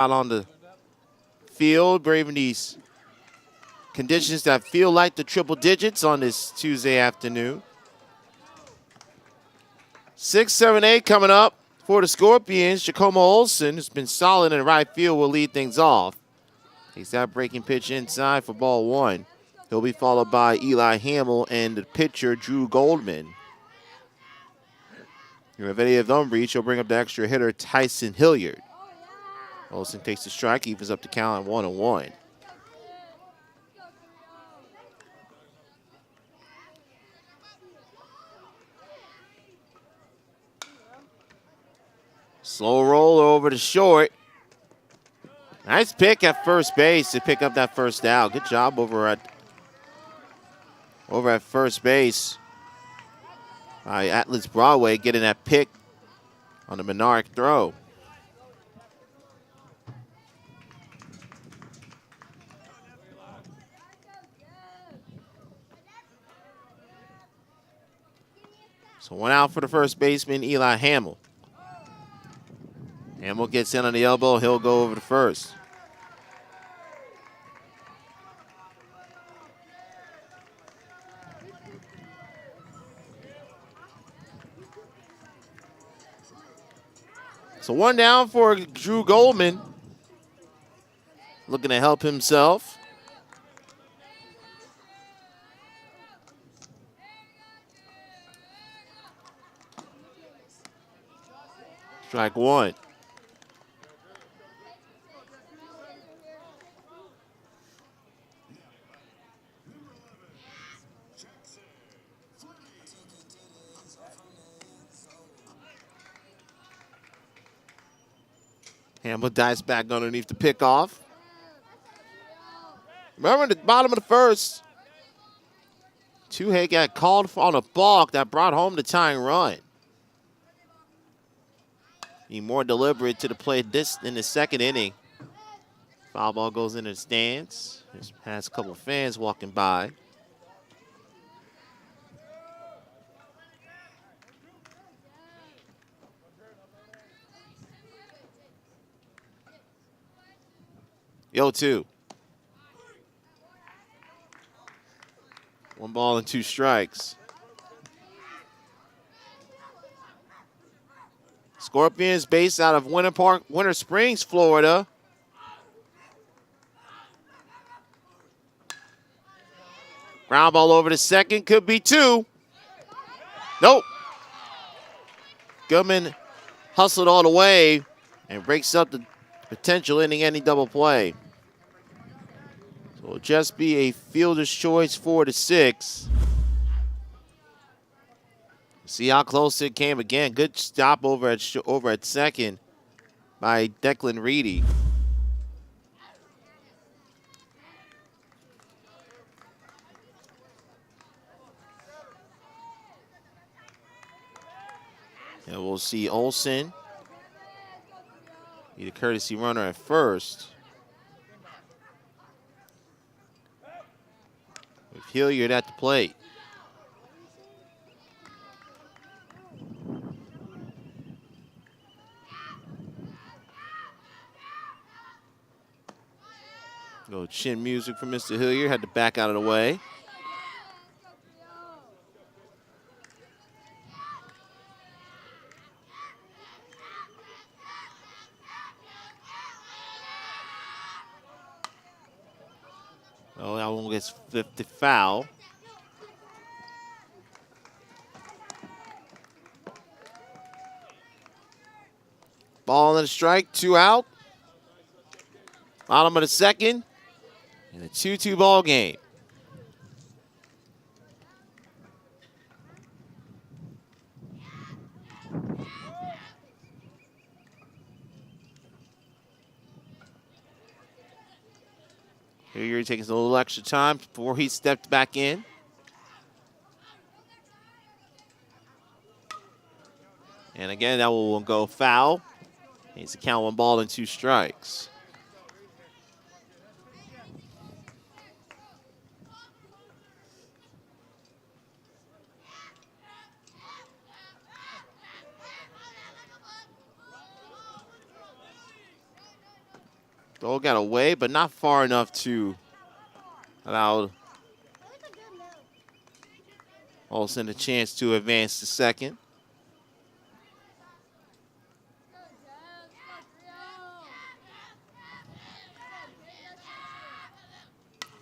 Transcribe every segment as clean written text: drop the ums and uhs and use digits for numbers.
out on the field, braving these conditions that feel like the triple digits on this Tuesday afternoon. 6, 7, 8 coming up for the Scorpions. Jacomo Olsen, who's been solid in right field, will lead things off. Takes that breaking pitch inside for ball one. He'll be followed by Eli Hamill and the pitcher, Drew Goldman. If any of them reach, he'll bring up the extra hitter, Tyson Hilliard. Olsen takes the strike, evens up the count at 1-1. Slow roll over to short. Nice pick at first base to pick up that first out. Good job over at first base by Atlas Broadway, getting that pick on the Menard throw. So one out for the first baseman, Eli Hamill. Hamill gets in on the elbow. He'll go over to first. So one down for Drew Goldman. Looking to help himself. Strike one. Hamill dives back underneath the pickoff. Remember, at the bottom of the first, Tuhey got called on a balk that brought home the tying run. Be more deliberate to the plate this in the second inning. Foul ball goes into the stands. Just has a couple of fans walking by. Yo, 2. 1 ball and 2 strikes. Scorpions based out of Winter Springs, Florida. Ground ball over to second, could be 2. Nope. Goodman hustled all the way and breaks up the potential inning-ending double play. So it'll just be a fielder's choice 4-6. See how close it came again. Good stop over at second by Declan Reedy. And we'll see Olsen be the courtesy runner at first. With Hilliard at the plate. Little chin music from Mr. Hilliard, had to back out of the way. Oh, that one gets 50 foul. Ball and a strike, 2 out. Bottom of the second. And a 2-2 ball game. Here taking a little extra time before he stepped back in. And again, that will go foul. Needs to count 1 ball and 2 strikes. Throw got away, but not far enough to allow Olsen a chance to advance to second.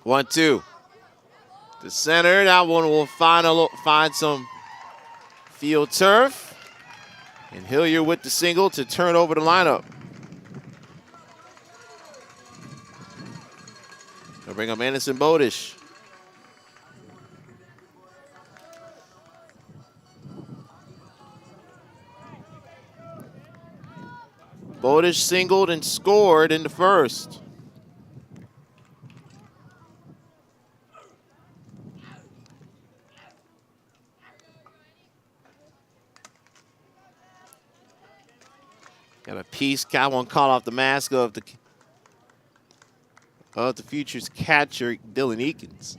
One, two. To center, that one will find some field turf. And Hilliard with the single to turn over the lineup. They'll bring up Anderson Bodish. Bodish singled and scored in the first. Got a piece. Got one caught off the mask of the Future's catcher, Dylan Eakins.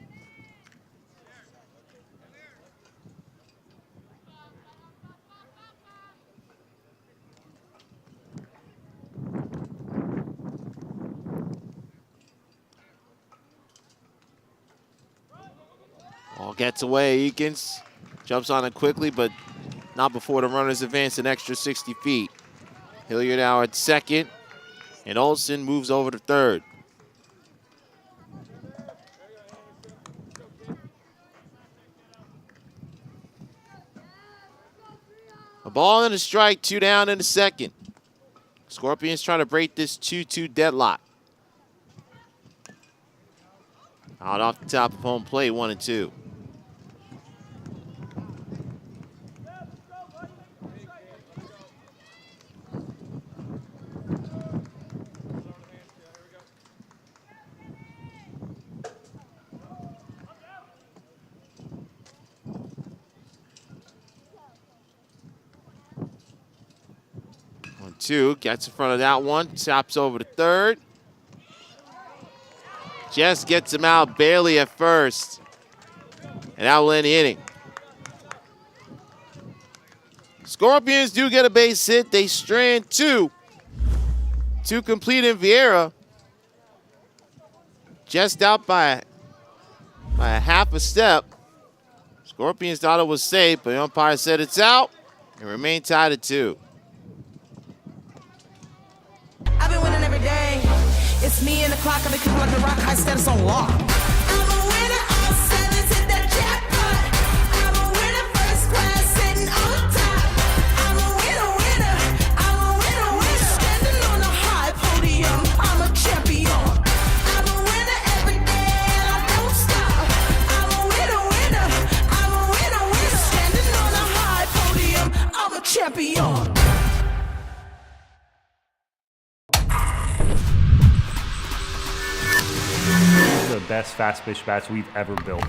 Ball gets away. Eakins jumps on it quickly, but not before the runners advance an extra 60 feet. Hilliard now at second, and Olsen moves over to third. A ball and a strike, 2 down in the second. Scorpions trying to break this 2-2 deadlock. Out off the top of home plate, 1-2. Two, gets in front of that one, taps over to third. Just gets him out barely at first. And that will end the inning. Scorpions do get a base hit. They strand two. Two complete in Vieira. Just out by a half a step. Scorpions thought it was safe, but the umpire said it's out and remain tied at 2. I've been winning every day. It's me and the clock. I've been cooking like the rock. High status on lock. I'm a winner. All sevens hit that jackpot. I'm a winner. First class sitting on top. I'm a winner, winner. I'm a winner, winner. Standing on a high podium. I'm a champion. I'm a winner every day and I don't stop. I'm a winner, winner. I'm a winner, winner. Standing on a high podium. I'm a champion. The best fast pitch bats we've ever built.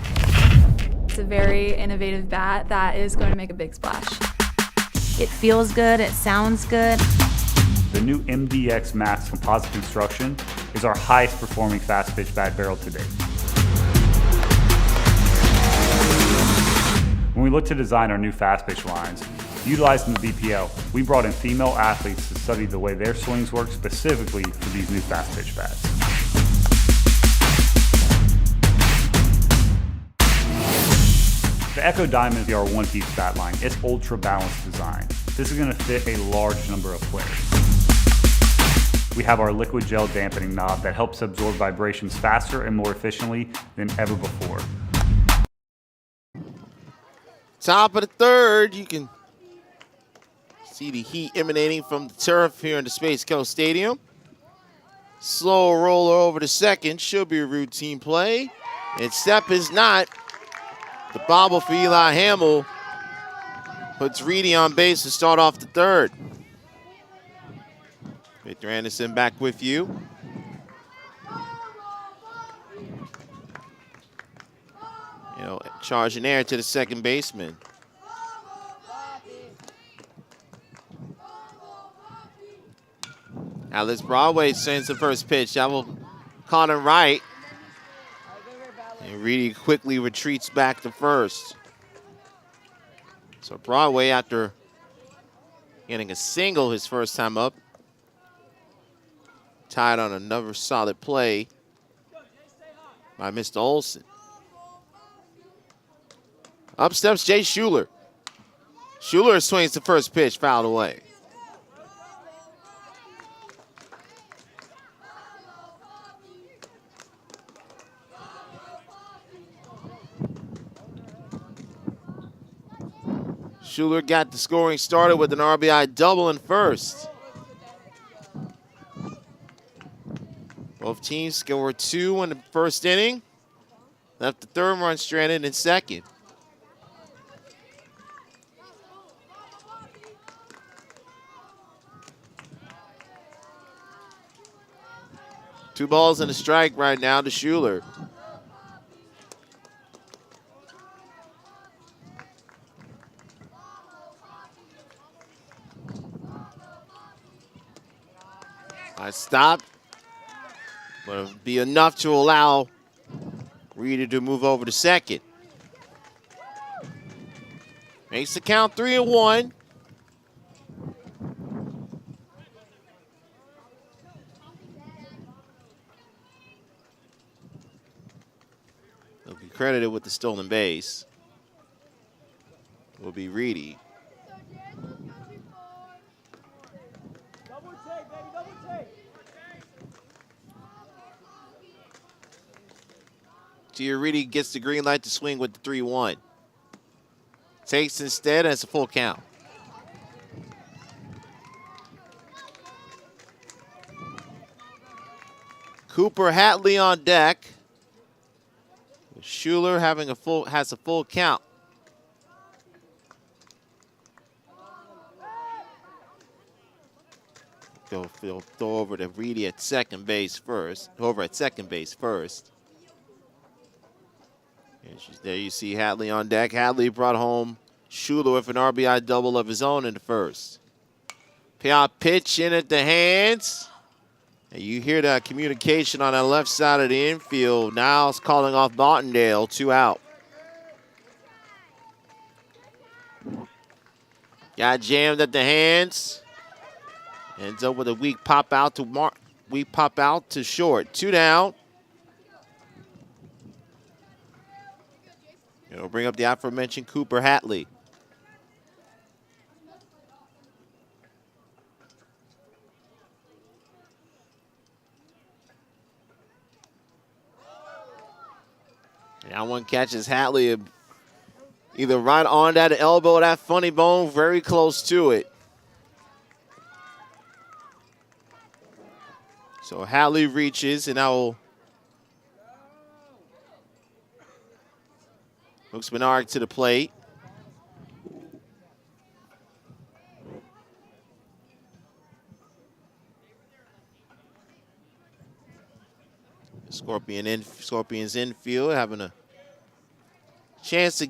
It's a very innovative bat that is going to make a big splash. It feels good, it sounds good. The new MDX Max composite construction is our highest performing fast pitch bat barrel to date. When we look to design our new fast pitch lines, utilizing the BPL, we brought in female athletes to study the way their swings work specifically for these new fast pitch bats. The Echo Diamond is our one-piece bat line. It's ultra-balanced design. This is going to fit a large number of players. We have our liquid gel dampening knob that helps absorb vibrations faster and more efficiently than ever before. Top of the third, you can see the heat emanating from the turf here in the Space Coast Stadium. Slow roller over to second, should be a routine play. And step is not. The bobble for Eli Hamill puts Reedy on base to start off the third. Victor Anderson back with you. Charging air to the second baseman. Alex Broadway sends the first pitch. That will caught him right. And Reedy quickly retreats back to first. So Broadway, after getting a single his first time up, Tied on another solid play by Mr. Olson. Up steps Jay Schuler. Schuler swings the first pitch, fouled away. Schuler got the scoring started with an RBI double in first. Both teams scored 2 in the first inning. Left the third run stranded in second. Two balls and a strike right now to Schuler. I stopped, but it'll be enough to allow Reeder to move over to second. Makes the count 3-1. He'll be credited with the stolen base. Will be Reedy. Reedy gets the green light to swing with the 3-1. Takes instead, and it's a full count. Cooper Hatley on deck. Schuler has a full count. He'll throw over to Reedy at second base first. There you see Hatley on deck. Hatley brought home Schuler with an RBI double of his own in the first. Payoff pitch in at the hands. And you hear that communication on the left side of the infield. Niles calling off Martindale, 2 out. Got jammed at the hands. Ends up with a weak pop out to short. 2 down. It'll bring up the aforementioned Cooper Hatley. That one catches Hatley either right on that elbow or that funny bone, very close to it. So Hatley reaches, and now looks Menard to the plate. Scorpions infield having a chance to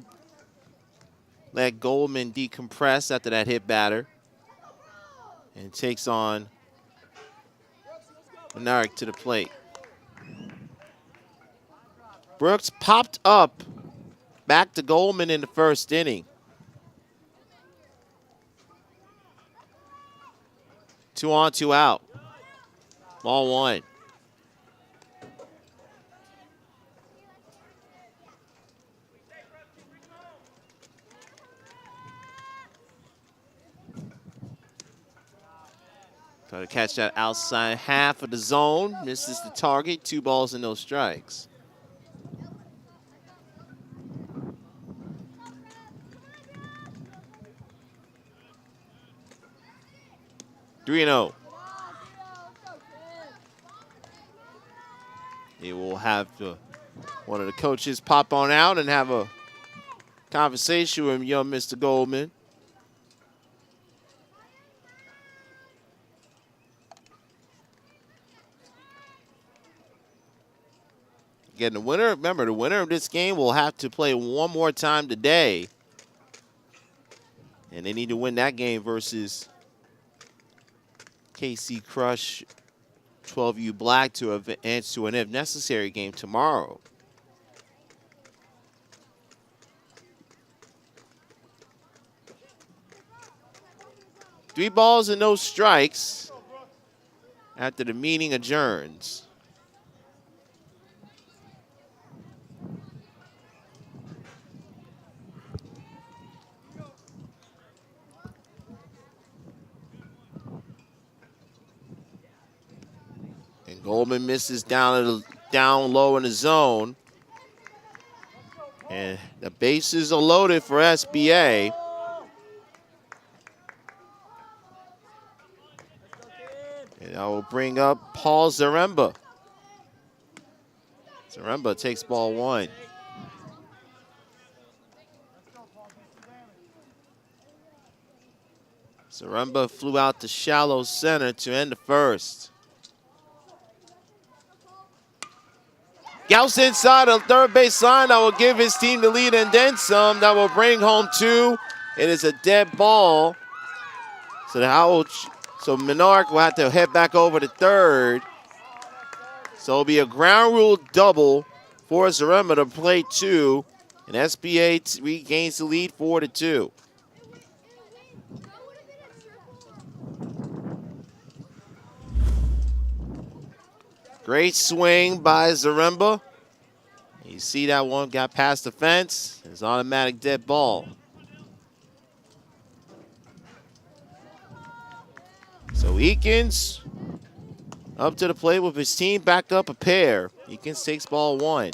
let Goldman decompress after that hit batter. And takes on Menard to the plate. Brooks popped up back to Goldman in the first inning. 2 on, 2 out. Ball 1. Try to catch that outside half of the zone. Misses the target. 2 balls and no strikes. Three and 0. He will have one of the coaches pop on out and have a conversation with young Mr. Goldman. Again, the winner of this game will have to play one more time today. And they need to win that game versus KC Crush 12U Black to advance to an if necessary game tomorrow. Three balls and no strikes after the meeting adjourns. And Goldman misses down low in the zone. And the bases are loaded for SBA. And I will bring up Paul Zaremba. Zaremba takes ball 1. Zaremba flew out to shallow center to end the first. Gauss inside the third base line. That will give his team the lead and then some. That will bring home 2. It is a dead ball. So Menard will have to head back over to third. So it'll be a ground rule double for Zaremba to play 2. And SBA regains the lead 4-2. Great swing by Zaremba. You see that one got past the fence. It's automatic dead ball. So Eakins up to the plate with his team back up a pair. Eakins takes ball 1.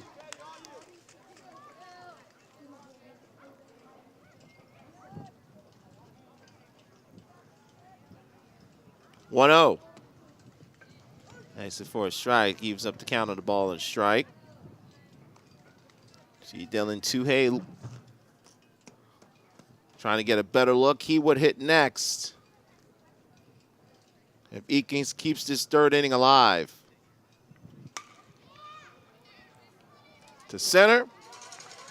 One 0. Nice for a strike. Gives up the count of the ball and strike. See Dylan Tuhey trying to get a better look. He would hit next if Eakins keeps this third inning alive. To center,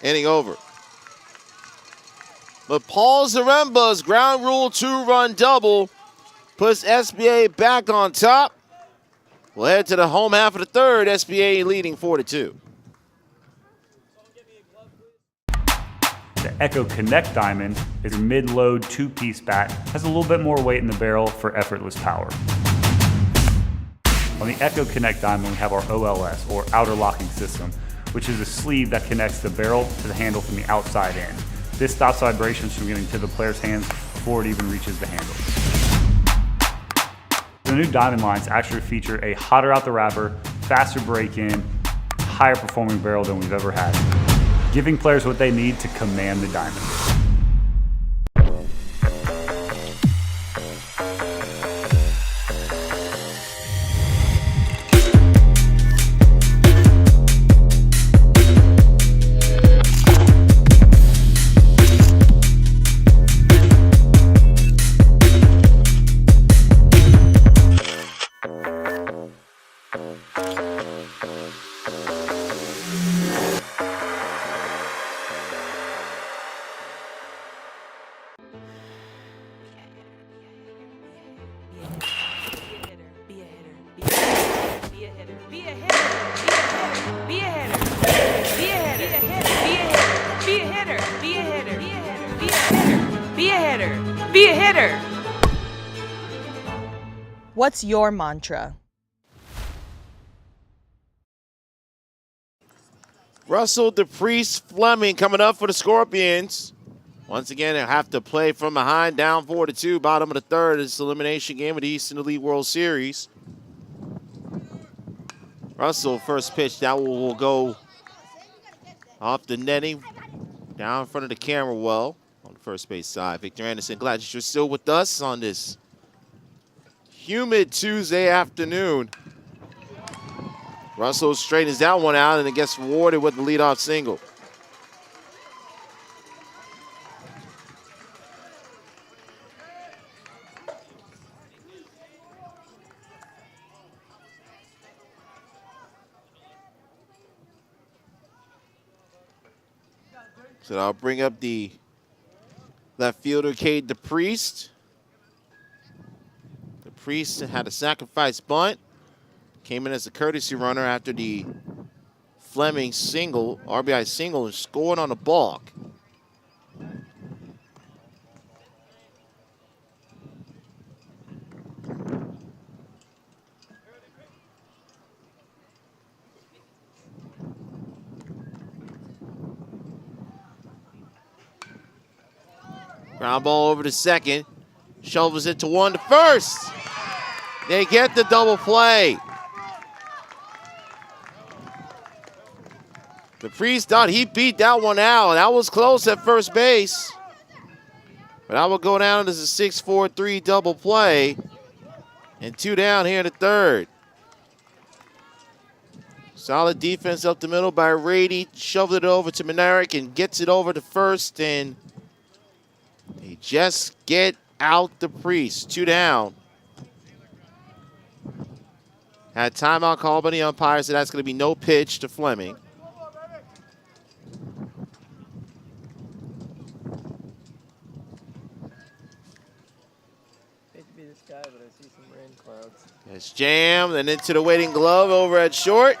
inning over. But Paul Zaremba's ground rule 2-run double puts SBA back on top. We'll head to the home half of the third. SBA leading 4-2. The Echo Connect Diamond is a mid-load 2-piece bat, has a little bit more weight in the barrel for effortless power. On the Echo Connect Diamond, we have our OLS, or outer locking system, which is a sleeve that connects the barrel to the handle from the outside in. This stops vibrations from getting to the player's hands before it even reaches the handle. The new Diamond lines actually feature a hotter out the wrapper, faster break-in, higher performing barrel than we've ever had, giving players what they need to command the diamond. Be a hitter. What's your mantra? Russell, DePriest, Fleming coming up for the Scorpions. Once again, they'll have to play from behind, down 4-2, bottom of the third. It's elimination game of the Eastern Elite World Series. Russell, first pitch, that will go off the netting, down in front of the camera well on the first base side. Victor Anderson, glad that you're still with us on this humid Tuesday afternoon. Russell straightens that one out and it gets rewarded with the leadoff single. So I'll bring up the left fielder, Cade DePriest. DePriest had a sacrifice bunt. Came in as a courtesy runner after the Fleming single, RBI single, and scored on the balk. Ground ball over to second. Shovels it to one to first. They get the double play. The Priest thought he beat that one out. That was close at first base. But that will go down as a 6-4-3 double play. And 2 down here in the third. Solid defense up the middle by Rady. Shoveled it over to Monerick and gets it over to first. And they just get out the Priest. 2 down. Had timeout called by the umpire, so that's going to be no pitch to Fleming. It's jammed and into the waiting glove over at short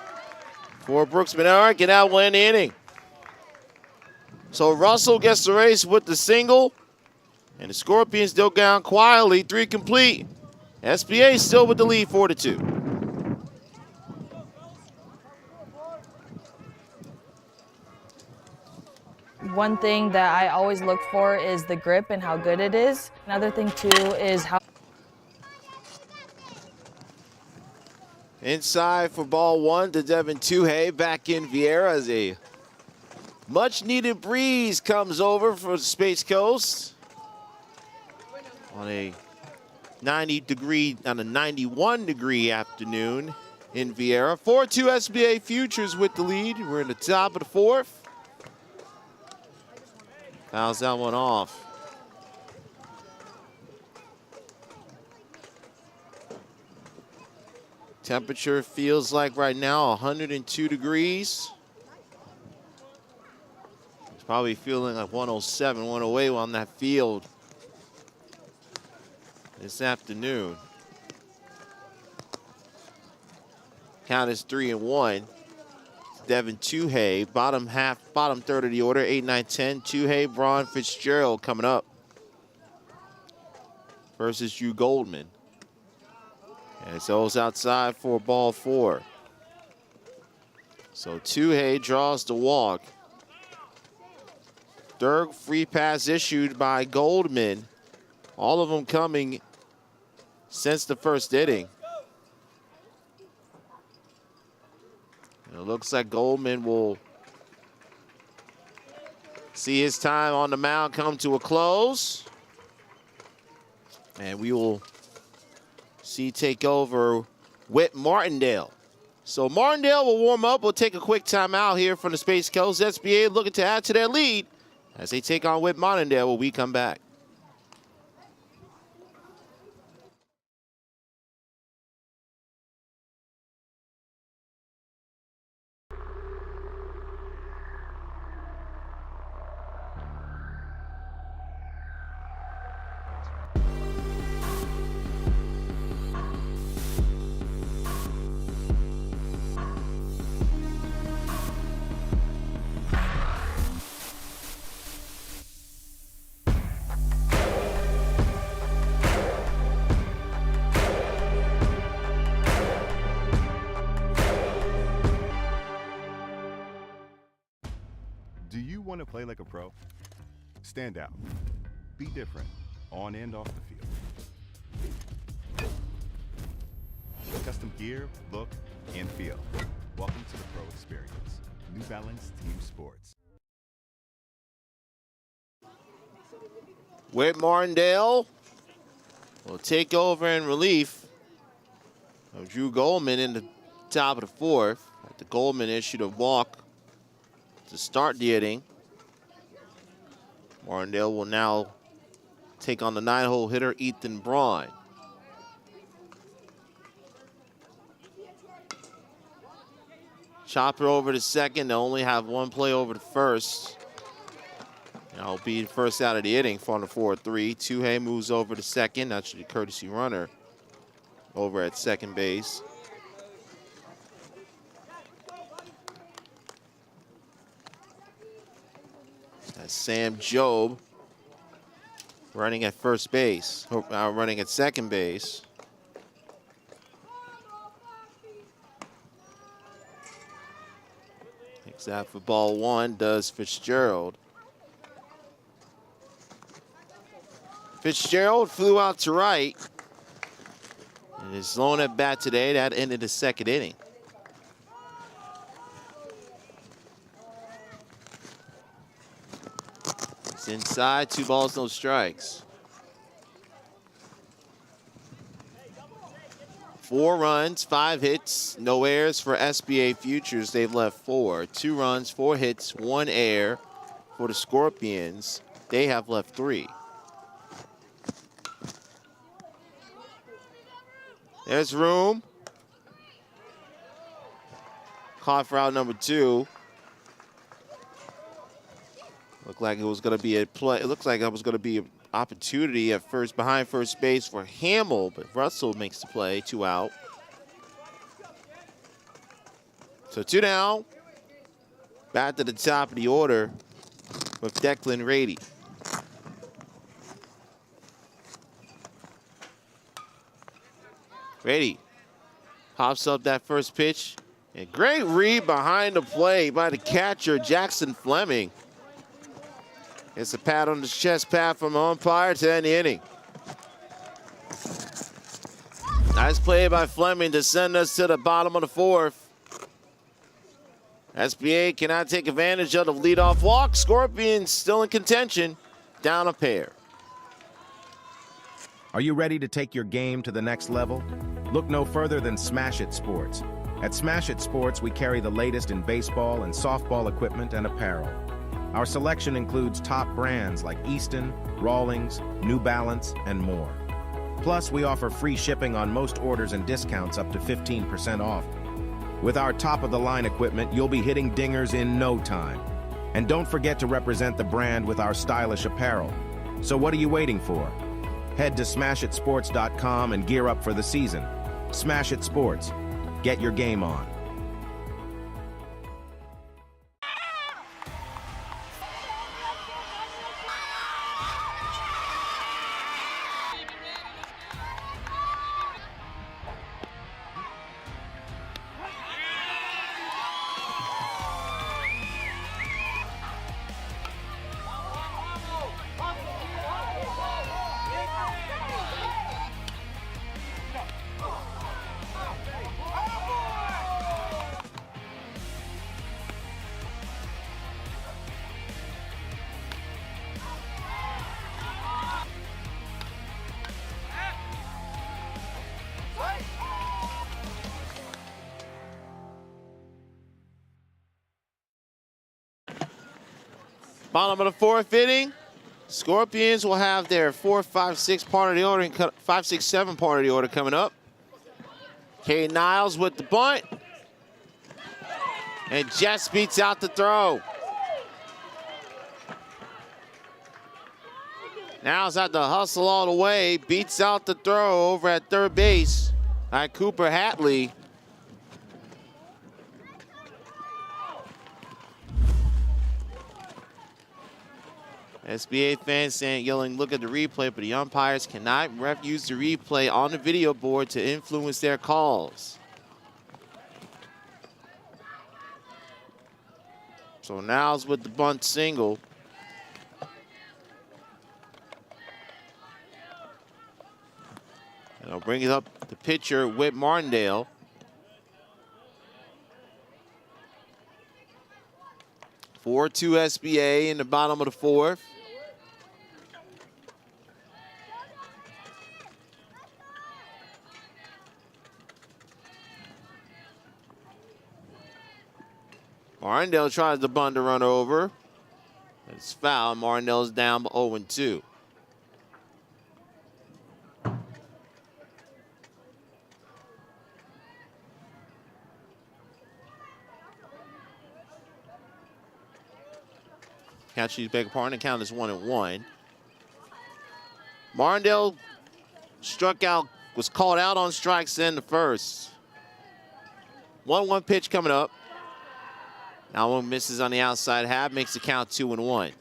for Brooks Menard. Get out, win the inning. So Russell gets the race with the single, and the Scorpions still down quietly, 3 complete. SBA still with the lead, 4-2. One thing that I always look for is the grip and how good it is. Another thing too is how Inside for ball 1 to Devin Tuhey. Back in Vieira as a much-needed breeze comes over for the Space Coast on a 91-degree afternoon in Vieira. 4-2 SBA Futures with the lead. We're in the top of the 4th. Fouls that one off. Temperature feels like right now 102 degrees. It's probably feeling like 107, 108 on that field this afternoon. Count is 3-1. Devin Tuhey, bottom third of the order, 8, 9, 10. Tuhey, Braun, Fitzgerald coming up versus Drew Goldman. And it's O's outside for ball 4. So Tuhey draws the walk. Third free pass issued by Goldman. All of them coming since the first inning. And it looks like Goldman will see his time on the mound come to a close. And we will see take over Whit Martindale. So Martindale will warm up. We'll take a quick timeout here from the Space Coast. SBA looking to add to their lead as they take on Whit Martindale when we come back. Do you want to play like a pro? Stand out. Be different, on and off the field. Custom gear, look, and feel. Welcome to the pro experience. New Balance Team Sports. Whit Martindale will take over in relief of Drew Goldman in the top of the 4th. The Goldman issued a walk to start the inning. Martindale will now take on the 9-hole hitter, Ethan Braun. Chopper over to second. They'll only have one play over to first. That'll be the first out of the inning for the 4-3. Tuhey moves over to second. That's the courtesy runner over at second base. That's Sam Jobe running at first base, running at second base. Takes that for ball 1, does Fitzgerald. Fitzgerald flew out to right. And is lone at bat today. That ended the second inning. It's inside, 2 balls, no strikes. 4 runs, 5 hits, no errors for SBA Futures. They've left 4. 2 runs, 4 hits, 1 error for the Scorpions. They have left 3. There's room. Caught for out number 2. Looked like it was going to be a play. It looks like it was going to be an opportunity at first, behind first base for Hamill, but Russell makes the play, 2 out. So 2 down. Back to the top of the order with Declan Rady. Rady pops up that first pitch. And great read behind the play by the catcher, Jackson Fleming. It's a pat on the chest pat from the umpire to end the inning. Nice play by Fleming to send us to the bottom of the 4th. SBA cannot take advantage of the leadoff walk. Scorpions still in contention, down a pair. Are you ready to take your game to the next level? Look no further than Smash It Sports. At Smash It Sports, we carry the latest in baseball and softball equipment and apparel. Our selection includes top brands like Easton, Rawlings, New Balance, and more. Plus, we offer free shipping on most orders and discounts up to 15% off. With our top-of-the-line equipment, you'll be hitting dingers in no time. And don't forget to represent the brand with our stylish apparel. So what are you waiting for? Head to smashitsports.com and gear up for the season. Smash It Sports. Get your game on. Bottom of the 4th inning. Scorpions will have their 4, 5, 6 part of the order, and 5, 6, 7 part of the order coming up. Cade Niles with the bunt. And Jess beats out the throw. Niles had to hustle all the way, beats out the throw over at third base by Cooper Hatley. SBA fans yelling, look at the replay, but the umpires cannot use the replay on the video board to influence their calls. So Niles with the bunt single. And I'll bring it up the pitcher, Whit Martindale. (4-2) SBA in the bottom of the 4th. Martindale tries to bunt the runner over. It's foul. Martindale's down 0-2. Catch, beg your pardon, the count is 1-1. Martindale struck out, was called out on strikes in the first. 1-1 pitch coming up. Now one misses on the outside half, makes the count 2-1.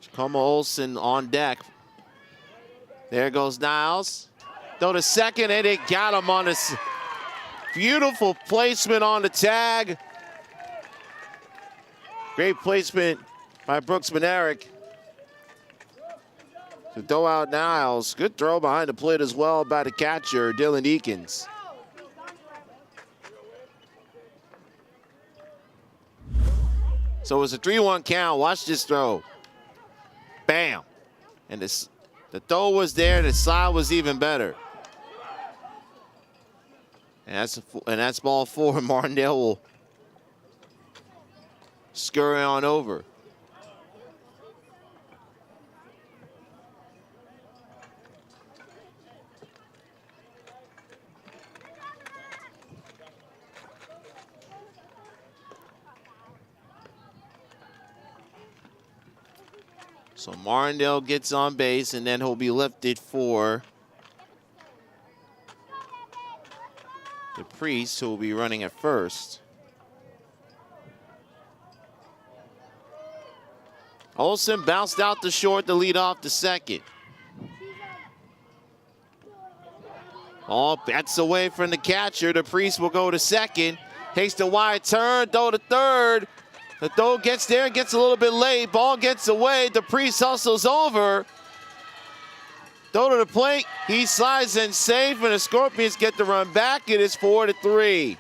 Jacomo Olsen on deck. There goes Niles. Throw to second, and it got him on this beautiful placement on the tag. Great placement by Brooks Manerick to throw out Niles. Good throw behind the plate as well by the catcher, Dylan Eakins. So it's a 3-1 count. Watch this throw. Bam. And the throw was there. The slide was even better. And that's ball 4. Martindale will scurry on over. So Martindale gets on base, and then he'll be lifted for the Priest, who will be running at first. Olsen bounced out to short to lead off the second. All bats away from the catcher. The Priest will go to second. Takes the wide turn, throw to third. The throw gets there, gets a little bit late. Ball gets away. The Priest hustles over. Throw to the plate. He slides in safe, and the Scorpions get the run back. It is 4-3.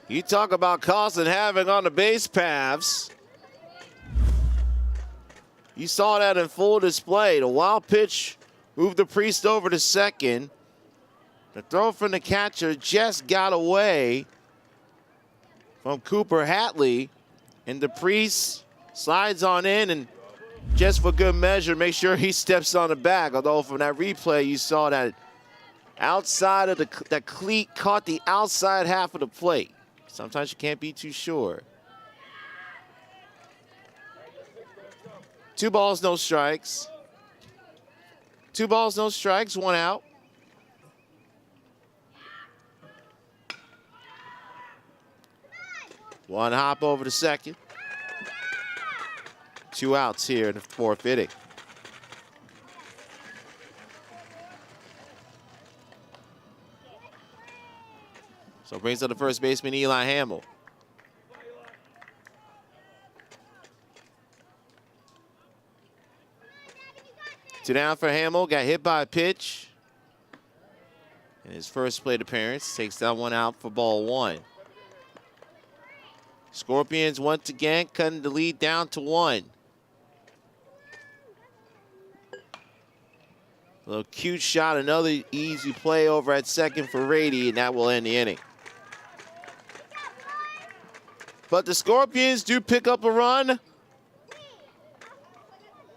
You talk about causing havoc on the base paths. You saw that in full display. The wild pitch moved the Priest over to second. The throw from the catcher just got away from Cooper Hatley. And the Priest slides on in, and just for good measure, make sure he steps on the bag. Although from that replay, you saw that outside of that cleat caught the outside half of the plate. Sometimes you can't be too sure. 2 balls, no strikes. 2 balls, no strikes, 1 out. One hop over to second. 2 outs here in the 4th inning. So brings up the first baseman, Eli Hamill. Two down for Hamill, got hit by a pitch in his first plate appearance. Takes that one out for ball 1. Scorpions once again cutting the lead down to 1. A little cute shot, another easy play over at second for Rady, and that will end the inning. But the Scorpions do pick up a run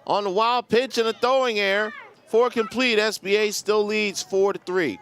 on the wild pitch and a throwing error. 4 complete, SBA still leads 4-3.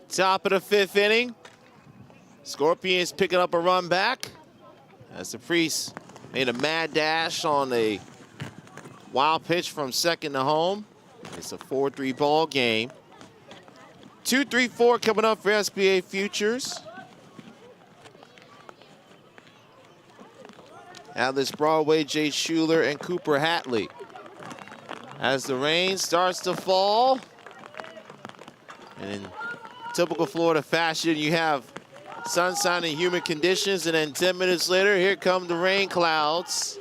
Top of the 5th inning. Scorpions picking up a run back as the Priest made a mad dash on a wild pitch from second to home. It's a 4-3 ball game. 2-3-4 coming up for SBA Futures. Atlas Broadway, Jay Schuler, and Cooper Hatley. As the rain starts to fall, and in typical Florida fashion, you have sunshine and humid conditions, and then 10 minutes later, here come the rain clouds.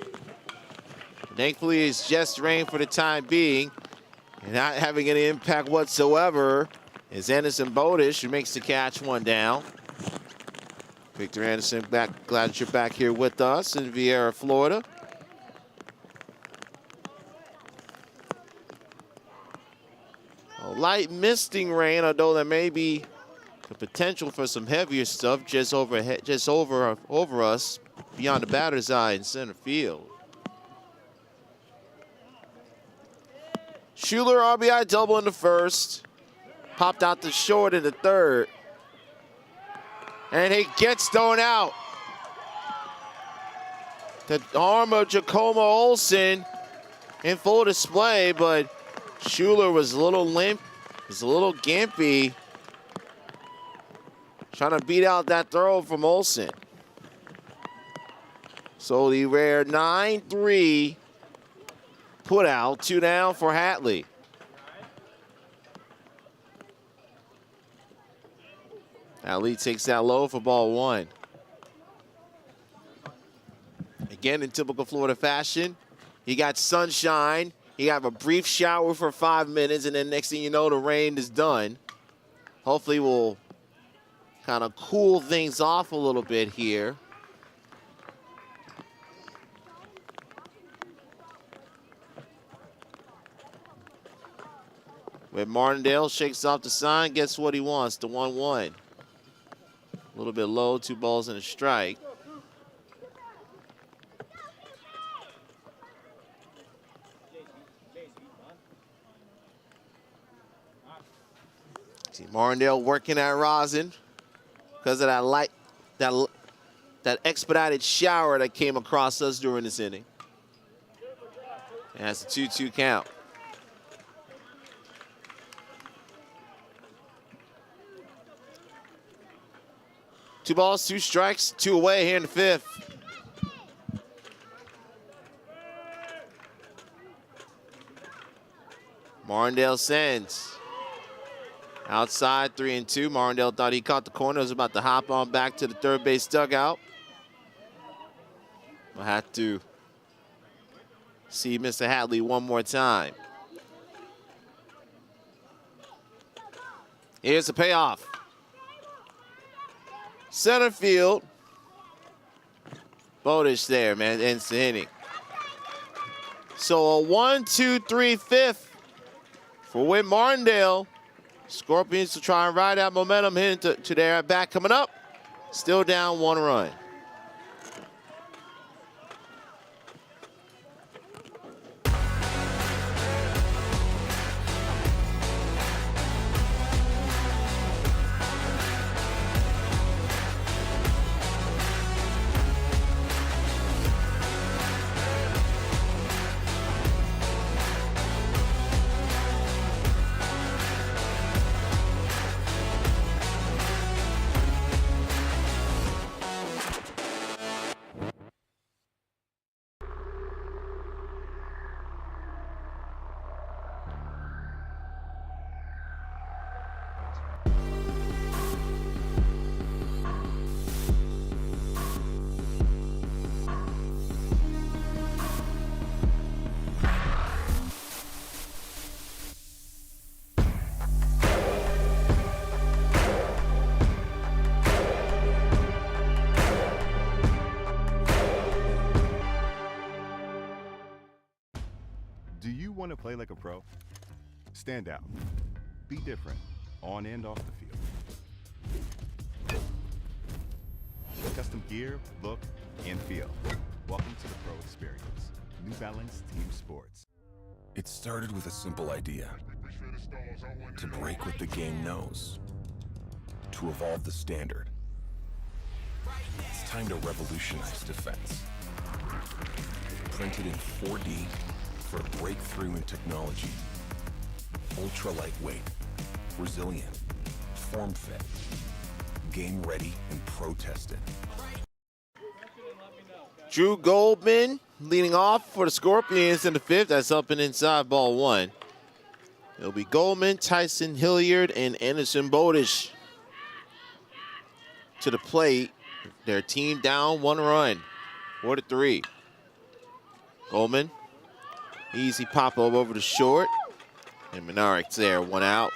Thankfully, it's just rain for the time being, and not having any impact whatsoever is Anderson Bodish, who makes the catch, one down. Victor Anderson, glad that you're back here with us in Vieira, Florida. A light misting rain, although there may be the potential for some heavier stuff just over us, beyond the batter's eye in center field. Schuler RBI double in the first, popped out to short in the third, and he gets thrown out. The arm of Giacomo Olsen in full display, but Schuler was a little limp, was a little gimpy, trying to beat out that throw from Olsen. So the rare 9-3 put out, 2 down for Hatley. Hatley takes that low for ball 1. Again, in typical Florida fashion, he got sunshine. He got a brief shower for 5 minutes, and then next thing you know, the rain is done. Hopefully we'll kind of cool things off a little bit here. When Martindale shakes off the sign, gets what he wants, the 1-1. A little bit low, 2 balls and a strike. See Martindale working that rosin because of that expedited shower that came across us during this inning. And that's a 2-2 count. Two balls, 2 strikes, 2 away here in the 5th. Martindale sends. Outside, 3-2. Martindale thought he caught the corner, was about to hop on back to the third base dugout. We'll have to see Mr. Hatley one more time. Here's the payoff. Center field. Bodish there, man, ends the inning. So a 1-2-3 5th for Whit Martindale. Scorpions to try and ride out momentum into their at bat coming up. Still down 1 run. Do you want to play like a pro? Stand out. Be different on and off the field. Custom gear, look, and feel. Welcome to the pro experience. New Balance Team Sports. It started with a simple idea. To break what the game knows. To evolve the standard. It's time to revolutionize defense. Printed in 4D for a breakthrough in technology. Ultra lightweight, resilient, form fit, game ready, and pro tested. Drew Goldman leading off for the Scorpions in the 5th. That's up and inside, ball 1. It'll be Goldman, Tyson Hilliard, and Anderson Bodish to the plate. Their team down 1 run, 4-3. Goldman, easy pop over to short. And Menarik's there, 1 out.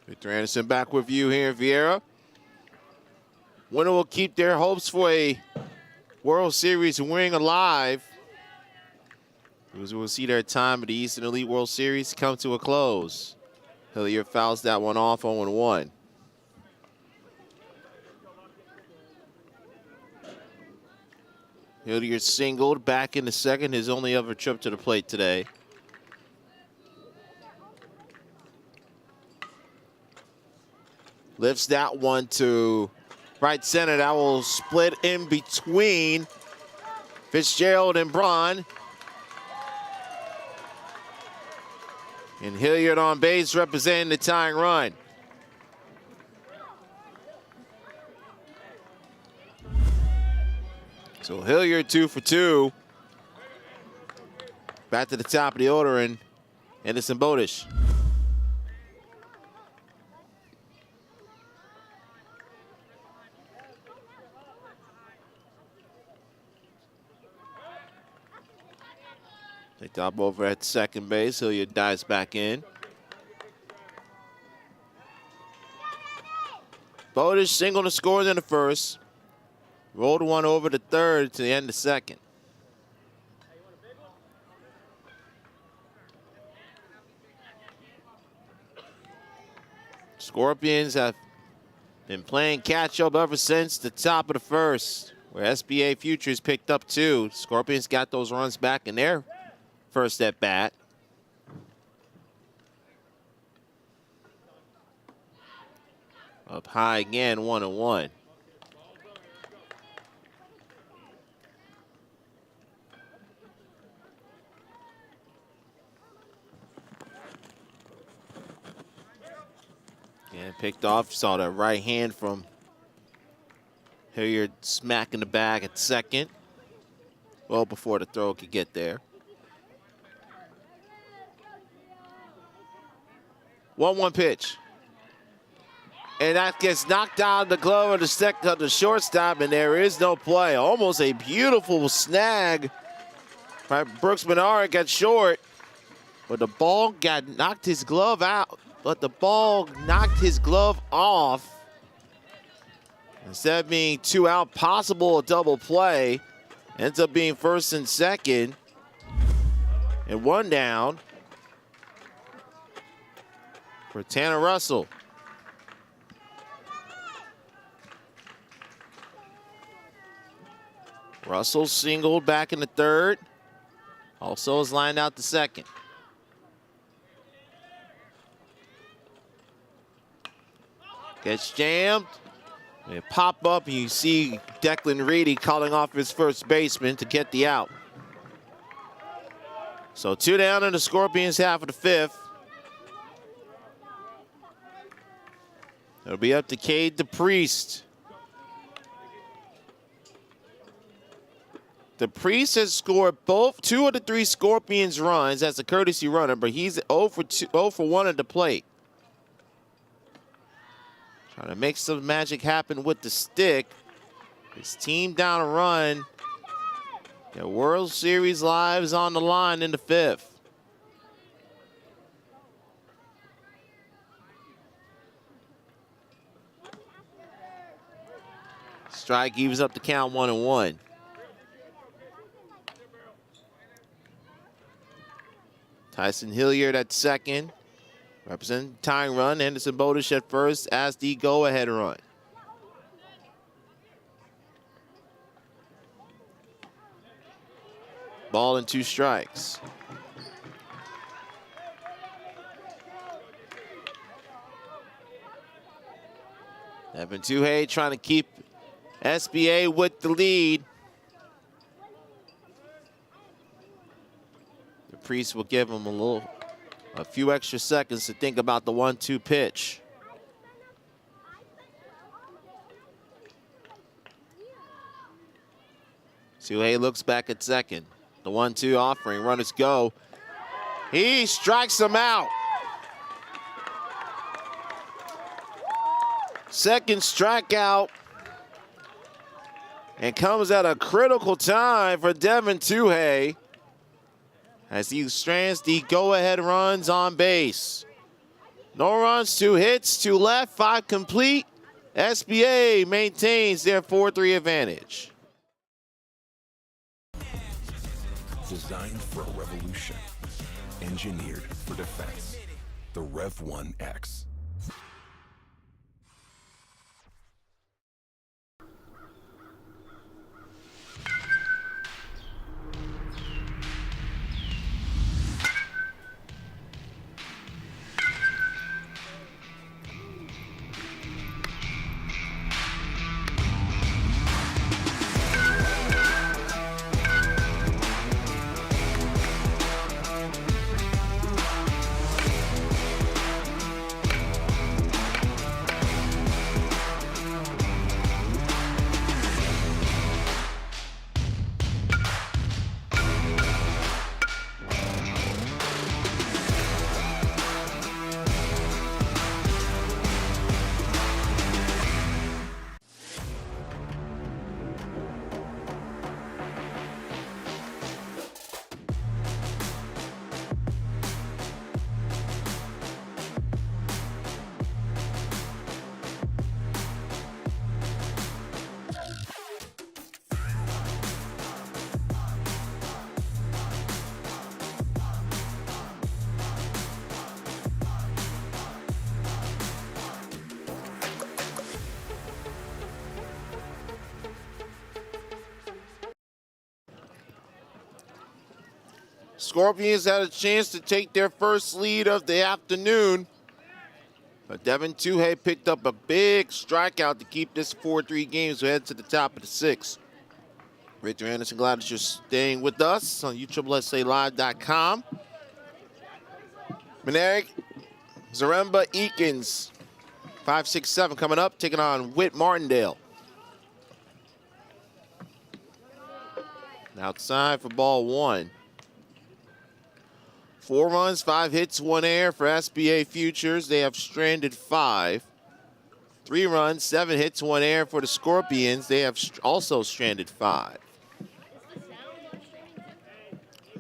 Victor Anderson back with you here in Vieira. Winner will keep their hopes for a World Series ring alive. We'll see their time at the Eastern Elite World Series come to a close. Hilliard fouls that one off, 0-1. Hilliard singled back in the 2nd, his only other trip to the plate today. Lifts that one to right center. That will split in between Fitzgerald and Braun. And Hilliard on base representing the tying run. So Hilliard 2 for 2. Back to the top of the order, and Anderson Bodish. Picked up over at second base. Hilliard dives back in. Bodish single to score in the 1st. Rolled one over to 3rd to the end of 2nd. Scorpions have been playing catch up ever since the top of the 1st, where SBA Futures picked up 2. Scorpions got those runs back in their first at bat. Up high again, 1-1. And picked off, saw that right hand from Hilliard smacking the bag at 2nd. Well before the throw could get there. 1-1 pitch. And that gets knocked out of the glove of the shortstop, and there is no play. Almost a beautiful snag by Brooks Menarik at short. But the ball got knocked his glove out. But the ball knocked his glove off. Instead of being 2 out, possible a double play. Ends up being 1st and 2nd. And 1 down for Tanner Russell. Russell singled back in the 3rd. Also is lined out the 2nd. Gets jammed. And pop up, and you see Declan Reedy calling off his first baseman to get the out. So 2 down in the Scorpions half of the 5th. It'll be up to Cade DePriest. DePriest has scored 2 of the 3 Scorpions runs as a courtesy runner, but he's 0 for 1 at the plate. Trying to make some magic happen with the stick. His team down a run. Their World Series lives on the line in the 5th. Strike evens up the count, 1-1. Tyson Hilliard at 2nd. Representing tying run. Anderson Bodish at 1st as the go-ahead run. Ball and 2 strikes. Evan Tuhey trying to keep SBA with the lead. The Priest will give him a few extra seconds to think about the 1-2 pitch. Tuhei looks back at second. The 1-2 offering, runners go. He strikes him out. Second strikeout. And comes at a critical time for Devin Tuhei as he strands the go-ahead runs on base. No runs, 2 hits, 2 left, 5 complete. SBA maintains their 4-3 advantage. Designed for a revolution, engineered for defense. The Rev 1X. Scorpions had a chance to take their first lead of the afternoon, but Devin Tuhei picked up a big strikeout to keep this 4-3 game, so head to the top of the 6th. Victor Anderson, glad that you're staying with us on USSSAlive.com. Menarik, Zaremba, Eakins, 5-6-7 coming up, taking on Whit Martindale. Outside for ball 1. 4 runs, 5 hits, 1 error for SBA Futures. They have stranded 5. 3 runs, 7 hits, 1 error for the Scorpions. They have also stranded 5.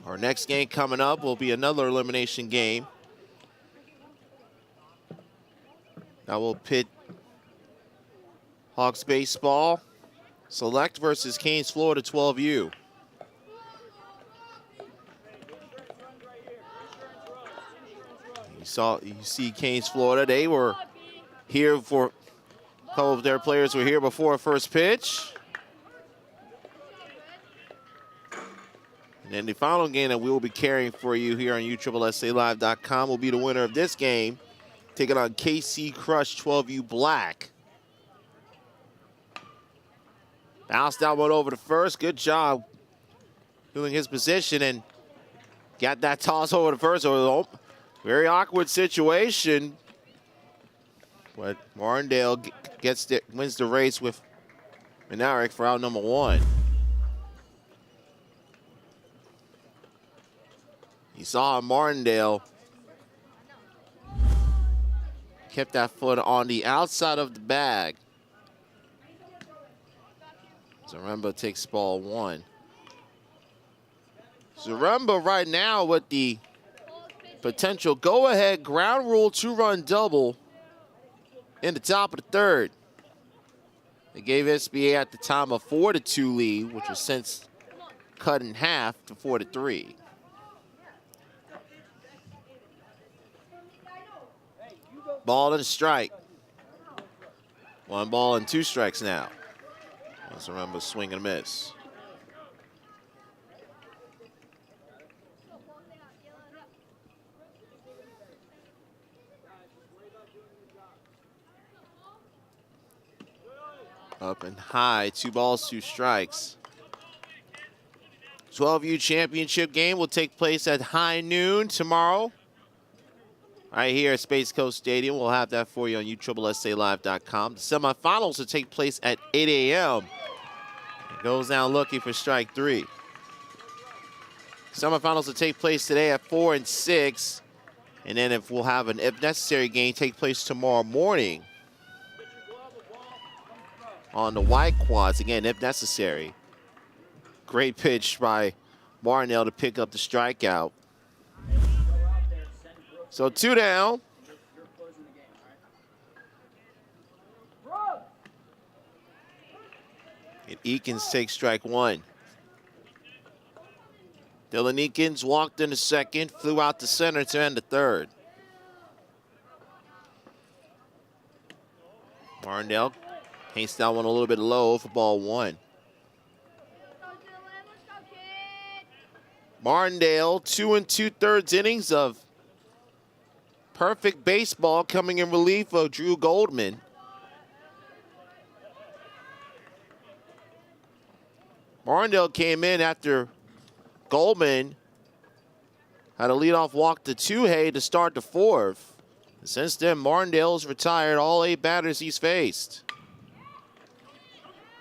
Our next game coming up will be another elimination game. That will pit Hawks baseball select versus Canes, Florida 12U. You see Canes, Florida. They were here for a couple of their players were here before first pitch. And then the final game that we will be carrying for you here on USSSAlive.com will be the winner of this game, taking on KC Crush 12U Black. Bounced that one over to first. Good job doing his position and got that toss over to first. Very awkward situation, but Martindale wins the race with Menarik for out number 1. You saw Martindale kept that foot on the outside of the bag. Zaremba takes ball 1. Zaremba right now with the potential go-ahead ground rule 2-run double in the top of the 3rd. They gave SBA at the time a 4-2 lead, which was since cut in half to 4-3. Ball and a strike. 1 ball and 2 strikes now. Let's remember swing and miss. Up and high, 2 balls, 2 strikes. 12U championship game will take place at high noon tomorrow. Right here at Space Coast Stadium. We'll have that for you on USSSAlive.com. The semifinals will take place at 8 a.m. Goes down looking for strike 3. Semifinals will take place today at 4 and 6. And then if we'll have an if necessary game take place tomorrow morning on the white quads, again, if necessary. Great pitch by Martinell to pick up the strikeout. So 2 down. And Eakins takes strike 1. Dylan Eakins walked into second, flew out to center to end the third. Martindale paints that one a little bit low for ball 1. Martindale, 2 2/3 innings of perfect baseball coming in relief of Drew Goldman. Martindale came in after Goldman had a leadoff walk to Tuhey to start the 4th. Since then, Martindale's retired all 8 batters he's faced.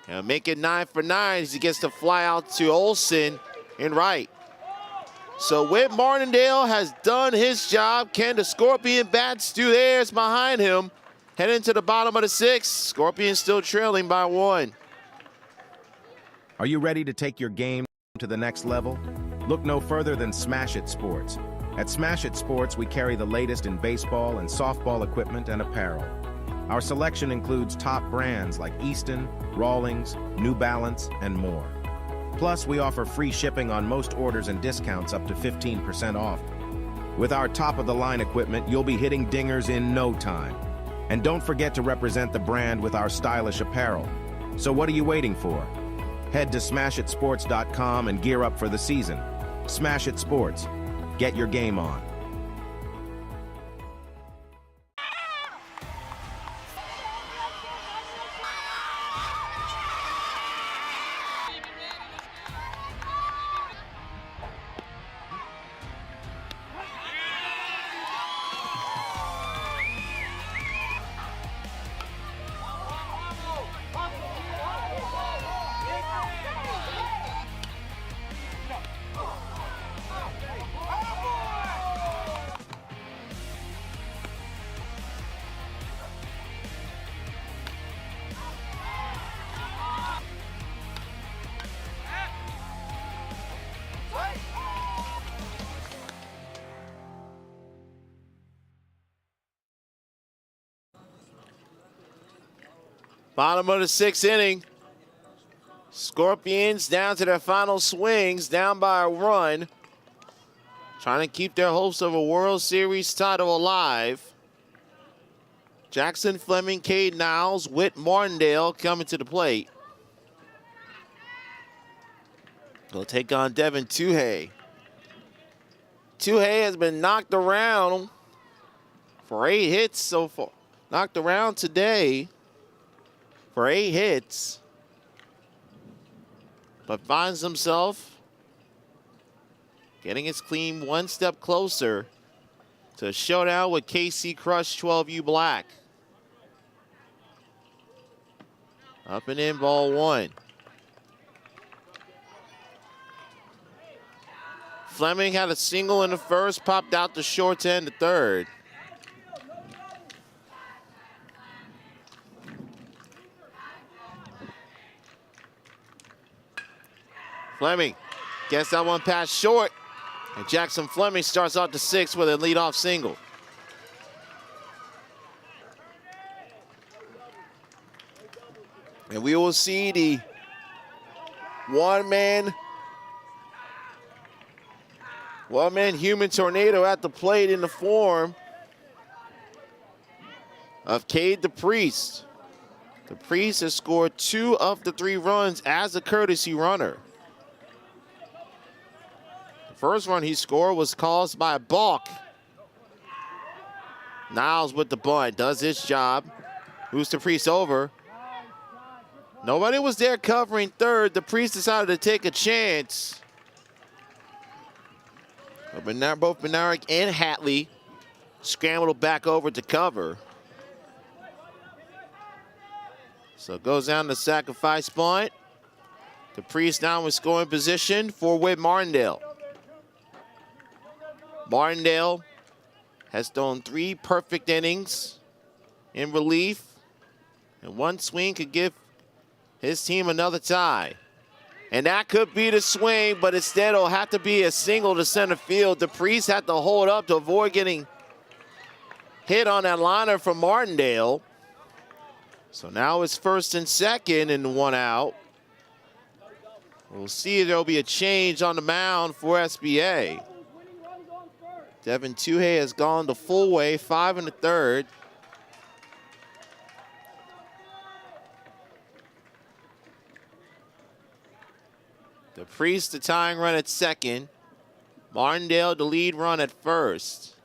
And make it 9 for 9 as he gets to fly out to Olsen in right. So Whit Martindale has done his job. Can the Scorpion bats do theirs behind him? Heading to the bottom of the 6th. Scorpions still trailing by 1. Are you ready to take your game to the next level? Look no further than Smash It Sports. At Smash It Sports, we carry the latest in baseball and softball equipment and apparel. Our selection includes top brands like Easton, Rawlings, New Balance, and more. Plus, we offer free shipping on most orders and discounts up to 15% off. With our top-of-the-line equipment, you'll be hitting dingers in no time. And don't forget to represent the brand with our stylish apparel. So what are you waiting for? Head to smashitsports.com and gear up for the season. Smash It Sports. Get your game on. Bottom of the 6th inning. Scorpions down to their final swings, down by a run. Trying to keep their hopes of a World Series title alive. Jackson Fleming, Cade Niles, Whit Martindale coming to the plate. They'll take on Devin Tuhey. Tuhey has been knocked around for 8 hits so far. Knocked around today for 8 hits, but finds himself getting his clean 1 step closer to a showdown with KC Crush 12U Black. Up and in, ball 1. Fleming had a single in the first, popped out to short to end the third. Fleming gets that one past short, and Jackson Fleming starts out the 6th with a leadoff single. And we will see the one-man human tornado at the plate in the form of Cade DePriest. DePriest has scored 2 of the 3 runs as a courtesy runner. First run he scored was caused by a balk. Niles with the bunt, does his job. Moves DePriest over. Nobody was there covering third. DePriest decided to take a chance. But both Bednarik and Hatley scrambled back over to cover. So it goes down to sacrifice bunt. Caprice now in scoring position for Whit Martindale. Martindale has thrown 3 perfect innings in relief, and one swing could give his team another tie. And that could be the swing, but instead it'll have to be a single to center field. Caprice had to hold up to avoid getting hit on that liner from Martindale. So now it's first and second and 1 out. We'll see if there'll be a change on the mound for SBA. Devin Tuhey has gone the full way, 5 1/3. Caprice the tying run at second. Martindale the lead run at first.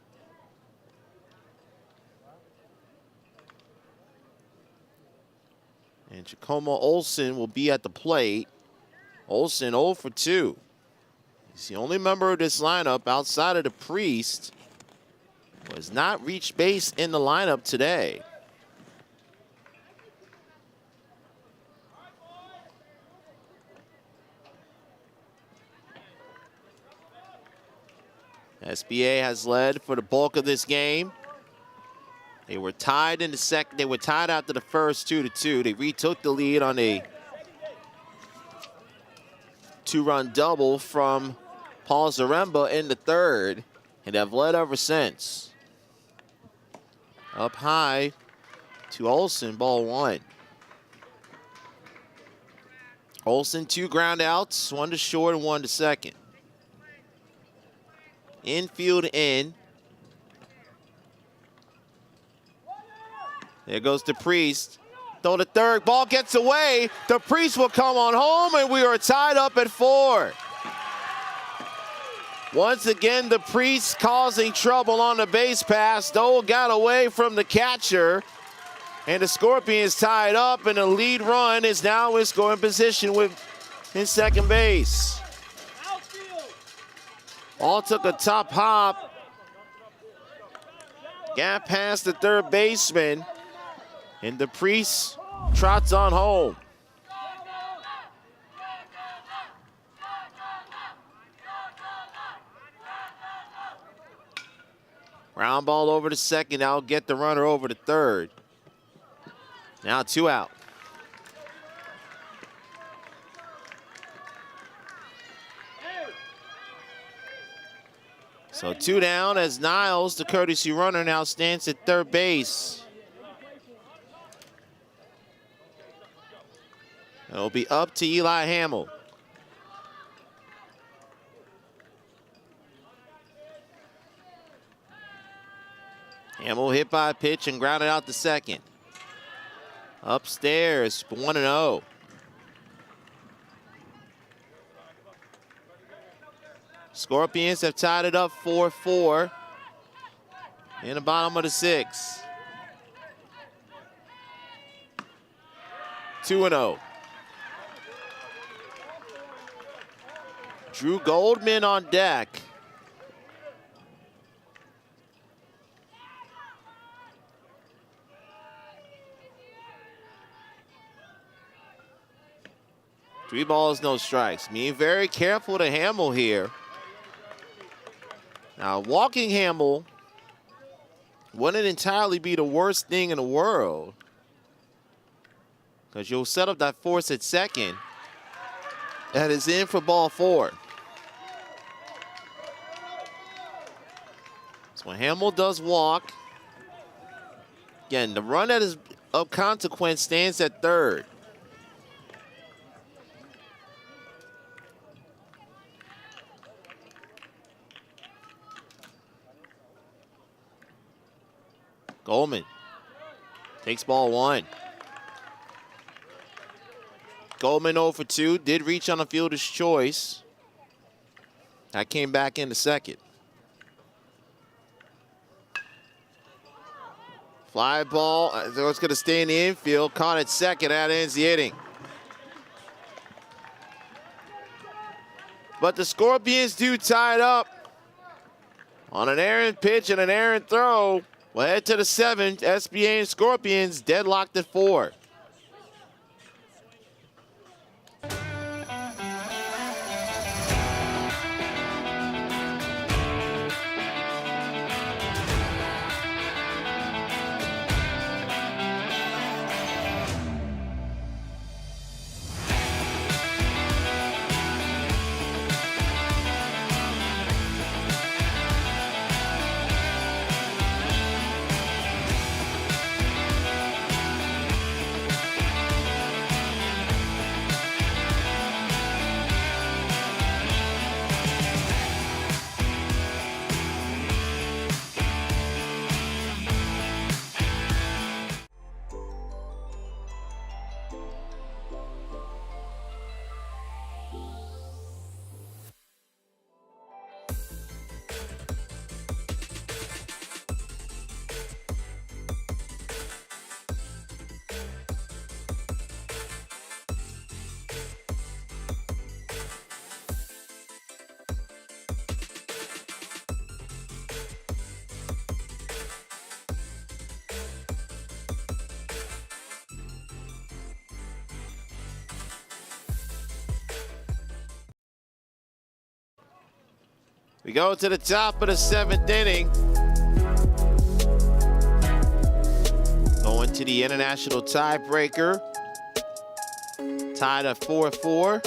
And Giacomo Olson will be at the plate. Olson 0 for 2. He's the only member of this lineup outside of the Priest who has not reached base in the lineup today. SBA has led for the bulk of this game. They were tied in the second. They were tied after the first 2-2. They retook the lead on a 2-run double from Paul Zaremba in the third, and have led ever since. Up high to Olson, ball 1. Olson 2 ground outs, 1 to short and 1 to second. Infield in. There goes the Priest. Throw to third, ball gets away. The Priest will come on home, and we are tied up at 4. Once again, the Priest causing trouble on the base pass. Dole got away from the catcher, and the Scorpions tied up, and the lead run is now in scoring position in second base. Ball took a top hop, got past the third baseman, and the Priest trots on home. Ground ball over to second. Now get the runner over to third. Now 2 out. So 2 down as Niles, the courtesy runner, now stands at third base. It'll be up to Eli Hamill. Hamill hit by a pitch and grounded out to second. Upstairs, 1-0. Scorpions have tied it up 4-4 in the bottom of the 6th. 2-0. Drew Goldman on deck. Three balls, no strikes. Being very careful to Hamill here. Now, walking Hamill wouldn't entirely be the worst thing in the world, because you'll set up that force at second. That is in for ball 4. So when Hamill does walk, again, the run that is of consequence stands at third. Goldman takes ball 1. Goldman 0 for 2, did reach on a fielder's choice. That came back in the second. Fly ball, so it's going to stay in the infield. Caught at second, that ends the inning. But the Scorpions do tie it up on an errant pitch and an errant throw. We'll head to the 7th. SBA and Scorpions deadlocked at 4. We go to the top of the 7th inning. Going to the international tiebreaker. Tied at 4-4.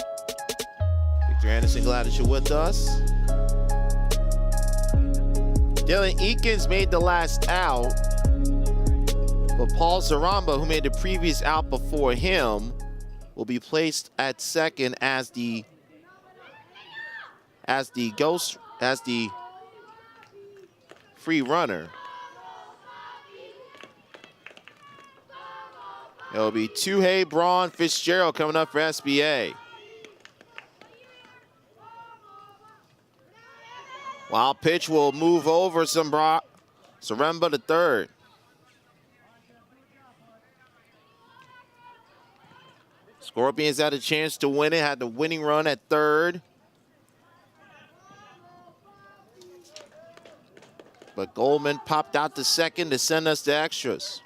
Victor Anderson, glad that you're with us. Dylan Eakins made the last out. But Paul Zaramba, who made the previous out before him, will be placed at second as the free runner. It'll be Tuhei Braun Fitzgerald coming up for SBA. Wild pitch will move over Zaramba to third. Scorpions had a chance to win it, had the winning run at third. But Goldman popped out to second to send us to extras.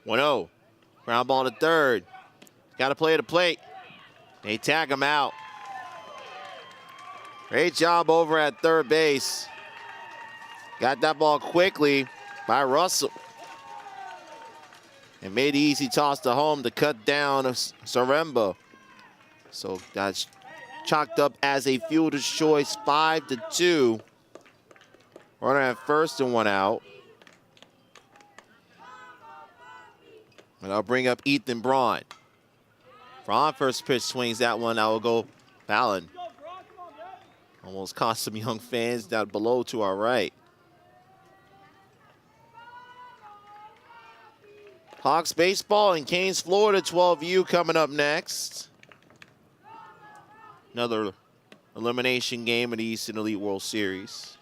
One-0. Ground ball to third. Got to play the plate. They tag him out. Great job over at third base. Got that ball quickly by Russell. And made the easy toss to home to cut down Zaramba. So that's chalked up as a fielder's choice, 5-2. Runner at first and one out. And I'll bring up Ethan Braun. Braun first pitch swings that one. I will go Fallon. Almost cost some young fans down below to our right. Hawks baseball in Canes, Florida, 12U coming up next. Another elimination game in the Eastern Elite World Series.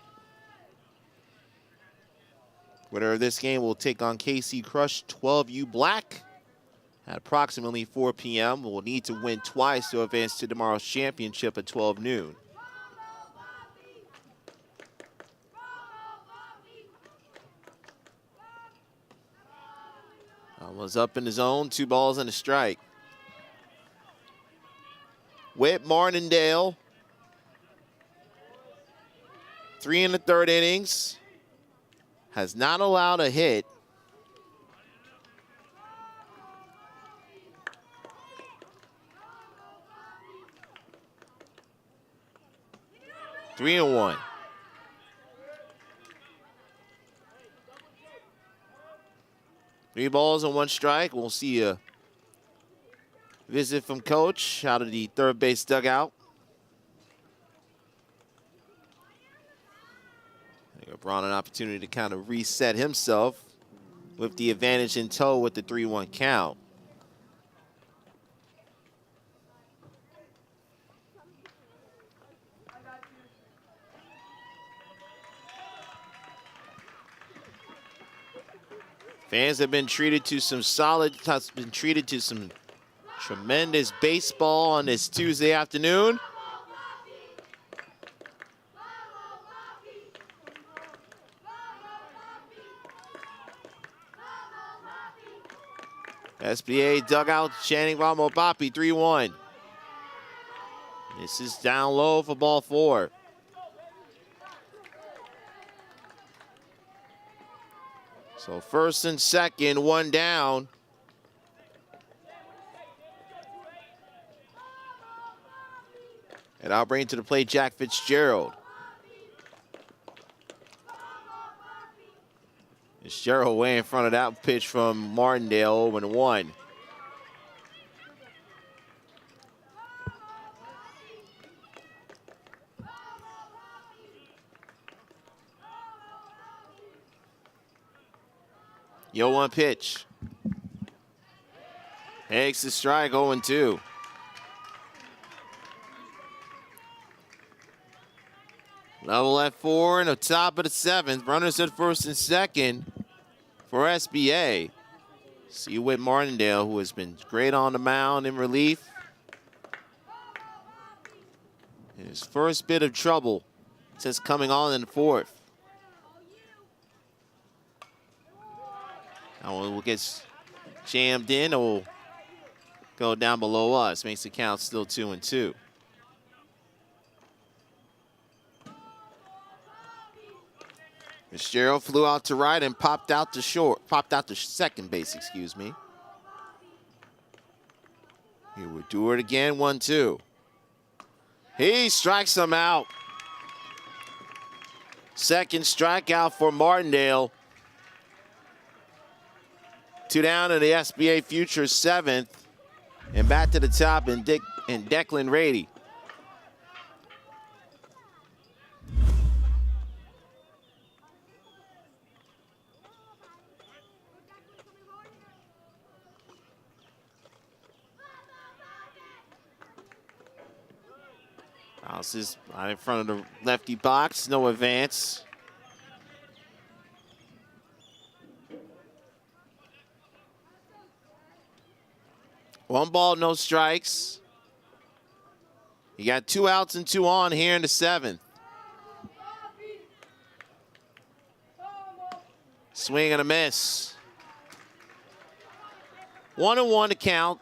Winner of this game will take on KC Crush 12U Black at approximately 4 p.m. We'll need to win twice to advance to tomorrow's championship at 12 noon. Was up in the zone, 2 balls and a strike. Whit Martindale, 3 in the 3rd innings, has not allowed a hit. Three and 1. Three balls and 1 strike. We'll see a visit from coach out of the third base dugout. Give Braun an opportunity to kind of reset himself with the advantage in tow with the 3-1 count. Fans have been treated to some tremendous baseball on this Tuesday afternoon. SBA dugout chanting Ramo Bapi, 3-1. This is down low for ball 4. So first and second, 1 down. And I'll bring to the plate Jack Fitzgerald. Fitzgerald way in front of that pitch from Martindale, 0-1. Yo, 1 pitch. Takes the strike, 0-2. Level at 4 in the top of the 7th. Runners at first and second for SBA. See Whit Martindale, who has been great on the mound in relief. His first bit of trouble since coming on in the 4th. Now we'll get jammed in. We'll go down below us. Makes the count still 2-2. Fitzgerald flew out to right and popped out to second base, excuse me. He would do it again, 1-2. He strikes him out. Second strikeout for Martindale. 2 down in the SBA Future 7th. And back to the top in Declan Rady. Bounces right in front of the lefty box, no advance. One ball, no strikes. You got 2 outs and 2 on here in the 7th. Swing and a miss. 1-1 to count.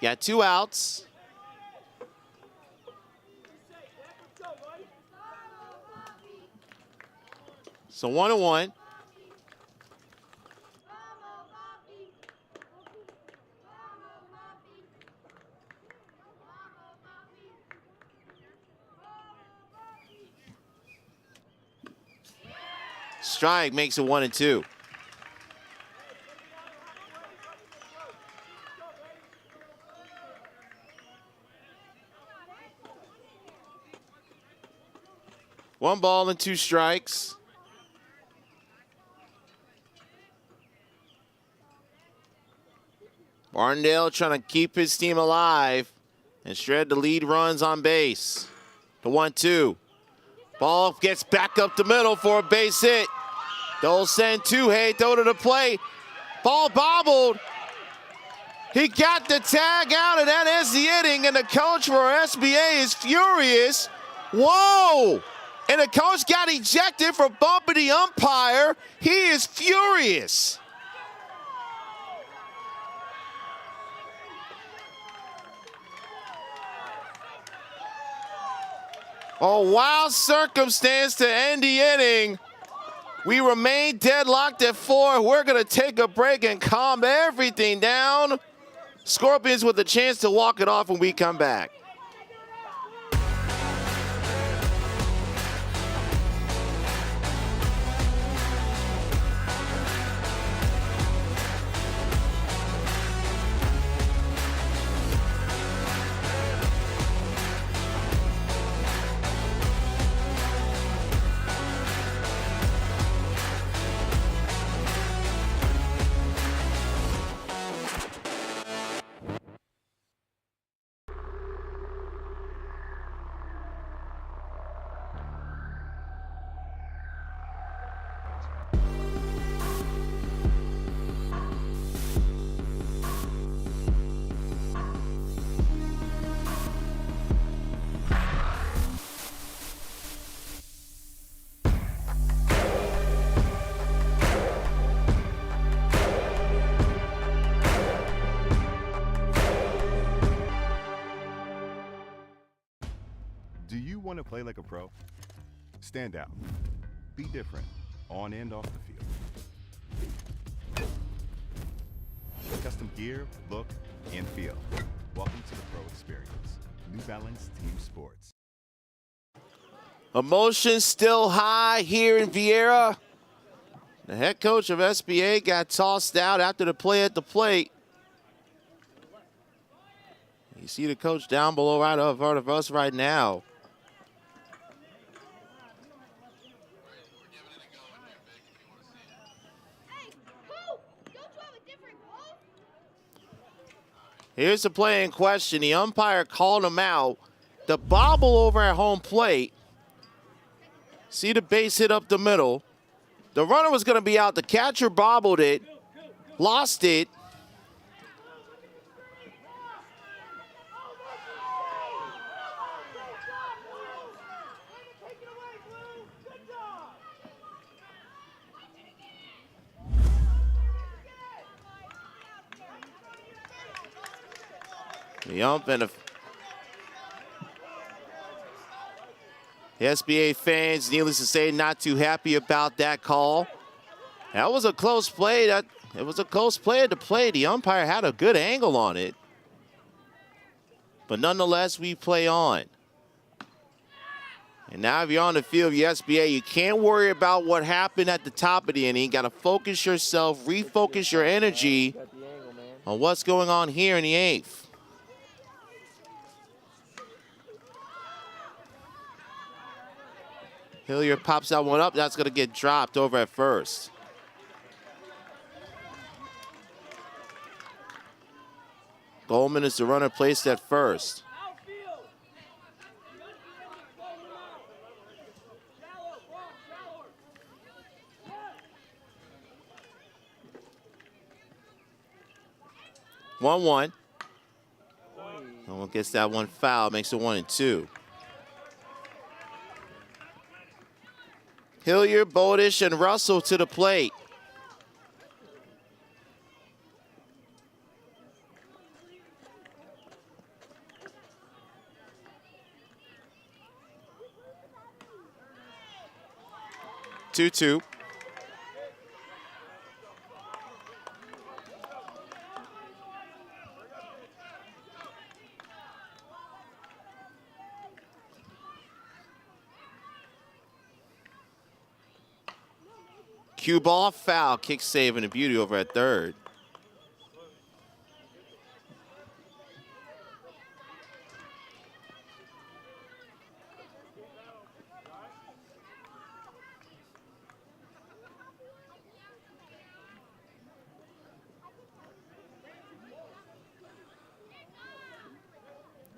You got 2 outs. So 1-1. Strike makes it 1-2. One ball and 2 strikes. Martindale trying to keep his team alive and shred the lead runs on base. The 1-2. Ball gets back up the middle for a base hit. They'll send Tuhei, throw to the plate. Ball bobbled. He got the tag out, and that is the inning, and the coach for SBA is furious. Whoa! And the coach got ejected for bumping the umpire. He is furious. A wild circumstance to end the inning. We remain deadlocked at 4. We're going to take a break and calm everything down. Scorpions with a chance to walk it off when we come back. Do you want to play like a pro? Stand out. Be different on and off the field. Custom gear, look, and feel. Welcome to the pro experience. New Balance Team Sports. Emotion still high here in Vieira. The head coach of SBA got tossed out after the play at the plate. You see the coach down below right in front of us right now. Here's the play in question. The umpire called him out. The bobble over at home plate. See the base hit up the middle. The runner was going to be out. The catcher bobbled it, lost it. The ump and the SBA fans, needless to say, not too happy about that call. That was a close play. It was a close play at the play. The umpire had a good angle on it. But nonetheless, we play on. And now if you're on the field of the SBA, you can't worry about what happened at the top of the inning. You got to focus yourself, refocus your energy on what's going on here in the 8th. Hilliard pops that one up. That's going to get dropped over at first. Goldman is the runner placed at first. One. No one gets that one foul, makes it 1-2. Hilliard, Bodish, and Russell to the plate. Two. Cue ball, foul, kick save, and a beauty over at third.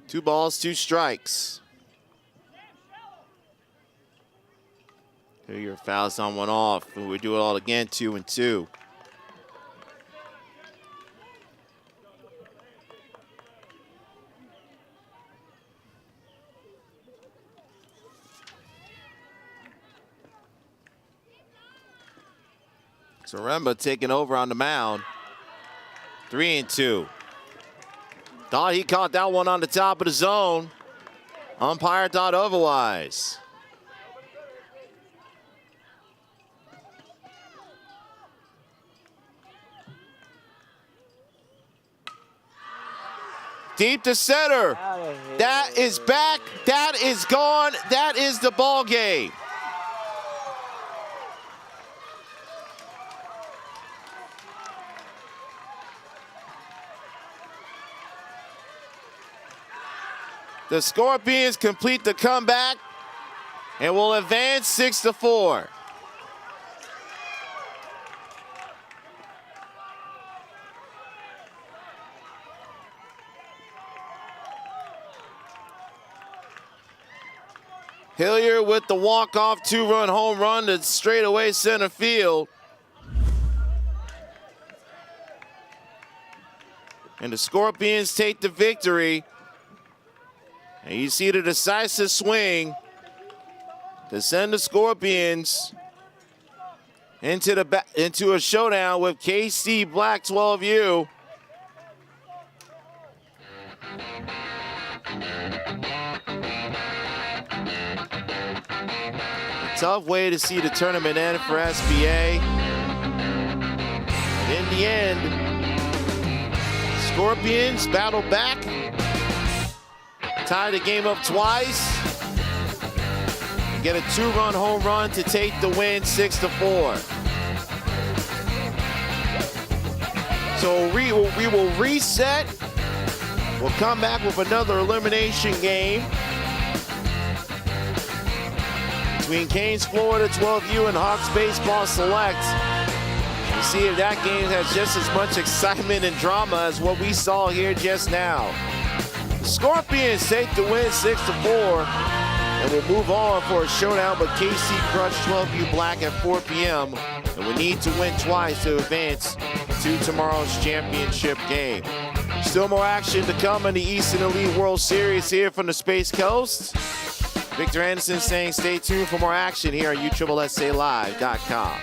Two balls, two strikes. Here your fouls on one off, and we do it all again, 2-2. Zaremba taking over on the mound. 3-2. Thought he caught that one on the top of the zone. Umpire thought otherwise. Deep to center. That is back. That is gone. That is the ball game. The Scorpions complete the comeback and will advance 6-4. Hilliard with the walk-off two-run home run to straightaway center field. And the Scorpions take the victory. And you see the decisive swing to send the Scorpions into a showdown with KC Black 12U. A tough way to see the tournament end for SBA. And in the end, Scorpions battle back. Tie the game up twice. And get a two-run home run to take the win 6-4. So we will reset. We'll come back with another elimination game between Canes, Florida 12U and Hawks Baseball Select. We'll see if that game has just as much excitement and drama as what we saw here just now. Scorpions take the win 6-4, and we'll move on for a showdown with KC Crush 12U Black at 4 p.m. And we need to win twice to advance to tomorrow's championship game. Still more action to come in the Eastern Elite World Series here from the Space Coast. Victor Anderson saying stay tuned for more action here on USSSALive.com.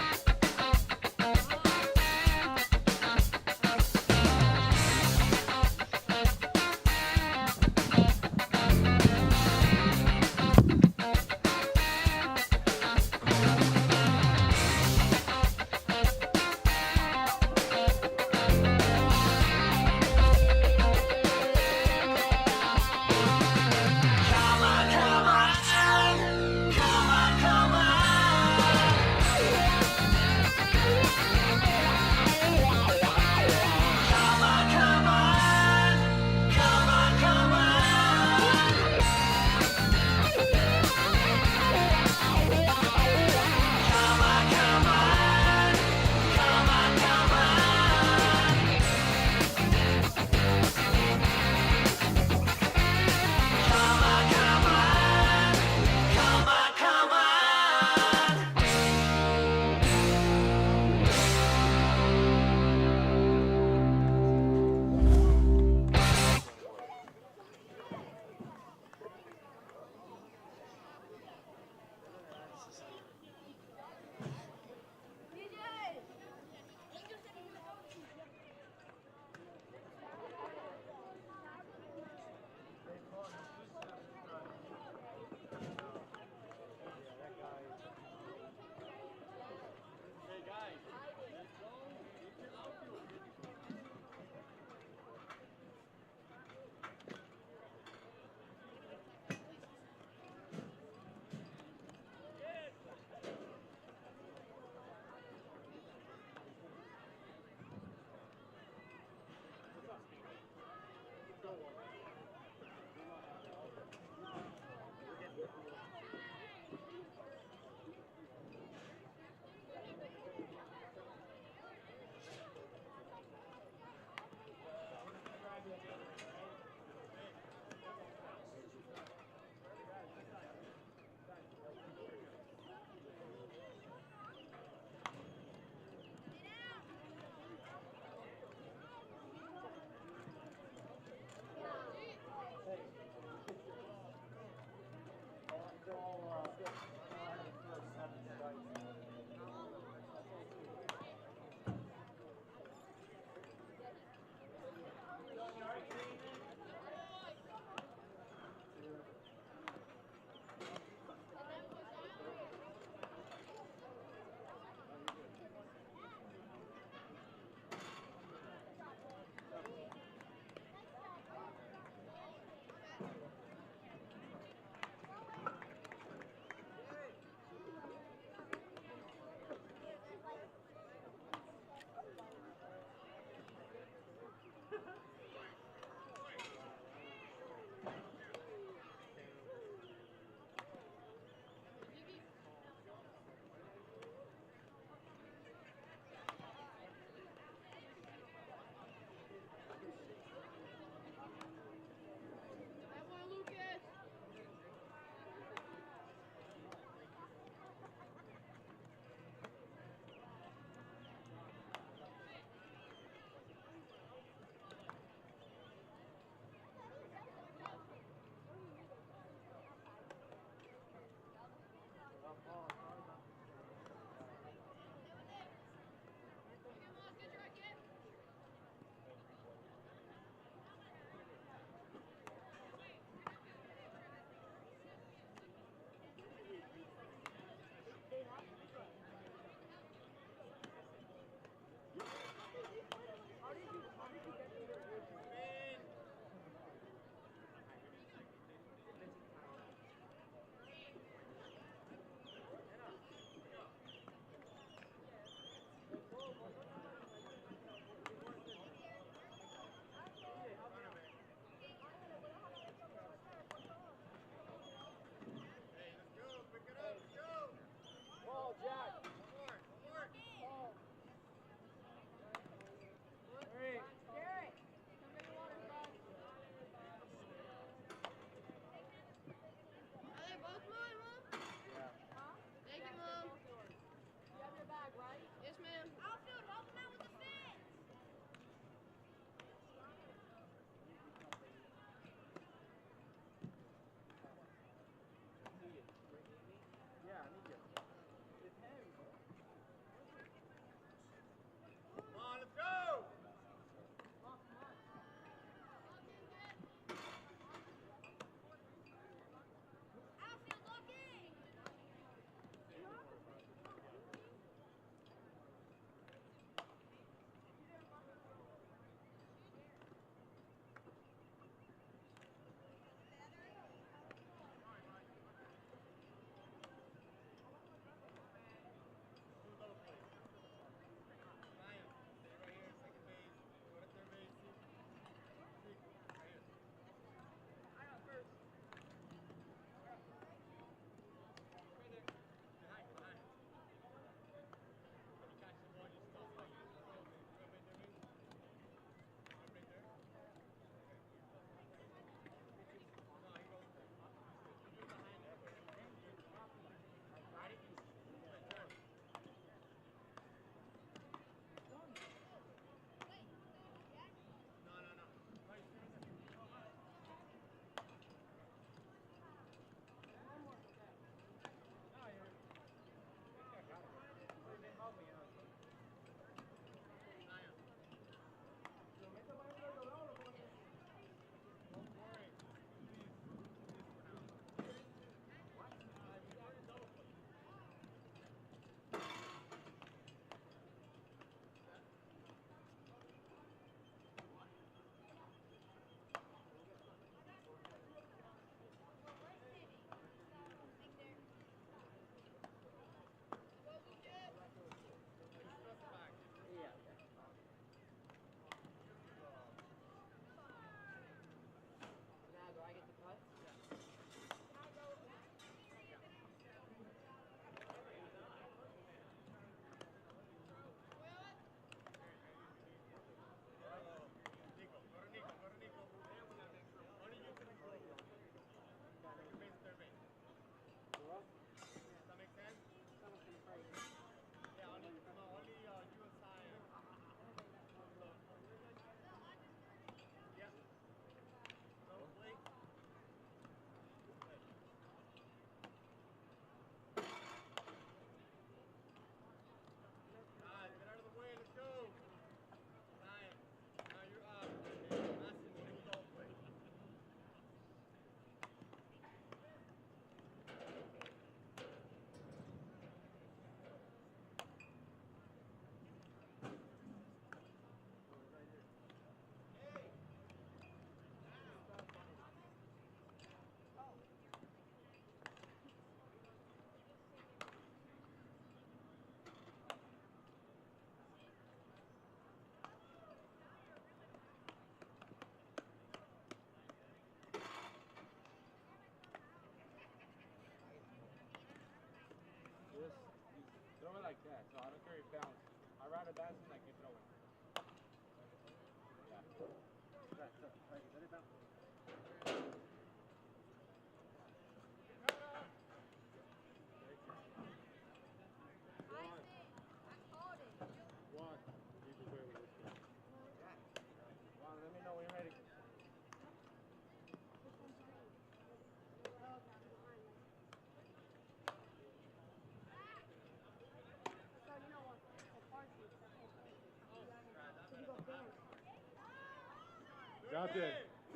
Dante,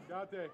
Dante.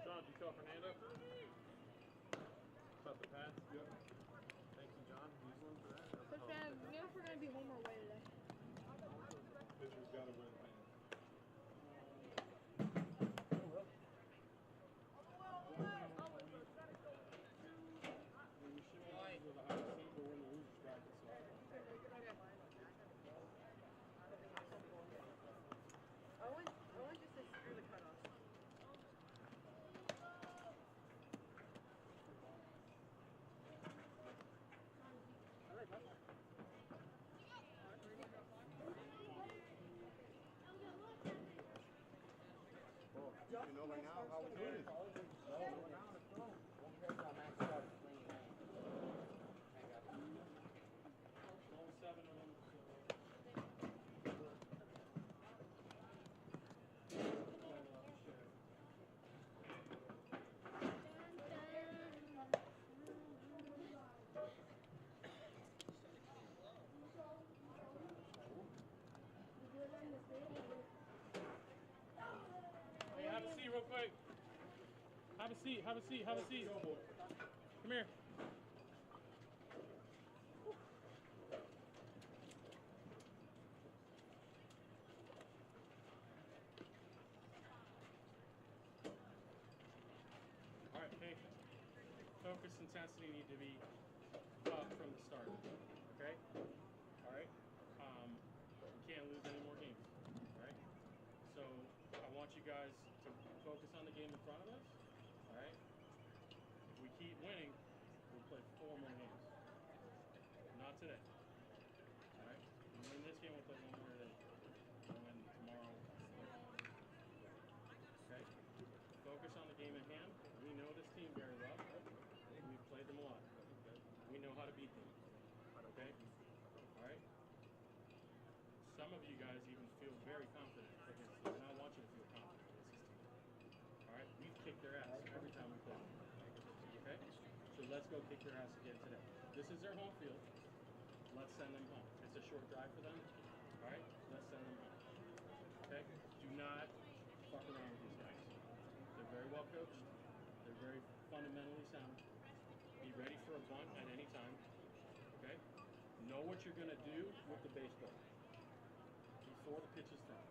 John, did you tell Fernando about the pass? Yep. Thank you, John. Use one for that. But Fran, we know if we're going to be home or away today. Pitcher's got to win, man. Owen just says screw the cutoffs. You know right now how we're doing. Hey, have a seat real quick. Have a seat, have a seat, have a seat. Come here. All right, hey. Focus, intensity need to be up from the start, okay? All right? We can't lose any more games, all right? So I want you guys to focus on the game in front of us, all right? If we keep winning, we'll play 4 more games. Not today, all right? We win this game, we'll play 1 more today. And then tomorrow, okay? Focus on the game at hand. We know this team very well. We've played them a lot. We know how to beat them, okay? All right? Some of you guys even feel very confident against them, and I want you to feel confident against this team. All right? We've kicked their ass let's go kick their ass again today. This is their home field. Let's send them home. It's a short drive for them. All right, let's send them home. Okay? Do not fuck around with these guys. They're very well coached. They're very fundamentally sound. Be ready for a bunt at any time. Okay? Know what you're gonna do with the baseball before the pitch is thrown.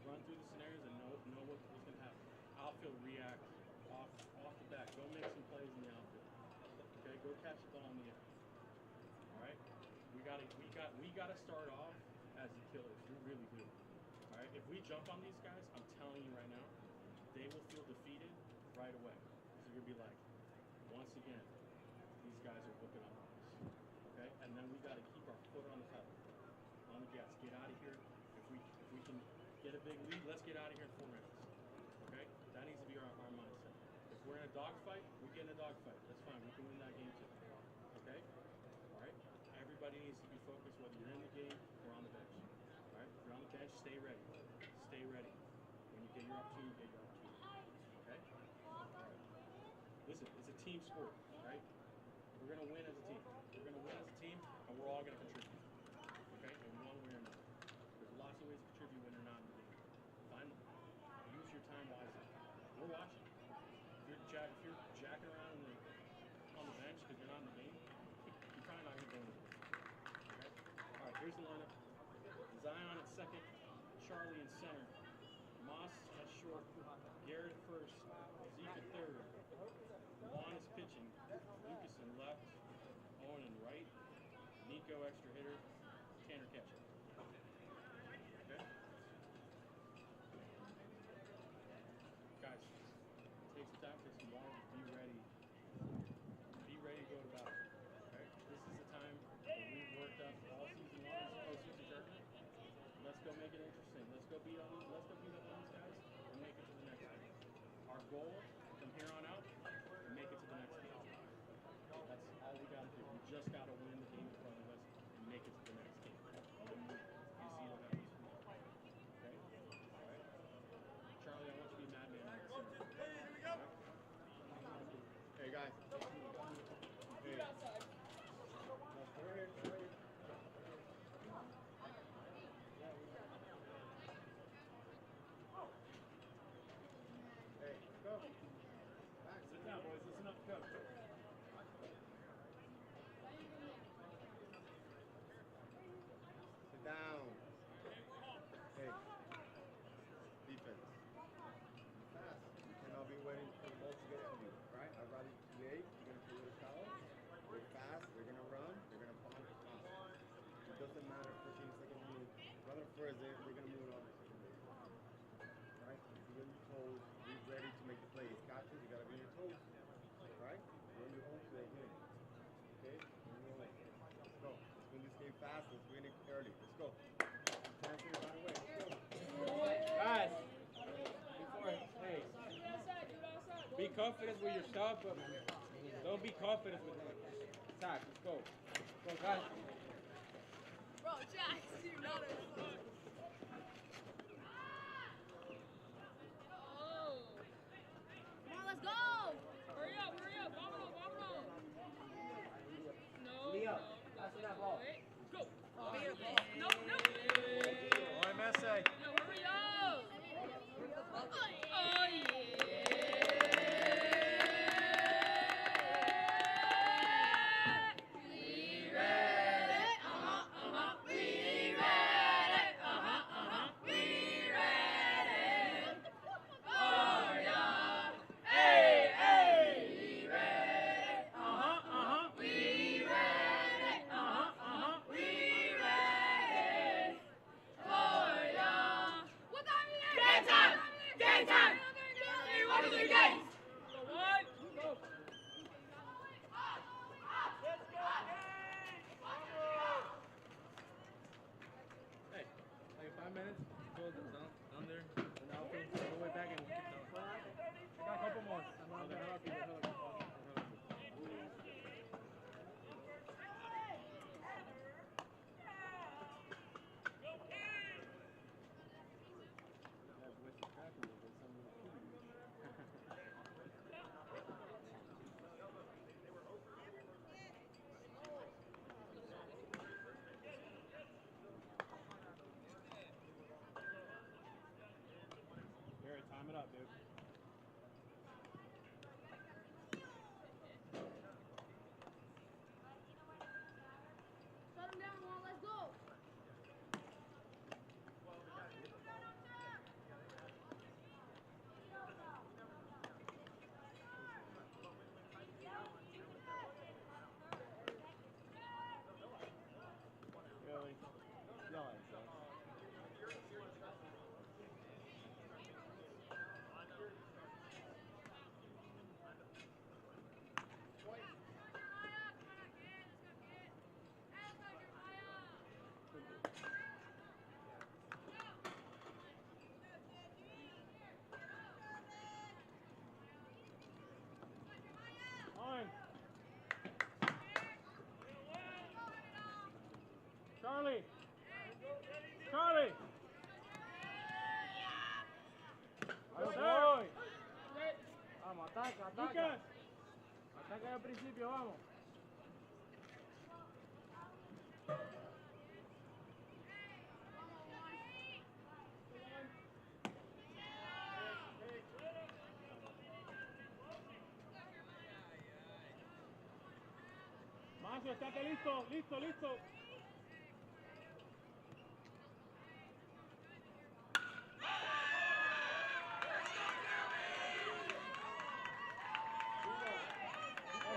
Run through the scenarios and know what's gonna happen. Outfield react off the bat. Go make some plays in the outfield. Okay, go catch the ball in the air. All right, we gotta start off as the killers. We really do. All right, if we jump on these guys, I'm telling you right now, they will feel defeated right away. So you'll be like, once again, these guys are whooping up on us. Okay, and then we gotta keep our foot on the pedal, on the gas. Get out of here. If we can get a big lead, let's get out of here in 4 minutes. Okay, that needs to be our mindset. If we're in a dogfight, we get in a dogfight. That's fine. We can win that game too. Okay? All right? Everybody needs to be focused whether you're in the game or on the bench. All right? If you're on the bench, stay ready. Stay ready. When you get your opportunity, get your opportunity. Okay? All right. Listen, it's a team sport, right? We're going to win as a team. We're going to win as a team, and we're all going to contribute. Okay? And we want to win or not. There's lots of ways to contribute when you're not in the game. Find them. Use your time wisely. We're watching. If you're jacking around on the bench because you're not in the game, you're probably not going to go into it. Okay? All right, here's the lineup. Zion at second, Charlie in center, Moss at short, Garrett at first, Zeke at third, Juan is pitching, Lucas in left, Owen in right, Nico extra hitter, Tanner catcher. Okay? Guys, take some time, take some water, be ready. Be ready to go to battle. Okay? This is the time that we've worked up all season long as a postseason tournament. Let's go make it interesting. Let's go beat up on these guys and make it to the next game. Our goal from here on out, make it to the next game. That's all we gotta do. We just gotta win the game in front of us and make it to the next game. And then you see what happens from there. Okay? All right? Charlie, I want you to be madman at the center. Here we go. Hey guys. Hey. Hey, go. Sit down, boys. Listen up, coach. Sit down. Hey. Defense. Fast. You cannot be waiting for the ball to get to you, right? I'd rather you create. You're going to play with a foul. They're fast. They're going to run. They're going to bomb the top. It doesn't matter. 15 seconds move. Runner first, they're going to move on the second base. Right? Be on your toes. Be ready to make the plays. Catches, you got to be on your toes. Right? You're on your home today. Game. Okay? Let's go. Let's win this game fast. Let's win it early. Let's go. Right away. Let's go. Guys. Hey, be confident with yourself, but don't be confident with him. Attack, let's go. Go, guys. Bro, Jack, you know this. Oh. Come on, let's go. Hurry up. Vámonos. No. Leo, pass me that ball. Wait. Go. No. Boy, Messi. Yo, hurry up. Oh, yeah. Shut him down, Juan. Let's go. Charlie! Charlie! Vamos, ataca, ataca. Ataca al principio, vamos. Macio, estate listo, listo, listo.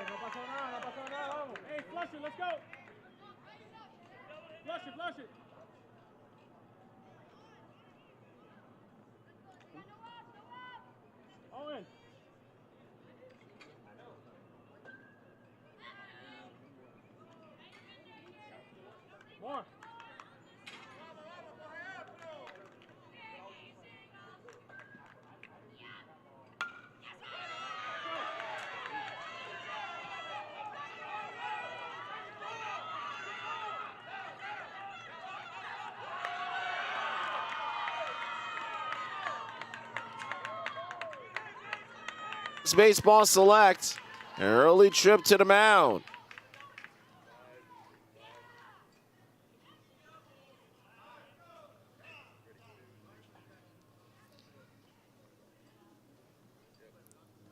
No pasó nada, vamos. Hey, flush it, let's go. Flush it, flush it. Owen. More. Baseball select an early trip to the mound.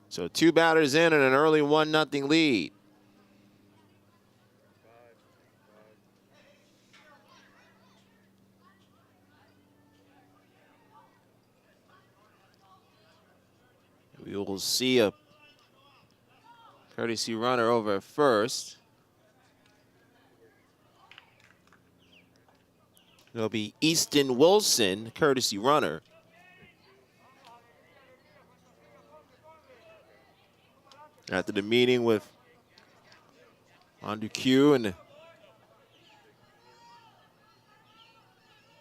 So 2 batters in and an early 1-0 lead. We will see a courtesy runner over at first. It'll be Easton Wilson, courtesy runner. After the meeting with Q and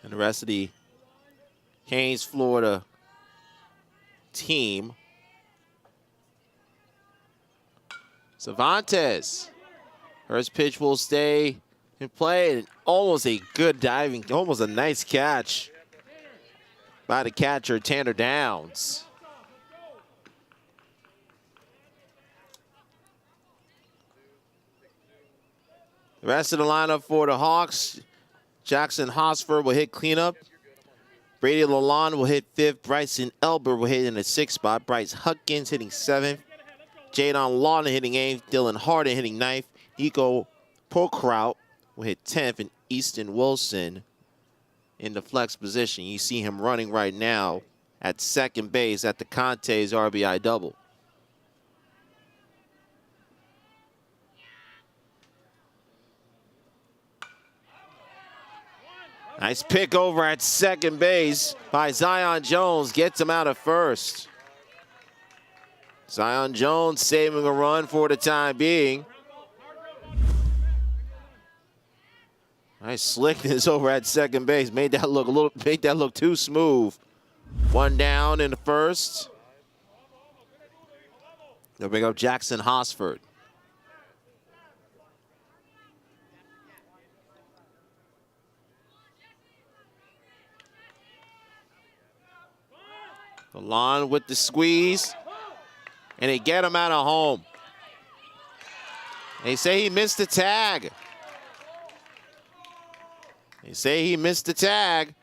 the rest of the Haynes, Florida team. Cervantes, first pitch will stay in play, and almost a good diving, almost a nice catch by the catcher, Tanner Downs. The rest of the lineup for the Hawks, Jackson Hosford will hit cleanup. Brady Lalonde will hit 5th. Bryson Elber will hit in the 6th spot. Bryce Huckins hitting 7th. Jadon Lawton hitting 8th. Dylan Harden hitting 9th. Nico Pokraut will hit 10th. And Easton Wilson in the flex position. You see him running right now at second base at the Conte's RBI double. Nice pick over at second base by Zion Jones. Gets him out of first. Zion Jones saving a run for the time being. Nice slickness over at second base. Made that look too smooth. 1 down in the first. They'll bring up Jackson Hosford. Alon with the squeeze, and they get him out of home. They say he missed the tag. They say he missed the tag.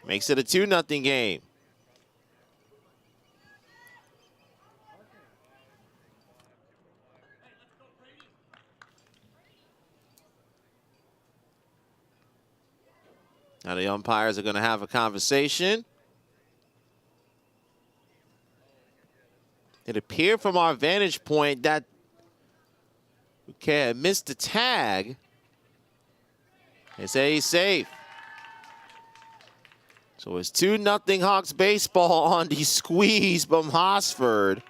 Makes it a 2-0 game. Now the umpires are going to have a conversation. It appeared from our vantage point that Bouquet missed the tag. They say he's safe. So it's 2-0 Hawks baseball on the squeeze from Hosford.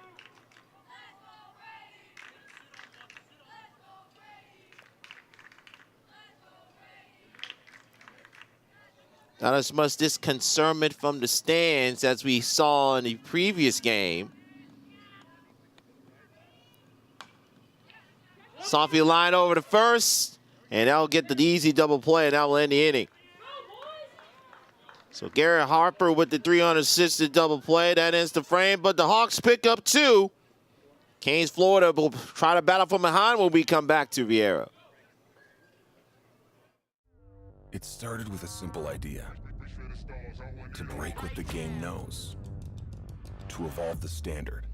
Not as much disconcernment from the stands as we saw in the previous game. Sophie line over to first, and that'll get the easy double play, and that will end the inning. So Garrett Harper with the 3 unassisted double play. That ends the frame, but the Hawks pick up 2. Canes, Florida will try to battle from behind when we come back to Vieira. It started with a simple idea. To break what the game knows. To evolve the standard.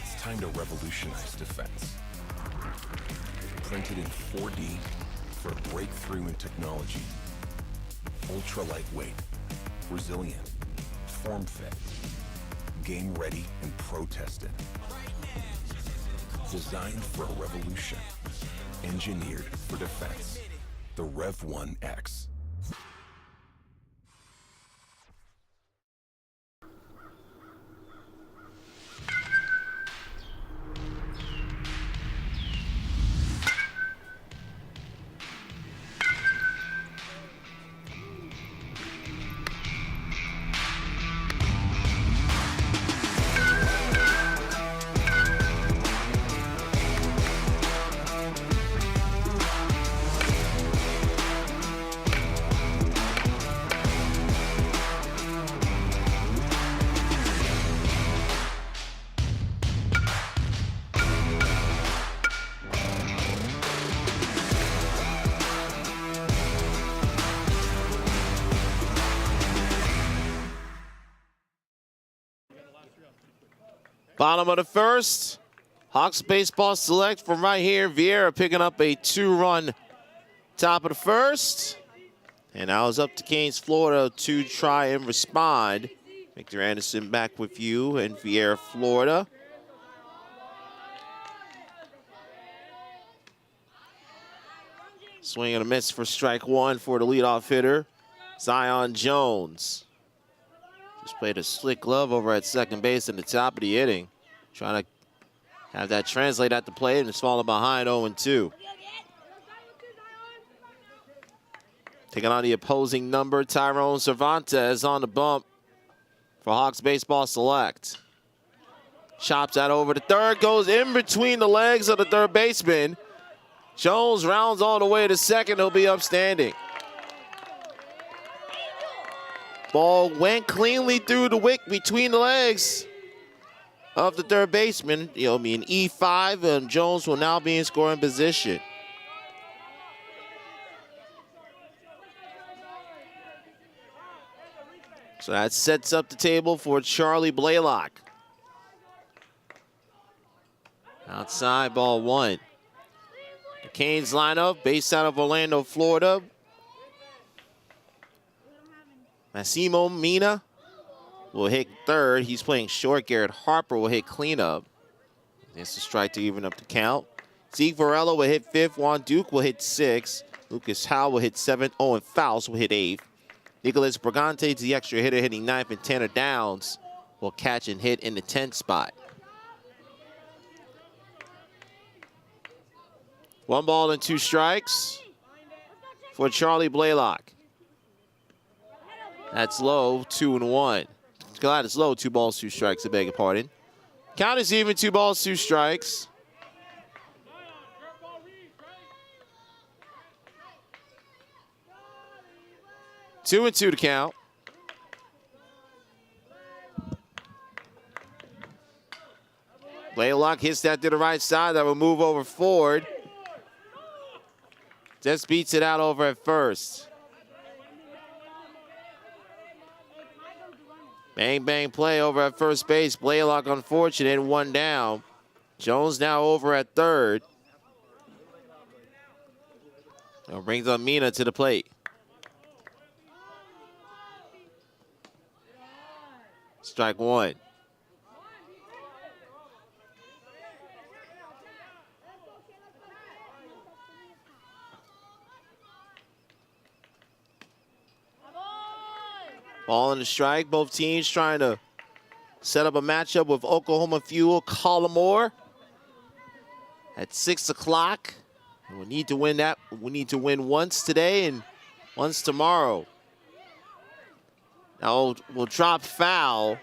It's time to revolutionize defense. Printed in 4D for a breakthrough in technology. Ultra lightweight, resilient, form fit, game ready and pro tested. Designed for a revolution. Engineered for defense. The Rev 1X. Bottom of the first. Hawks baseball select from right here. Vieira picking up a 2-run top of the first. And now it's up to Canes, Florida to try and respond. Victor Anderson back with you in Vieira, Florida. Swing and a miss for strike 1 for the leadoff hitter, Zion Jones. Just played a slick glove over at second base in the top of the inning. Trying to have that translate at the plate, and it's falling behind 0-2. Taking on the opposing number, Tyrone Cervantes on the bump for Hawks baseball select. Chops that over to third, goes in between the legs of the third baseman. Jones rounds all the way to second, he'll be upstanding. Ball went cleanly through the wick between the legs of the third baseman. It'll be an E5, and Jones will now be in scoring position. So that sets up the table for Charlie Blaylock. Outside, ball 1. The Canes lineup, based out of Orlando, Florida. Massimo Mina will hit third. He's playing short. Garrett Harper will hit cleanup. It's a strike to even up the count. Zeke Varela will hit 5th. Juan Duke will hit 6th. Lucas Howe will hit 7th. Owen Fowles will hit 8th. Nicholas Brigante, the extra hitter, hitting 9th, and Tanner Downs will catch and hit in the 10th spot. 1 ball and 2 strikes for Charlie Blaylock. That's low, 2-1. Glad it's low, 2 balls, 2 strikes, I beg your pardon. Count is even, 2 balls, 2 strikes. Two and 2 to count. Blaylock hits that to the right side. That will move over forward. Just beats it out over at first. Bang, bang play over at first base. Blaylock unfortunate, 1 down. Jones now over at third. Now brings on Mina to the plate. strike one. Ball in the strike. Both teams trying to set up a matchup with Oklahoma Fuel Collimore at 6 o'clock. We need to win that. We need to win once today and once tomorrow. Now we'll drop foul.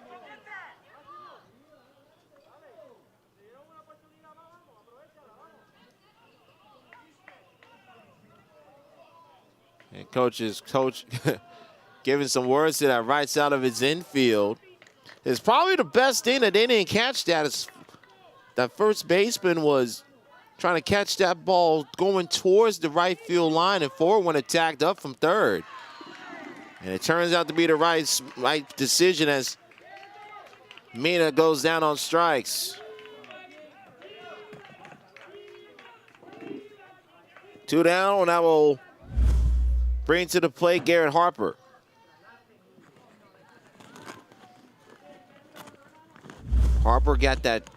And coach giving some words to that right side of his infield. It's probably the best thing that they didn't catch that. Is that first baseman was trying to catch that ball going towards the right field line, and forward when it tagged up from third. And it turns out to be the right decision as Mina goes down on strikes. 2 down, and that will bring to the plate Garrett Harper. Harper got that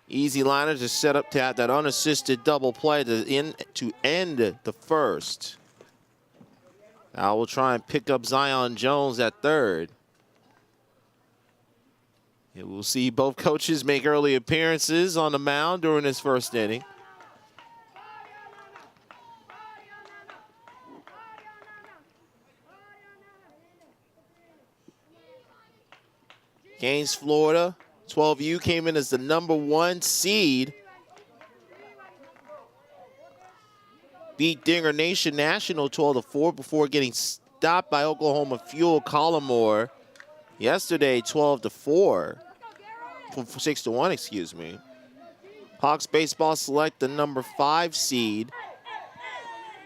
easy liner to set up to have that unassisted double play to end the first. Now we'll try and pick up Zion Jones at third. And we'll see both coaches make early appearances on the mound during this first inning. Gaines, Florida. 12U came in as the #1 seed. Beat Dinger Nation National 12-4 before getting stopped by Oklahoma Fuel Collimore yesterday 12-4. 6-1, excuse me. Hawks baseball select the #5 seed.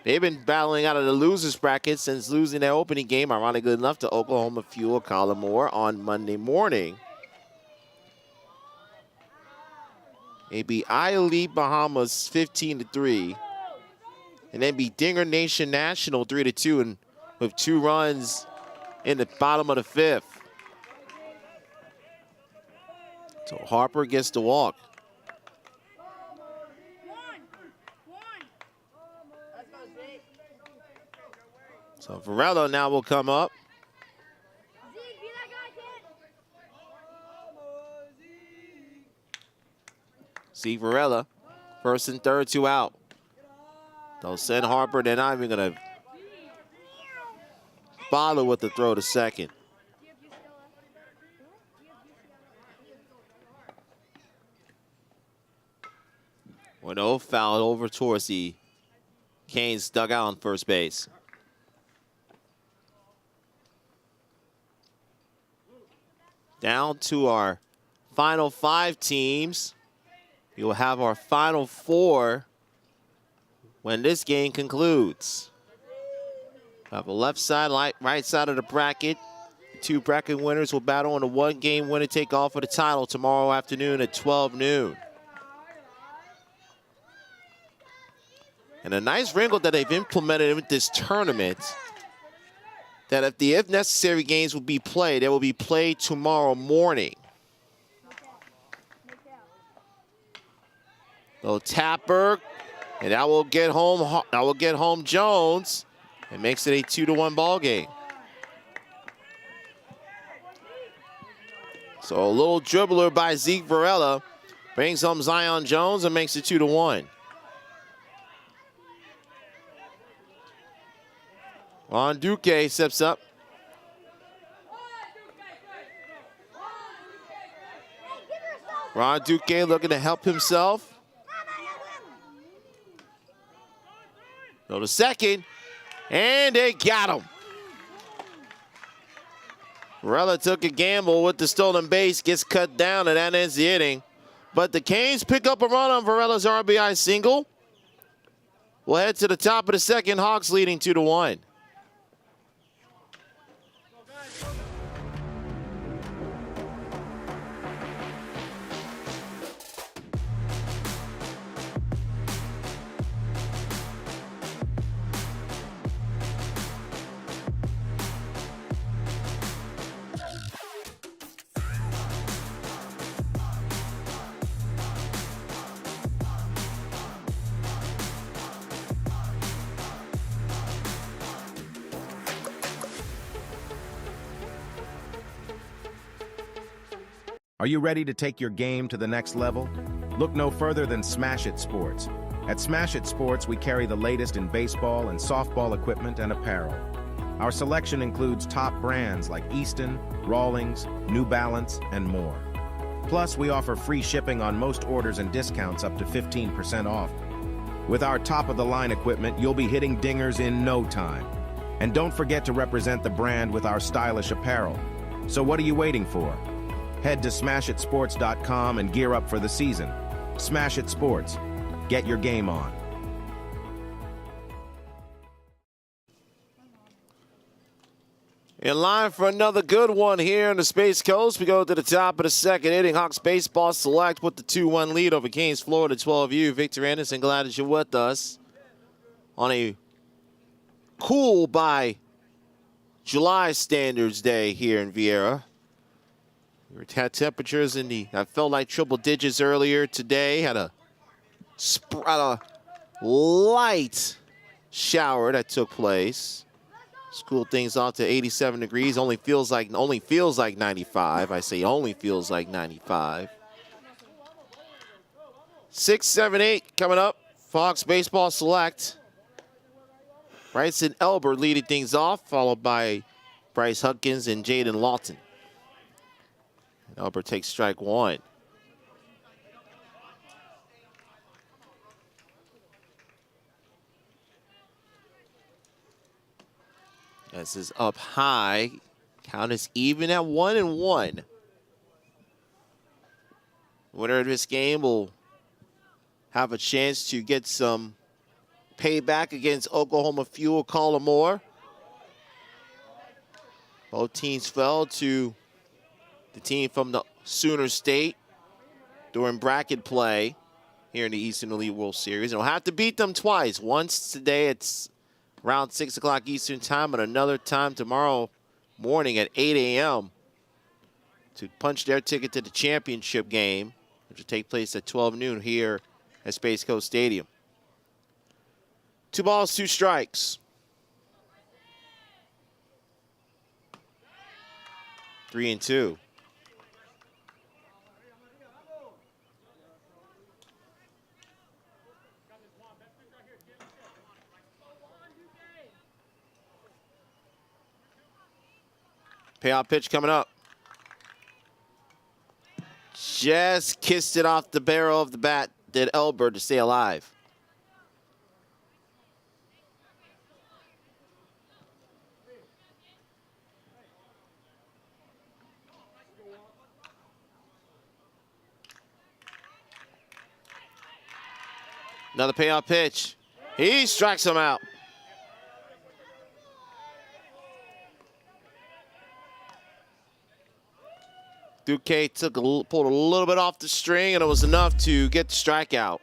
They've been battling out of the losers bracket since losing their opening game, ironically enough, to Oklahoma Fuel Collimore on Monday morning. They beat I-Elite Bahamas 15-3. And then beat Dinger Nation National 3-2, and with 2 runs in the bottom of the 5th. So Harper gets to walk. So Varela now will come up. See Varela, first and third, 2 out. They'll send Harper. They're not even going to bother with the throw to second. Wino fouled over towards the Canes dugout on first base. Down to our final 5 teams. We will have our final 4 when this game concludes. We have a left side, right side of the bracket. The 2 bracket winners will battle in a 1-game winner-take-all for the title tomorrow afternoon at 12 noon. And a nice wrinkle that they've implemented with this tournament, that if necessary games will be played, they will be played tomorrow morning. Little tapper, and that will get home Jones, and makes it a 2-1 ball game. So a little dribbler by Zeke Varela brings home Zion Jones and makes it 2-1. Ron Duque steps up. Ron Duque looking to help himself. Go to second, and they got him. Varela took a gamble with the stolen base, gets cut down, and that ends the inning. But the Canes pick up a run on Varela's RBI single. We'll head to the top of the second, Hawks leading 2-1. Are you ready to take your game to the next level? Look no further than Smash It Sports. At Smash It Sports, we carry the latest in baseball and softball equipment and apparel. Our selection includes top brands like Easton, Rawlings, New Balance, and more. Plus, we offer free shipping on most orders and discounts up to 15% off. With our top-of-the-line equipment, you'll be hitting dingers in no time. And don't forget to represent the brand with our stylish apparel. So what are you waiting for? Head to smashitsports.com and gear up for the season. Smash It Sports. Get your game on. In line for another good one here in the Space Coast. We go to the top of the second inning. Hawks baseball select with the 2-1 lead over Kings, Florida 12U. Victor Anderson, glad that you're with us on a cool by July standards day here in Vieira. We had temperatures in that felt like triple digits earlier today. Had a light shower that took place. Cooled things off to 87 degrees. Only feels like 95. I say only feels like 95. 6, 7, 8 coming up. Fox baseball select. Bryson Elber leading things off, followed by Bryce Huckins and Jaden Lawton. Elber takes strike one. This is up high. Count is even at 1-1. Winner of this game will have a chance to get some payback against Oklahoma Fuel Collimore. Both teams fell to the team from the Sooner State during bracket play here in the Eastern Elite World Series. And we'll have to beat them twice. Once today at around 6 o'clock Eastern time, and another time tomorrow morning at 8 a.m. to punch their ticket to the championship game, which will take place at 12 noon here at Space Coast Stadium. 2 balls, 2 strikes. 3-2. Payoff pitch coming up. Just kissed it off the barrel of the bat, did Elber, to stay alive. Another payoff pitch. He strikes him out. Duque pulled a little bit off the string, and it was enough to get the strikeout.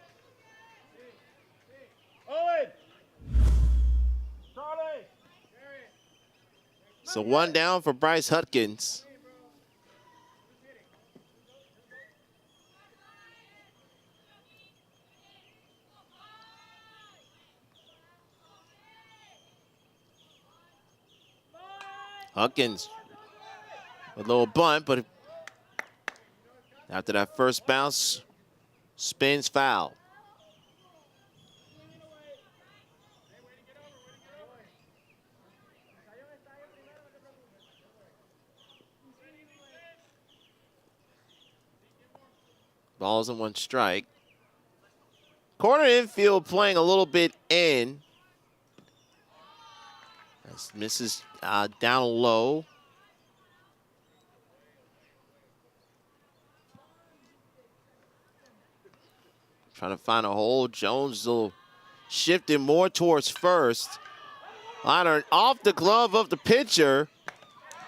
So 1 down for Bryce Hutkins. Hutkins with a little bunt, but after that first bounce, spins foul. Balls and 1 strike. Corner infield playing a little bit in. As misses down low. Trying to find a hole. Jones will shift it more towards first. Liner off the glove of the pitcher.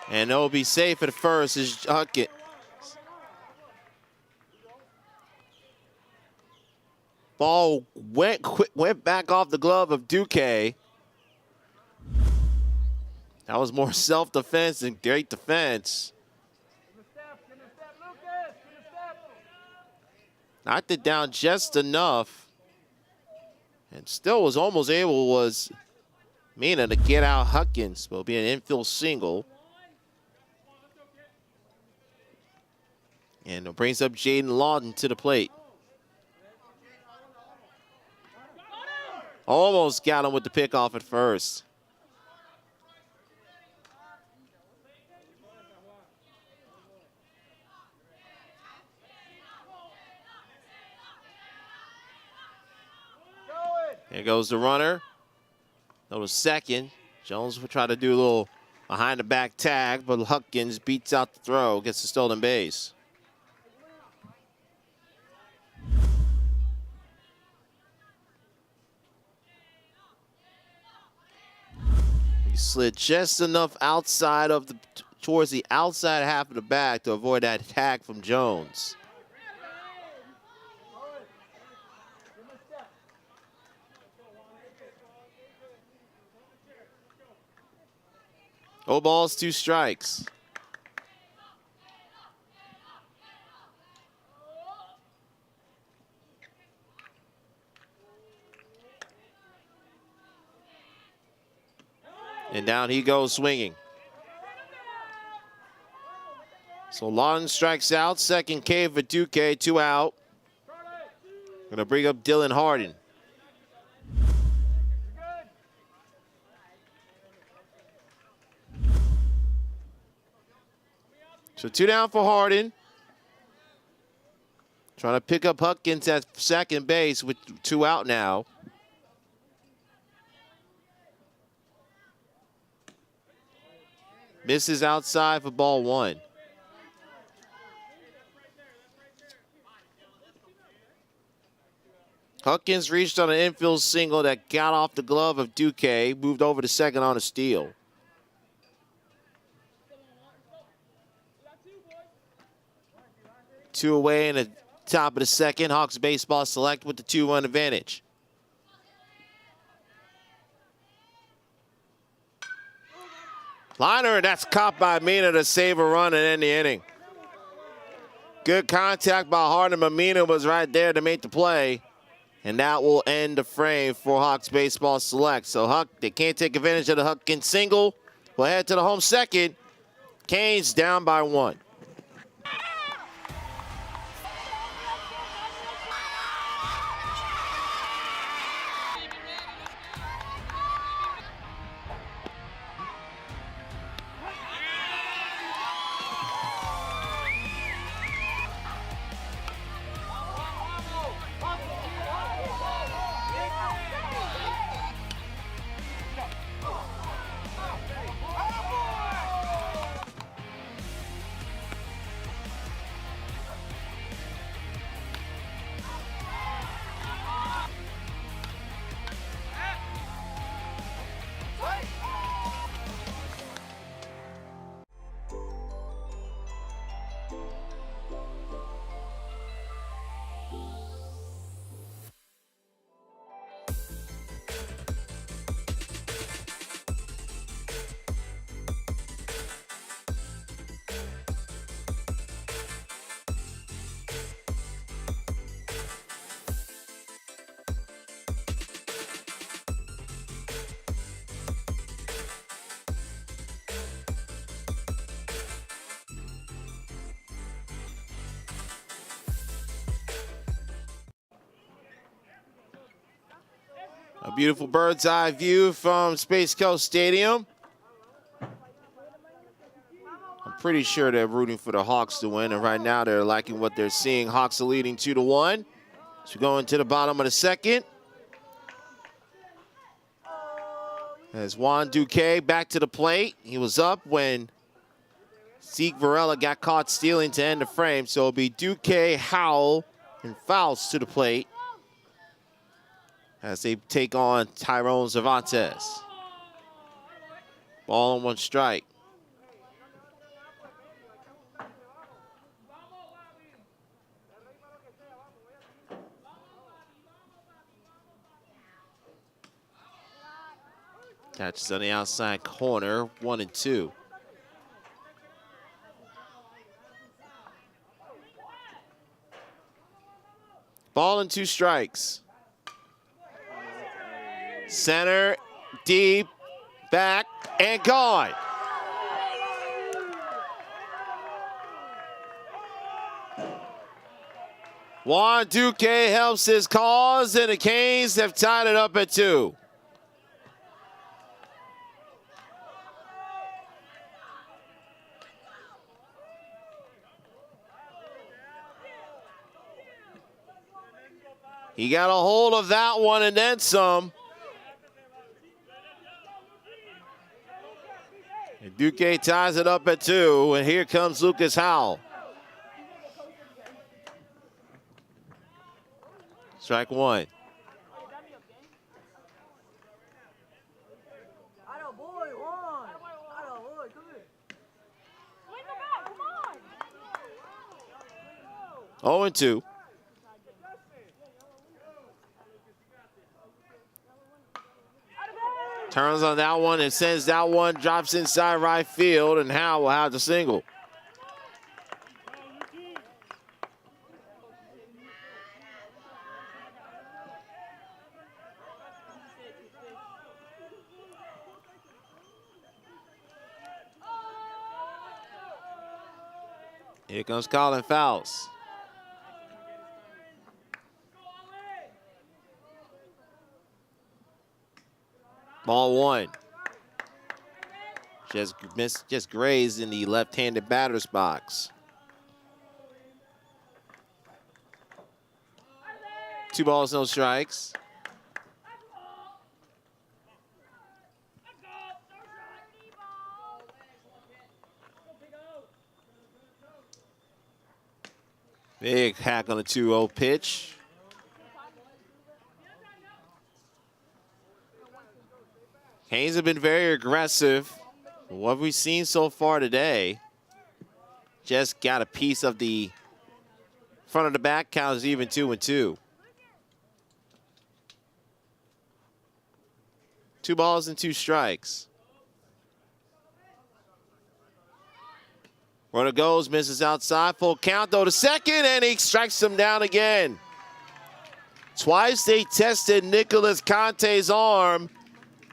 And it'll be safe at first as Huckett. Ball went back off the glove of Duque. That was more self-defense than great defense. Knocked it down just enough. And still was almost able, Mina, to get out Huckins. Will be an infield single. And it brings up Jaden Lawton to the plate. Almost got him with the pickoff at first. There goes the runner. That was second. Jones will try to do a little behind the back tag, but Huckins beats out the throw, gets the stolen base. He slid just enough outside of towards the outside half of the bag to avoid that tag from Jones. No balls, 2 strikes. And down he goes swinging. So Lawton strikes out. Second K for Duque, 2 out. Gonna bring up Dylan Harden. So 2 down for Harden. Trying to pick up Huckins at second base with 2 out now. Misses outside for ball 1. Huckins reached on an infield single that got off the glove of Duque, moved over to second on a steal. Two away in the top of the second. Hawks baseball select with the 2-1 advantage. Liner, that's caught by Mina to save a run and end the inning. Good contact by Harden, but Mina was right there to make the play. And that will end the frame for Hawks baseball select. So they can't take advantage of the Huckins single. We'll head to the home second. Canes down by 1. A beautiful bird's eye view from Space Coast Stadium. I'm pretty sure they're rooting for the Hawks to win, and right now they're liking what they're seeing. Hawks are leading 2-1. So going to the bottom of the second. As Juan Duque back to the plate. He was up when Zeke Varela got caught stealing to end the frame. So it'll be Duque, Howell, and Faust to the plate as they take on Tyrone Cervantes. Ball on 1 strike. Catches on the outside corner, 1-2. Ball and 2 strikes. Center, deep, back, and gone. Juan Duque helps his cause, and the Canes have tied it up at 2. He got a hold of that one and then some. And Duque ties it up at 2, and here comes Lucas Howell. Strike 1. Oh, and 2. Turns on that one and sends that one, drops inside right field, and Howell will have the single. Here comes Colin Fowles. Ball 1. Just grazed in the left-handed batter's box. 2 balls, no strikes. Big hack on the 2-0 pitch. Canes have been very aggressive. What we've seen so far today, just got a piece of the front of the back, count is even 2-2. 2 balls and 2 strikes. Runner goes, misses outside, full count though to second, and he strikes him down again. Twice they tested Nicholas Conte's arm,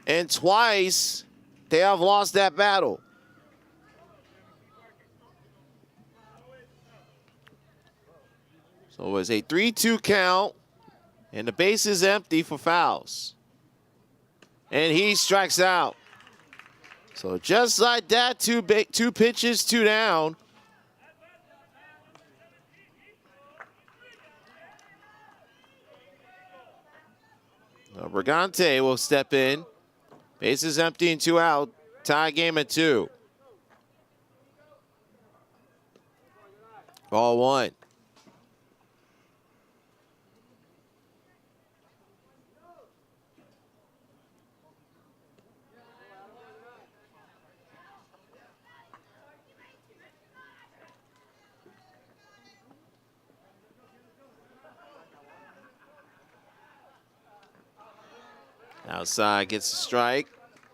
and twice they have lost that battle. So it was a 3-2 count, and the base is empty for Fowles. And he strikes out. So just like that, 2 pitches, 2 down. Brigante will step in. Bases empty and 2 out. Tie game at 2. Ball 1. Outside gets a strike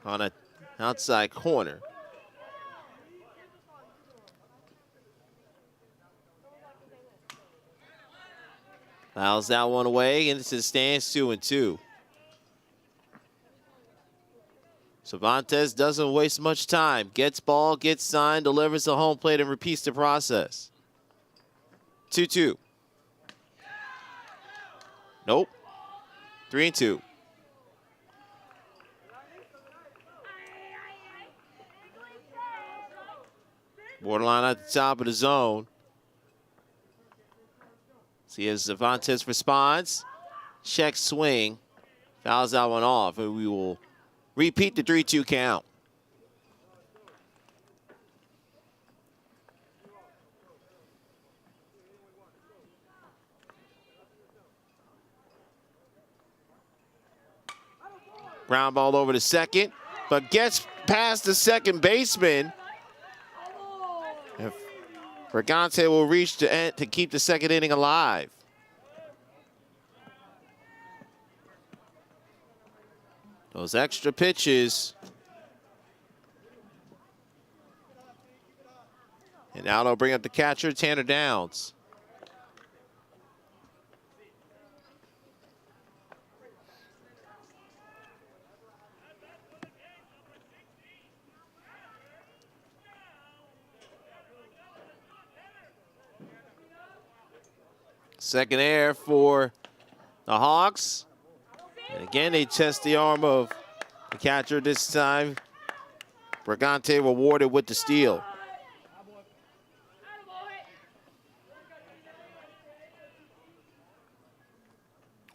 on an outside corner. Fouls that one away, and it stands 2-2. Cervantes doesn't waste much time. Gets ball, gets signed, delivers the home plate, and repeats the process. 2-2. Nope. 3-2. Borderline at the top of the zone. See as Cervantes responds. Check swing. Fouls that one off, and we will repeat the 3-2 count. Ground ball over to second, but gets past the second baseman. Brigante will reach the end to keep the second inning alive. Those extra pitches. And now they'll bring up the catcher, Tanner Downs. Second error for the Hawks. And again, they test the arm of the catcher this time. Brigante rewarded with the steal.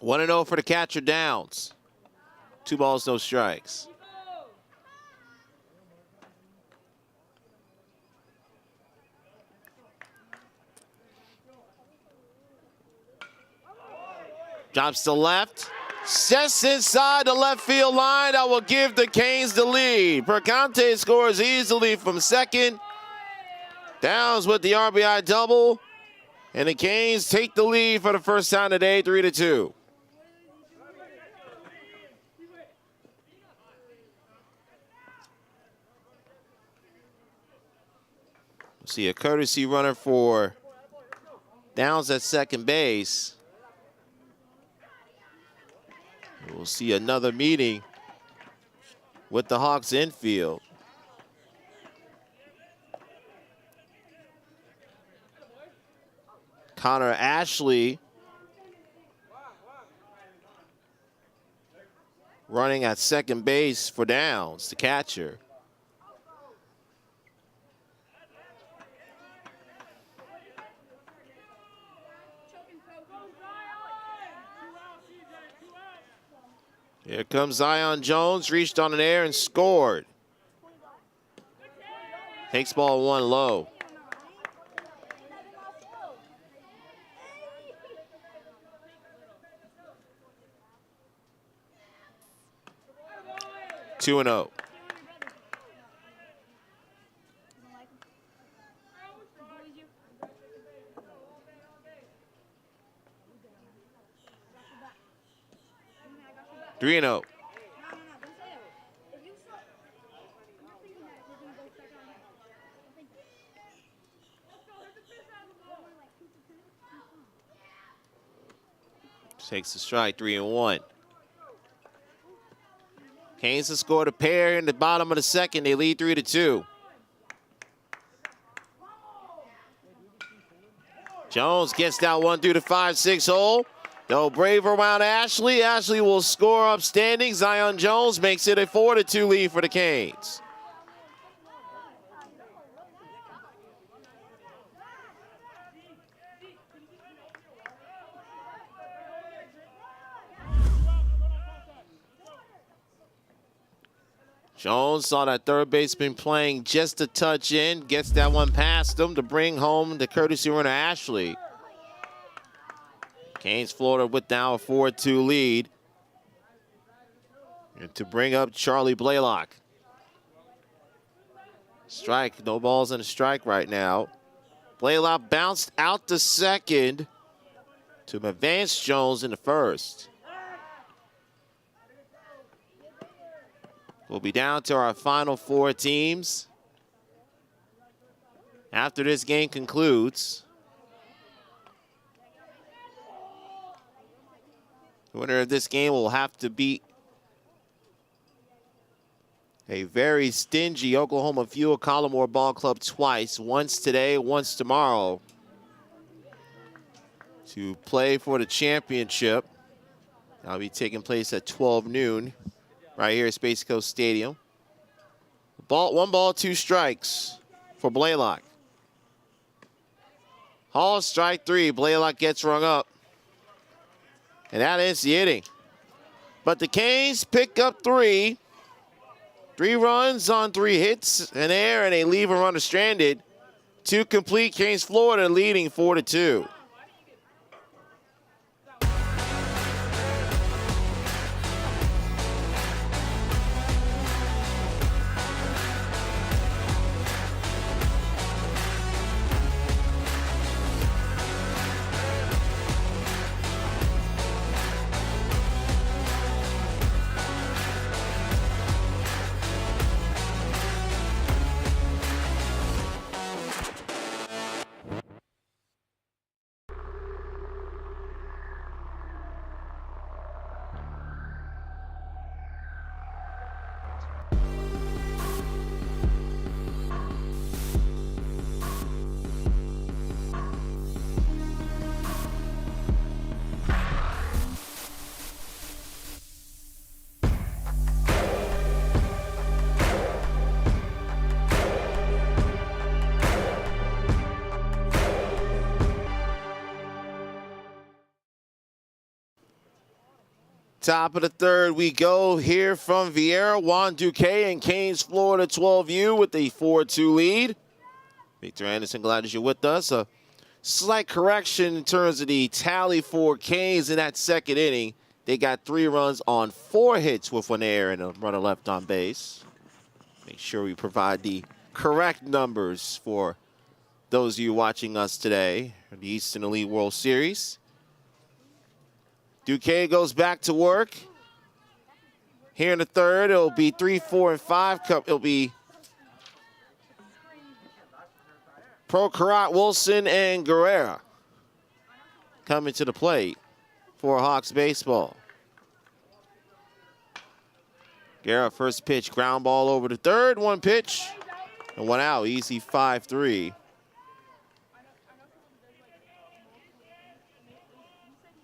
1-0 for the catcher, Downs. 2 balls, no strikes. Drops to left. Just inside the left field line. That will give the Canes the lead. Brigante scores easily from second. Downs with the RBI double. And the Canes take the lead for the first time today, 3-2. We'll see a courtesy runner for Downs at second base. We'll see another meeting with the Hawks infield. Connor Ashley running at second base for Downs, the catcher. Here comes Zion Jones, reached on an air and scored. Takes ball 1 low. Two and 0. Three and 0. Takes the strike, 3-1. Canes have scored a pair in the bottom of the second. They lead 3-2. Jones gets that one through the 5-6 hole. They'll brave around Ashley. Ashley will score upstanding. Zion Jones makes it a 4-2 lead for the Canes. Jones saw that third baseman playing just a touch in, gets that one past him to bring home the courtesy runner Ashley. Canes, Florida with now a 4-2 lead. And to bring up Charlie Blaylock. Strike, no balls and a strike right now. Blaylock bounced out to second to advance Jones in the first. We'll be down to our final 4 teams after this game concludes. The winner of this game will have to beat a very stingy Oklahoma Fuel Collimore Ball Club twice, once today, once tomorrow, to play for the championship. That'll be taking place at 12 noon. Right here at Space Coast Stadium. 1 ball, 2 strikes for Blaylock. Hall, strike 3. Blaylock gets rung up. And that ends the inning. But the Canes pick up 3. 3 runs on 3 hits and air, and they leave a runner stranded. 2 complete. Canes, Florida leading 4-2. Top of the third we go here from Vieira, Juan Duque, and Canes, Florida 12U with a 4-2 lead. Victor Anderson, glad that you're with us. A slight correction in terms of the tally for Canes in that second inning. They got 3 runs on 4 hits with an error and a runner left on base. Make sure we provide the correct numbers for those of you watching us today in the Eastern Elite World Series. Duque goes back to work. Here in the third, it'll be 3, 4, and 5. It'll be Procarat, Wilson, and Guerrera coming to the plate for Hawks baseball. Guerrera, first pitch, ground ball over the third. 1 pitch and 1 out. Easy 5-3.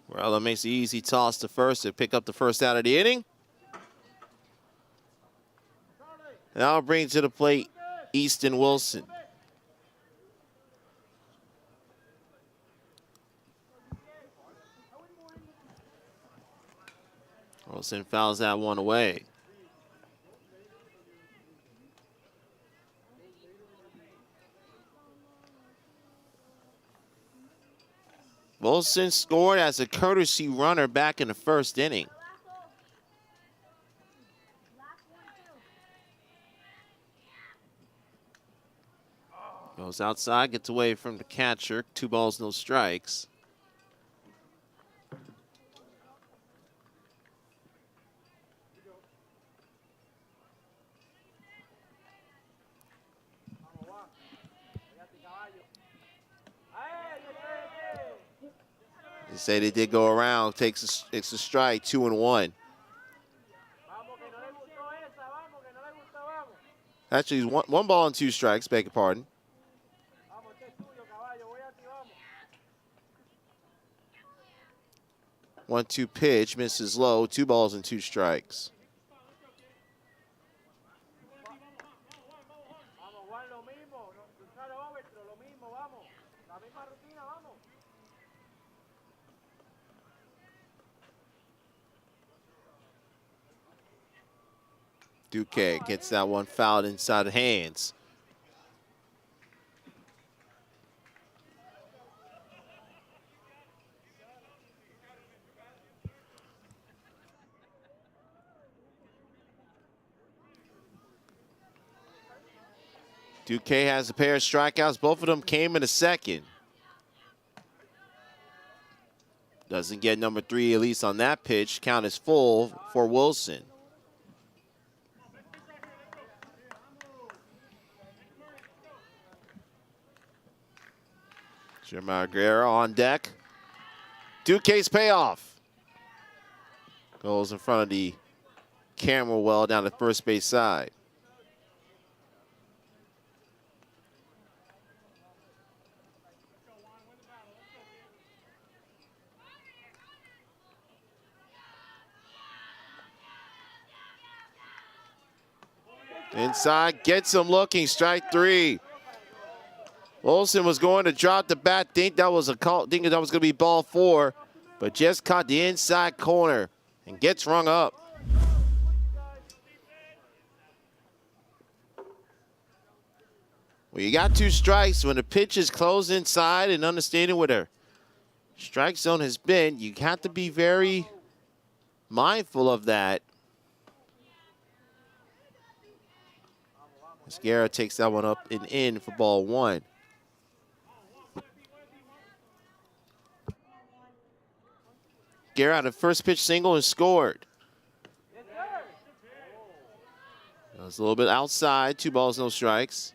Morello makes the easy toss to first to pick up the first out of the inning. Now bring to the plate Easton Wilson. Wilson fouls that one away. Wilson scored as a courtesy runner back in the first inning. Goes outside, gets away from the catcher. 2 balls, no strikes. They say they did go around, takes a strike, 2-1. Actually, 1 ball and 2 strikes, beg your pardon. One-two pitch, misses low, 2 balls and 2 strikes. Duque gets that one fouled inside the hands. Duque has a pair of strikeouts. Both of them came in the second. Doesn't get number 3, at least on that pitch. Count is full for Wilson. Jeremiah Guerrero on deck. Duque's payoff. Goes in front of the camera well down the first base side. Inside, gets him looking, strike 3. Wilson was going to drop the bat, think that was going to be ball 4, but just caught the inside corner and gets rung up. Well, you got 2 strikes. When the pitch is closed inside and understanding where the strike zone has been, you have to be very mindful of that. Guerrero takes that one up and in for ball 1. Guerrero had a first pitch single and scored. That was a little bit outside. 2 balls, no strikes.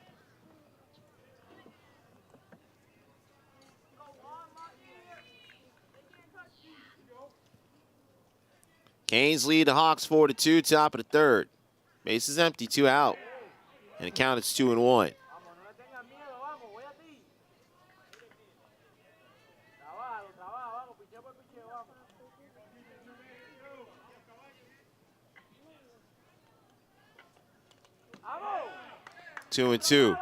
Canes lead the Hawks 4-2, top of the third. Base is empty, 2 out. And the count is 2-1. Two and 2.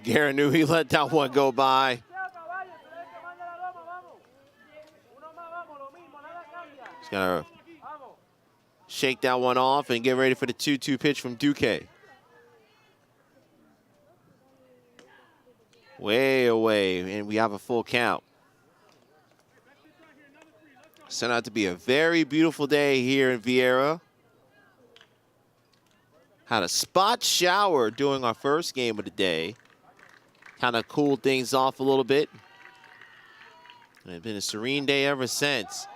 Guerrero knew he let that one go by. He's gonna shake that one off and get ready for the 2-2 pitch from Duque. Way away, and we have a full count. It's turned out to be a very beautiful day here in Vieira. Had a spot shower during our first game of the day. Kind of cooled things off a little bit. And it's been a serene day ever since.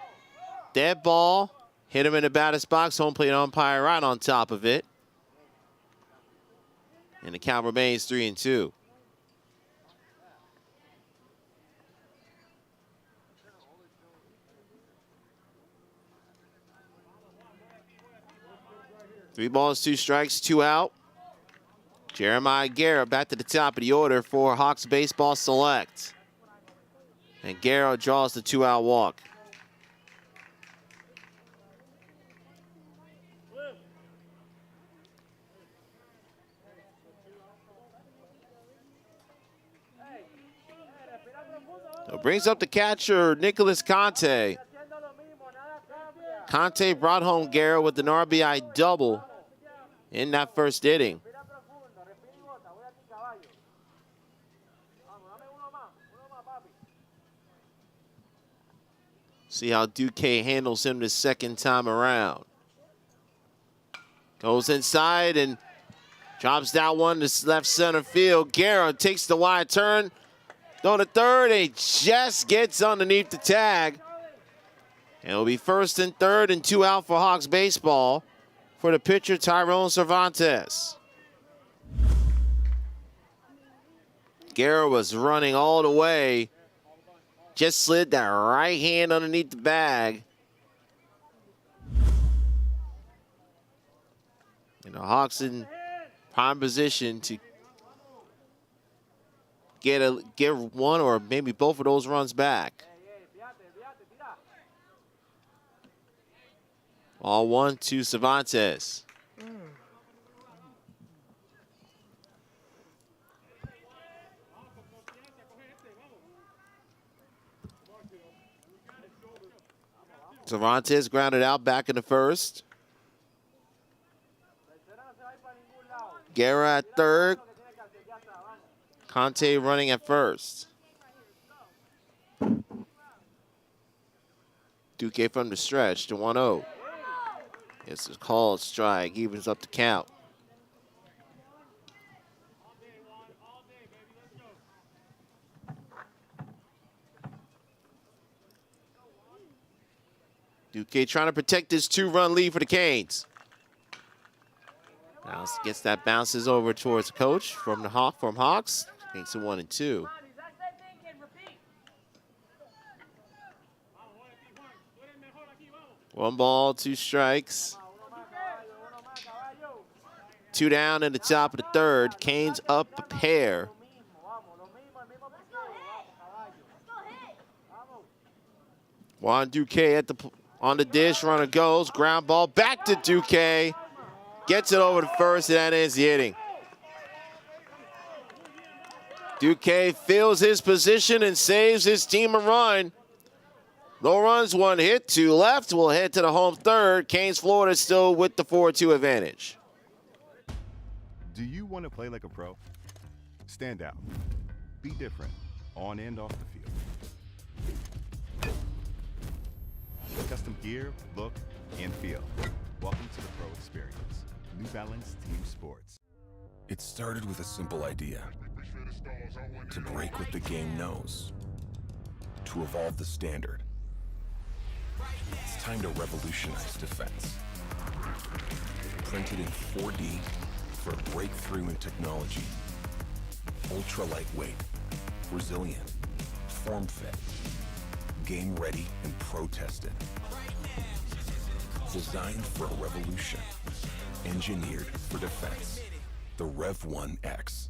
Dead ball, hit him in the batter's box, home plate umpire right on top of it. And the count remains 3-2. Three balls, 2 strikes, 2 out. Jeremiah Guerra back to the top of the order for Hawks Baseball Select. And Guerra draws the 2-out walk. So brings up the catcher, Nicholas Conte. Conte brought home Guerra with an RBI double in that first inning. See how Duque handles him the second time around. Goes inside and drops that one to left center field. Guerra takes the wide turn. Going to third, and he just gets underneath the tag. And it'll be first and third and 2 out for Hawks baseball for the pitcher, Tyrone Cervantes. Guerra was running all the way. Just slid that right hand underneath the bag. And the Hawks in prime position to get one or maybe both of those runs back. All 1 to Cervantes. Cervantes grounded out back in the first. Guerra at third. Conte running at first. Duque from the stretch to 1-0. It's a called strike, evens up the count. Duque trying to protect this 2-run lead for the Canes. Now gets that, bounces over towards the coach from Hawks. Makes it 1-2. 1 ball, 2 strikes. 2 down in the top of the third. Canes up a pair. Juan Duque on the dish, runner goes, ground ball back to Duque. Gets it over to first, and that ends the inning. Duque fills his position and saves his team a run. No runs, 1 hit, 2 left. We'll head to the home third. Canes, Florida still with the 4-2 advantage. Do you want to play like a pro? Stand out. Be different on and off the field. Custom gear, look, and feel. Welcome to the pro experience. New Balance Team Sports. It started with a simple idea. To break what the game knows. To evolve the standard. It's time to revolutionize defense. Printed in 4D for a breakthrough in technology. Ultra lightweight, resilient, form fit, game ready and pro tested. Designed for a revolution. Engineered for defense. The Rev 1X.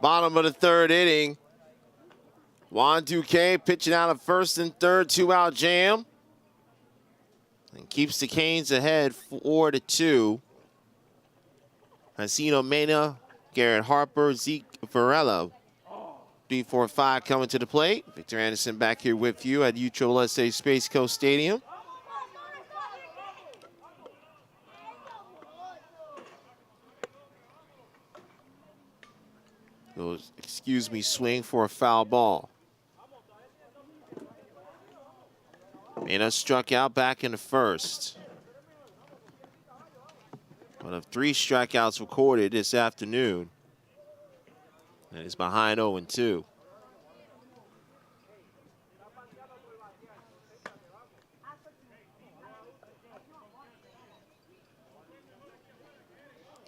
Bottom of the third inning. Juan Duque pitching out of first and third, 2-out jam. And keeps the Canes ahead 4-2. Hansino Mena, Garrett Harper, Zeke Varela. 3-4-5 coming to the plate. Victor Anderson back here with you at USSSA Space Coast Stadium. Excuse me, swing for a foul ball. Mena struck out back in the first. One of 3 strikeouts recorded this afternoon. And he's behind 0-2.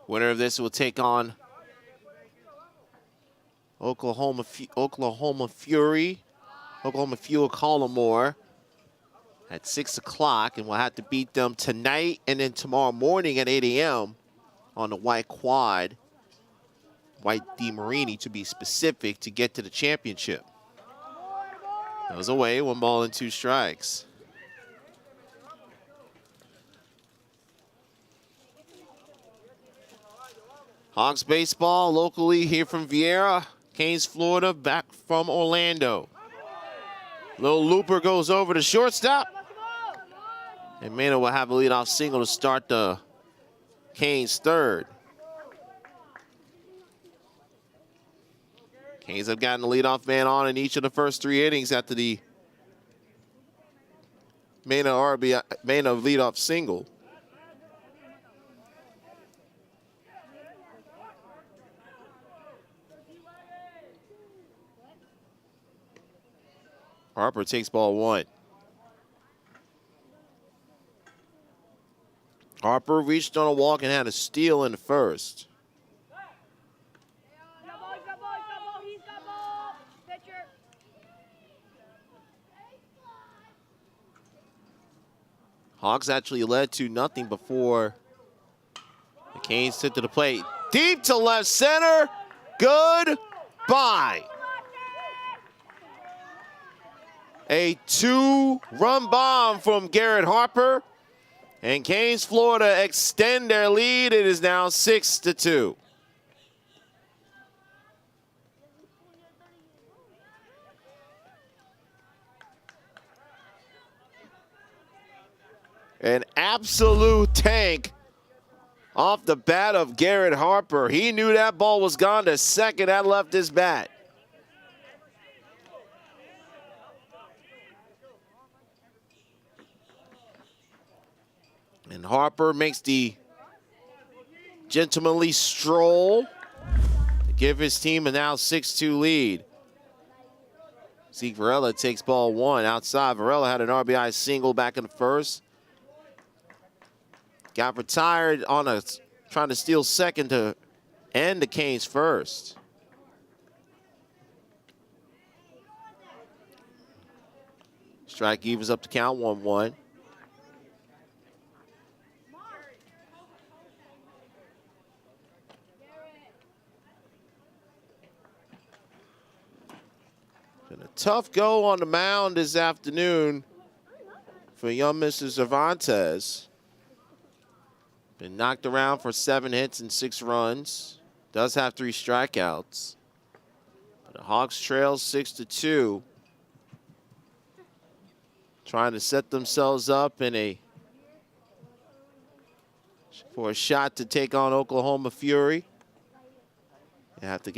Winner of this will take on Oklahoma Fuel Collimore at 6 o'clock, and we'll have to beat them tonight and then tomorrow morning at 8 a.m. on the white quad, white DeMarini to be specific, to get to the championship. Goes away, 1 ball and 2 strikes. Hawks baseball locally here from Vieira, Canes, Florida, back from Orlando. Little looper goes over to shortstop. And Mena will have a leadoff single to start the Canes third. Canes have gotten the leadoff man on in each of the first 3 innings after the Mena leadoff single. Harper takes ball 1. Harper reached on a walk and had a steal in the first. Hawks actually led 2-0 before the Canes took to the plate. Deep to left center. Goodbye. A 2-run bomb from Garrett Harper. And Canes, Florida extend their lead. It is now 6-2. An absolute tank off the bat of Garrett Harper. He knew that ball was gone to second. That left his bat. And Harper makes the gentlemanly stroll to give his team a now 6-2 lead. Zeke Varela takes ball 1 outside. Varela had an RBI single back in the first. Got retired on trying to steal second to end the Canes first. Strike evens up to count 1-1. Been a tough go on the mound this afternoon for young Mr. Cervantes. Been knocked around for 7 hits and 6 runs. Does have 3 strikeouts. But the Hawks trail 6-2. Trying to set themselves up for a shot to take on Oklahoma Fury. We have to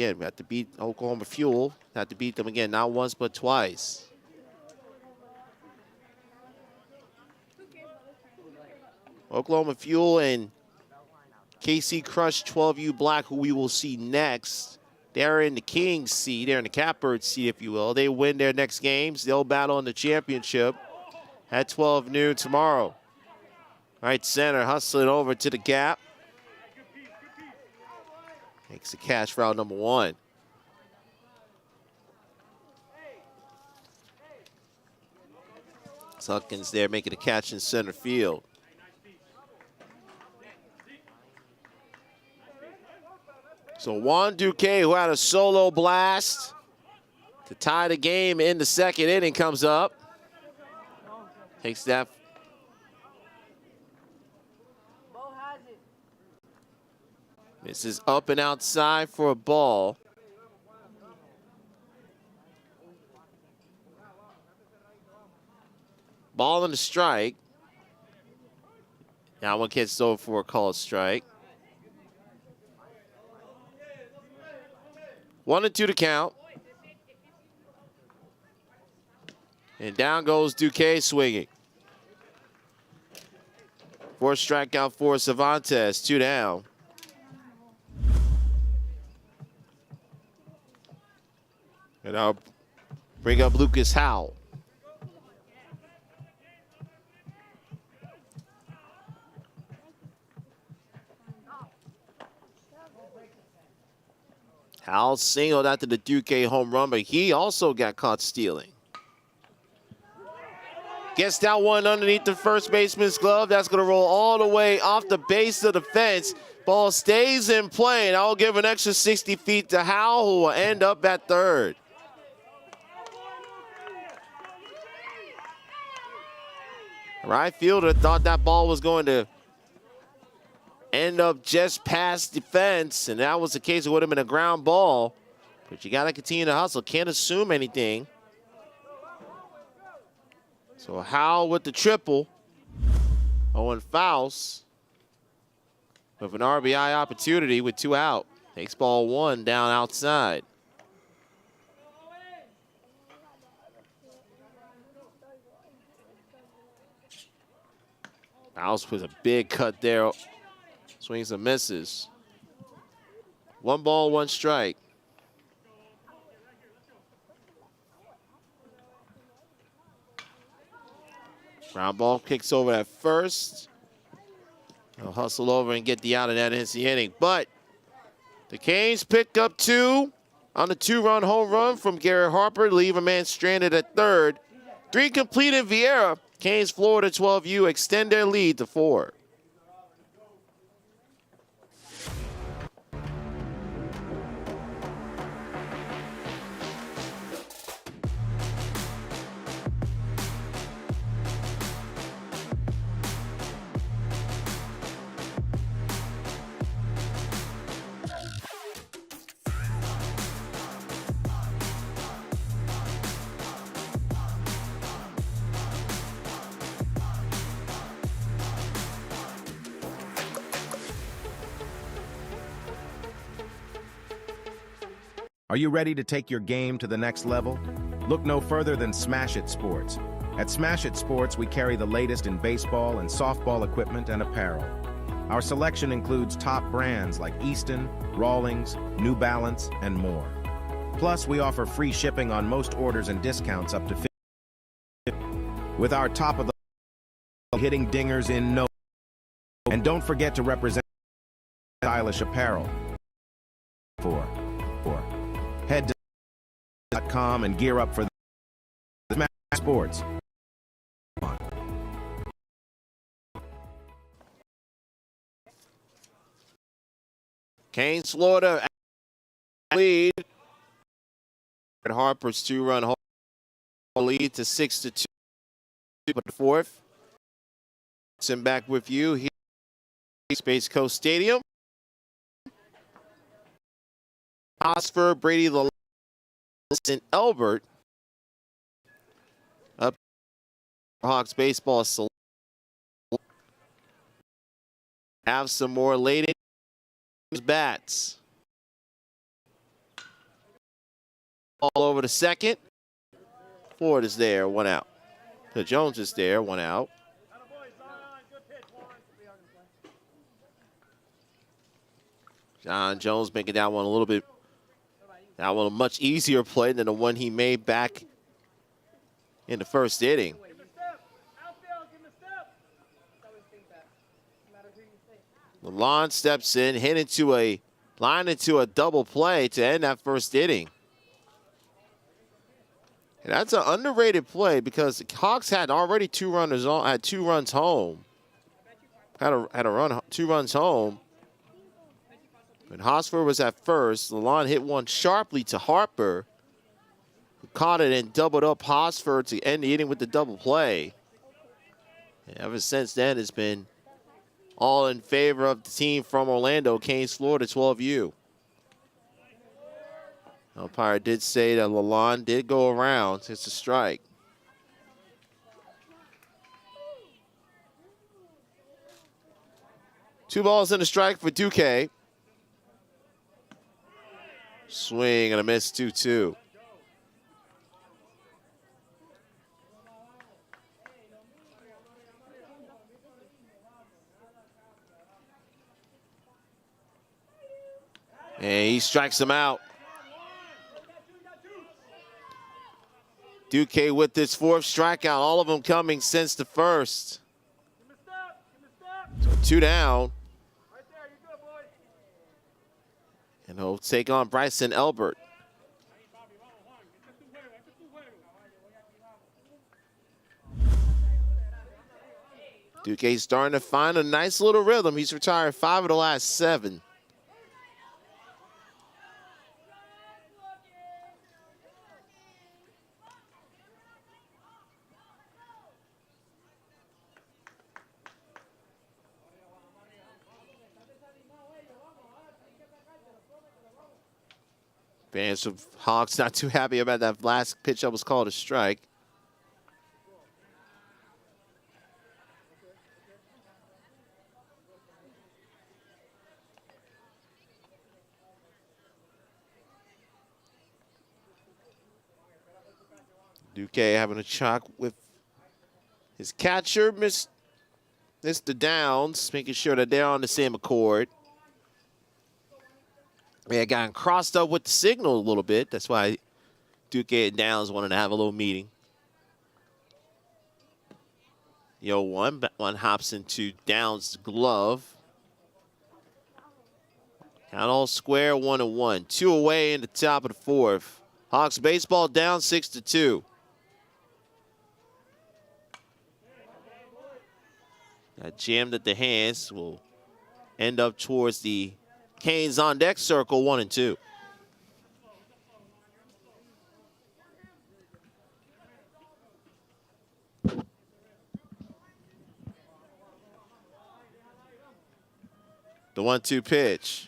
beat Oklahoma Fuel. Have to beat them again, not once but twice. Oklahoma Fuel and KC Crush 12U Black, who we will see next. They're in the Kings seat. They're in the Catbird seat, if you will. They win their next games. They'll battle in the championship at 12 noon tomorrow. Right center, hustling over to the gap. Makes the catch for out number 1. Huckins there making a catch in center field. So Juan Duque, who had a solo blast to tie the game in the second inning, comes up. Takes that. This is up and outside for a ball. Ball and a strike. Now one gets over for a called strike. 1-2 to count. And down goes Duque swinging. Fourth strikeout for Cervantes, 2 down. And I'll bring up Lucas Howell. Howell singled after the Duque home run, but he also got caught stealing. Gets that one underneath the first baseman's glove. That's going to roll all the way off the base of the fence. Ball stays in play, and I'll give an extra 60 feet to Howell, who will end up at third. Right fielder thought that ball was going to end up just past the fence, and that was the case. It would have been a ground ball, but you got to continue to hustle. Can't assume anything. So Howell with the triple. Owen Faust with an RBI opportunity with 2 out. Takes ball 1 down outside. Faust with a big cut there. Swings and misses. 1 ball, 1 strike. Ground ball kicks over at first. He'll hustle over and get the out, and that ends the inning. But the Canes pick up 2 on the 2-run home run from Garrett Harper to leave a man stranded at third. 3 completed Vieira. Canes Florida 12U extend their lead to 4. Are you ready to take your game to the next level? Look no further than Smash It Sports. At Smash It Sports, we carry the latest in baseball and softball equipment and apparel. Our selection includes top brands like Easton, Rawlings, New Balance, and more. Plus, we offer free shipping on most orders and discounts up to 50%. With our top of the hitting dingers in no. And don't forget to represent stylish apparel. Head to .com and gear up for the Smash Sports. Canes Florida lead. Harper's 2-run home lead to 6-2. But the 4th. Send back with you here at Space Coast Stadium. Oscar, Brady, and Elbert up Hawks baseball. Have some more late bats. All over the second. Ford is there, 1 out. So Jones is there, 1 out. John Jones making that one a little bit. That one a much easier play than the one he made back in the first inning. Lalonde steps in, hit into a line into a double play to end that first inning. And that's an underrated play because the Hawks had already 2 runners on, had 2 runs home. Had a run, 2 runs home. When Hosford was at first, Lalonde hit one sharply to Harper, who caught it and doubled up Hosford to end the inning with the double play. And ever since then, it's been all in favor of the team from Orlando, Canes, Florida, 12U. Umpire did say that Lalonde did go around. It's a strike. Two balls and a strike for Duque. Swing and a miss, 2-2. And he strikes him out. Duque with this fourth strikeout, all of them coming since the first. So 2 down. And he'll take on Bryson Elbert. Duque's starting to find a nice little rhythm. He's retired 5 of the last 7. Fans of Hawks not too happy about that last pitch that was called a strike. Duque having a chalk with his catcher, Mr. Downs, making sure that they're on the same accord. They had gotten crossed up with the signal a little bit. That's why Duque and Downs wanted to have a little meeting. The 0-1, one hops into Downs' glove. Count all square, 1-1. 2 away in the top of the 4th. Hawks baseball down 6-2. That jammed at the hands will end up towards the Canes on deck circle, 1-2. The 1-2 pitch.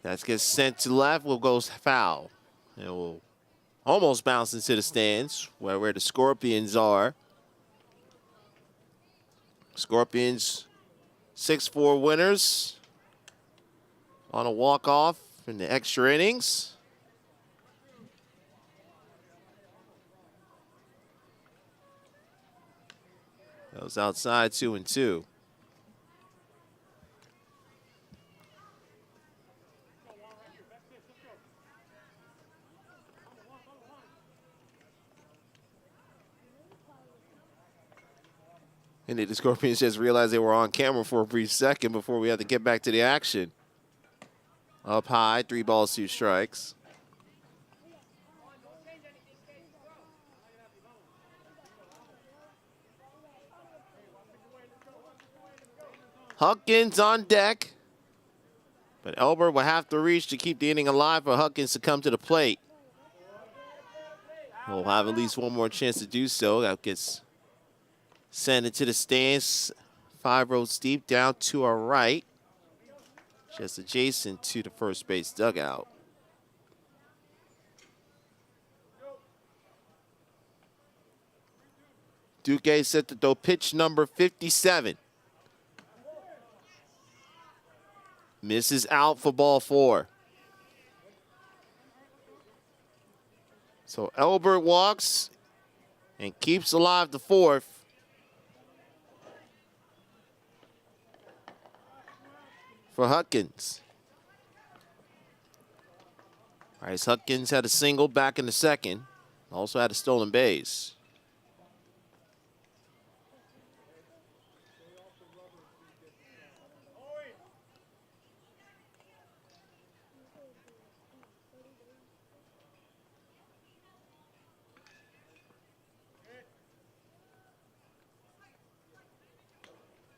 That gets sent to left, will go foul. It will almost bounce into the stands where the Scorpions are. Scorpions 6-4 winners on a walk-off in the extra innings. That was outside, 2-2. And the Scorpions just realized they were on camera for a brief second before we had to get back to the action. Up high, 3 balls, 2 strikes. Huckins on deck. But Elbert will have to reach to keep the inning alive for Huckins to come to the plate. He'll have at least one more chance to do so. That gets sent into the stands. 5 rows deep down to our right. Just adjacent to the first base dugout. Duque set to throw pitch number 57. Misses out for ball 4. So Elbert walks and keeps alive the 4th. For Huckins. All right, Huckins had a single back in the 2nd. Also had a stolen base.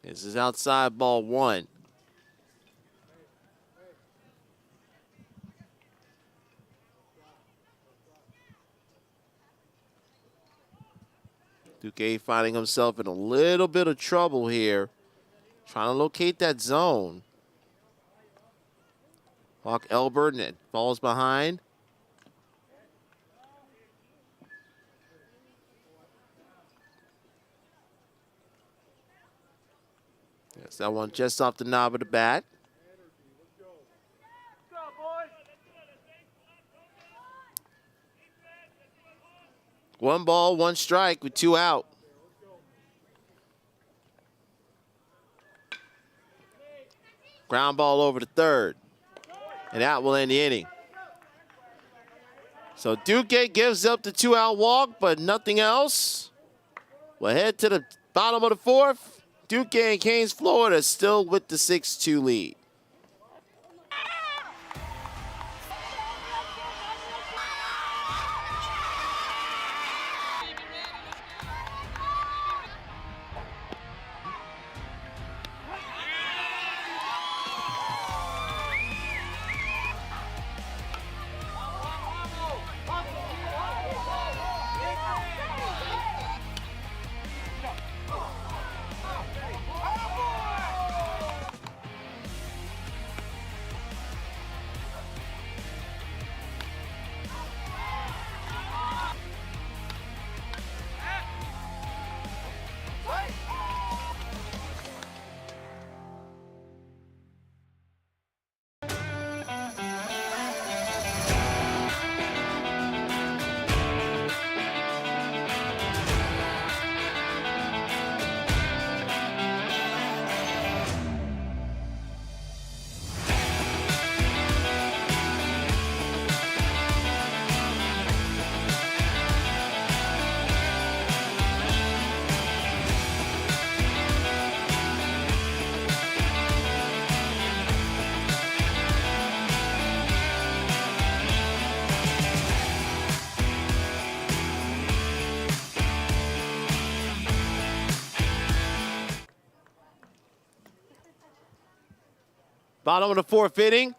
This is outside, ball 1. Duque finding himself in a little bit of trouble here, trying to locate that zone. Hawk Elbert, and it falls behind. Yes, that one just off the knob of the bat. One ball, one strike with 2 out. Ground ball over to third. And that will end the inning. So Duque gives up the 2-out walk, but nothing else. We'll head to the bottom of the 4th. Duque and Canes, Florida, still with the 6-2 lead. Bottom of the 4th inning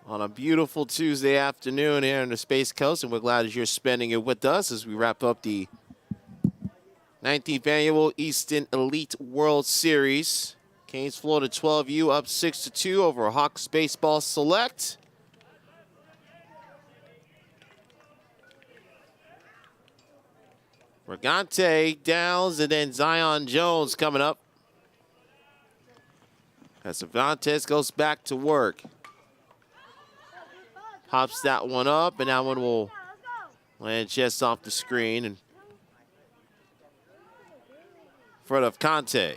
on a beautiful Tuesday afternoon here on the Space Coast, and we're glad that you're spending it with us as we wrap up the 19th Annual Easton Elite World Series. Canes, Florida 12U up 6-2 over Hawks Baseball Select. Brigante, Downs, and then Zion Jones coming up. As Cervantes goes back to work. Pops that one up, and that one will land just off the screen in front of Conte.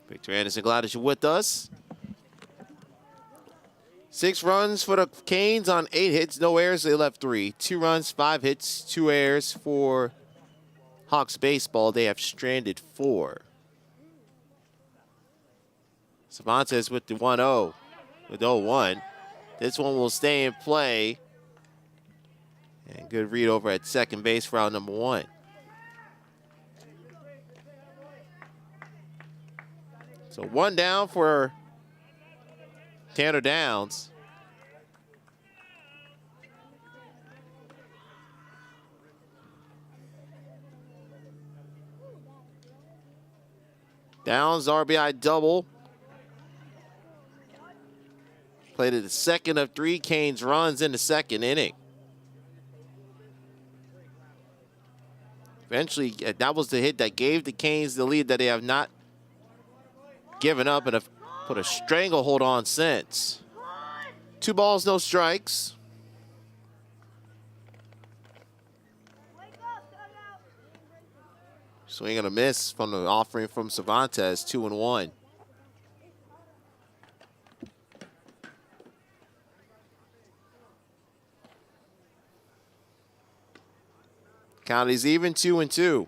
Victor Anderson, glad that you're with us. 6 runs for the Canes on 8 hits, no errors. They left 3. 2 runs, 5 hits, 2 errors for Hawks Baseball. They have stranded 4. Cervantes with the 1-0, with 0-1. This one will stay in play. And good read over at second base for out number 1. So 1 down for Tanner Downs. Downs RBI double. Played at the second of 3 Canes runs in the second inning. Eventually, that was the hit that gave the Canes the lead that they have not given up and have put a stranglehold on since. 2 balls, no strikes. Swing and a miss from the offering from Cervantes, 2-1. Count is even, 2-2.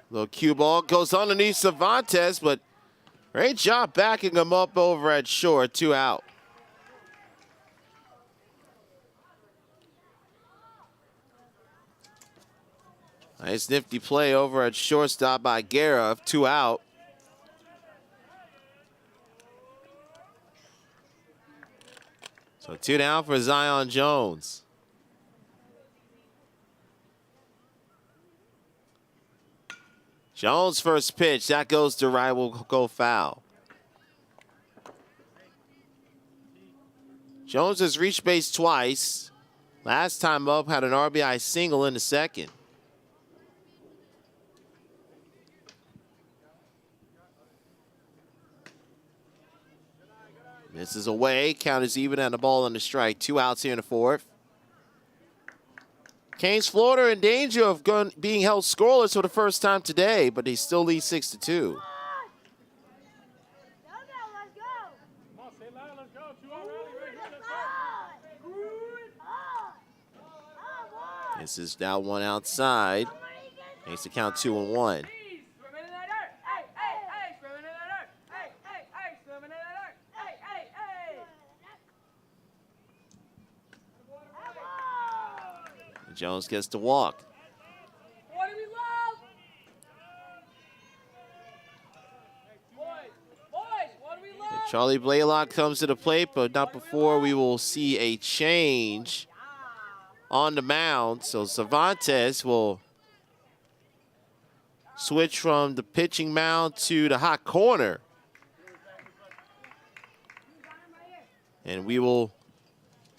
Little cue ball goes underneath Cervantes, but great job backing him up over at short, 2 out. Nice nifty play over at shortstop by Guerra, 2 out. So 2 down for Zion Jones. Jones' first pitch, that goes to right, will go foul. Jones has reached base twice. Last time up, had an RBI single in the second. Misses away, count is even and the ball on the strike. 2 outs here in the fourth. Canes, Florida in danger of being held scoreless for the first time today, but they still lead 6-2. This is now 1 outside. Makes the count 2-1. Jones gets to walk. Charlie Blaylock comes to the plate, but not before we will see a change on the mound. So Cervantes will switch from the pitching mound to the hot corner. And we will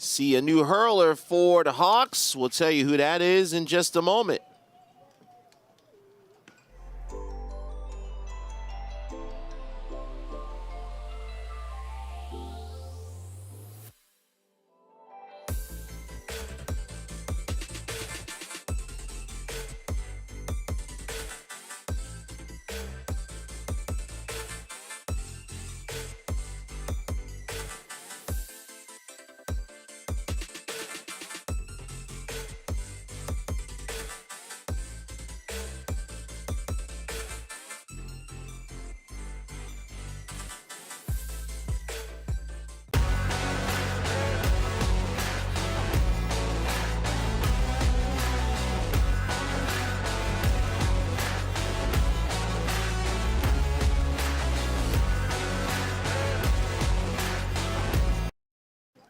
see a new hurler for the Hawks. We'll tell you who that is in just a moment.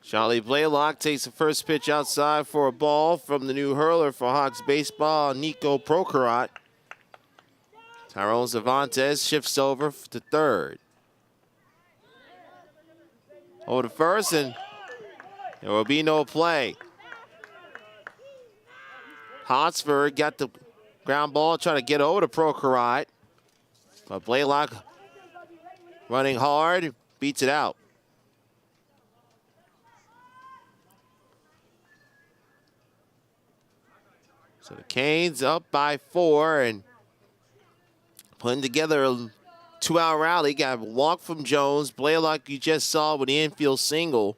Charlie Blaylock takes the first pitch outside for a ball from the new hurler for Hawks baseball, Nico Prokhorov. Tyrone Cervantes shifts over to third. Over to first, and there will be no play. Hotspur got the ground ball, trying to get over to Prokhorov. But Blaylock running hard, beats it out. So the Canes up by 4 and putting together a 2-out rally. Got a walk from Jones. Blaylock you just saw with the infield single.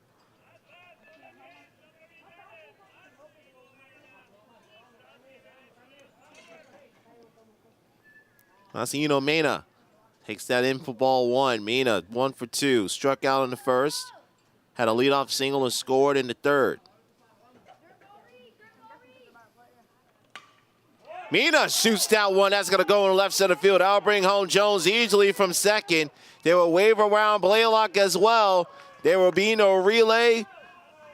Massimino Mena takes that in for ball 1. Mena 1 for 2. Struck out in the first. Had a leadoff single and scored in the third. Mena shoots that one. That's going to go in the left center field. That'll bring home Jones easily from second. They will wave around Blaylock as well. There will be no relay.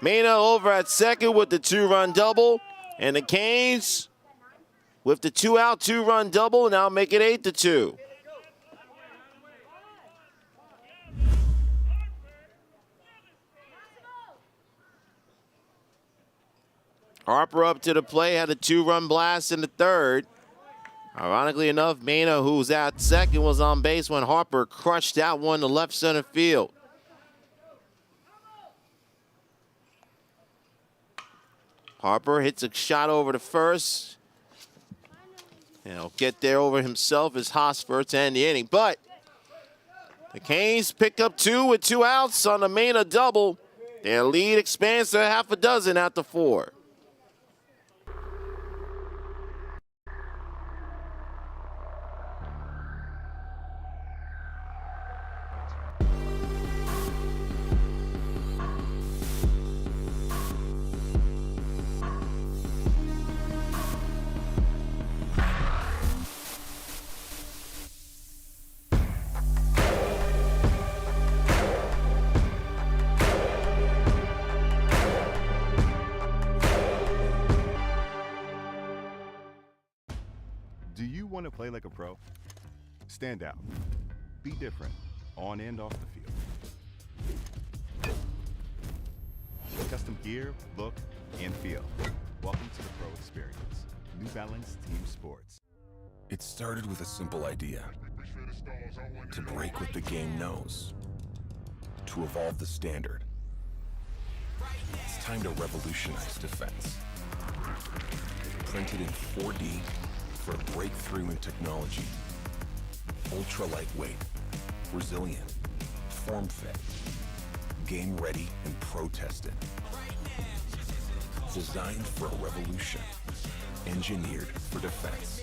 Mena over at second with the 2-run double. And the Canes with the 2-out, 2-run double now make it 8-2. Harper up to the plate, had a 2-run blast in the third. Ironically enough, Mena, who's at second, was on base when Harper crushed that one to left center field. Harper hits a shot over to first. And he'll get there over himself as Hosford to end the inning. But the Canes pick up 2 with 2 outs on the Mena double. Their lead expands to half a dozen after 4. want to play like a pro? Stand out. Be different on and off the field. Custom gear, look, and feel. Welcome to the pro experience. New Balance Team Sports. It started with a simple idea. To break what the game knows. To evolve the standard. It's time to revolutionize defense. Printed in 4D for a breakthrough in technology. Ultra lightweight, resilient, form fit, game ready and pro tested. Designed for a revolution. Engineered for defense.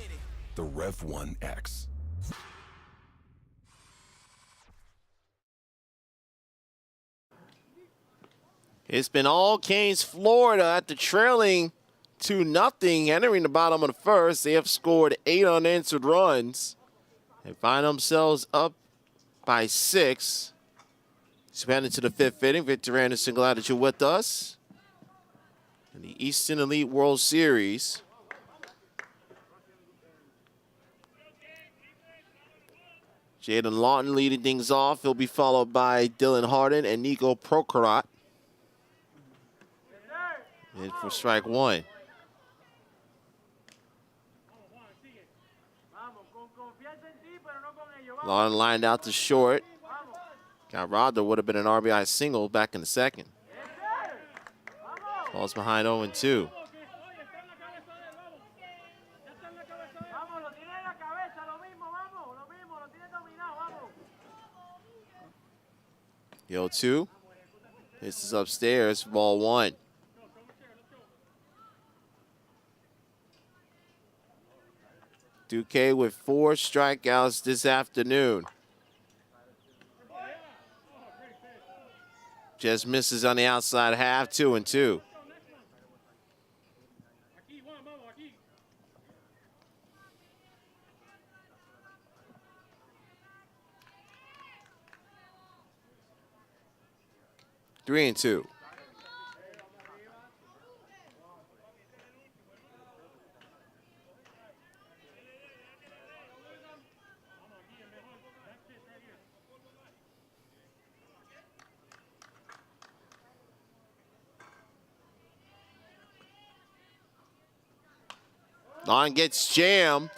The Rev 1X. It's been all Canes, Florida after trailing 2-0 entering the bottom of the first. They have scored 8 unanswered runs and find themselves up by 6. Expanding to the 5th inning. Victor Anderson, glad that you're with us in the Eastern Elite World Series. Jaden Lawton leading things off. He'll be followed by Dylan Harden and Nico Prokhorov. In for strike 1. Lawton lined out to short. Got robbed. There would have been an RBI single back in the second. Falls behind 0-2. The 0-2. This is upstairs, ball 1. Duque with 4 strikeouts this afternoon. Just misses on the outside half, 2-2. Three and 2. Lawton gets jammed,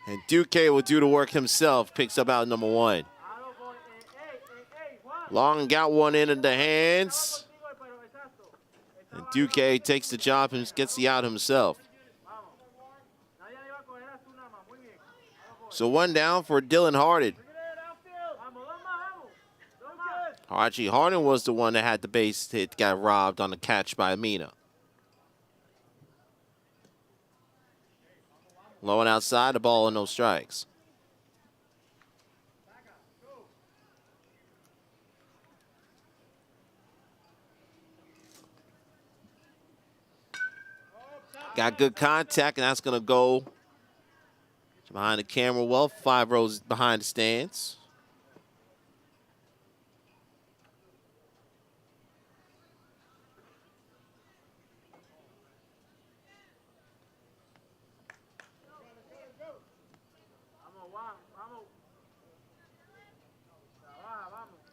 and Duque will do the work himself. Picks up out number 1. Lawton got one in the hands, and Duque takes the job and gets the out himself. So 1 down for Dylan Harden. Actually, Harden was the one that had the base hit, got robbed on the catch by Mina. Low and outside, the ball and no strikes. Got good contact, and that's going to go behind the camera well, 5 rows behind the stands.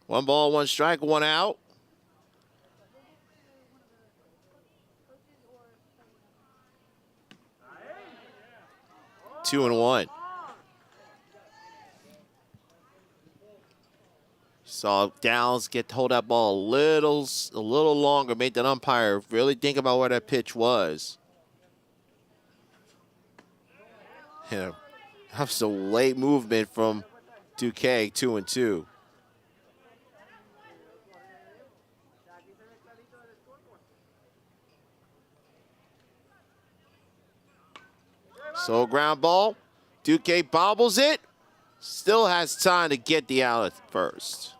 One ball, 1 strike, 1 out. Two and 1. Saw Downs hold that ball a little longer, made that umpire really think about where that pitch was. Yeah, that was a late movement from Duque, 2-2. So ground ball, Duque bobbles it, still has time to get the out at first.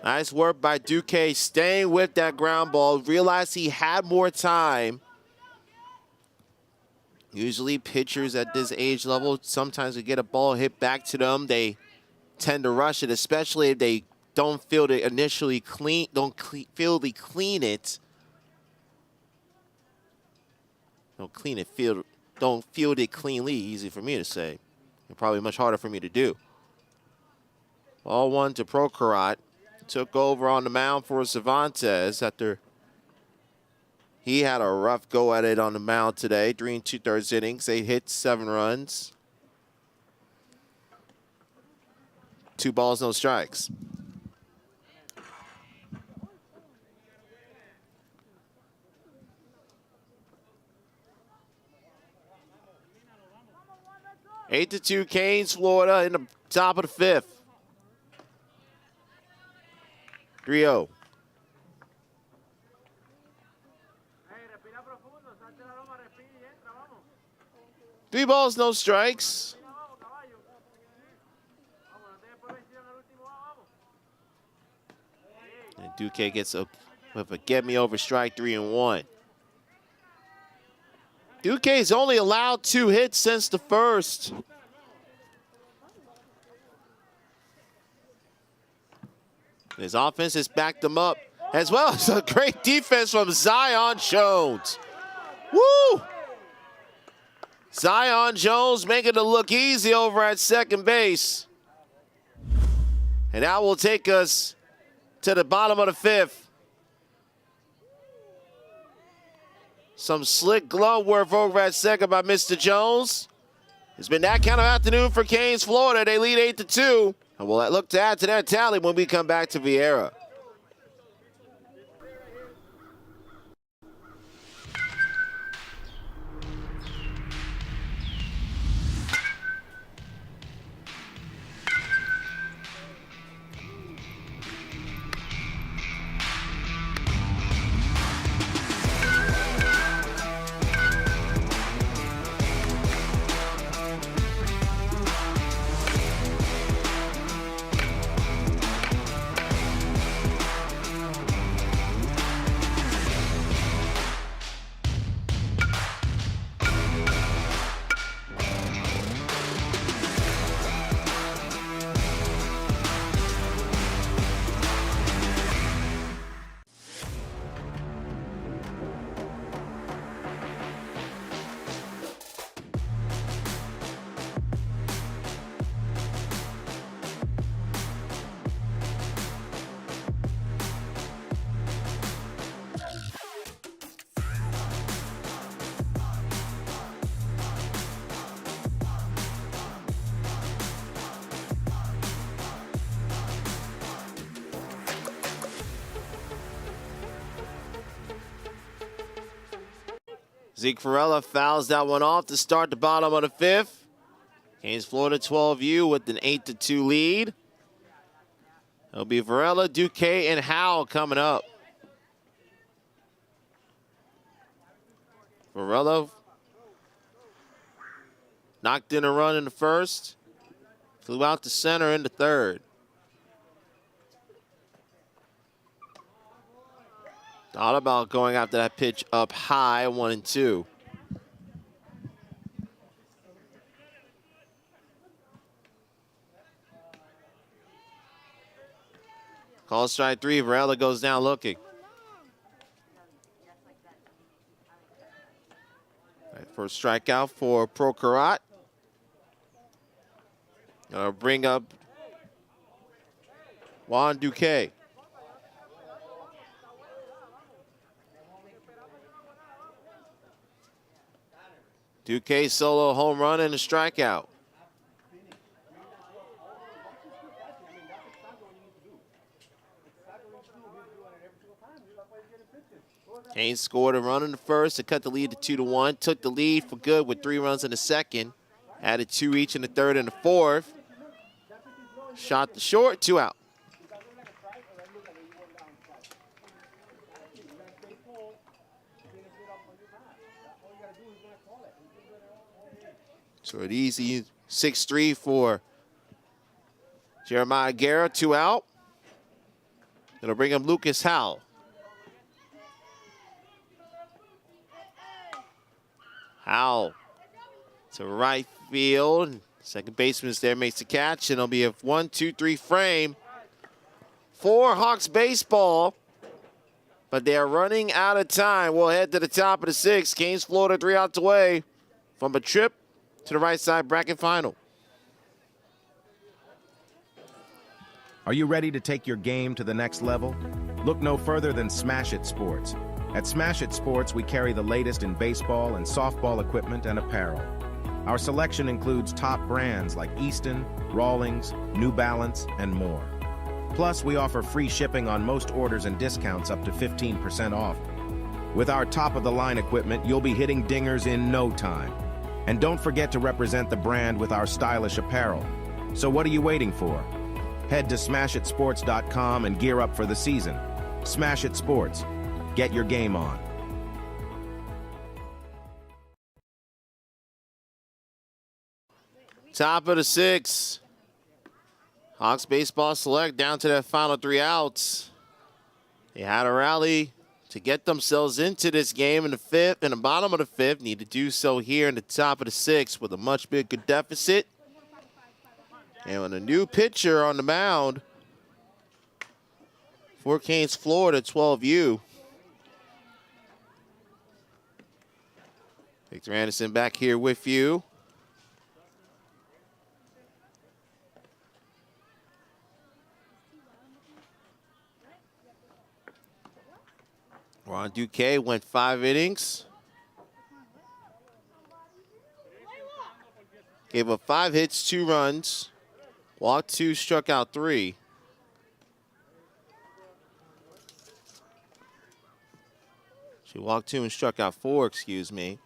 Nice work by Duque, staying with that ground ball, realized he had more time. Usually pitchers at this age level, sometimes they get a ball hit back to them, they tend to rush it, especially if they don't feel to initially clean it. Don't clean it, feel don't field it cleanly. Easy for me to say. And probably much harder for me to do. Ball 1 to Prokhorov. Took over on the mound for Cervantes after he had a rough go at it on the mound today. 3 2/3 innings, 8 hits, 7 runs. 2 balls, no strikes. Eight to 2 Canes, Florida in the top of the 5th. 3-0. 3 balls, no strikes. And Duque gets with a get me over strike 3-1. Duque's only allowed 2 hits since the first. His offense has backed him up, as well as a great defense from Zion Jones. Woo! Zion Jones making it look easy over at second base. And that will take us to the bottom of the 5th. Some slick glove work over at second by Mr. Jones. It's been that kind of afternoon for Canes, Florida. They lead 8 to 2. And we'll look to add to that tally when we come back to Vieira. Zeke Farella fouls that one off to start the bottom of the 5th. Canes Florida 12U with an 8 to 2 lead. It'll be Varela, Duque, and Howell coming up. Varela knocked in a run in the first. Flew out to center in the third. Thought about going after that pitch up high, 1-2. Call strike 3. Varela goes down looking. All right, first strikeout for Prokhorov. Bring up Juan Duque. Duque solo home run and a strikeout. Canes scored a run in the first to cut the lead to 2-1. Took the lead for good with 3 runs in the second. Added 2 each in the third and the fourth. Shot the short, 2 out. So an easy 6-3 for Jeremiah Guerra, 2 out. It'll bring him Lucas Howell. Howell to right field. Second baseman's there, makes the catch, and it'll be a 1-2-3 frame for Hawks baseball. But they are running out of time. We'll head to the top of the 6th. Canes, Florida, 3 outs away. from a trip to the right side bracket final. Are you ready to take your game to the next level? Look no further than Smash It Sports. At Smash It Sports, we carry the latest in baseball and softball equipment and apparel. Our selection includes top brands like Easton, Rawlings, New Balance, and more. Plus, we offer free shipping on most orders and discounts up to 15% off. With our top-of-the-line equipment, you'll be hitting dingers in no time. And don't forget to represent the brand with our stylish apparel. So what are you waiting for? Head to smashitsports.com and gear up for the season. Smash It Sports. Get your game on. Top of the 6th. Hawks baseball select down to their final 3 outs. They had a rally to get themselves into this game in the 5th, in the bottom of the 5th. Need to do so here in the top of the 6th with a much bigger deficit. And with a new pitcher on the mound for Canes, Florida, 12U. Victor Anderson back here with you. Ron Duque went 5 innings. Gave up 5 hits, 2 runs. Walked 2, struck out 3. She walked 2 and struck out 4, excuse me.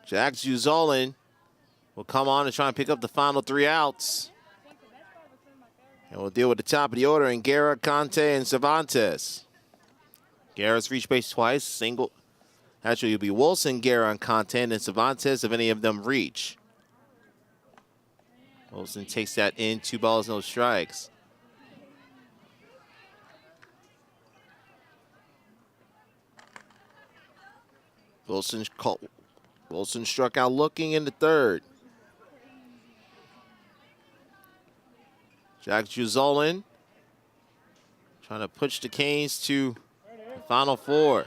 Jack Zuzolin will come on and try and pick up the final 3 outs. And we'll deal with the top of the order in Guerra, Conte, and Cervantes. Guerra's reached base twice, single. Actually, it'll be Wilson, Guerra, and Conte, and then Cervantes if any of them reach. Wilson takes that in, 2 balls, no strikes. Wilson struck out looking in the 3rd. Jack Juzolin trying to push the Canes to the final 4.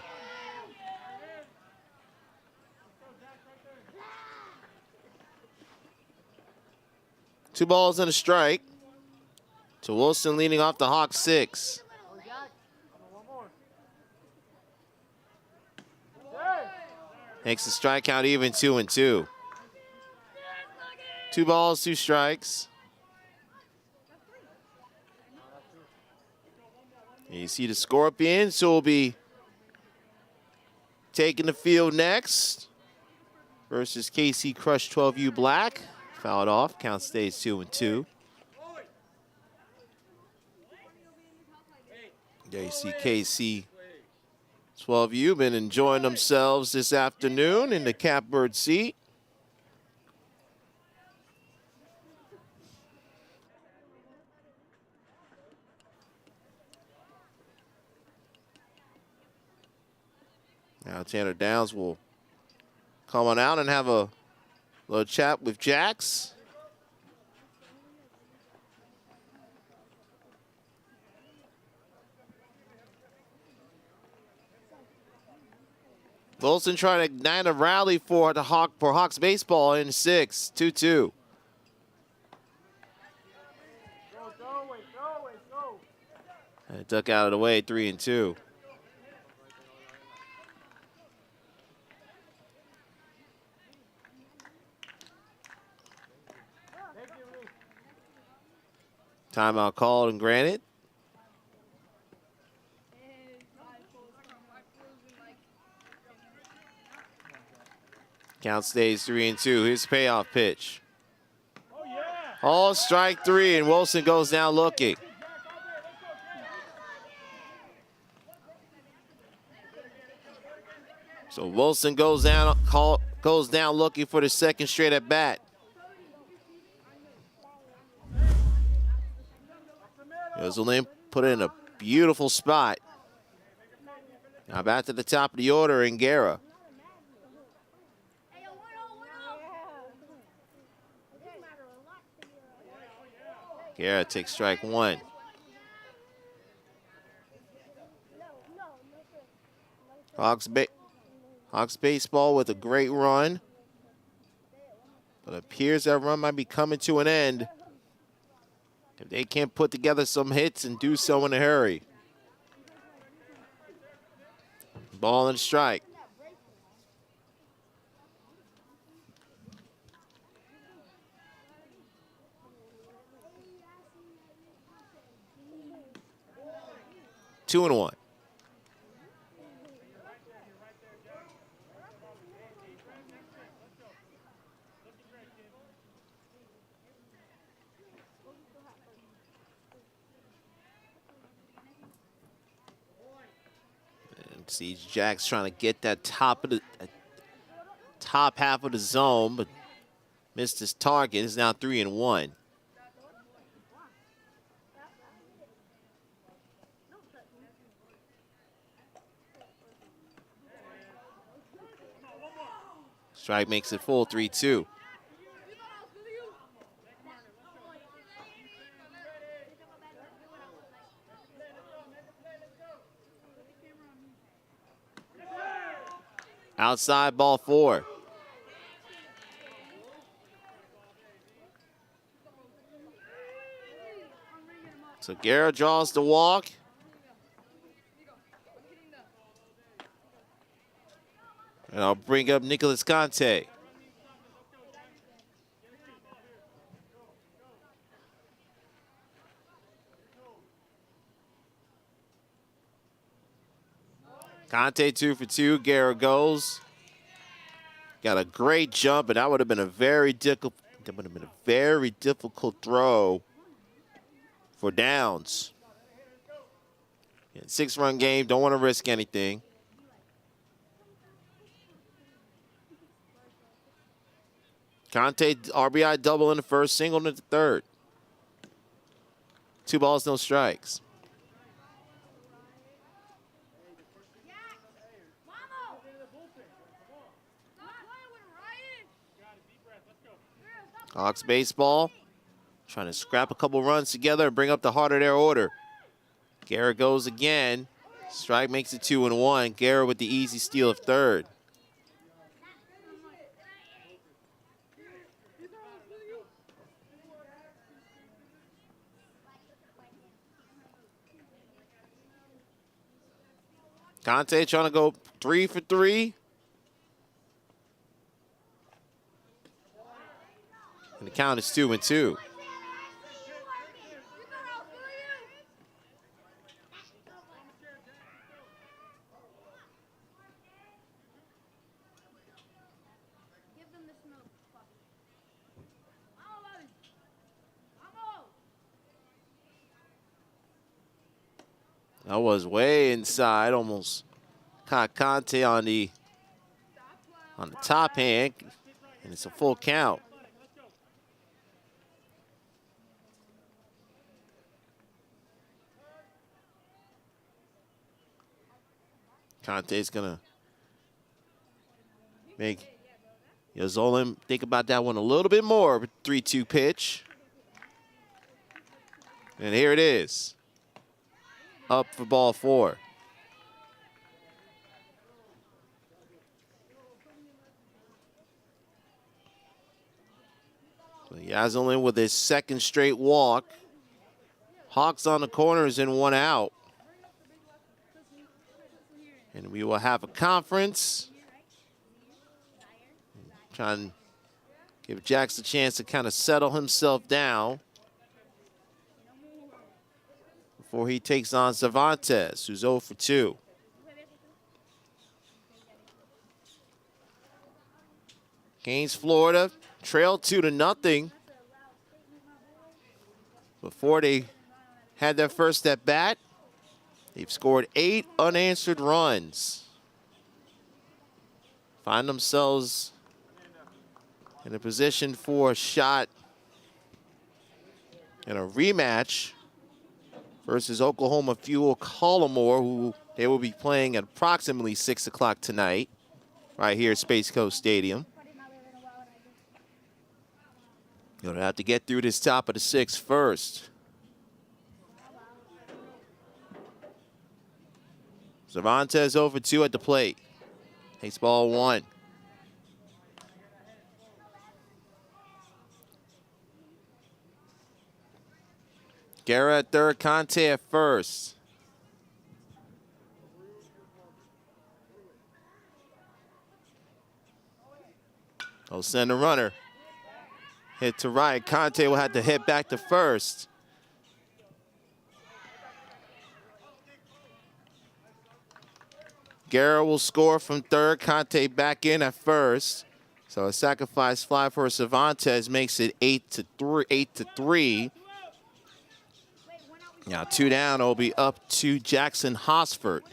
Two balls and a strike to Wilson leading off the Hawks 6. Makes the strikeout even 2-2. 2 balls, 2 strikes. And you see the Scorpions, who will be taking the field next versus KC Crush 12U Black. Fouled off, count stays 2-2. There you see KC 12U been enjoying themselves this afternoon in the catbird seat. Now Tanner Downs will come on out and have a little chat with Jax. Wilson trying to ignite a rally for Hawks baseball in 6, 2-2. And it duck out of the way, 3-2. Timeout called and granted. Count stays 3-2. Here's the payoff pitch. Oh, strike 3, and Wilson goes down looking. So Wilson goes down looking for the second straight at bat. Yeselin put it in a beautiful spot. Now back to the top of the order in Guerra. Guerra takes strike one. Hawks baseball with a great run. But it appears that run might be coming to an end if they can't put together some hits and do so in a hurry. Ball and strike. Two and one. See Jack's trying to get that top half of the zone, but missed his target. It's now 3-1. Strike makes it full 3-2. Outside, ball four. So Guerra draws the walk. And I'll bring up Nicholas Conte. Conte 2 for 2. Guerra goes. Got a great jump, and that would have been a very difficult throw for downs. Yeah, 6-run game. Don't want to risk anything. Conte RBI double in the first, single in the third. 2 balls, no strikes. Hawks baseball, trying to scrap a couple runs together and bring up the heart of their order. Guerra goes again. Strike makes it 2-1. Guerra with the easy steal of third. Conte trying to go 3 for 3. And the count is 2-2. That was way inside, almost caught Conte on the top hand, and it's a full count. Conte's gonna make Yeselin think about that one a little bit more. 3-2 pitch. And here it is. Up for ball four. So Yeselin with his second straight walk. Hawks on the corners and 1 out. And we will have a conference. Try and give Jax a chance to kind of settle himself down before he takes on Cervantes, who's 0 for 2. Gaines, Florida, trail 2-0 before they had their first at bat. They've scored 8 unanswered runs. Find themselves in a position for a shot and a rematch versus Oklahoma Fuel Collimore, who they will be playing at approximately 6 o'clock tonight, right here at Space Coast Stadium. You'll have to get through this top of the 6th first. Cervantes over 2 at the plate. Takes ball 1. Guerra at third, Conte at first. They'll send a runner. Hit to right. Conte will have to hit back to first. Guerra will score from third. Conte back in at first. So a sacrifice fly for Cervantes makes it 8-3. Now 2 down, it'll be up to Jackson Hosford.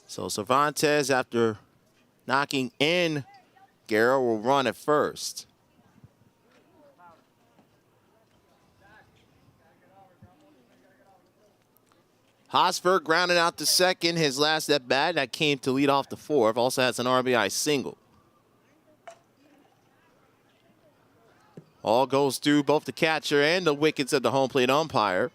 So Cervantes, after knocking in, Guerra will run at first. Hosford grounded out to second, his last at bat. That came to lead off the 4th. Also has an RBI single. All goes through both the catcher and the wickets of the home plate umpire.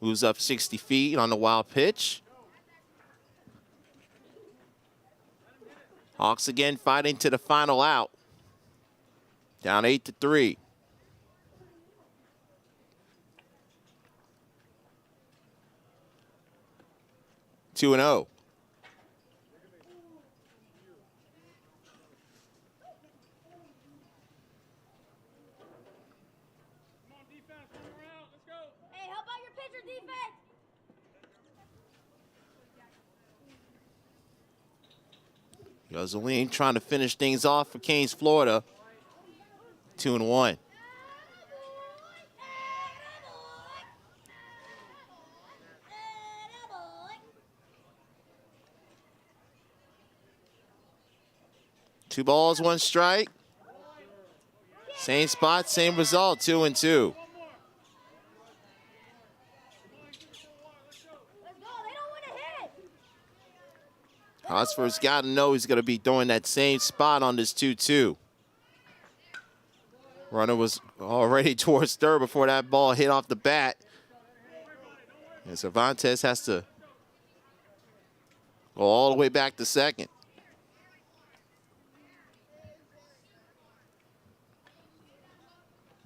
Moves up 60 feet on the wild pitch. Hawks again fighting to the final out. Down 8-3. Two and 0. Hey, how about your pitcher defense? Yoseline trying to finish things off for Canes, Florida. 2 and 1. Two balls, 1 strike. Same spot, same result, 2 and 2. Hosford's got to know he's going to be throwing that same spot on this 2-2. Runner was already towards third before that ball hit off the bat. And Cervantes has to go all the way back to second.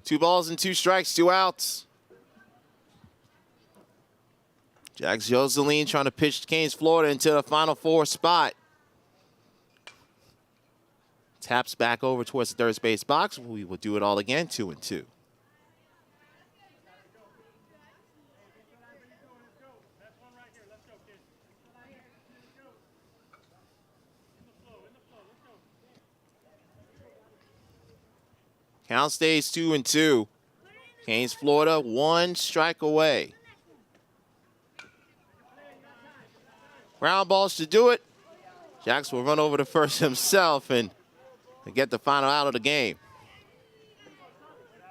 Two balls and 2 strikes, 2 outs. Jax Yoseline trying to pitch Canes, Florida into the final 4 spot. Taps back over towards the third base box. We will do it all again, 2 and 2. Count stays 2 and 2. Canes, Florida, 1 strike away. Ground balls to do it. Jax will run over to first himself and get the final out of the game.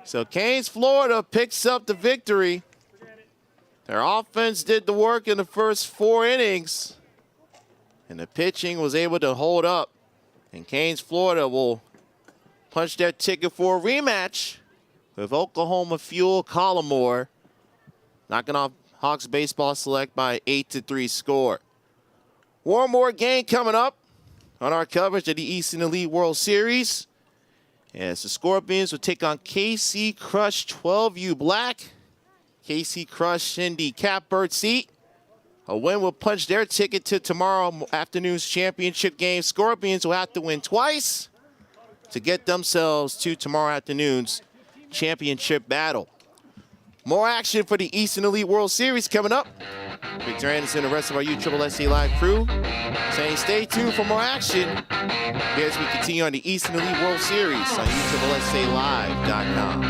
So Canes, Florida picks up the victory. Their offense did the work in the first 4 innings. And the pitching was able to hold up. And Canes, Florida will punch their ticket for a rematch with Oklahoma Fuel Collimore, knocking off Hawks Baseball Select by 8-3 score. One more game coming up on our coverage of the Eastern Elite World Series. As the Scorpions will take on KC Crush 12U Black. KC Crush in the catbird seat. A win will punch their ticket to tomorrow afternoon's championship game. Scorpions will have to win twice to get themselves to tomorrow afternoon's championship battle. More action for the Eastern Elite World Series coming up. Victor Anderson and the rest of our USSSA Live crew saying stay tuned for more action as we continue on the Eastern Elite World Series on USSSALive.com.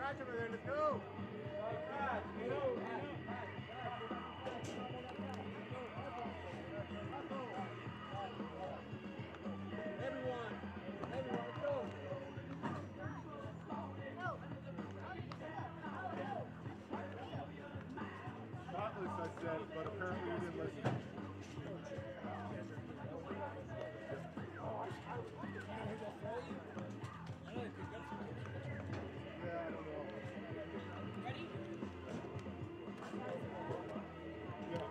scratch over there. Let's go. Everyone, let's go. Thoughtless, I said, but apparently you didn't listen. Yeah, I don't know. Ready? Yeah.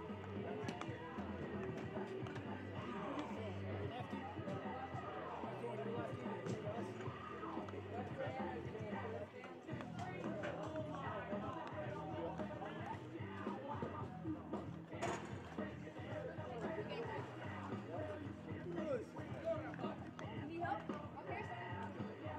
Need help? Okay.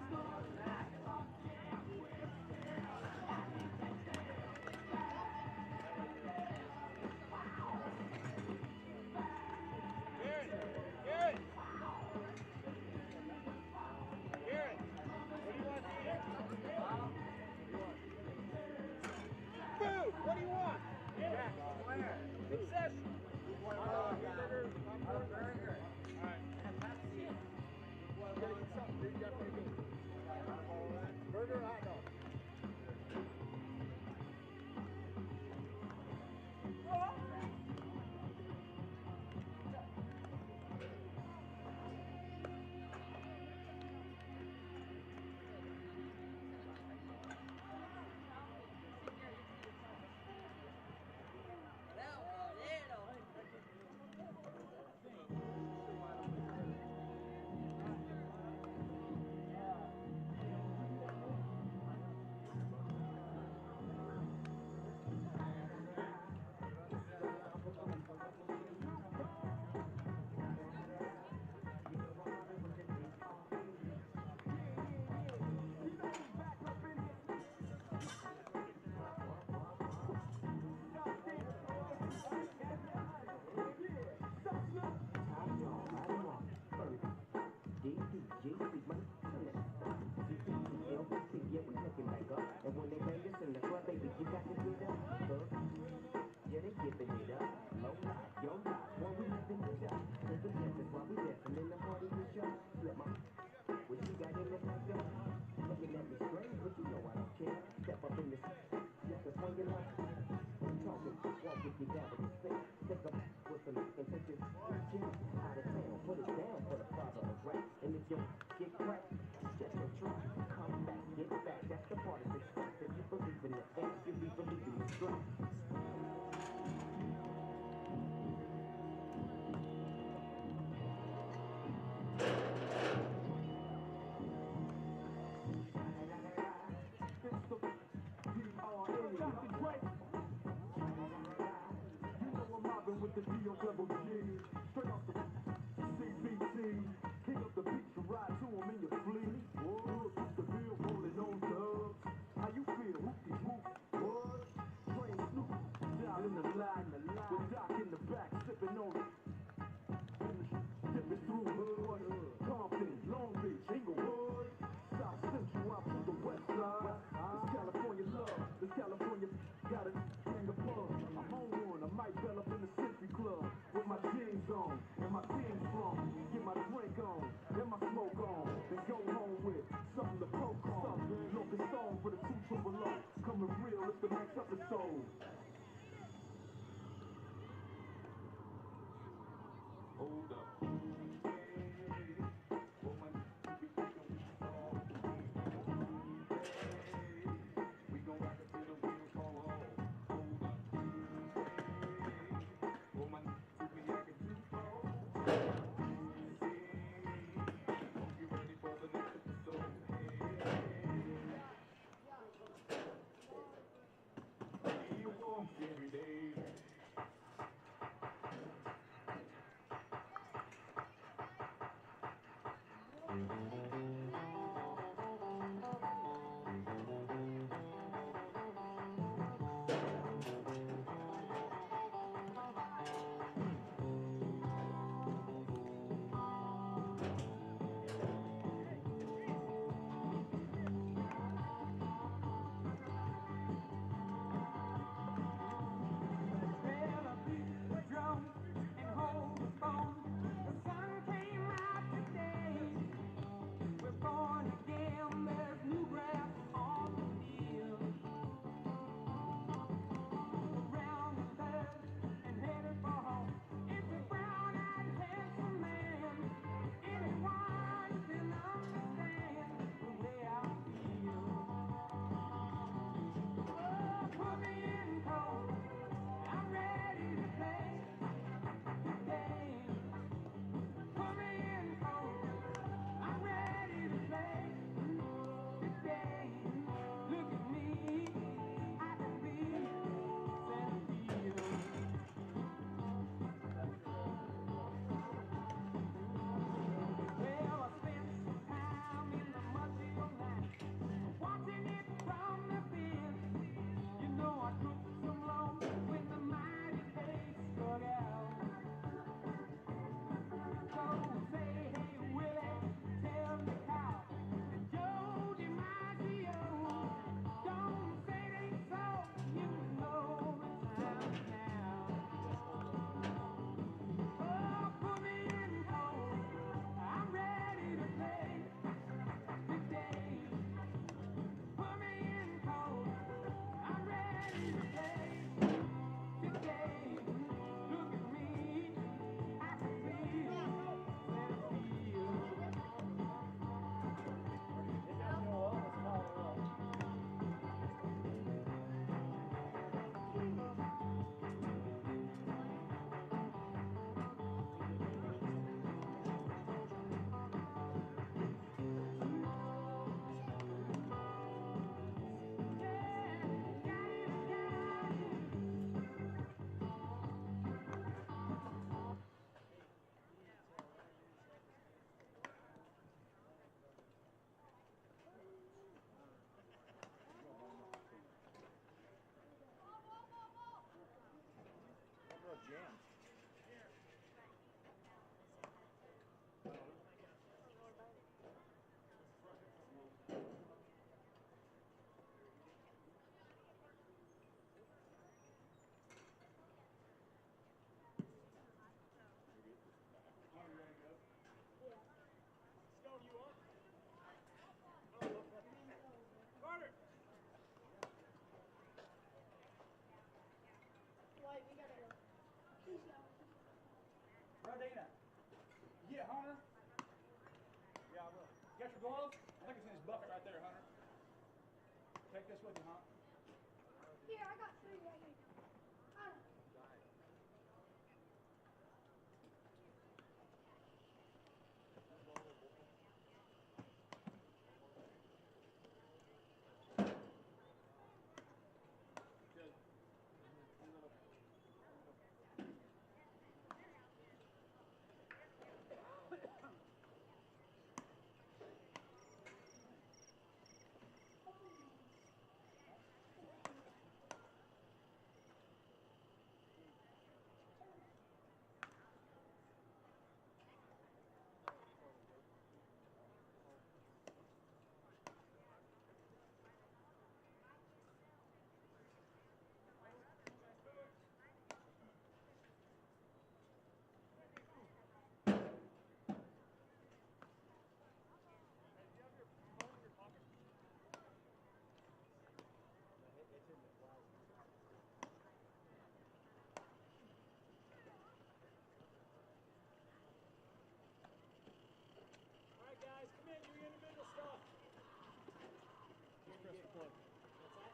What do you want? Jack, success. Burger, hot dog. And when they bang us in the club, baby, you got to get up. Yeah, they giving it up. Low life, yo life, what we living it up. Cause the difference while we dancing in the party we show. Flip my what you got in the back door. Looking at me strange, but you know I don't care. Step up in this, just a swinging up. Talking, walk with you down with the stick. Take a with some and take this shit out of town. Put it down for the father of rap. And if you get cracked, just a try. Come back, get back. That's the part of success. If you believe in the facts, you'll be believing the strength. With the D.O. level G, straight off the CBT, king of the beach, you ride to him in your fleet. Whoa, put the bill rolling on dubs. How you feel? Whoopty whoop. What? Train Snoop, down in the line, with Doc in the back, sipping on it. Dipping through hood, Compton, Long Beach, Inglewood, South Central out to the west side. This California love, this California got it, hang a plug. I'm on one, I might bell up in the Century Club with my jeans on and my team strong. Get my drink on, then my smoke on, then go home with something to poke on. Locust song for the 200. Coming real, it's the next episode. Hold up. Every day. Gardena. You get Hunter? Yeah, I will. You got your gloves? I think it's in his bucket right there, Hunter. Take this with you, huh? Here, I got 3 right here. Hunter. Alright guys, come in, do your individual stuff. Just press the plug. What's that?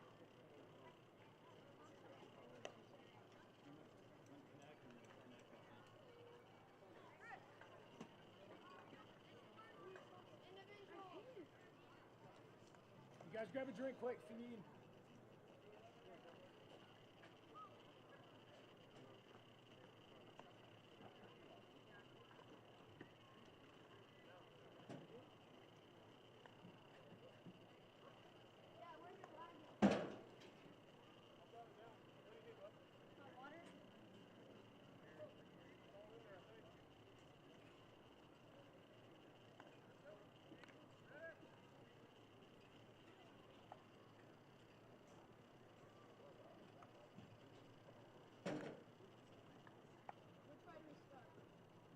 You guys grab a drink quick if you need.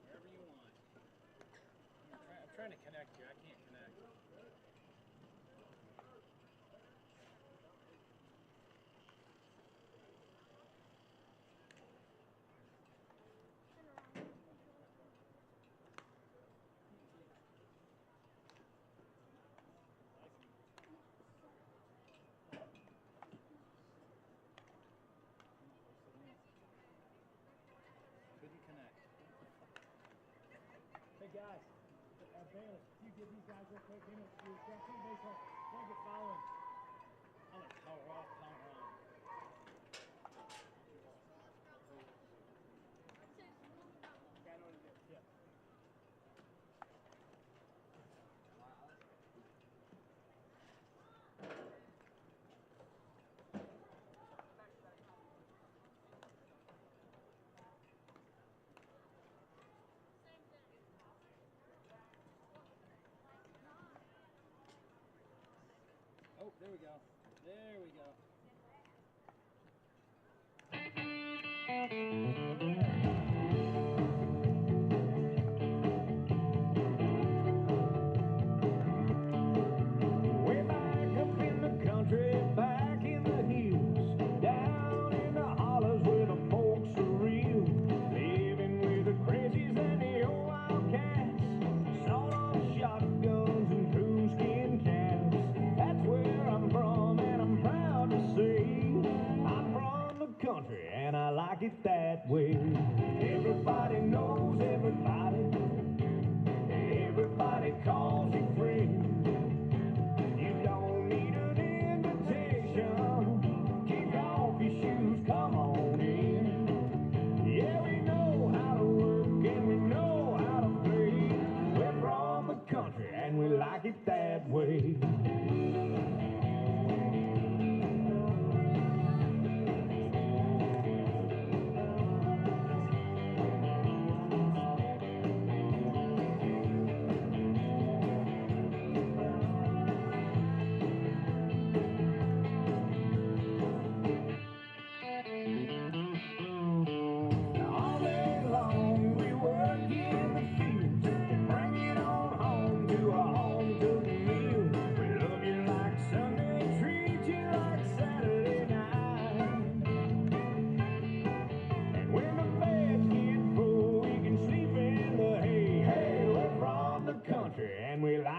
Wherever you want. I'm trying to connect here. I can't connect. Couldn't connect. Hey guys, Bailey, if you give these guys real quick, give me a few. Grab some baseball. Don't get following. I'm gonna power off, power on. Okay, I know what to do. Yeah. Oh, there we go. There we go. Way back up in the country, back in the hills, down in the hollers where the folks are real, living with the crazies and the old wildcats, sawed-off shotguns and coonskin caps. That's where I'm from, and I'm proud to say I'm from the country, and I like it that way. Everybody knows everybody. Everybody calls you friend. You don't need an invitation. Kick off your shoes, come on in. Yeah, we know how to work and we know how to play. We're from the country and we like it that way.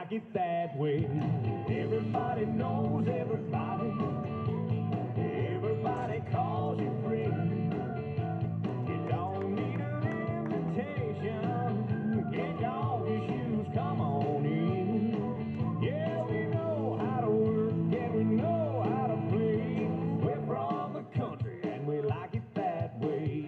like it that way. Everybody knows everybody. Everybody calls you friend. You don't need an invitation. Get off your shoes, come on in. Yeah, we know how to work, yeah, we know how to play. We're from the country and we like it that way.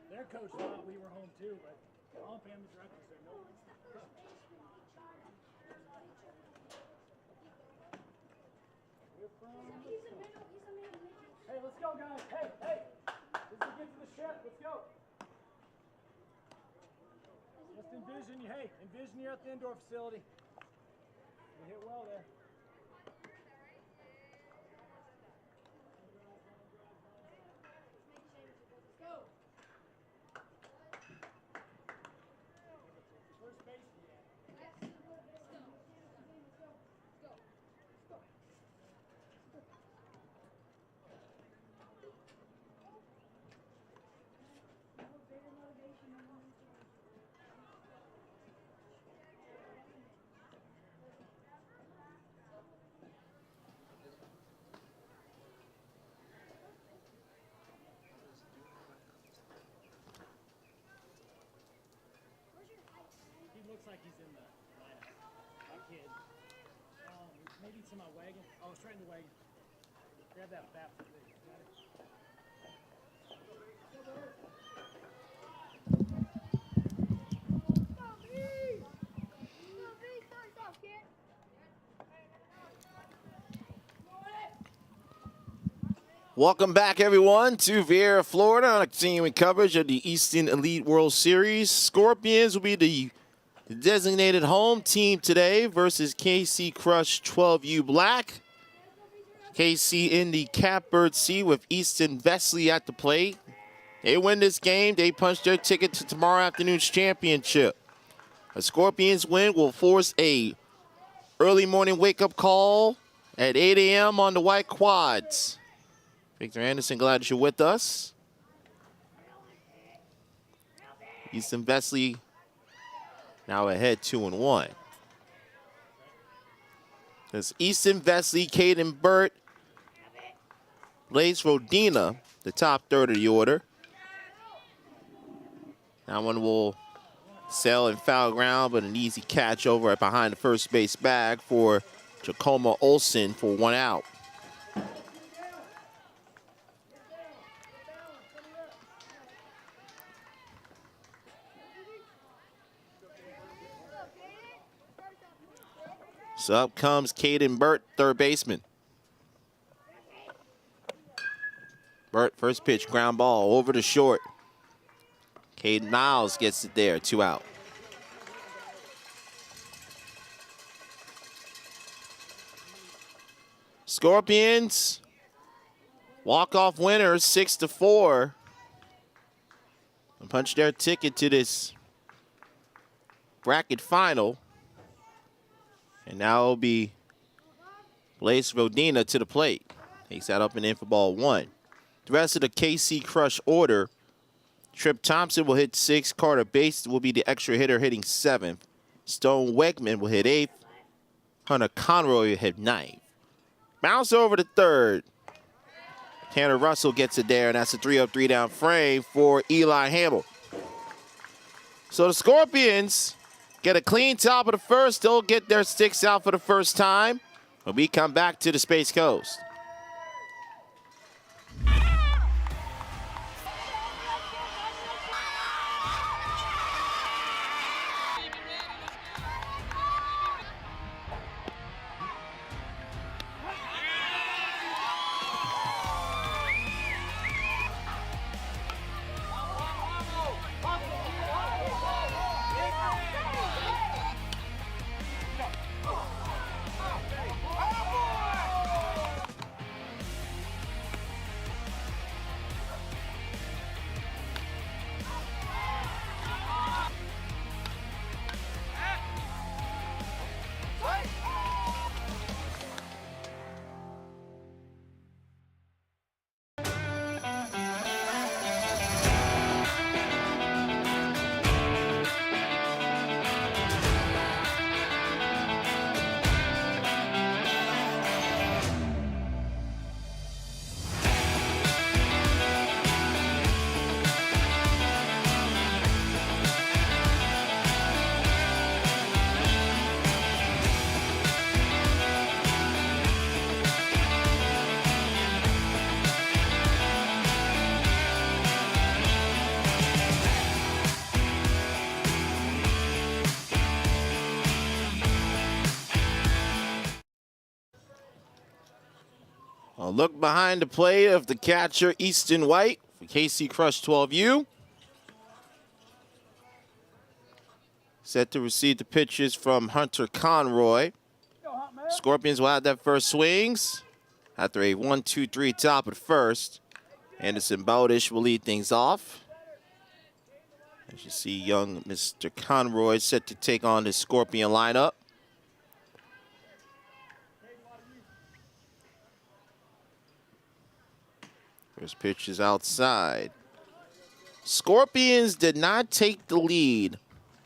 Their coach thought we were home too, but all families directly said no. We're from Hey, let's go, guys. Hey, hey. This is get to the shed. Let's go. Just envision you. Hey, envision you're at the indoor facility. You hit well there. Looks like he's in the lineup. That kid. Maybe it's in my wagon. Oh, it's right in the wagon. Grab that bat for me. Got it. Welcome back, everyone, to Vieira, Florida, on a continuing coverage of the Eastern Elite World Series. Scorpions will be the designated home team today versus KC Crush 12U Black. KC in the catbird seat with Easton Vesley at the plate. They win this game, they punch their ticket to tomorrow afternoon's championship. A Scorpions win will force a early morning wake-up call at 8 a.m. on the White Quads. Victor Anderson, glad that you're with us. Easton Vesley now ahead 2-1. There's Easton Vesley, Caden Burt, Blaze Rodina, the top third of the order. That one will sail in foul ground, but an easy catch over right behind the first base bag for Jacomo Olsen for 1 out. So up comes Caden Burt, third baseman. Burt, first pitch, ground ball over to short. Caden Miles gets it there, 2 out. Scorpions, walk-off winners, 6-4. And punch their ticket to this bracket final. And now it'll be Blaze Rodina to the plate. Takes that up and in for ball 1. The rest of the KC Crush order, Trip Thompson will hit 6th. Carter Bates will be the extra hitter hitting 7th. Stone Wegman will hit 8th. Hunter Conroy will hit 9th. Bounce over to 3rd. Tanner Russell gets it there, and that's a 3-up, 3-down frame for Eli Hamill. So the Scorpions get a clean top of the 1st. They'll get their sticks out for the first time when we come back to the Space Coast. A look behind the plate of the catcher, Easton White, for KC Crush 12U. Set to receive the pitches from Hunter Conroy. Scorpions will have that first swings after a 1-2-3 top at first. Anderson Bowdish will lead things off. As you see, young Mr. Conroy set to take on the Scorpion lineup. First pitch is outside. Scorpions did not take the lead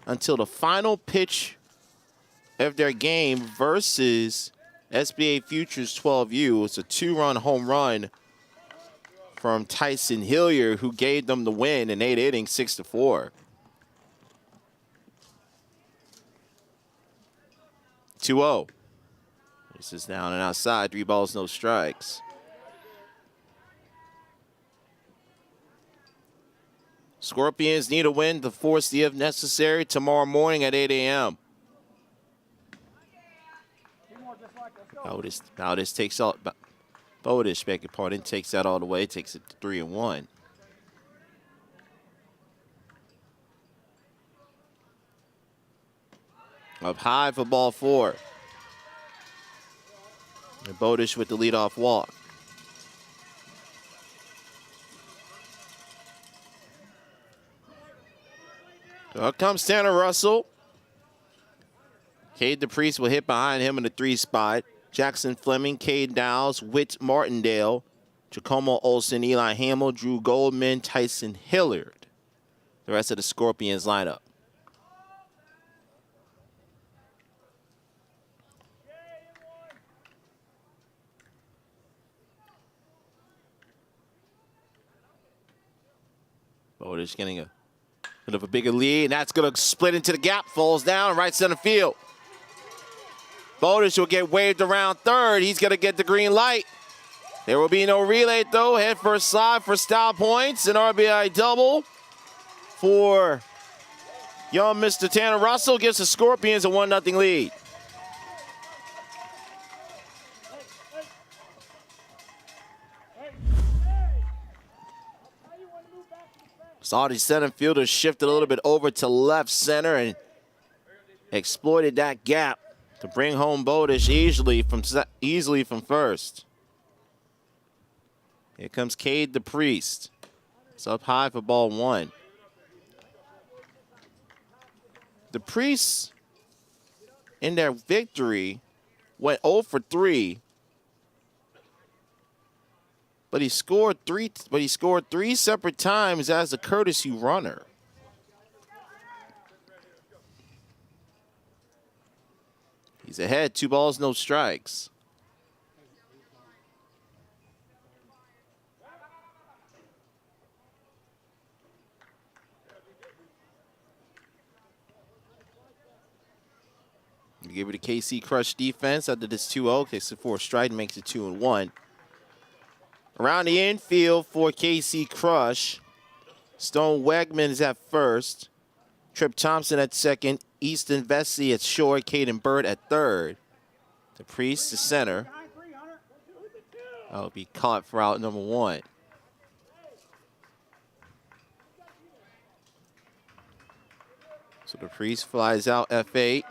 until the final pitch of their game versus SBA Futures 12U. It's a 2-run home run from Tyson Hilliard, who gave them the win in 8 innings, 6-4. 2-0. This is down and outside. 3 balls, no strikes. Scorpions need a win to force the if necessary tomorrow morning at 8 a.m. Bowdish takes all. Bowdish, beg your pardon, takes that all the way. Takes it to 3-1. Up high for ball 4. And Bowdish with the leadoff walk. Up comes Tanner Russell. Cade DePriest will hit behind him in the 3 spot. Jackson Fleming, Cade Dowles, Whit Martindale, Giacomo Olsen, Eli Hamill, Drew Goldman, Tyson Hilliard. The rest of the Scorpions lineup. Bowdish getting a bit of a bigger lead, and that's going to split into the gap, falls down right center field. Bowdish will get waved around 3rd. He's going to get the green light. There will be no relay, though. Head first slide for style points. An RBI double for young Mr. Tanner Russell. Gives the Scorpions a 1-0 lead. Saw the center fielder shifted a little bit over to left center and exploited that gap to bring home Bodish easily from first. Here comes Cade the Priest. It's up high for ball 1. The Priests, in their victory, went 0 for 3. But he scored three separate times as a courtesy runner. He's ahead, 2 balls, no strikes. You give it to KC Crush defense after this 2-0. Takes it for a strike, makes it 2-1. Around the infield for KC Crush, Stone Wegman is at first. Trip Thompson at second. Easton Vesey at short. Caden Bird at third. The Priest to center. That'll be caught for out number 1. So the Priest flies out F8.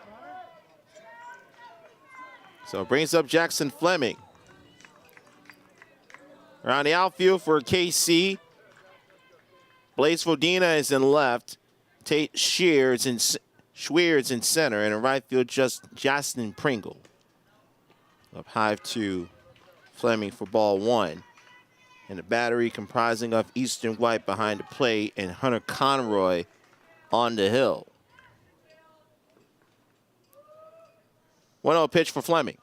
So it brings up Jackson Fleming. Around the outfield for KC, Blaze Fodena is in left. Tate Schweers in center. And in right field, just Justin Pringle. Up high to Fleming for ball 1. And the battery comprising of Eastern White behind the plate and Hunter Conroy on the hill. 1-0 pitch for Fleming.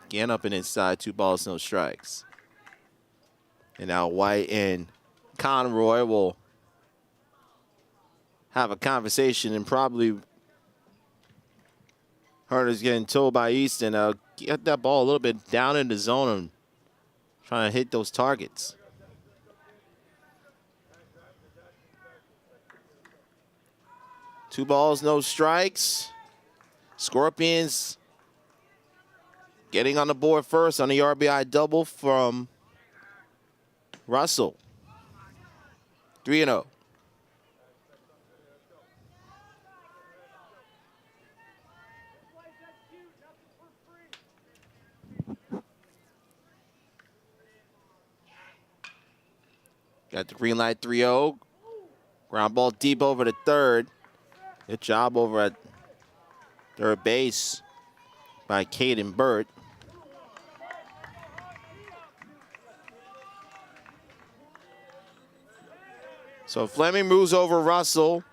Again up and inside, 2 balls, no strikes. And now White and Conroy will have a conversation, and probably Hunter's getting told by Easton, get that ball a little bit down in the zone and trying to hit those targets. Two balls, no strikes. Scorpions getting on the board first on the RBI double from Russell. 3-0. Got the green light, 3-0. Ground ball deep over to third. Good job over at third base by Caden Burt. So Fleming moves over Russell.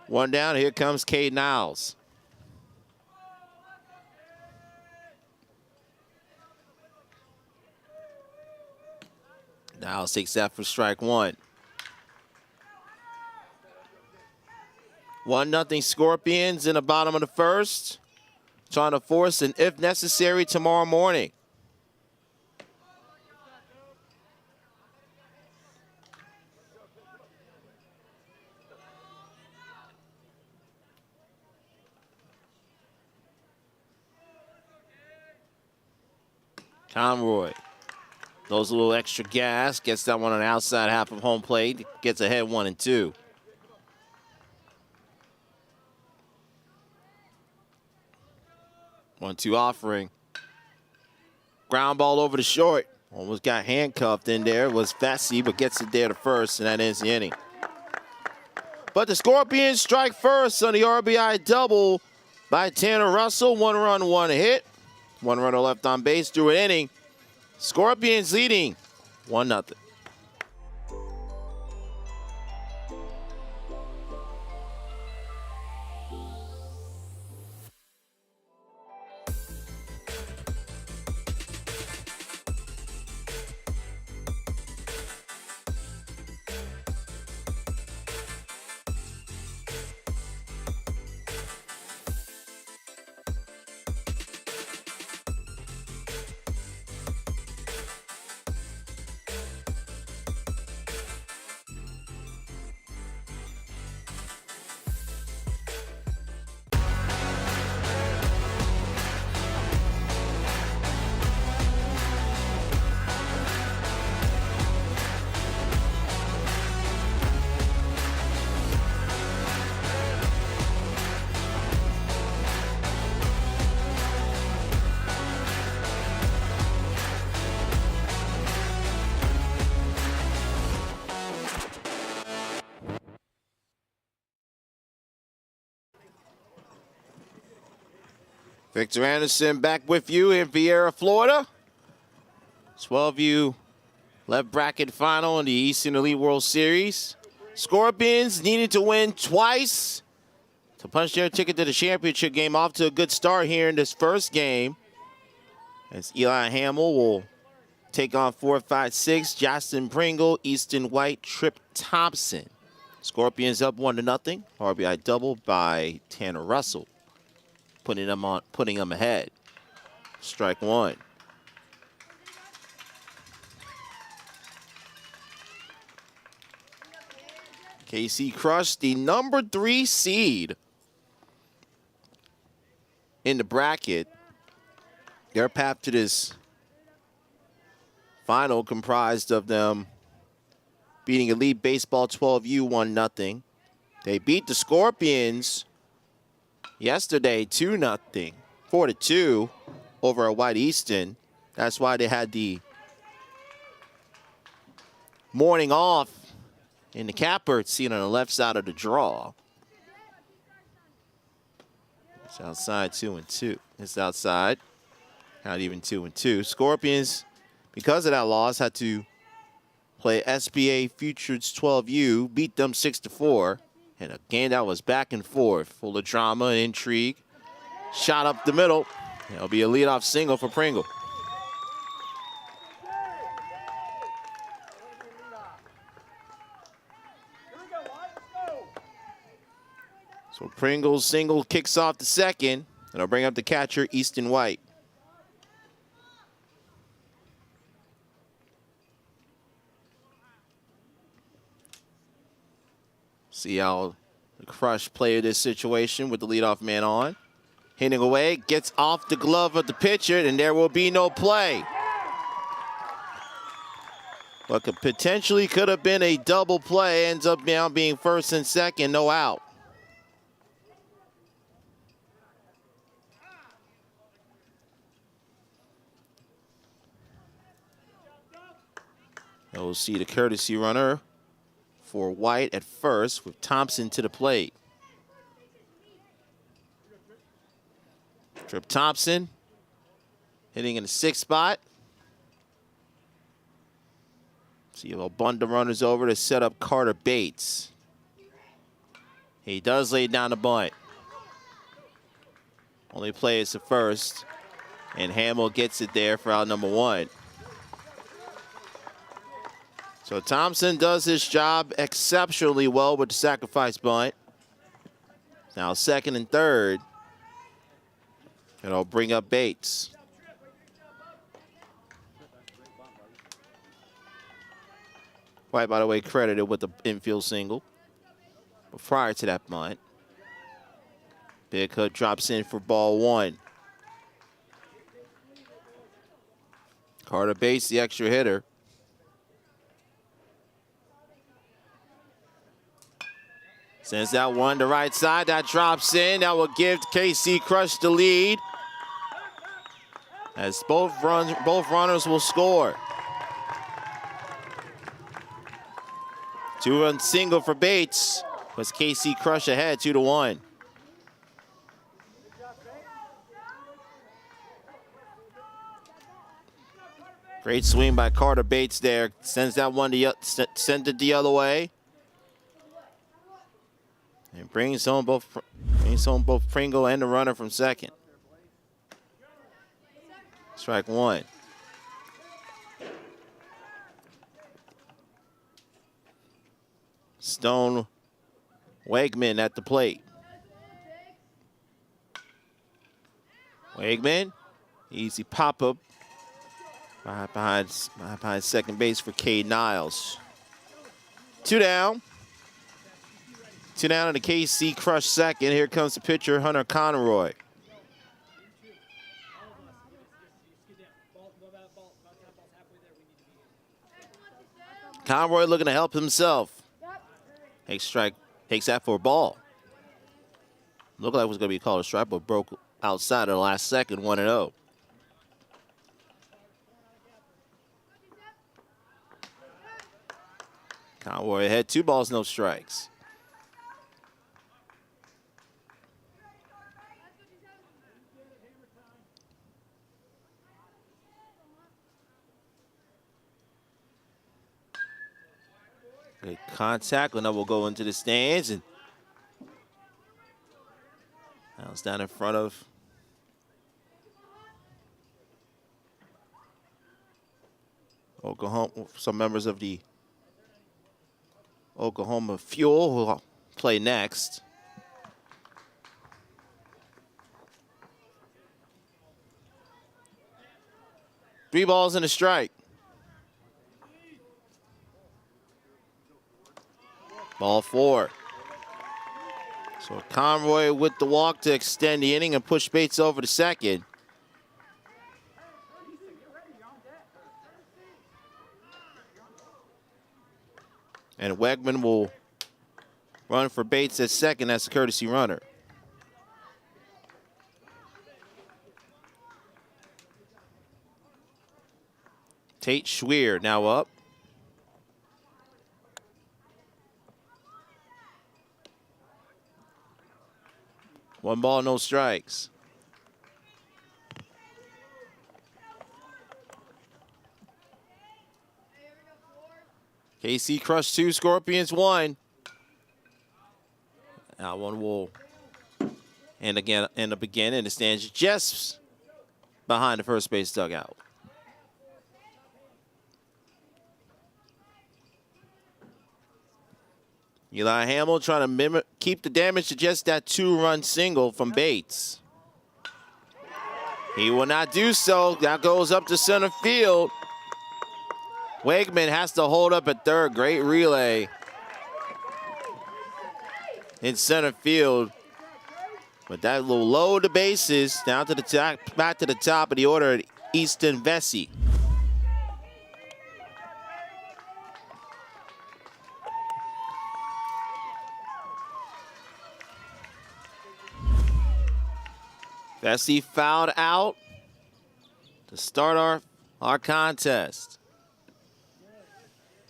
One down, here comes Cade Niles. Niles takes that for strike one. 1-0 Scorpions in the bottom of the first. Trying to force an if necessary tomorrow morning. Conroy throws a little extra gas, gets that one on the outside half of home plate, gets ahead 1-2. One-two offering. Ground ball over the short. Almost got handcuffed in there. It was Vesey, but gets it there to first, and that ends the inning. But the Scorpions strike first on the RBI double by Tanner Russell. 1 run, 1 hit. 1 runner left on base through an inning. Scorpions leading 1-0. Victor Anderson back with you in Viera, Florida. 12U left bracket final in the Eastern Elite World Series. Scorpions needed to win twice to punch their ticket to the championship game. Off to a good start here in this first game, as Eli Hamill will take on 4-5-6, Justin Pringle, Easton White, Trip Thompson. Scorpions up 1-0. RBI double by Tanner Russell, putting them ahead. Strike one. KC crushed the number 3 seed in the bracket. Their path to this final comprised of them beating Elite Baseball 12U 1-0. They beat the Scorpions yesterday 2-0, 4-2 over a White Easton. That's why they had the morning off in the Catbird seat on the left side of the draw. It's outside 2-2. It's outside. Not even 2-2. Scorpions, because of that loss, had to play SBA Futures 12U, beat them 6-4. And a game that was back and forth, full of drama and intrigue. Shot up the middle. It'll be a leadoff single for Pringle. So Pringle's single kicks off the second, and I'll bring up the catcher, Easton White. See how the Crush played this situation with the leadoff man on. Hitting away, gets off the glove of the pitcher, and there will be no play. What potentially could have been a double play ends up now being first and second, no out. And we'll see the courtesy runner for White at first, with Thompson to the plate. Trip Thompson hitting in the 6th spot. See if he'll bunt the runners over to set up Carter Bates. He does lay down the bunt. Only play is the first, and Hamill gets it there for out number 1. So Thompson does his job exceptionally well with the sacrifice bunt. Now second and third. And I'll bring up Bates. White, by the way, credited with the infield single. But prior to that bunt, Big Hood drops in for ball 1. Carter Bates, the extra hitter. Sends that one to right side. That drops in. That will give KC Crush the lead, as both runners will score. 2-run single for Bates was KC Crush ahead 2-1. Great swing by Carter Bates there. Sends that one send it the other way. And brings home both Pringle and the runner from second. Strike one. Stone Wegman at the plate. Wegman, easy pop-up behind second base for Cade Niles. 2 down. 2 down on the KC Crush second. Here comes the pitcher, Hunter Conroy. Conroy looking to help himself. Takes that for a ball. Looked like it was going to be called a strike, but broke outside of the last second, 1-0. Conroy ahead, 2 balls, no strikes. Good contact, and that will go into the stands. And now it's down in front of Oklahoma, some members of the Oklahoma Fuel who will play next. Three balls and a strike. Ball four. So Conroy with the walk to extend the inning and push Bates over to second. And Wegman will run for Bates at second. That's a courtesy runner. Tate Schweer now up. One ball, no strikes. KC crushed 2, Scorpions 1. That one will end up again in the stands just behind the first base dugout. Eli Hamill trying to keep the damage to just that 2-run single from Bates. He will not do so. That goes up to center field. Wegman has to hold up at third. Great relay in center field. But that will load the bases down to the top, back to the top of the order at Easton Vesey. Vesey fouled out to start our contest.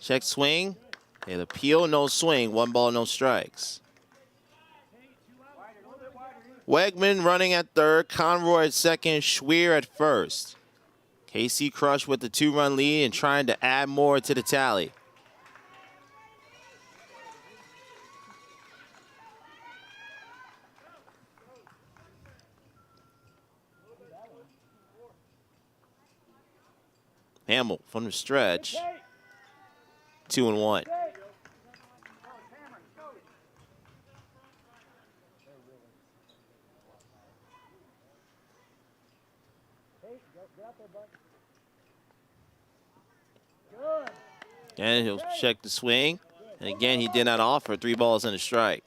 Check swing. Hit appeal, no swing. 1 ball, no strikes. Wegman running at third. Conroy at second. Schweer at first. KC Crush with the 2-run lead and trying to add more to the tally. Hamill from the stretch. 2-1. And he'll check the swing. And again, he did not offer. 3 balls and a strike.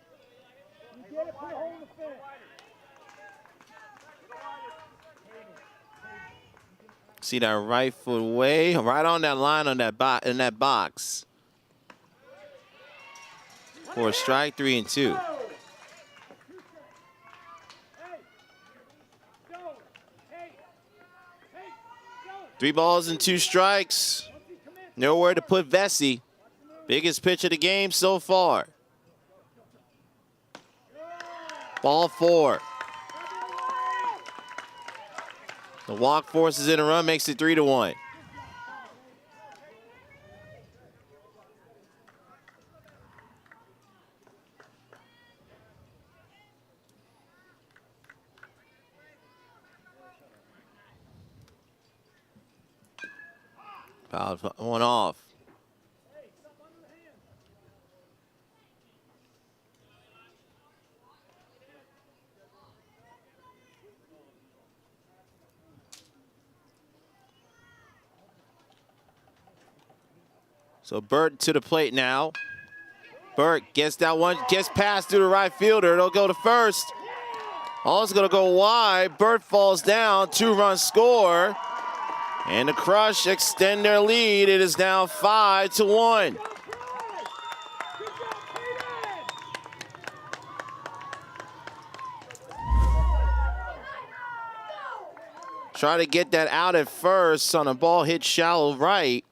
See that right foot way, right on that line on that in that box. For a strike, 3-2. Three balls and 2 strikes. Nowhere to put Vesey. Biggest pitch of the game so far. Ball 4. The walk forces in a run, makes it 3-1. Foul one off. So Burt to the plate now. Burt gets that one, gets past through the right fielder. It'll go to first. Oh, it's gonna go wide. Burt falls down, 2-run score. And the Crush extend their lead. It is now 5-1. Try to get that out at first on a ball hit shallow right.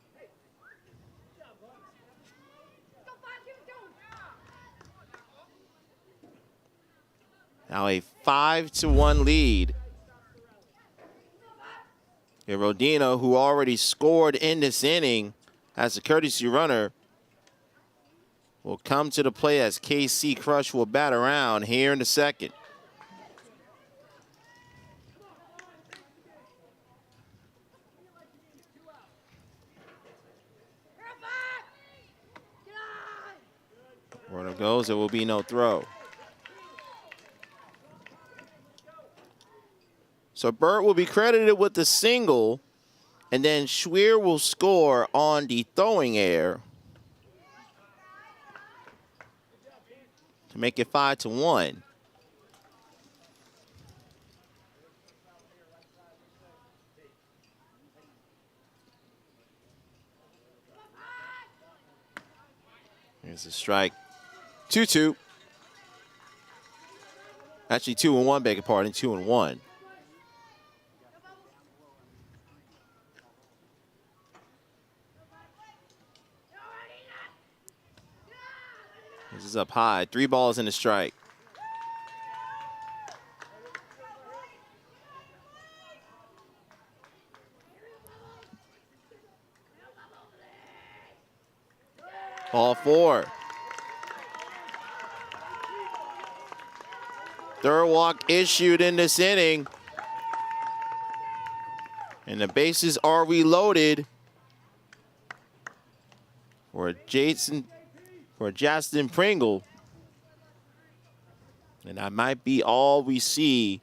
Now a 5-1 lead. Here, Rodino, who already scored in this inning as a courtesy runner, will come to the plate as KC Crush will bat around here in the second. Runner goes, there will be no throw. So Burt will be credited with the single, and then Schweer will score on the throwing error to make it 5-1. Here's a strike. 2-2. Actually 2-1, beg your pardon, 2-1. This is up high. 3 balls and a strike. Ball 4. Third walk issued in this inning. And the bases are reloaded for Justin Pringle. And that might be all we see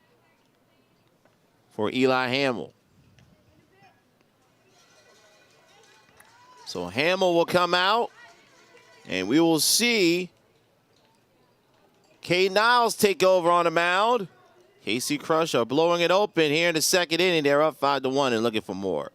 for Eli Hamill. So Hamill will come out, and we will see Cade Niles take over on the mound. KC Crush are blowing it open here in the second inning. They're up 5-1 and looking for more.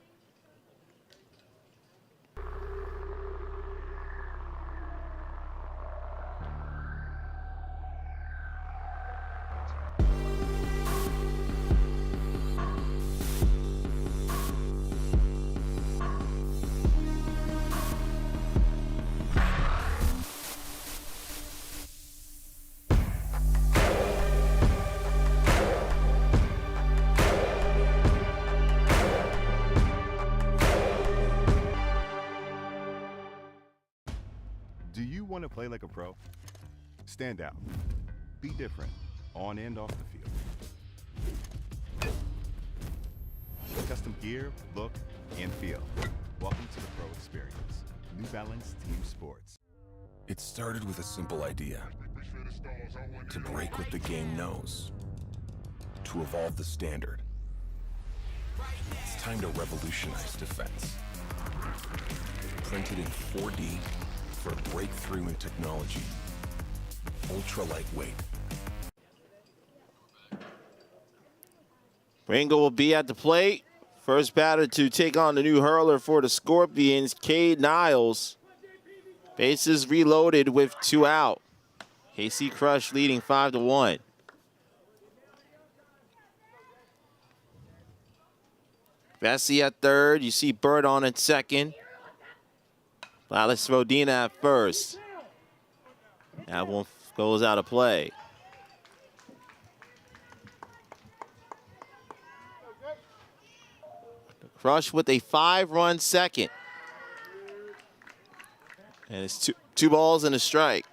Do you want to play like a pro? Stand out. Be different on and off the field. Custom gear, look, and feel. Welcome to the pro experience. New Balance Team Sports. It started with a simple idea. To break what the game knows. To evolve the standard. It's time to revolutionize defense. Printed in 4D for a breakthrough in technology. Ultra lightweight. Pringle will be at the plate. First batter to take on the new hurler for the Scorpions, Cade Niles. Bases reloaded with 2 out. KC Crush leading 5-1. Vesey at third. You see Bird on at second. Alex Rodina at first. That one goes out of play. Crush with a 5-run second. And it's two balls and a strike.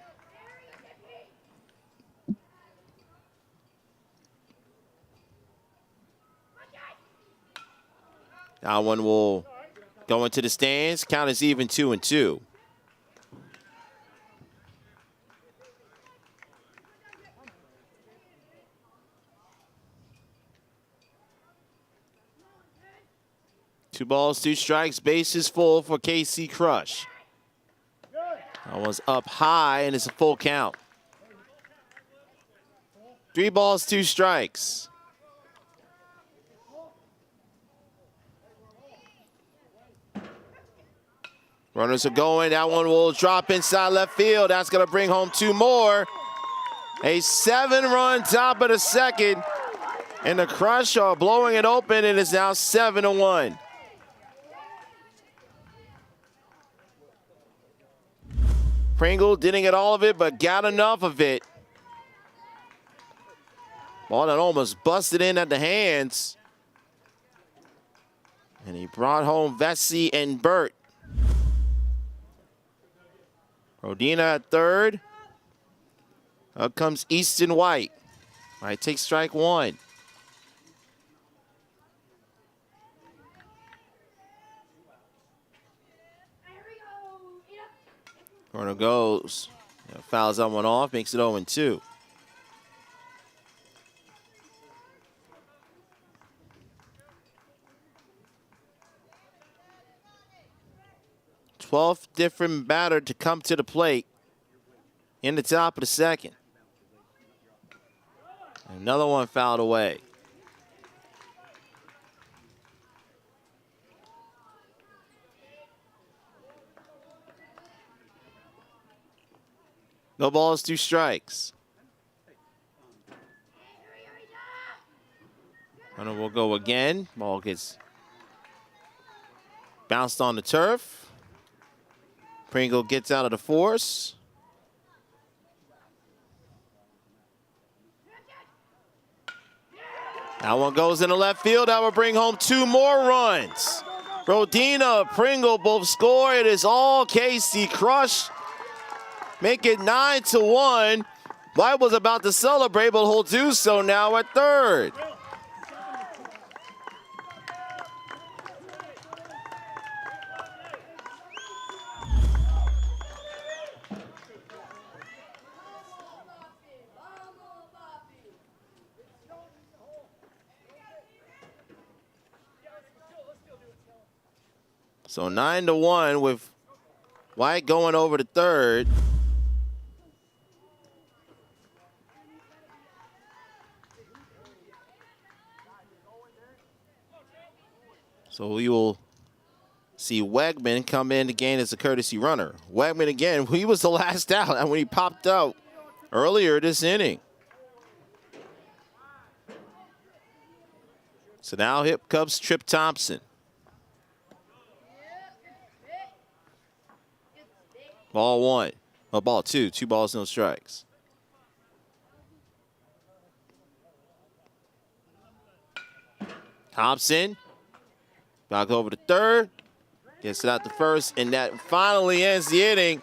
That one will go into the stands. Count is even 2-2. Two balls, 2 strikes, bases full for KC Crush. That one's up high, and it's a full count. 3 balls, 2 strikes. Runners are going. That one will drop inside left field. That's going to bring home 2 more. A 7-run top of the second. And the Crush are blowing it open, and it's now 7-1. Pringle didn't get all of it, but got enough of it. Ball that almost busted in at the hands. And he brought home Vesey and Burt. Rodina at third. Up comes Easton White. White takes strike one. Corner goes. Fouls that one off, makes it 0-2. Twelfth different batter to come to the plate in the top of the second. Another one fouled away. No balls, 2 strikes. Runner will go again. Ball gets bounced on the turf. Pringle gets out of the force. That one goes in the left field. That will bring home 2 more runs. Rodina, Pringle both score. It is all KC Crush. Make it 9-1. White was about to celebrate, but he'll do so now at third. So 9-1 with White going over to third. So we will see Wegman come in to gain as a courtesy runner. Wegman again, he was the last out and when he popped out earlier this inning. So now here comes Trip Thompson. Ball 1. Oh, ball 2. 2 balls, no strikes. Thompson. Back over to third. Gets it out to first, and that finally ends the inning.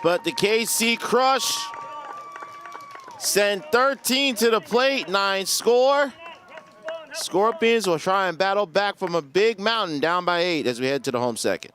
But the KC Crush send 13 to the plate, 9 score. Scorpions will try and battle back from a big mountain down by 8 as we head to the home second.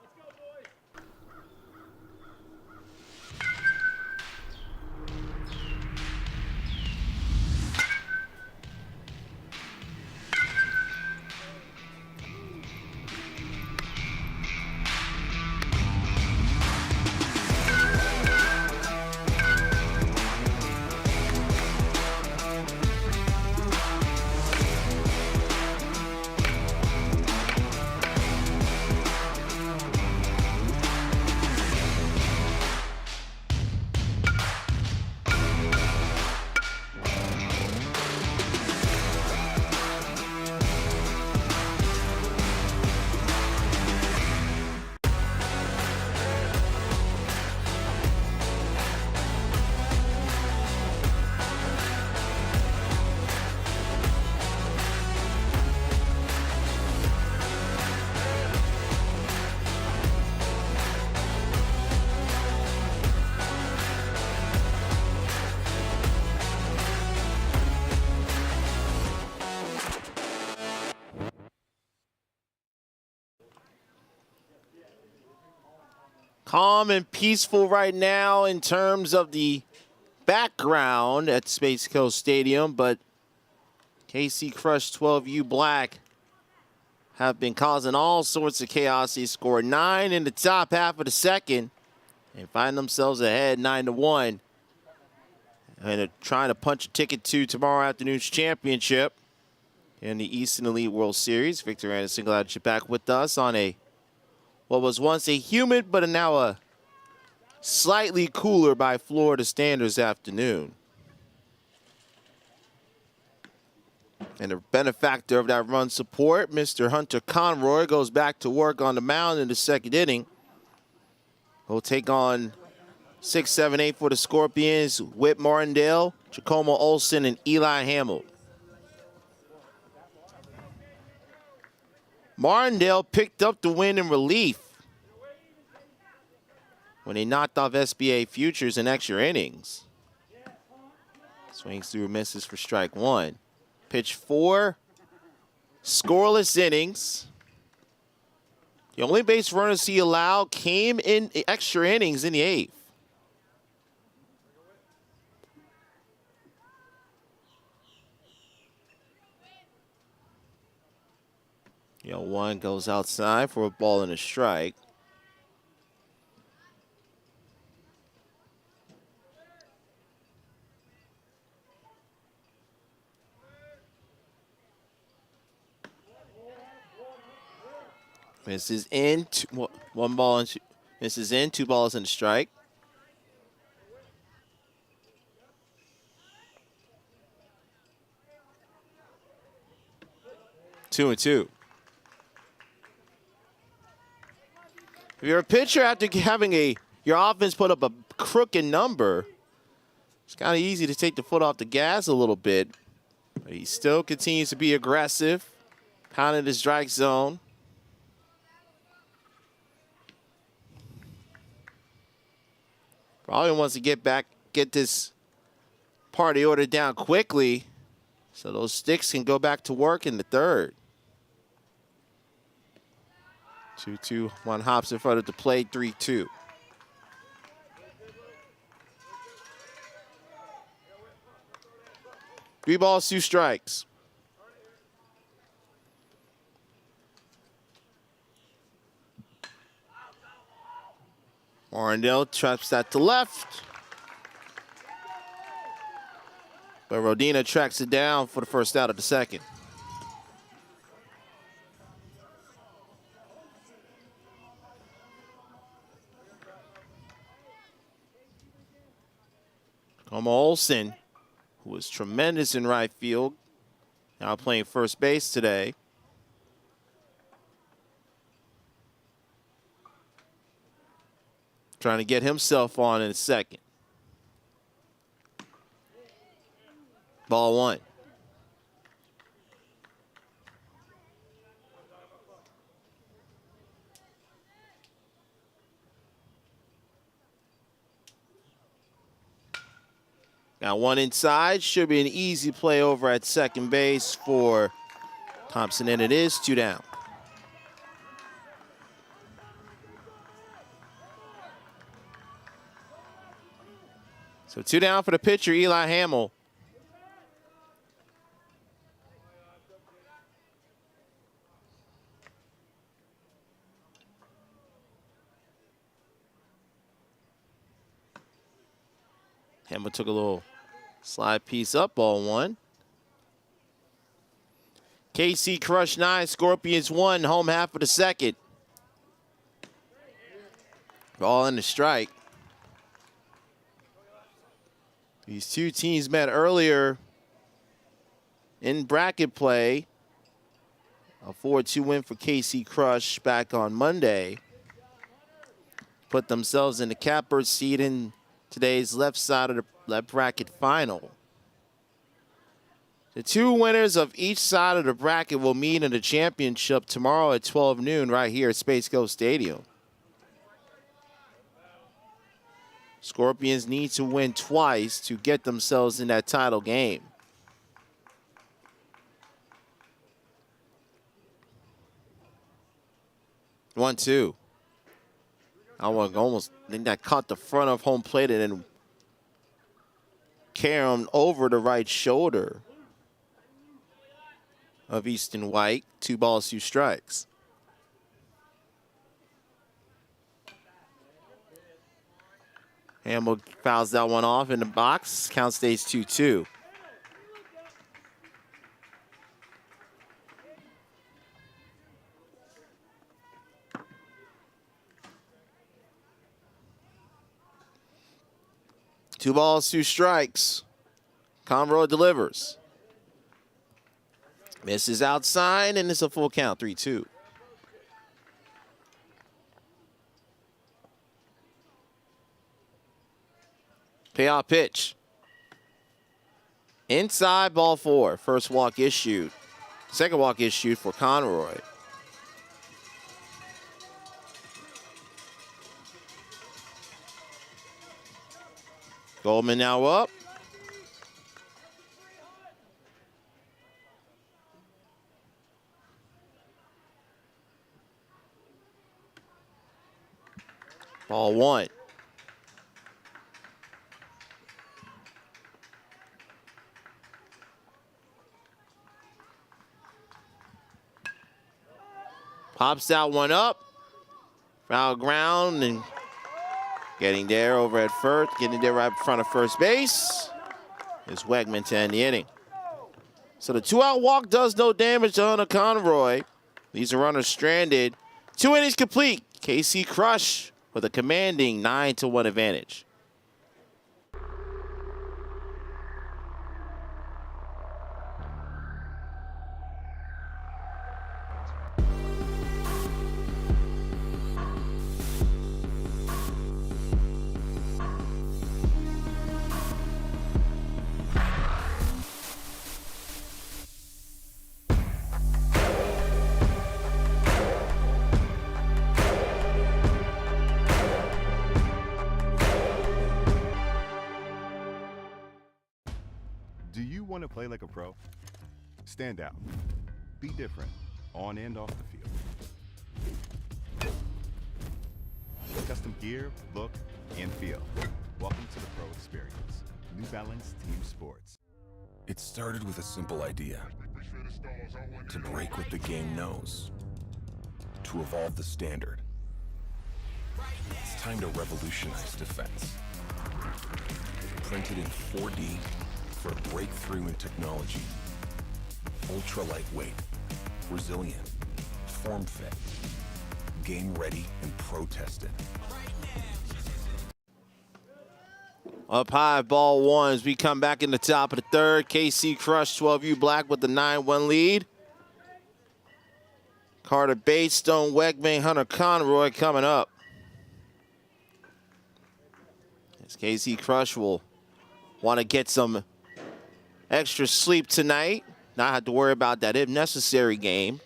Calm and peaceful right now in terms of the background at Space Coast Stadium, but KC Crush 12U Black have been causing all sorts of chaos. They scored 9 in the top half of the second and find themselves ahead 9-1. And are trying to punch a ticket to tomorrow afternoon's championship in the Eastern Elite World Series. Victor Anderson, glad that you're back with us on what was once a humid but now a slightly cooler by Florida standards afternoon. And the benefactor of that run support, Mr. Hunter Conroy, goes back to work on the mound in the second inning. He'll take on 6, 7, 8 for the Scorpions, Whit Martindale, Giacomo Olsen, and Eli Hamill. Martindale picked up the win in relief when they knocked off SBA Futures in extra innings. Swings through, misses for strike one. Pitch 4, scoreless innings. The only base runners he allowed came in extra innings in the 8th. One goes outside for a ball and a strike. Misses in, 1 ball and misses in, 2 balls and a strike. Two and two. If you're a pitcher after having your offense put up a crooked number, it's kind of easy to take the foot off the gas a little bit. But he still continues to be aggressive, pounding the strike zone. Probably wants to get this party order down quickly so those sticks can go back to work in the 3rd. 2-2, 1 hops in front of the plate, 3-2. Three balls, 2 strikes. Orndale traps that to left. But Rodina tracks it down for the first out of the 2nd. Olsen, who was tremendous in right field, now playing first base today. Trying to get himself on in 2nd. Ball 1. Got 1 inside. Should be an easy play over at second base for Thompson, and it is 2 down. So 2 down for the pitcher, Eli Hamill. Hamill took a little slide piece up, ball 1. KC Crush 9, Scorpions 1, home half of the 2nd. Ball in the strike. These two teams met earlier in bracket play. A 4-2 win for KC Crush back on Monday. Put themselves in the catbird seat in today's left side of the left bracket final. The 2 winners of each side of the bracket will meet in the championship tomorrow at 12 noon right here at Space Coast Stadium. Scorpions need to win twice to get themselves in that title game. One, two. I think that caught the front of home plate and then carried him over the right shoulder of Easton White. 2 balls, 2 strikes. Hamill fouls that one off in the box. Count stays 2-2. Two balls, 2 strikes. Conroy delivers. Misses outside, and it's a full count, 3-2. Payoff pitch. Inside, ball 4. First walk issued. Second walk issued for Conroy. Goldman now up. Ball 1. Pops that one up. Foul ground and getting there over at first, getting there right in front of first base is Wegman to end the inning. So the 2-out walk does no damage to Hunter Conroy. These are runners stranded. 2 innings complete. KC Crush with a commanding 9-1 advantage. Do you want to play like a pro? Stand out. Be different on and off the field. Custom gear, look, and feel. Welcome to the pro experience. New Balance Team Sports. It started with a simple idea. To break what the game knows. To evolve the standard. It's time to revolutionize defense. Printed in 4D for a breakthrough in technology. Ultra lightweight, resilient, form fit, game ready, and pro tested. Up high, ball 1 as we come back in the top of the third. KC Crush, 12U Black with the 9-1 lead. Carter Bates, Stone Wegman, Hunter Conroy coming up. As KC Crush will want to get some extra sleep tonight. Not have to worry about that if necessary game.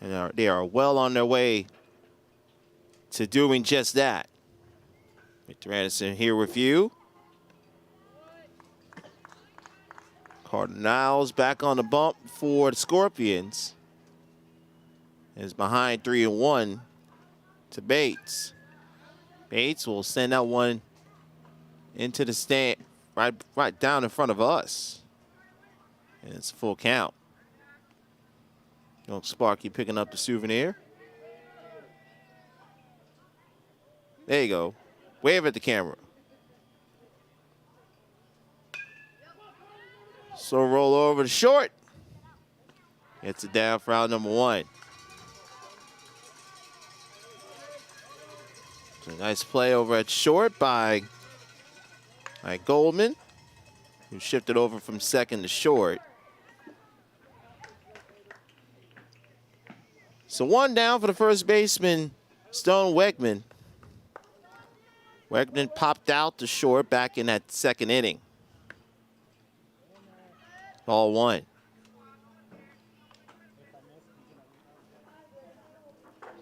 And they are well on their way to doing just that. Victor Anderson here with you. Cardinals back on the bump for the Scorpions. Is behind 3-1 to Bates. Bates will send that one into the stand right down in front of us. And it's a full count. Young Sparky picking up the souvenir. There you go. Wave at the camera. So roll over to short. Gets it down for out number 1. So nice play over at short by Goldman, who shifted over from second to short. So 1 down for the first baseman, Stone Wegman. Wegman popped out to short back in that second inning. Ball 1.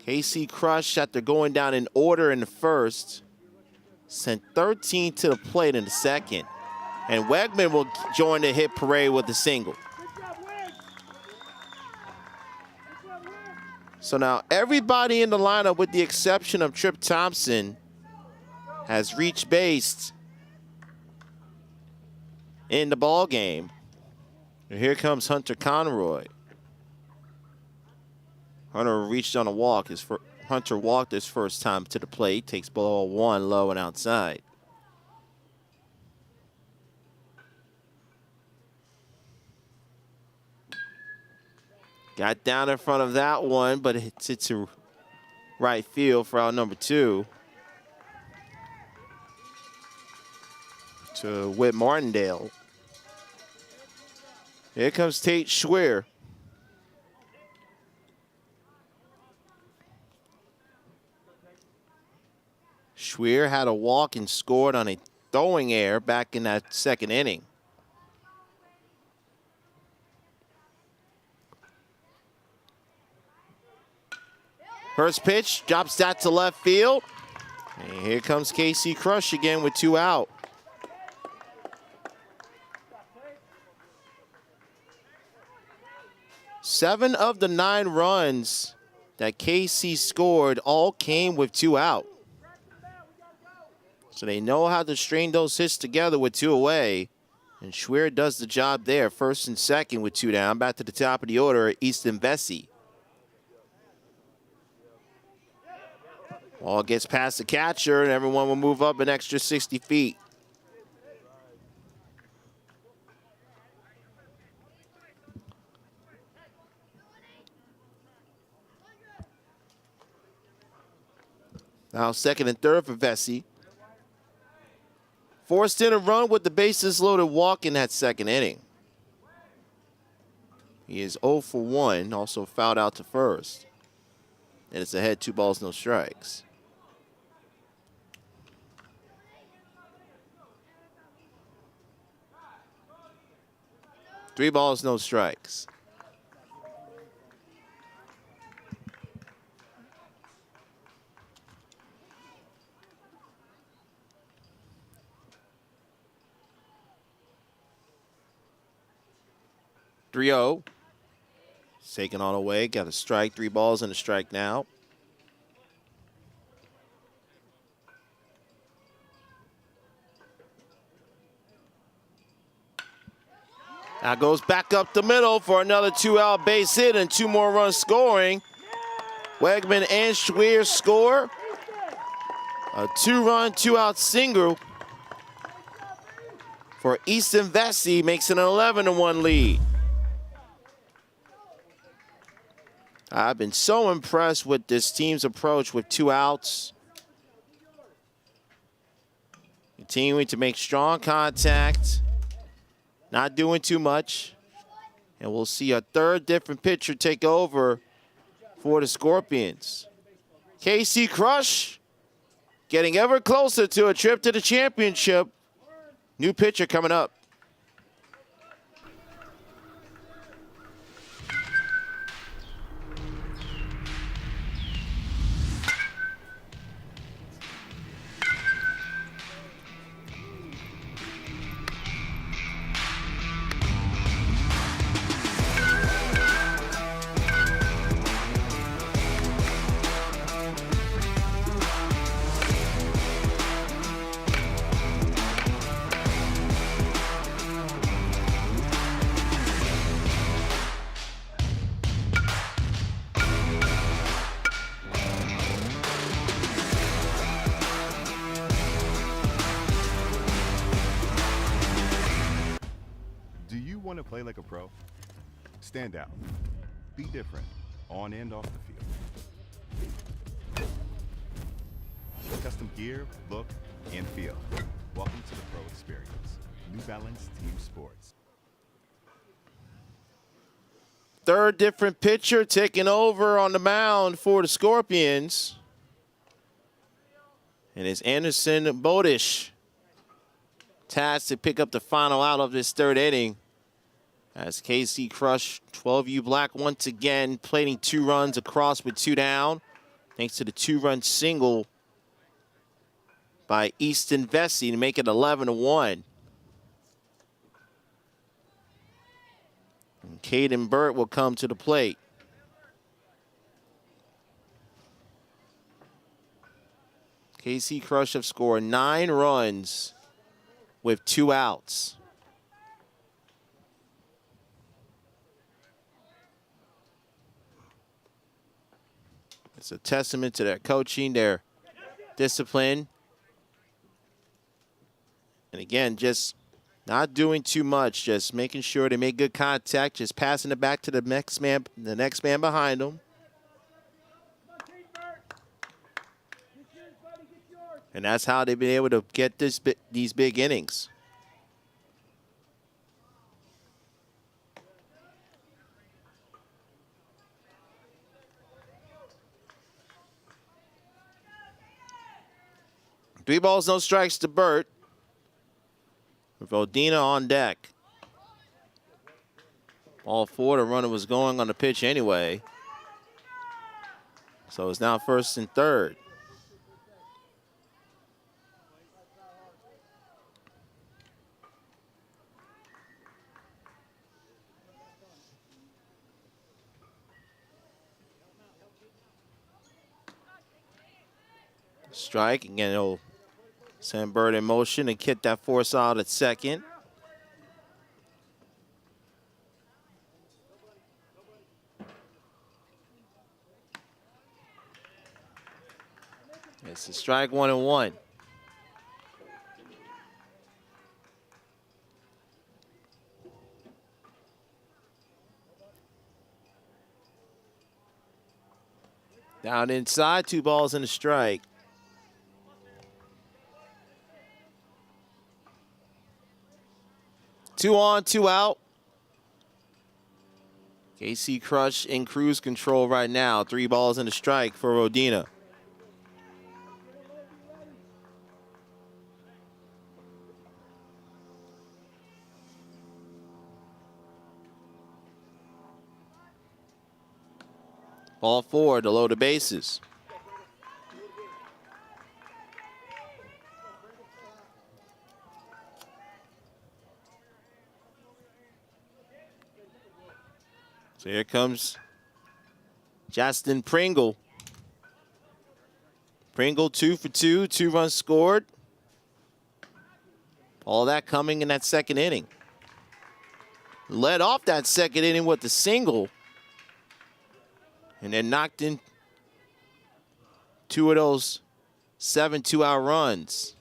KC Crush, after going down in order in the first, sent 13 to the plate in the second. And Wegman will join the hit parade with a single. So now everybody in the lineup, with the exception of Trip Thompson, has reached base in the ball game. And here comes Hunter Conroy. Hunter reached on a walk. Hunter walked his first time to the plate. Takes ball 1 low and outside. Got down in front of that one, but it's to right field for out number 2. To Whit Martindale. Here comes Tate Schwer. Schwer had a walk and scored on a throwing error back in that second inning. First pitch, drops that to left field. And here comes KC Crush again with 2 out. Seven of the 9 runs that KC scored all came with 2 out. So they know how to string those hits together with 2 away. And Schwer does the job there, first and second with 2 down. Back to the top of the order, Easton Vesey. Ball gets past the catcher, and everyone will move up an extra 60 feet. Now second and third for Vesey. Forced in a run with the bases loaded walk in that second inning. He is 0 for 1, also fouled out to first. And it's ahead, 2 balls, no strikes. Three balls, no strikes. Three-0. Taken on away. Got a strike. 3 balls and a strike now. Now goes back up the middle for another 2-out base hit and 2 more runs scoring. Wegman and Schwer score. A 2-run, 2-out single for Easton Vesey, makes it an 11-1 lead. I've been so impressed with this team's approach with 2 outs. Continuing to make strong contact. Not doing too much. And we'll see a third different pitcher take over for the Scorpions. KC Crush getting ever closer to a trip to the championship. New pitcher coming up. Want to play like a pro? Stand out. Be different, on and off the field. Custom gear, look, and feel. Welcome to the pro experience. New Balance Team Sports. Third different pitcher taking over on the mound for the Scorpions. And it's Anderson Bodish, tasked to pick up the final out of this third inning. As KC Crush, 12U Black once again, plating 2 runs across with 2 down. Thanks to the 2-run single by Easton Vesey to make it 11-1. And Caden Burt will come to the plate. KC Crush have scored 9 runs with 2 outs. It's a testament to their coaching, their discipline. And again, just not doing too much, just making sure they make good contact, just passing it back to the next man behind them. And that's how they've been able to get these big innings. Three balls, no strikes to Burt. With Odina on deck. Ball 4, the runner was going on the pitch anyway. So it's now first and third. Strike. Again, he'll send Bird in motion and get that force out at second. It's a strike, 1-1. Down inside, 2 balls and a strike. Two on, 2 out. KC Crush in cruise control right now. 3 balls and a strike for Rodina. Ball 4 to load the bases. So here comes Justin Pringle. Pringle 2 for 2, 2 runs scored. All that coming in that second inning. Led off that second inning with the single. And then knocked in 2 of those 7 2-out runs.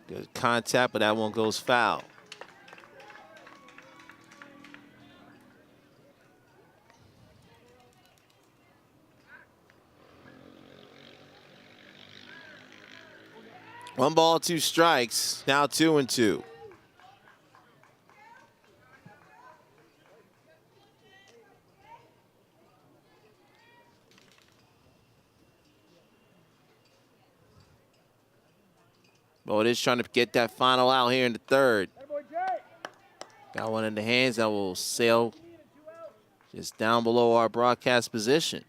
Good contact, but that one goes foul. One ball, 2 strikes. Now 2-2. Well, it is trying to get that final out here in the third. Got one in the hands that will sail just down below our broadcast position.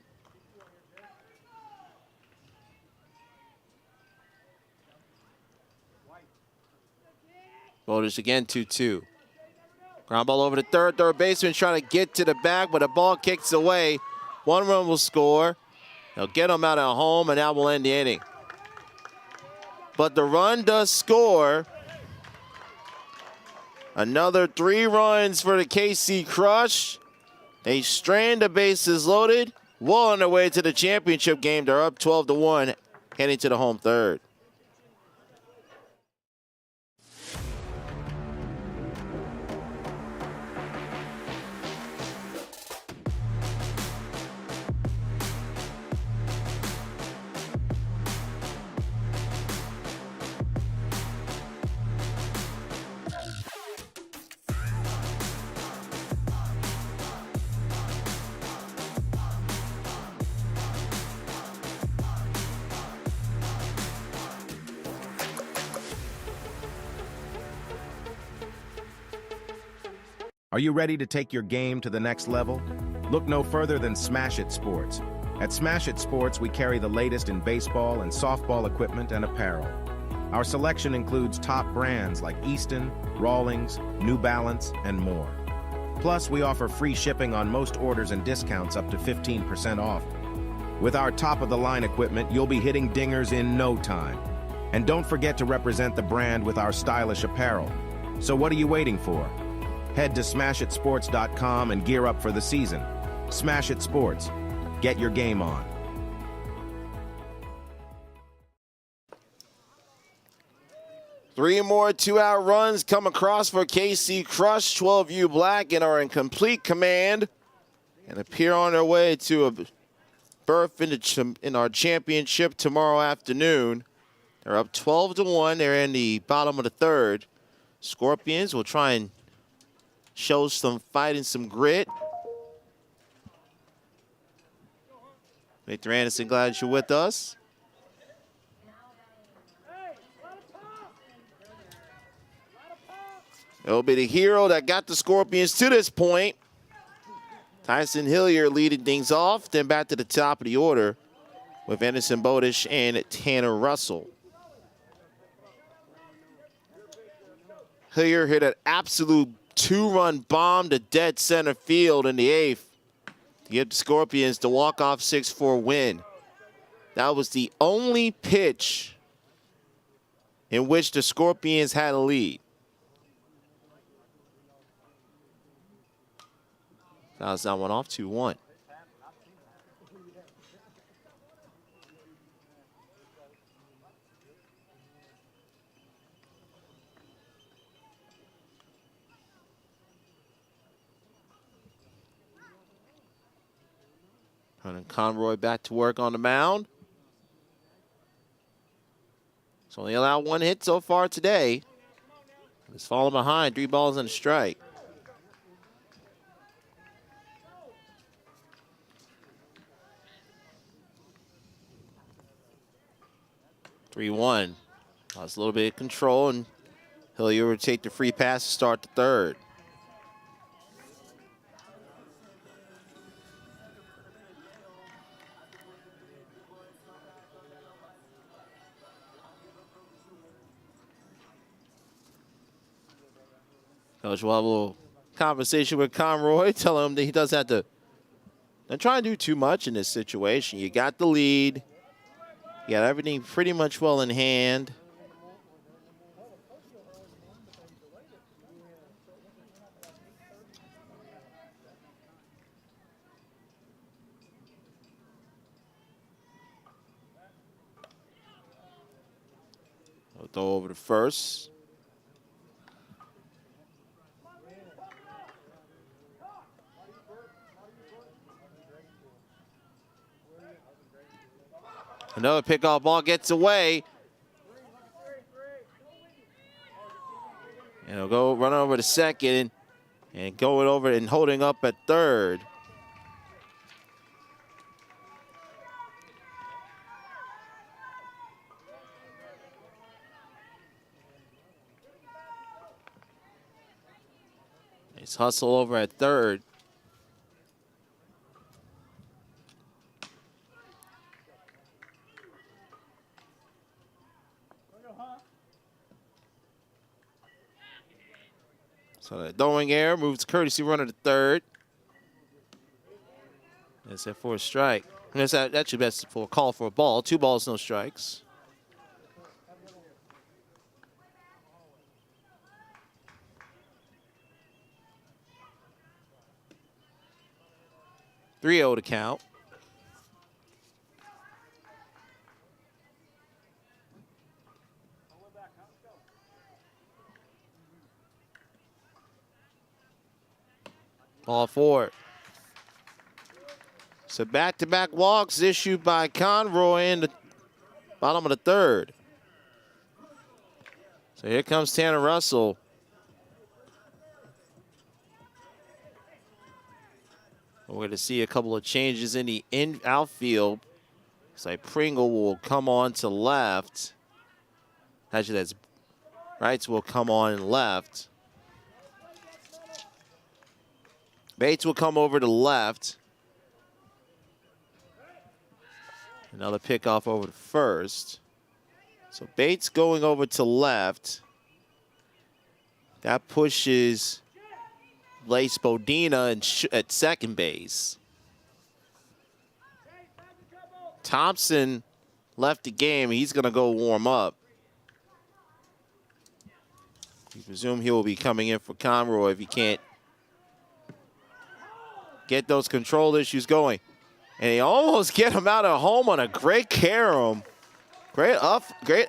Voters again, 2-2. Ground ball over to third baseman trying to get to the bag, but the ball kicks away. 1 run will score. They'll get him out at home, and that will end the inning. But the run does score. Another 3 runs for the KC Crush. They strand the bases loaded. Well on their way to the championship game. They're up 12-1, heading to the home third. Are you ready to take your game to the next level? Look no further than Smash It Sports. At Smash It Sports, we carry the latest in baseball and softball equipment and apparel. Our selection includes top brands like Easton, Rawlings, New Balance, and more. Plus, we offer free shipping on most orders and discounts up to 15% off. With our top-of-the-line equipment, you'll be hitting dingers in no time. And don't forget to represent the brand with our stylish apparel. So what are you waiting for? Head to smashitsports.com and gear up for the season. Smash It Sports. Get your game on. Three more 2-out runs come across for KC Crush. 12U Black and are in complete command and appear on their way to a berth in our championship tomorrow afternoon. They're up 12-1. They're in the bottom of the third. Scorpions will try and show some fight and some grit. Victor Anderson, glad you're with us. It'll be the hero that got the Scorpions to this point. Tyson Hilliard leading things off. Then back to the top of the order with Anderson Bodish and Tanner Russell. Hillier hit an absolute 2-run bomb to dead center field in the 8th to give the Scorpions the walk-off 6-4 win. That was the only pitch in which the Scorpions had a lead. Fouls that one off, 2-1. Hunter Conroy back to work on the mound. He's only allowed 1 hit so far today. He's falling behind, 3 balls and a strike. (3-1). Lost a little bit of control, and Hillier would take the free pass to start the 3rd. Coach will have a little conversation with Conroy, tell him that he doesn't have to don't try and do too much in this situation. You got the lead. You got everything pretty much well in hand. We'll throw over to first. Another pickoff ball gets away. And he'll go run over to second and going over and holding up at 3rd. Nice hustle over at 3rd. So the throwing error moves courtesy runner to 3rd. That's that for a strike. And that's actually best for a call for a ball. 2 balls, no strikes. (3-0) to count. Ball 4. So back-to-back walks issued by Conroy in the bottom of the 3rd. So here comes Tanner Russell. We're going to see a couple of changes in the outfield. Looks like Pringle will come on to left. Actually, that's Wrights will come on left. Bates will come over to left. Another pickoff over to first. So Bates going over to left. That pushes Blaise Bodina at second base. Thompson left the game. He's going to go warm up. You presume he will be coming in for Conroy if he can't get those control issues going. And he almost get him out of home on a great carom. Great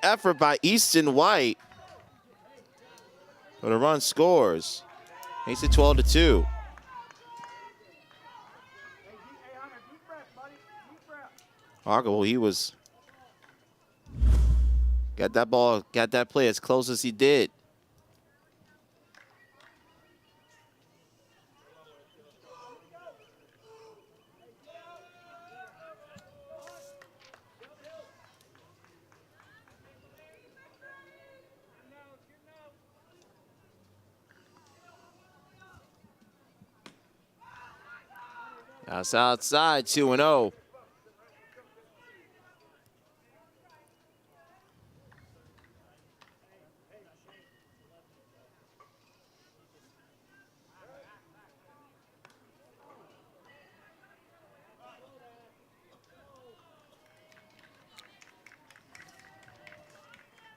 effort by Easton White. But a run scores. Makes it 12-2. Well, he was got that play as close as he did. That's outside, 2-0.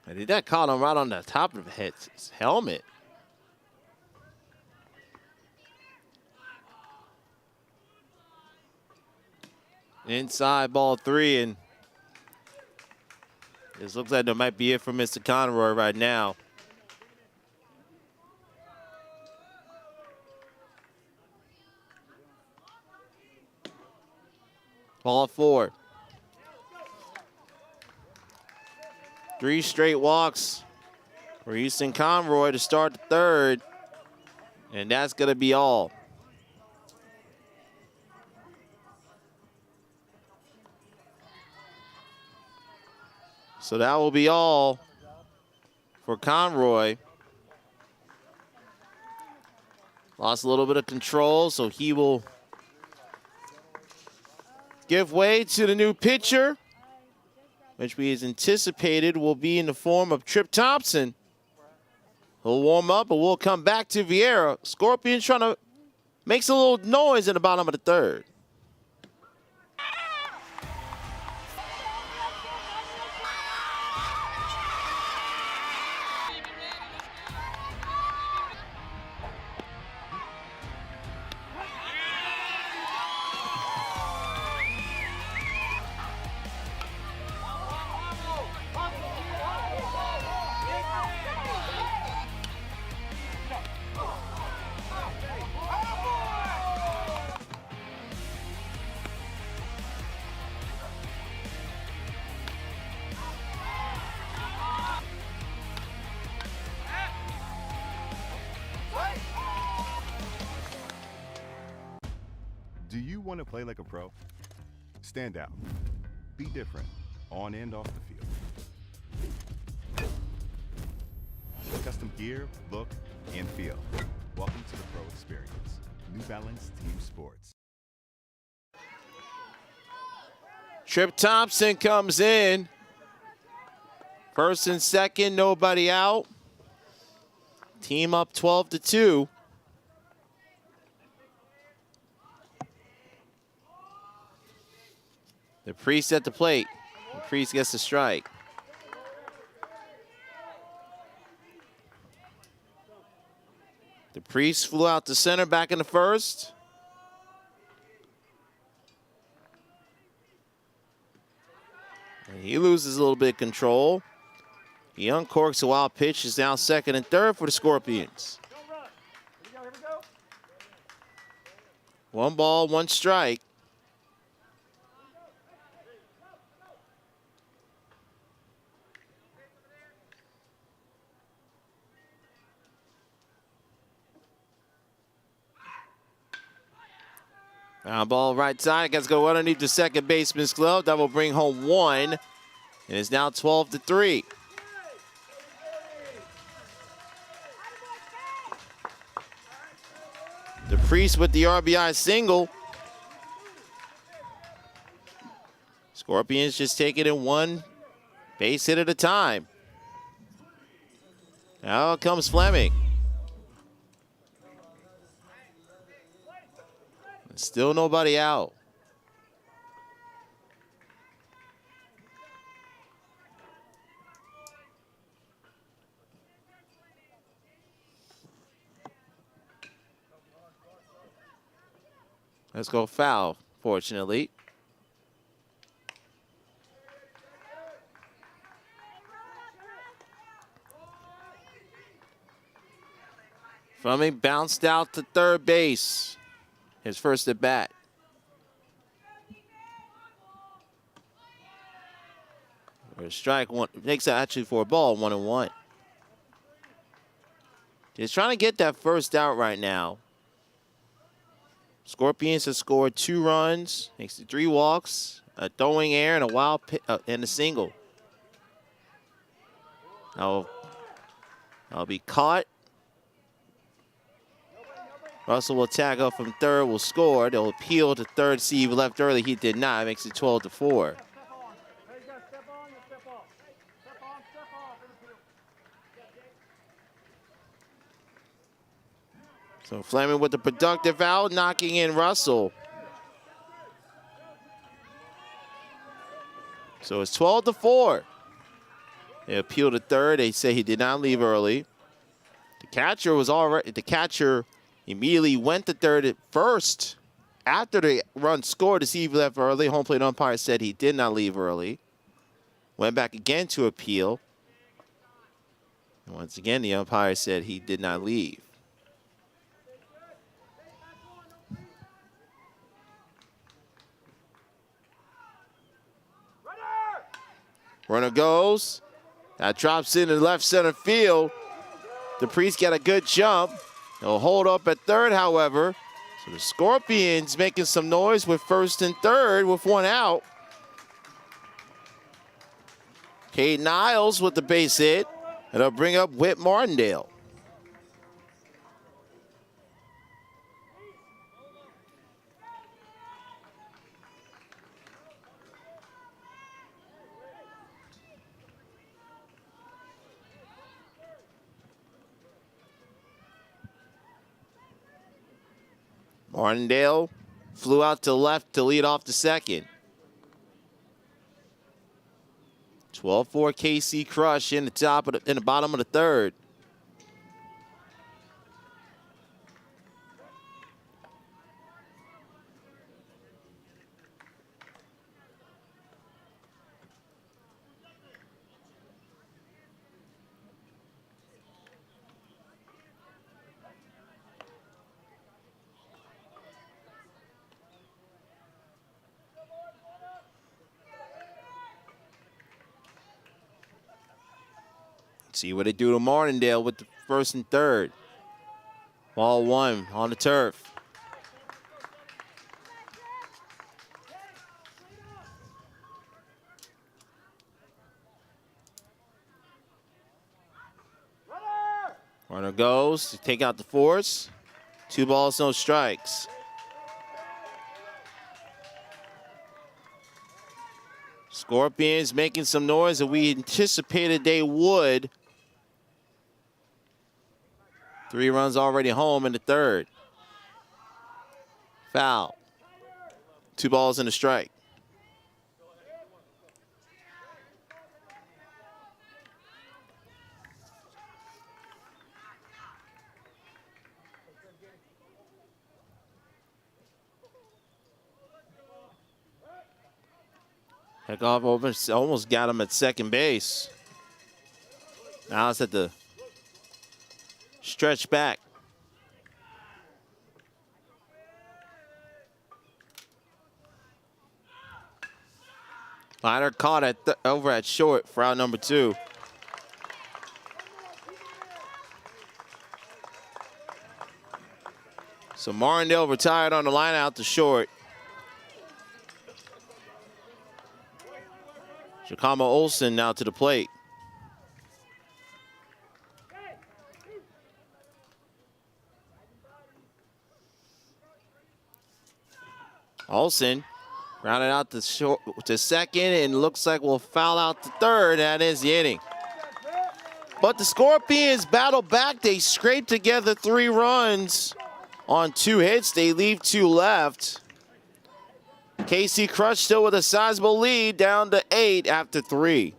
And that caught him right on the top of his helmet. Inside ball 3, and this looks like that might be it for Mr. Conroy right now. Ball 4. 3 straight walks for Houston Conroy to start the 3rd, and that's going to be all. So that will be all for Conroy. Lost a little bit of control, so he will give way to the new pitcher, which we anticipated will be in the form of Trip Thompson. He'll warm up, but we'll come back to Vieira. Scorpions trying to make a little noise in the bottom of the 3rd. Do you want to play like a pro? Stand out. Be different on and off the field. Custom gear, look, and feel. Welcome to the pro experience. New Balance Team Sports. Trip Thompson comes in. 1st and 2nd, nobody out. Team up 12-2. The Priest at the plate. The Priest gets the strike. The Priest flew out to center back in the 1st. And he loses a little bit of control. He uncorks a wild pitch. Is now 2nd and 3rd for the Scorpions. 1 ball, 1 strike. Now ball right side, gets to go underneath the second baseman's glove. That will bring home 1, and it's now 12-3. The Priest with the RBI single. Scorpions just take it in 1 base hit at a time. Now comes Fleming. Still nobody out. Let's go foul, fortunately. Fleming bounced out to 3rd base. His first at bat. Or a strike, 1 makes it actually for a ball, 1-1. Just trying to get that first out right now. Scorpions have scored 2 runs, makes it 3 walks, a throwing error, and a wild and a single. Now, that'll be caught. Russell will tag up from 3rd, will score. They'll appeal to 3rd. See, he left early. He did not. Makes it 12-4. So Fleming with the productive out, knocking in Russell. So it's 12-4. They appealed to third. They say he did not leave early. The catcher immediately went to third at first after the run scored to see if he left early. Home plate umpire said he did not leave early. Went back again to appeal. And once again, the umpire said he did not leave. Runner goes. That drops into left center field. DePriest got a good jump. He'll hold up at third, however. So the Scorpions making some noise with first and third with one out. Cade Niles with the base hit. And they'll bring up Whit Martindale. Martindale flew out to left to lead off the second. 12-4 KC Crush in the bottom of the third. See what they do to Martindale with the first and third. Ball one on the turf. Runner goes to take out the force. 2 balls, no strikes. Scorpions making some noise that we anticipated they would. 3 runs already home in the third. Foul. 2 balls and a strike. Heckoff almost got him at second base. Now it's at the stretch back. Liner caught over at short for out number 2. So Martindale retired on the line out to short. Giacomo Olsen now to the plate. Olsen grounded out to second and looks like we'll foul out to third. That is the inning. But the Scorpions battle back. They scrape together 3 runs on 2 hits. They leave 2 left. KC Crush still with a sizable lead, down to 8 after 3.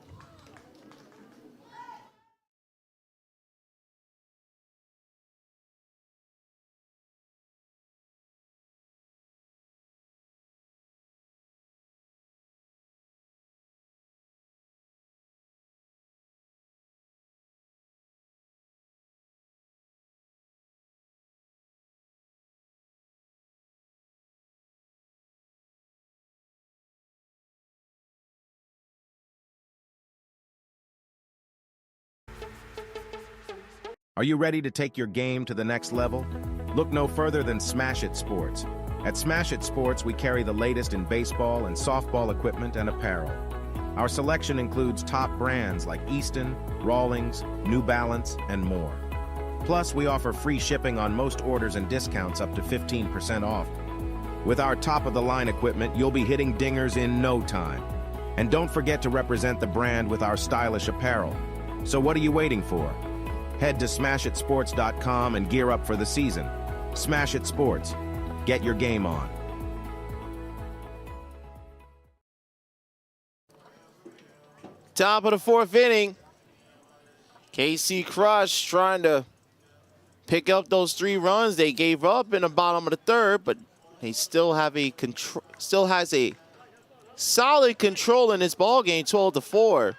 Are you ready to take your game to the next level? Look no further than Smash It Sports. At Smash It Sports, we carry the latest in baseball and softball equipment and apparel. Our selection includes top brands like Easton, Rawlings, New Balance, and more. Plus, we offer free shipping on most orders and discounts up to 15% off. With our top-of-the-line equipment, you'll be hitting dingers in no time. And don't forget to represent the brand with our stylish apparel. So what are you waiting for? Head to smashitsports.com and gear up for the season. Smash It Sports. Get your game on. Top of the 4th inning. KC Crush trying to pick up those 3 runs they gave up in the bottom of the third, but he still has a solid control in this ball game, 12-4.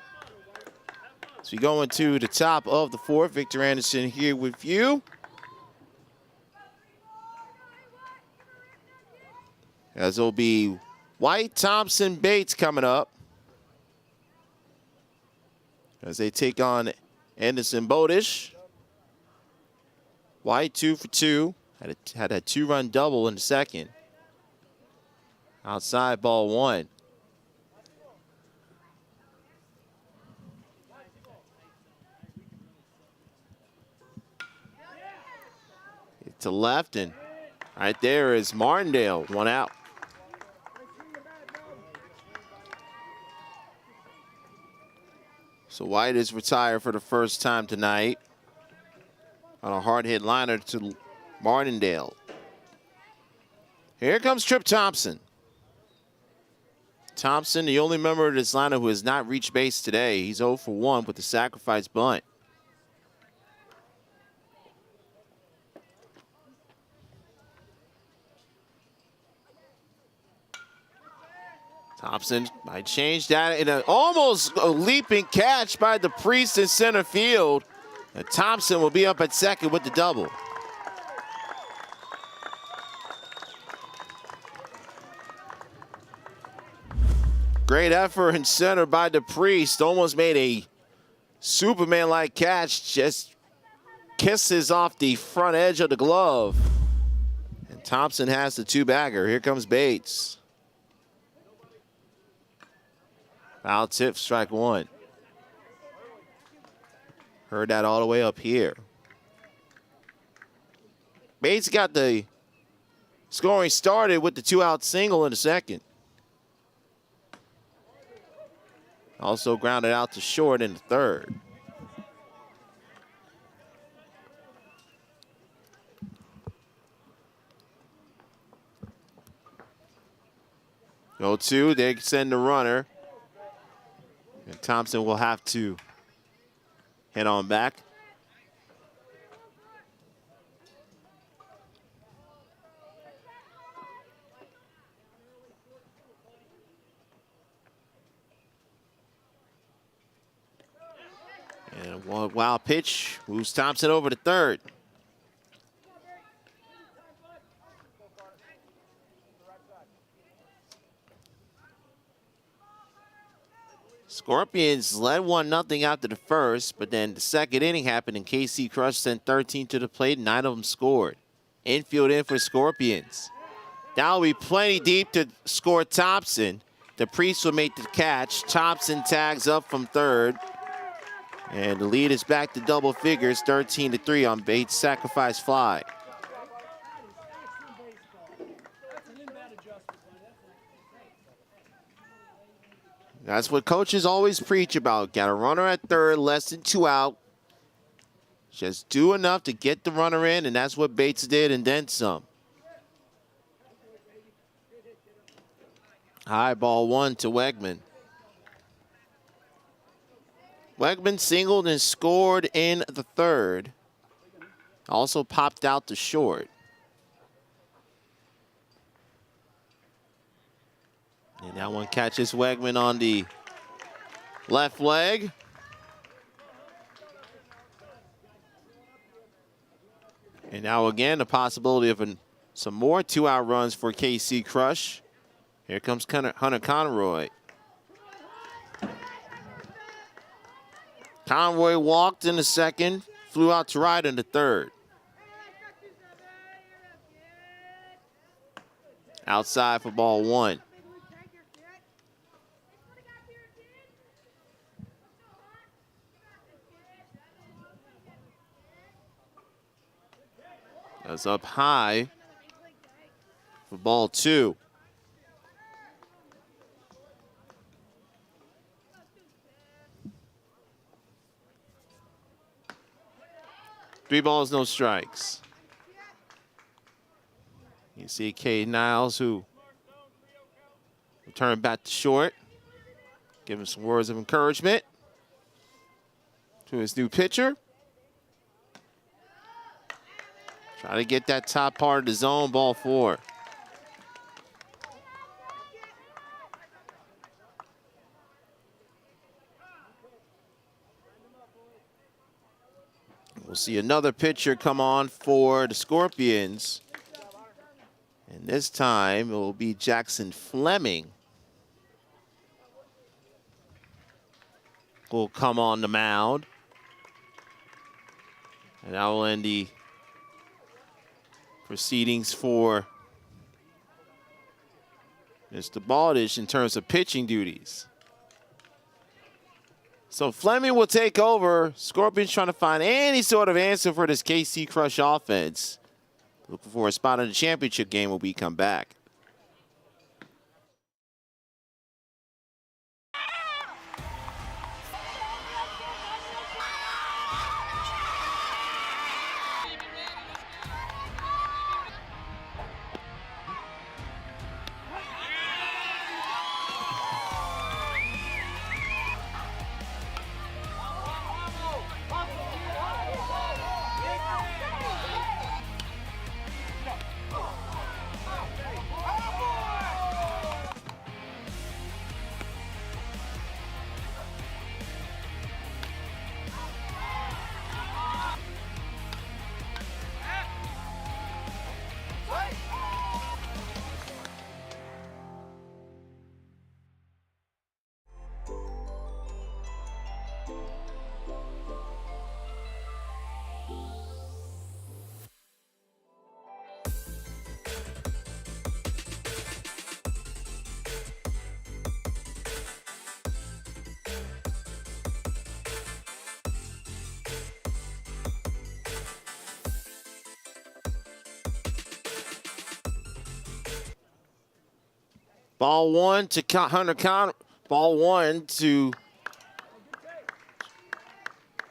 So we go into the top of the 4th. Victor Anderson here with you. As it'll be White, Thompson, Bates coming up as they take on Anderson Bodish. White 2 for 2. Had a 2-run double in the second. Outside, ball 1. To left, and right there is Martindale, 1 out. So White is retired for the first time tonight on a hard hit liner to Martindale. Here comes Trip Thompson. Thompson, the only member of this lineup who has not reached base today. He's 0 for 1 with the sacrifice bunt. Thompson might change that in almost a leaping catch by the Priest in center field. And Thompson will be up at second with the double. Great effort in center by the Priest. Almost made a Superman-like catch. Just kisses off the front edge of the glove. And Thompson has the 2-bagger. Here comes Bates. Foul tip, strike 1. Heard that all the way up here. Bates got the scoring started with the 2-out single in the second. Also grounded out to short in the third. Go 2, they send the runner. And Thompson will have to head on back. And one wild pitch moves Thompson over to third. Scorpions led 1-0 after the first, but then the second inning happened and KC Crush sent 13 to the plate, 9 of them scored. Infield in for Scorpions. That will be plenty deep to score Thompson. The Priest will make the catch. Thompson tags up from third. And the lead is back to double figures, 13-3 on Bates' sacrifice fly. That's what coaches always preach about. Got a runner at third, less than 2 out. Just do enough to get the runner in, and that's what Bates did, and then some. High ball 1 to Wegman. Wegman singled and scored in the third. Also popped out to short. And that one catches Wegman on the left leg. And now again, the possibility of some more 2-out runs for KC Crush. Here comes Hunter Conroy. Conroy walked in the second, flew out to right in the third. Outside for ball 1. That's up high for ball 2. Three balls, no strikes. You see Cade Niles, who returned back to short. Give him some words of encouragement. to his new pitcher. Try to get that top part of the zone, ball 4. We'll see another pitcher come on for the Scorpions. And this time it will be Jackson Fleming will come on the mound. And that will end the proceedings for Mr. Baldish in terms of pitching duties. So Fleming will take over. Scorpions trying to find any sort of answer for this KC Crush offense. Looking for a spot in the championship game when we come back. Ball 1 to Hunter Conner. Ball 1 to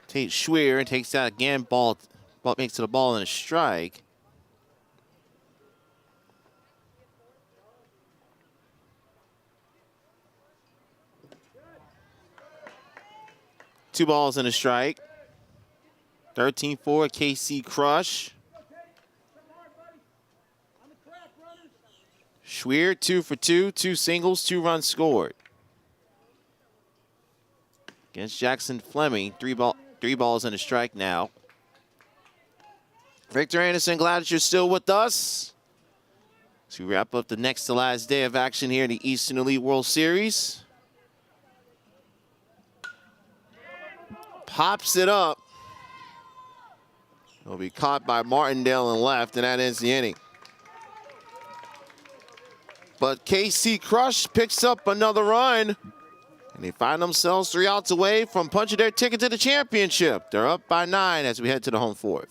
Tate Schweer, and takes that again. Ball makes it a ball and a strike. Two balls and a strike. 13-4 KC Crush. Schweer 2 for 2, 2 singles, 2 runs scored. Against Jackson Fleming, three balls and a strike now. Victor Anderson, glad that you're still with us. As we wrap up the next to last day of action here in the Eastern Elite World Series. Pops it up. It'll be caught by Martindale and left, and that ends the inning. But KC Crush picks up another run, and they find themselves 3 outs away from punching their ticket to the championship. They're up by 9 as we head to the home fourth.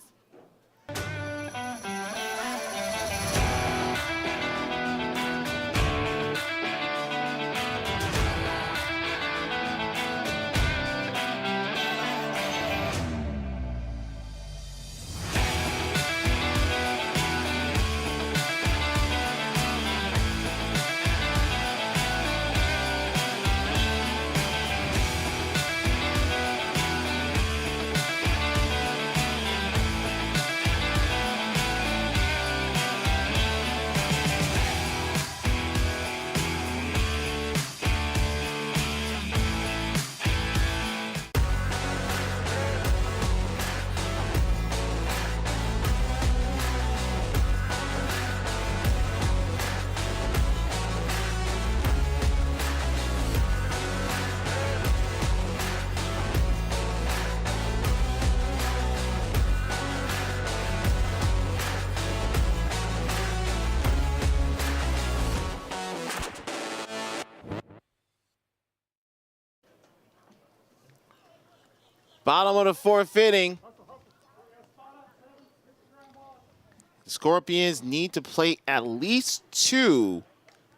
Bottom of the fourth inning. The Scorpions need to play at least 2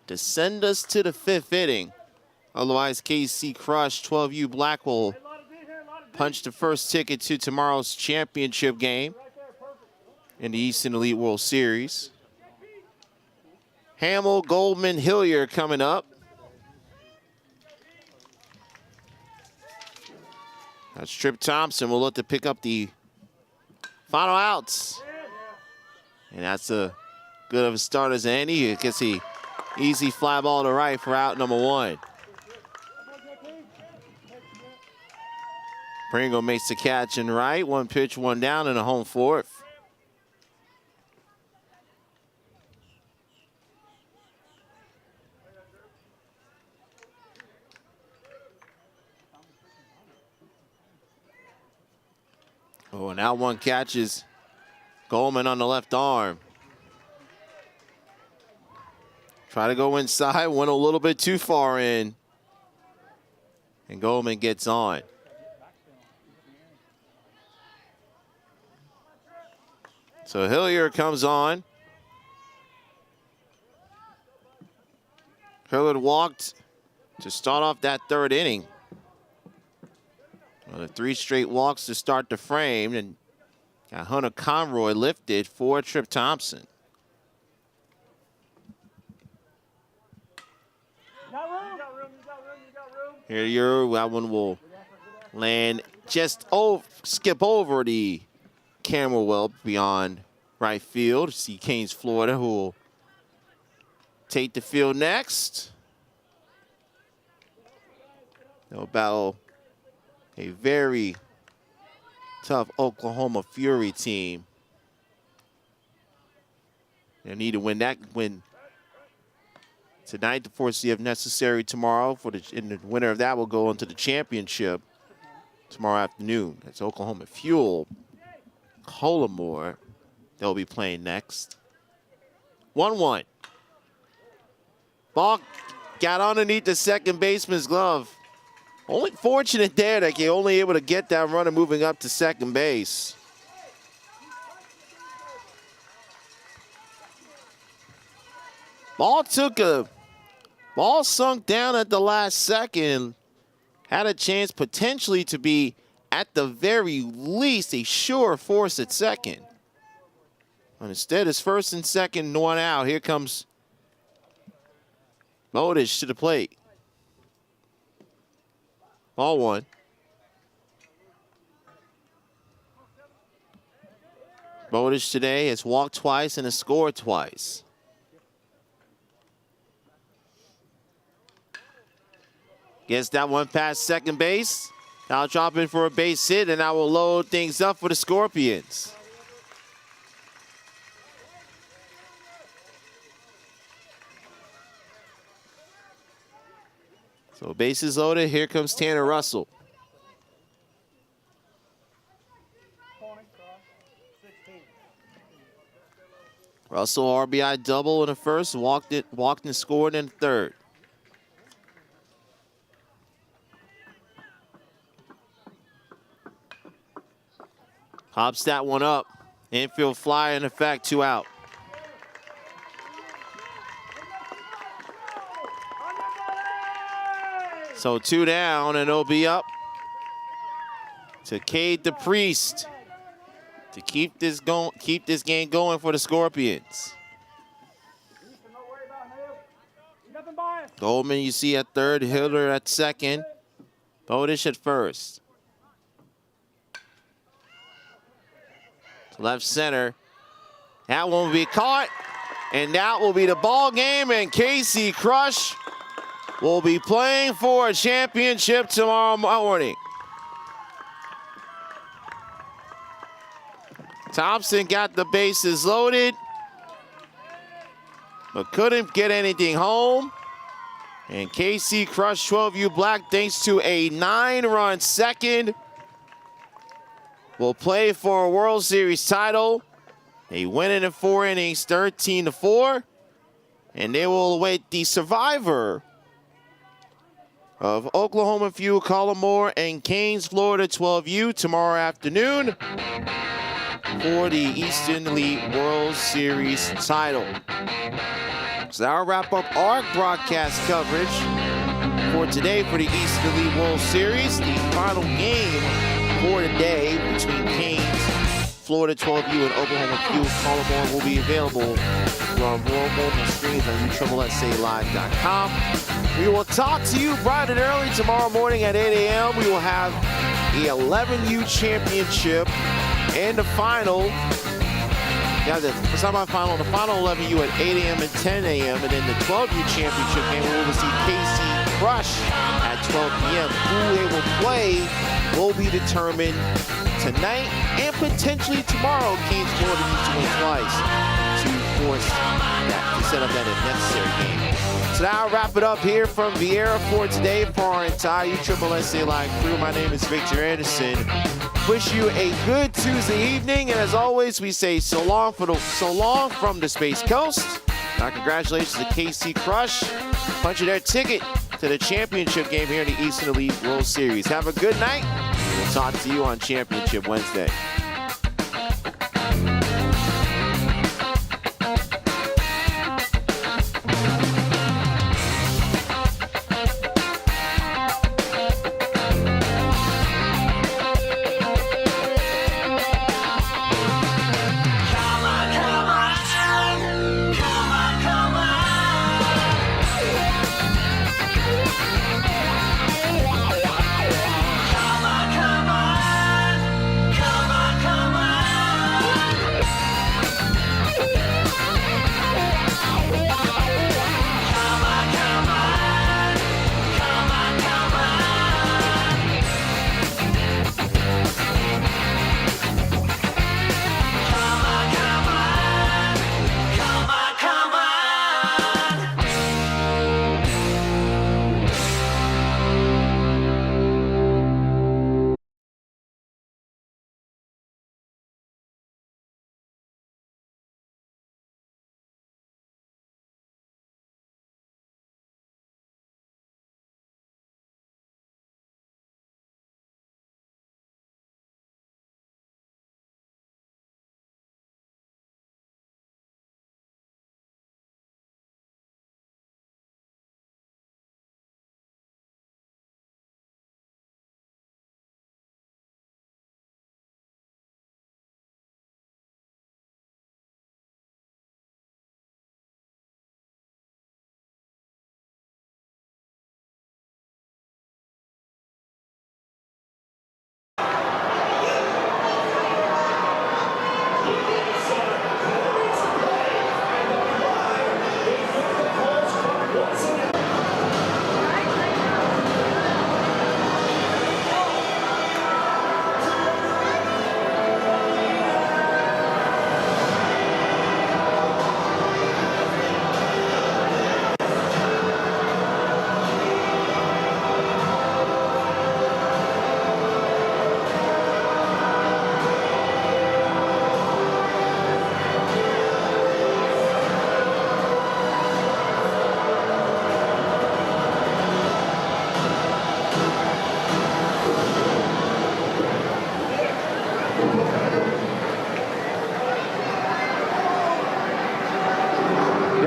to send us to the 5th inning. Otherwise, KC Crush 12U Black will punch the first ticket to tomorrow's championship game in the Eastern Elite World Series. Hamill, Goldman, Hillier coming up. That's Trip Thompson will look to pick up the final outs. And that's a good of a start as any. It gets a easy fly ball to right for out number 1. Pringle makes the catch in right. 1 pitch, 1 down, and a home fourth. Oh, now 1 catches Goldman on the left arm. Try to go inside, went a little bit too far in. And Goldman gets on. So Hilliard comes on. Hilliard walked to start off that 3rd inning. Well, the 3 straight walks to start the frame, and got Hunter Conroy lifted for Trip Thompson. Here, that one will land just skip over the camera well beyond right field. See Canes, Florida, who will take the field next. They'll battle a very tough Oklahoma Fury team. They need to win tonight to foresee if necessary tomorrow. And the winner of that will go into the championship tomorrow afternoon. That's Oklahoma Fuel. Collimore, they'll be playing next. 1-1. Ball got underneath the second baseman's glove. Only fortunate there that you're only able to get that runner moving up to second base. Ball sunk down at the last second. Had a chance potentially to be, at the very least, a sure force at second. But instead, it's first and second, 1 out. Here comes Bowditch to the plate. Ball 1. Bowditch today has walked twice and has scored twice. Gets that one past second base. Now drop in for a base hit, and that will load things up for the Scorpions. So bases loaded. Here comes Tanner Russell. Russell RBI double in the first, walked and scored in the third. Hops that one up. Infield fly, in effect, 2 out. So 2 down, and it'll be up to Cade the Priest to keep this game going for the Scorpions. Goldman, you see at third, Hilder at second, Bowditch at first. Left center. That one will be caught, and that will be the ball game, and Casey Crush will be playing for a championship tomorrow morning. Thompson got the bases loaded, but couldn't get anything home. And KC Crush 12U Black, thanks to a 9-run second, will play for a World Series title. They win it in 4 innings, 13-4. And they will await the survivor of Oklahoma Fuel, Collimore, and Canes, Florida 12U tomorrow afternoon for the Eastern Elite World Series title. So that'll wrap up our broadcast coverage for today for the Eastern Elite World Series. The final game for today between Canes, Florida 12U, and Oklahoma Fuel, Collimore will be available from more mobile screens on USSSAlive.com. We will talk to you bright and early tomorrow morning at 8 a.m. We will have the 11U championship and the final. Yeah, the semifinal, the final 11U at 8 a.m. and 10 a.m. And then the 12U championship game, we will see KC Crush at 12 p.m. Who they will play will be determined tonight and potentially tomorrow. Kane's Florida needs to win twice to force that, to set up that if necessary game. So now I'll wrap it up here from Vieira for today for our entire USSSA Live crew. My name is Victor Anderson. Wish you a good Tuesday evening, and as always, we say so long from the Space Coast. Our congratulations to KC Crush, punching their ticket to the championship game here in the Eastern Elite World Series. Have a good night. We'll talk to you on Championship Wednesday.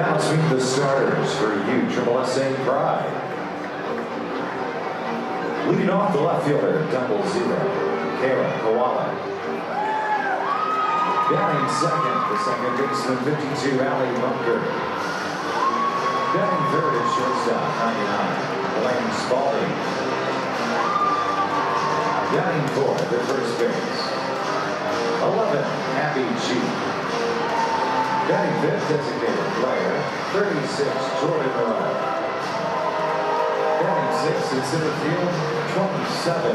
Now let's meet the starters for USSSA Pride. Leading off the left fielder, 0, Kayla Koala. Batting second, the second baseman, 52, Allie Bunker. Batting third at shortstop, 99, Elaine Spalding. Batting fourth at first base, 11, Abby G. Batting fifth, designated player, 36, Jordan Moreau. Batting sixth in center field, 27,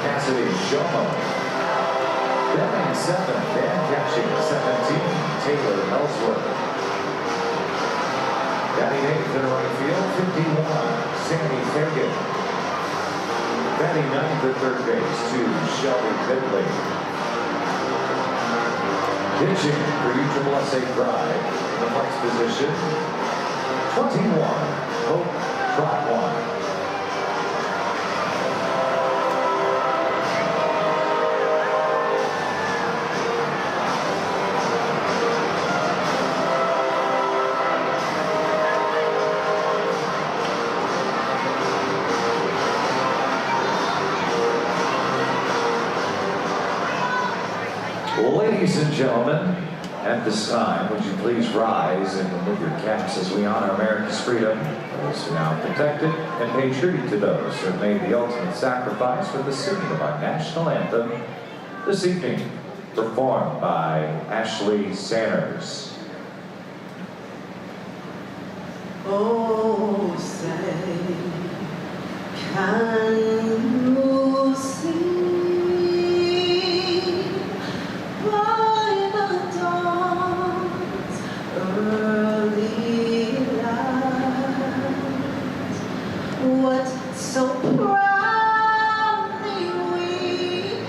Cassidy Shomo. Batting seventh and catching 17, Taylor Ellsworth. Batting eighth in right field, 51, Sammy Fagan. Batting ninth at third base, 2, Shelby Bidley. Pitching for USSSA Pride, in the flex position, 21, Hope Trotwan. Ladies and gentlemen, at this time, would you please rise and remove your caps as we honor America's freedom memories are now protected and pay tribute to those who have made the ultimate sacrifice with the singing of our national anthem this evening, performed by Ashley Sanders. Oh, say, can you see by the dawn's early light what so proudly we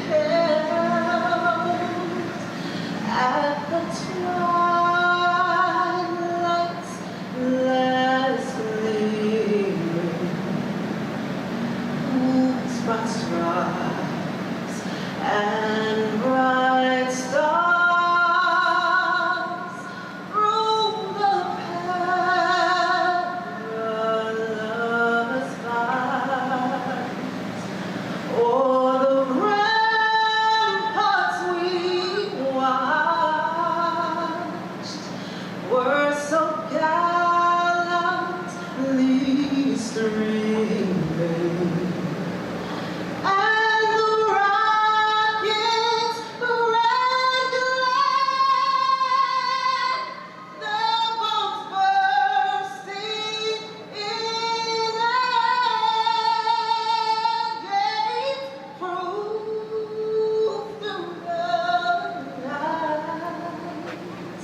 held at the twilight's last gleaming, whose bright stripes and bright stars rule the perilous fight. O'er the ramparts we watched were so gallantly streaming, and the rockets red glare, their bombs bursting in air gave proof through the night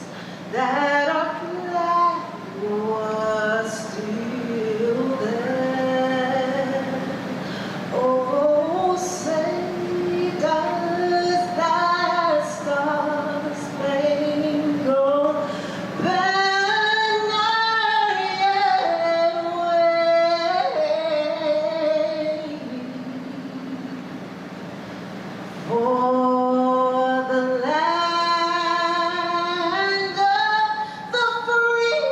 that our flag was still there. Oh, say does that star-spangled banner yet wave for the land of the free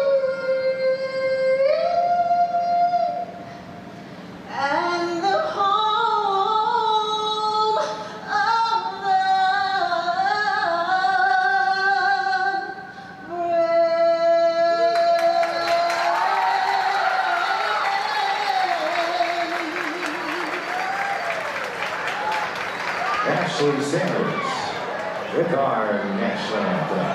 and the home of the Ashley Sanders with our national anthem.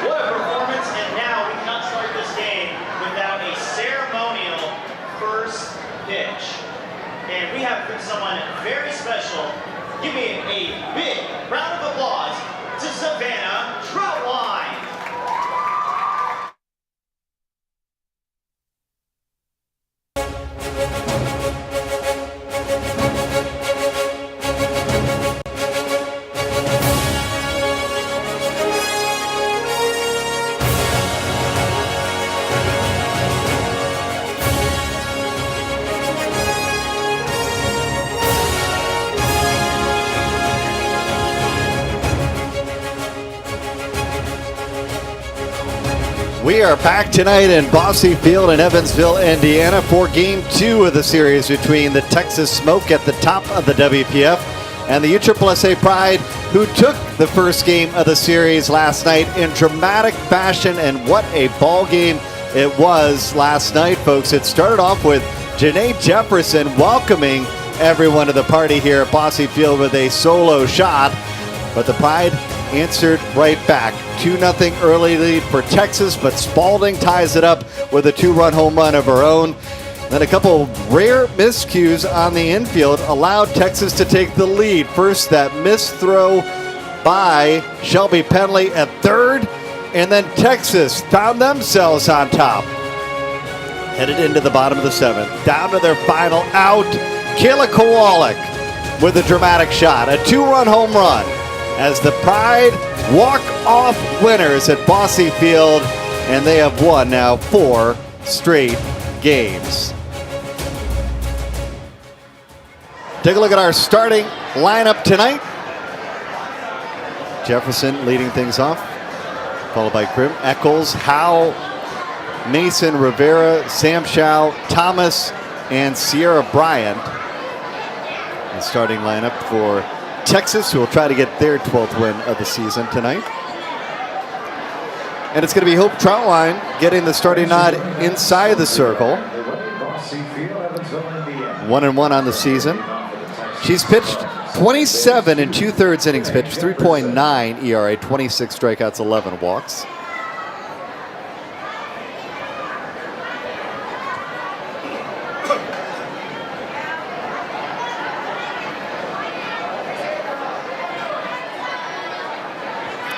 What a performance, and now we cannot start this game without a ceremonial first pitch. And we have someone very special. Give me a big round of applause to Savannah Troutwine. We are back tonight in Bosse Field in Evansville, Indiana for Game 2 of the series between the Texas Smoke at the top of the WPF and the USSSA Pride, who took the first game of the series last night in dramatic fashion. And what a ball game it was last night, folks. It started off with Janae Jefferson welcoming everyone to the party here at Bosse Field with a solo shot, but the Pride answered right back. 2-0 early lead for Texas, but Spalding ties it up with a 2-run home run of her own. Then a couple rare miscues on the infield allowed Texas to take the lead. First, that missed throw by Shelby Penley at third, and then Texas found themselves on top. Headed into the bottom of the seventh, down to their final out. Kayla Kowalik with a dramatic shot, a 2-run home run, as the Pride walk-off winners at Bosse Field, and they have won now 4 straight games. Take a look at our starting lineup tonight. Jefferson leading things off, followed by Grimm, Eccles, Howe, Mason, Rivera, Sam Shaw, Thomas, and Sierra Bryant. The starting lineup for Texas, who will try to get their 12th win of the season tonight. And it's going to be Hope Troutwine getting the starting nod inside the circle. 1-1 on the season. She's pitched 27 and 2/3 innings pitched, 3.9 ERA, 26 strikeouts, 11 walks.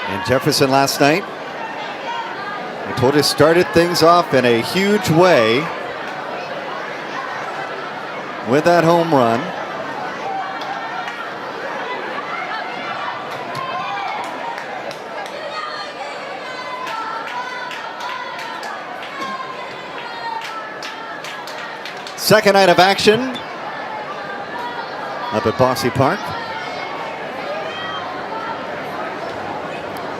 And Jefferson last night, I told you, started things off in a huge way with that home run. Second night of action up at Bosse Park.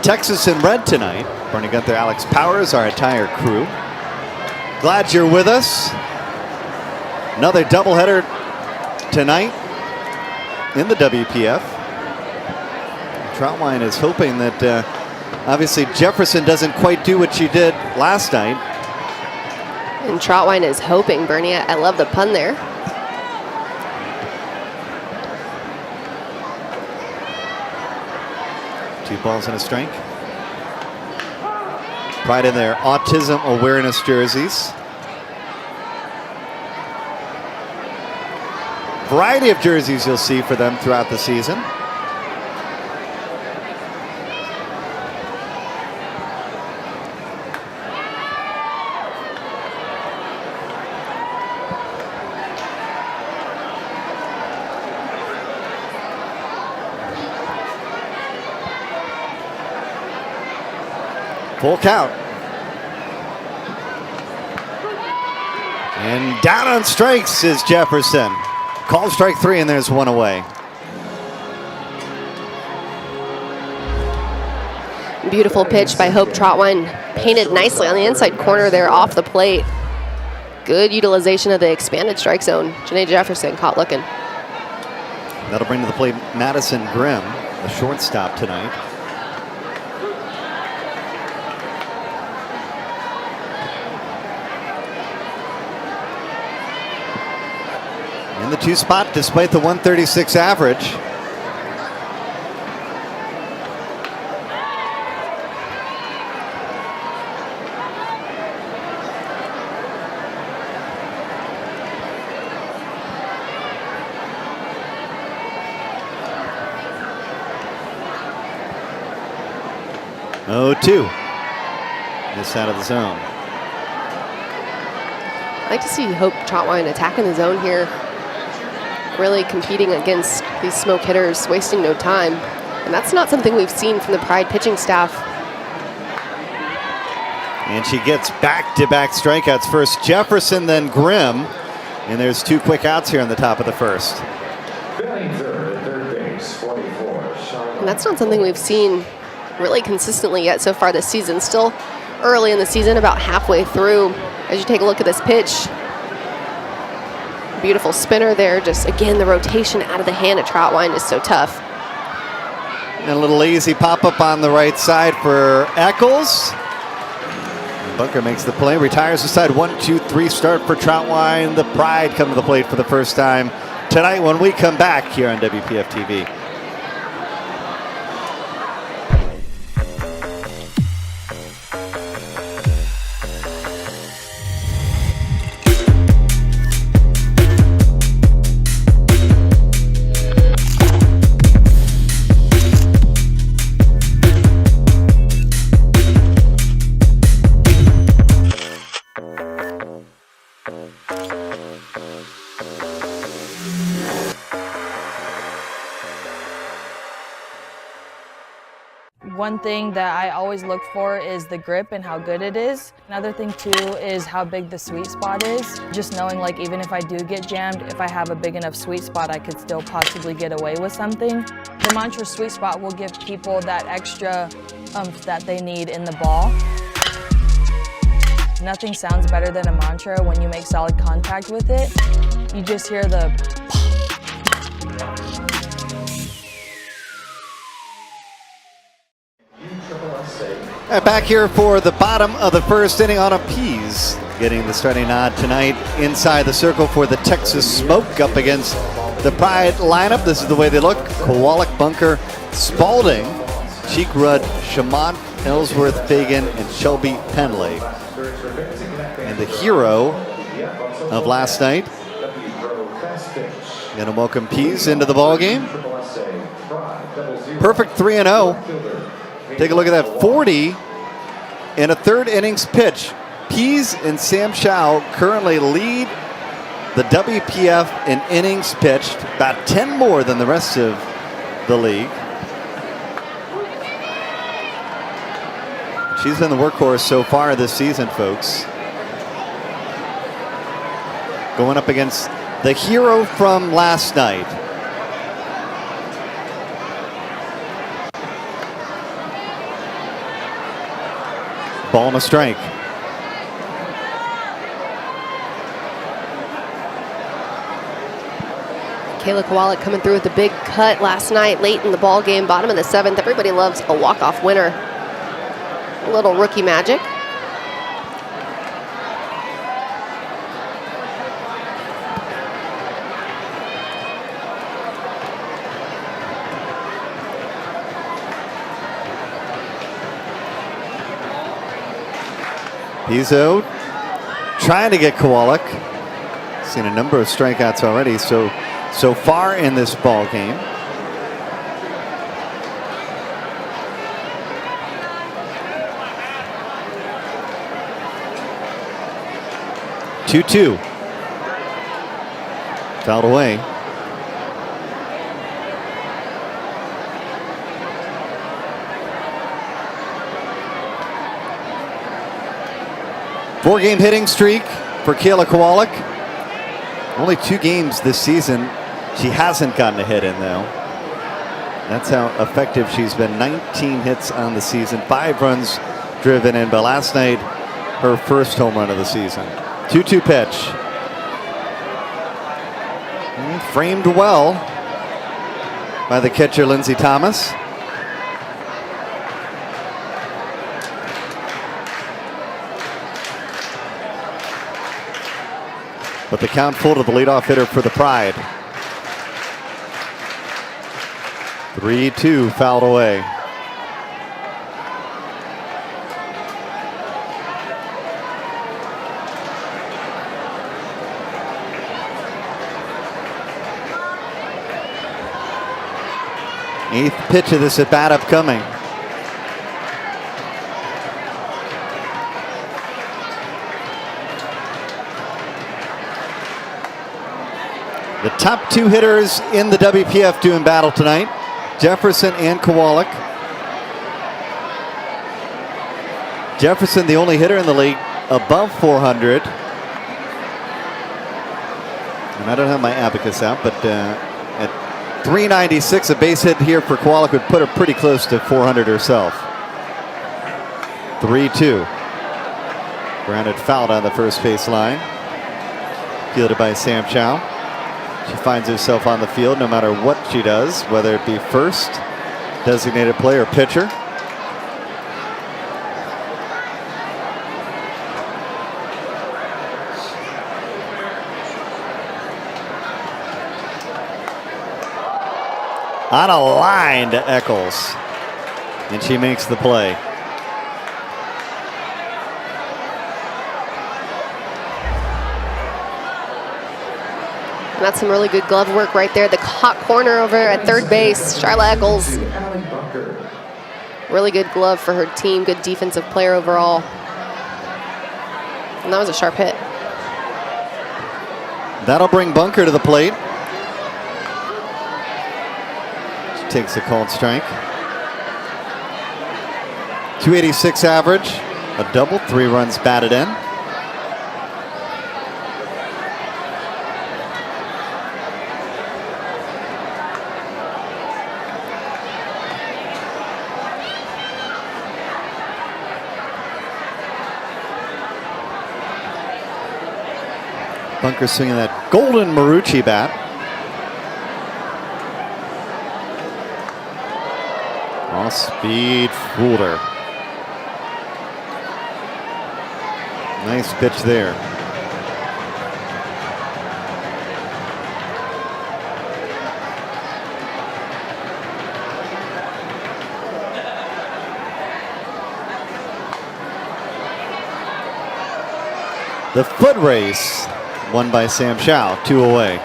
Texas in red tonight. Bernie Gunther, Alex Powers, our entire crew. Glad you're with us. Another doubleheader tonight in the WPF. Troutwine is hoping that obviously Jefferson doesn't quite do what she did last night. And Troutwine is hoping, Bernie. I love the pun there. Two balls and a strike. Pride in their autism awareness jerseys. Variety of jerseys you'll see for them throughout the season. Full count. And down on strikes is Jefferson. Called strike 3, and there's one away. Beautiful pitch by Hope Troutwine. Painted nicely on the inside corner there off the plate. Good utilization of the expanded strike zone. Janae Jefferson caught looking. That'll bring to the plate Madison Grimm, the shortstop tonight. In the 2 spot despite the 136 average. Oh, 2. This side of the zone. I like to see Hope Troutwine attacking the zone here. Really competing against these smoke hitters, wasting no time. And that's not something we've seen from the Pride pitching staff. And she gets back-to-back strikeouts. First Jefferson, then Grimm. And there's 2 quick outs here in the top of the first. And that's not something we've seen really consistently yet so far this season. Still early in the season, about halfway through. As you take a look at this pitch, beautiful spinner there. Just again, the rotation out of the hand of Troutwine is so tough. And a little lazy pop-up on the right side for Eccles. Bunker makes the play, retires the side. 1-2-3 start for Troutwine. The Pride come to the plate for the first time tonight when we come back here on WPF TV. One thing that I always look for is the grip and how good it is. Another thing too is how big the sweet spot is. Just knowing, like, even if I do get jammed, if I have a big enough sweet spot, I could still possibly get away with something. The mantra sweet spot will give people that extra oomph that they need in the ball. Nothing sounds better than a mantra when you make solid contact with it. You just hear the USSSA And back here for the bottom of the first inning on a Pease. Getting the starting nod tonight inside the circle for the Texas Smoke up against the Pride lineup. This is the way they look. Kowalik, Bunker, Spalding, Cheek Rudd, Shamont, Ellsworth, Fagan, and Shelby Penley. And the hero of last night. Gonna welcome Pease into the ballgame. Perfect 3-0. Take a look at that, 40 in a third innings pitch. Pease and Sam Chow currently lead the WPF in innings pitched, about 10 more than the rest of the league. She's been the workhorse so far this season, folks. Going up against the hero from last night. Ball and a strike. Kayla Kowalik coming through with a big cut last night, late in the ball game, bottom of the 7th. Everybody loves a walk-off winner. A little rookie magic. Pizzo trying to get Kowalik. Seen a number of strikeouts already so far in this ball game. Two. Fouled away. Four-game hitting streak for Kayla Kowalik. Only 2 games this season she hasn't gotten a hit in, though. That's how effective she's been. 19 hits on the season, 5 runs driven in, but last night, her first home run of the season. 2-2 pitch. Framed well by the catcher, Lindsey Thomas. But the count full to the leadoff hitter for the Pride. 3-2 fouled away. Eighth pitch of this at bat upcoming. The top 2 hitters in the WPF doing battle tonight, Jefferson and Kowalik. Jefferson, the only hitter in the league above 400. And I don't have my abacus out, but at 396, a base hit here for Kowalik would put her pretty close to 400 herself. 3-2. Grounded fouled on the first base line. Fielded by Sam Chow. She finds herself on the field no matter what she does, whether it be first, designated player, or pitcher. On a line to Eccles, and she makes the play. And that's some really good glove work right there. The hot corner over at third base, Charla Eccles. Really good glove for her team. Good defensive player overall. And that was a sharp hit. That'll bring Bunker to the plate. She takes a called strike. 286 average, a double, 3 runs batted in. Bunker swinging that golden Marucci bat. Off speed, fooled her. Nice pitch there. The foot race won by Sam Chow, 2 away.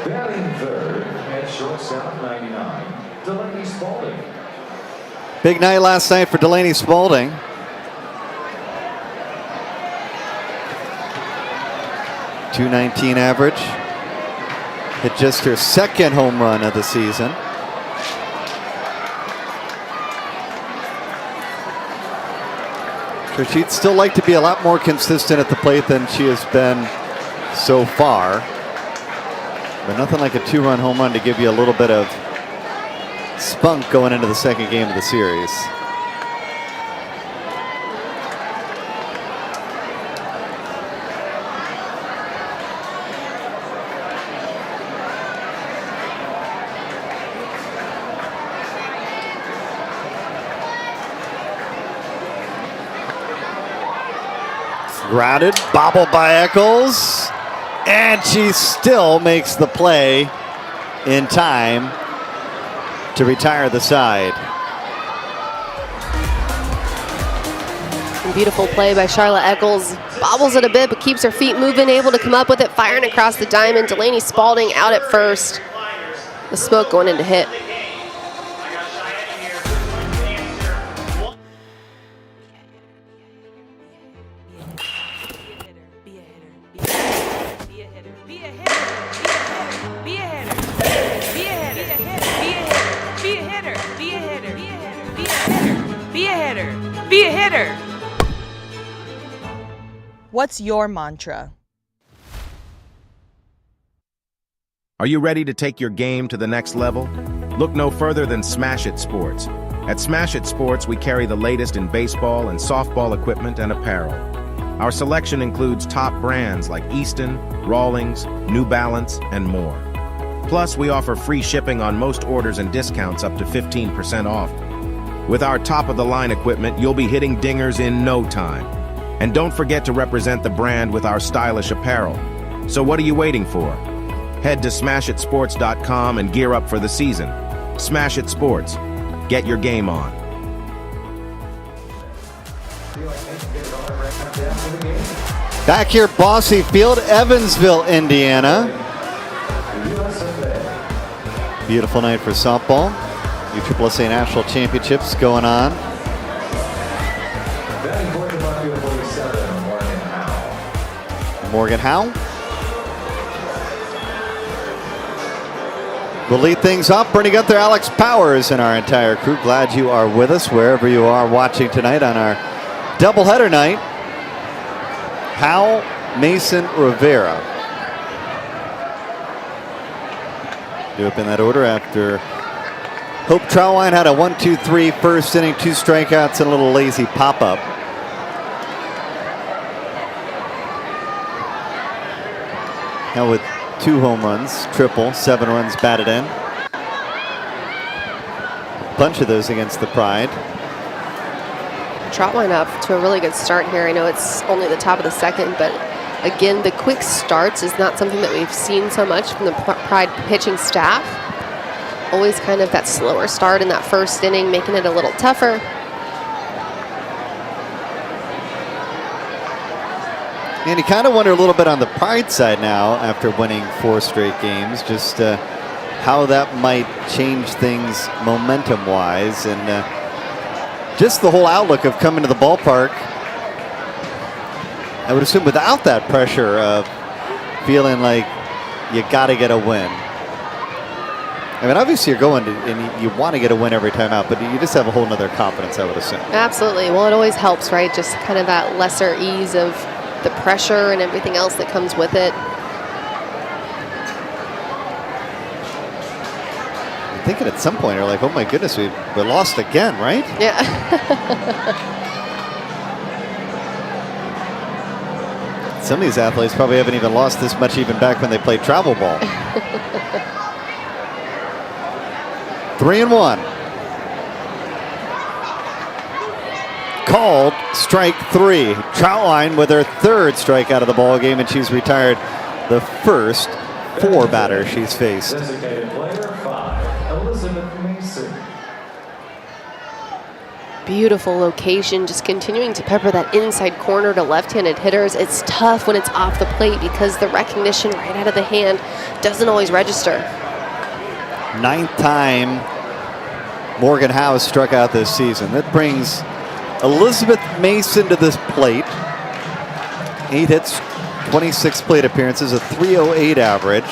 Batting third at shortstop 99, Delaney Spalding. Big night last night for Delaney Spalding. .219 average. Hit just her second home run of the season. Sure, she'd still like to be a lot more consistent at the plate than she has been so far. But nothing like a 2-run home run to give you a little bit of spunk going into the second game of the series. Grounded, bobbled by Eccles, and she still makes the play in time to retire the side. Beautiful play by Charlotte Eccles. Bobbles it a bit, but keeps her feet moving, able to come up with it, firing across the diamond. Delaney Spalding out at first. The smoke going into hit. Be a hitter. What's your mantra? Are you ready to take your game to the next level? Look no further than Smash It Sports. At Smash It Sports, we carry the latest in baseball and softball equipment and apparel. Our selection includes top brands like Easton, Rawlings, New Balance, and more. Plus, we offer free shipping on most orders and discounts up to 15% off. With our top-of-the-line equipment, you'll be hitting dingers in no time. And don't forget to represent the brand with our stylish apparel. So what are you waiting for? Head to smashitsports.com and gear up for the season. Smash It Sports. Get your game on. Back here, Bossy Field, Evansville, Indiana. Beautiful night for softball. USSSA National Championships going on. Morgan Howe will lead things off. Bringing up there, Alex Powers and our entire crew. Glad you are with us wherever you are watching tonight on our doubleheader night. Howe, Mason, Rivera. Do up in that order after Hope Trowine had a 1-2-3 first inning, 2 strikeouts and a little lazy pop-up. Now with 2 home runs, triple, 7 runs batted in. A bunch of those against the Pride. Trotwine up to a really good start here. I know it's only the top of the second, but again, the quick starts is not something that we've seen so much from the Pride pitching staff. Always kind of that slower start in that first inning, making it a little tougher. And you kind of wonder a little bit on the Pride side now after winning 4 straight games, just how that might change things momentum-wise and just the whole outlook of coming to the ballpark. I would assume without that pressure of feeling like you got to get a win. I mean, obviously you're going to, and you want to get a win every time out, but you just have a whole nother confidence, I would assume. Absolutely. Well, it always helps, right? Just kind of that lesser ease of the pressure and everything else that comes with it. I'm thinking at some point, you're like, oh my goodness, we lost again, right? Yeah. Some of these athletes probably haven't even lost this much even back when they played travel ball. 3-1. Called strike 3. Troutline with her 3rd strikeout of the ball game, and she's retired the first 4 batters she's faced. Designated player 5, Elizabeth Mason. Beautiful location, just continuing to pepper that inside corner to left-handed hitters. It's tough when it's off the plate because the recognition right out of the hand doesn't always register. 9th time Morgan Howe struck out this season. That brings Elizabeth Mason to this plate. 8 hits, 26 plate appearances, a .308 average.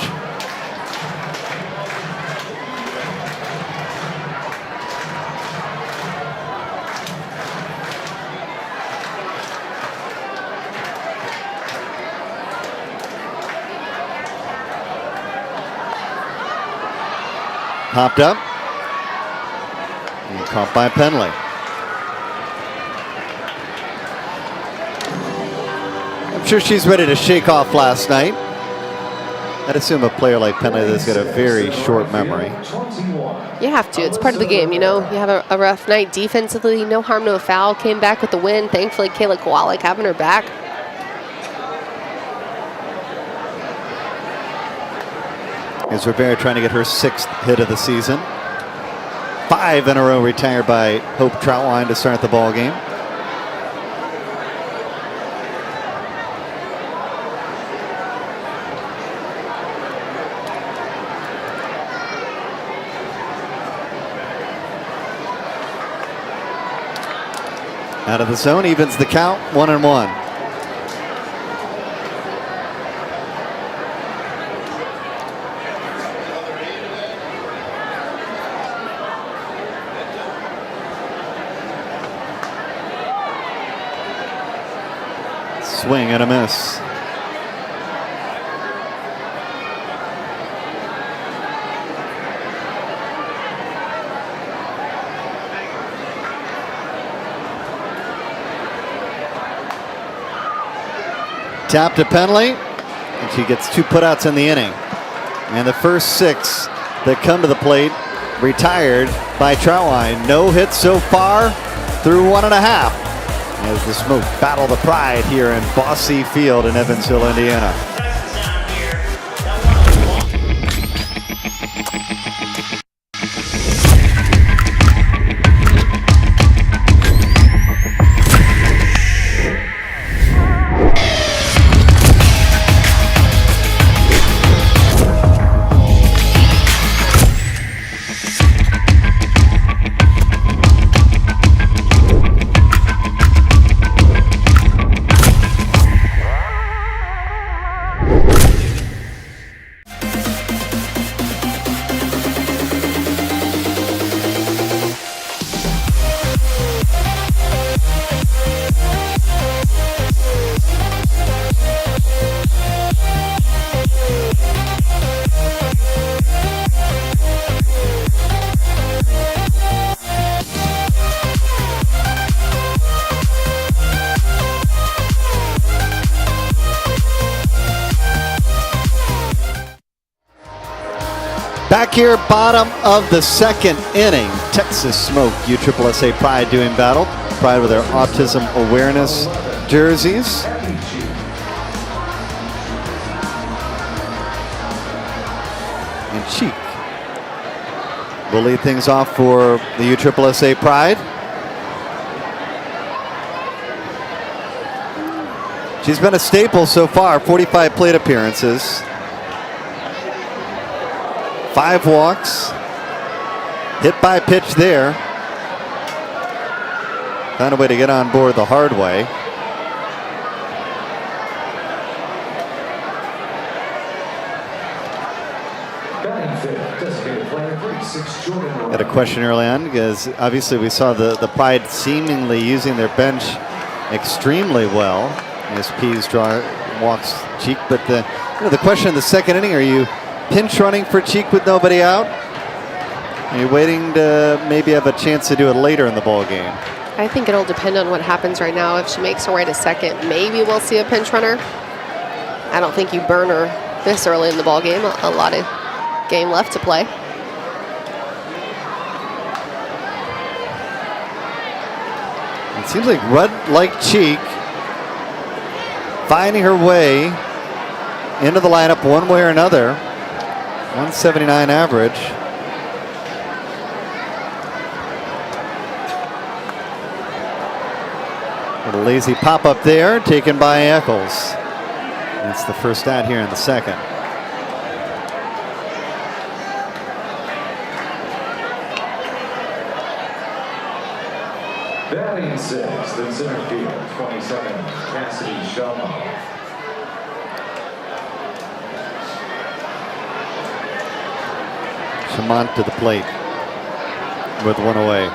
Popped up. And caught by Penley. I'm sure she's ready to shake off last night. I'd assume a player like Penley that's got a very short memory. You have to. It's part of the game, you know. You have a rough night defensively. No harm, no foul. Came back with the win. Thankfully, Kayla Kowalik having her back. Here's Rivera trying to get her 6th hit of the season. 5 in a row retired by Hope Troutline to start the ball game. Out of the zone, evens the count, 1-1. Swing and a miss. Tap to Penley, and she gets 2 putouts in the inning. And the first 6 that come to the plate retired by Troutline. No hits so far through 1.5. As the Smoke battle the pride here in Bosse Field in Evansville, Indiana. Back here, bottom of the 2nd inning. Texas Smoke, USSSA Pride doing battle. Pride with their autism awareness jerseys. And Cheek will lead things off for the USSSA Pride. She's been a staple so far, 45 plate appearances. 5 walks, hit by pitch there. Found a way to get on board the hard way. Got a question early on because obviously we saw the Pride seemingly using their bench extremely well as Pease walks Cheek, but the question in the 2nd inning, are you pinch running for Cheek with nobody out? Are you waiting to maybe have a chance to do it later in the ball game? I think it'll depend on what happens right now. If she makes her way to 2nd, maybe we'll see a pinch runner. I don't think you burn her this early in the ball game. A lot of game left to play. seems like Red Cheek finding her way into the lineup one way or another. 179 average. A lazy pop up there, taken by Eccles. That's the first out here in the second. Batting sixth in center field, 27, Cassidy Shoma. Chamont to the plate with one away.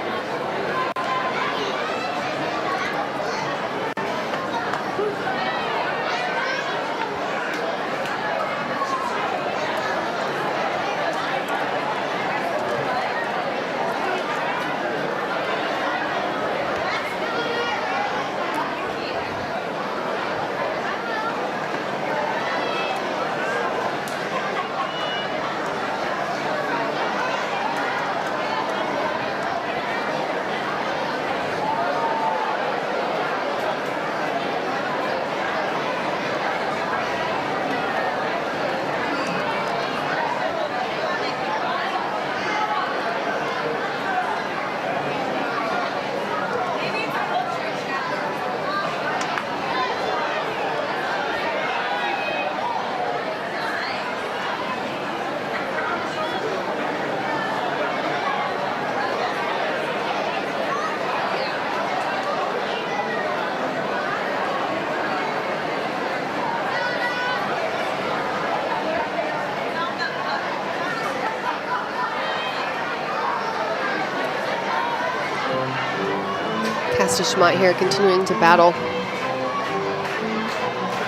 Schmott here continuing to battle.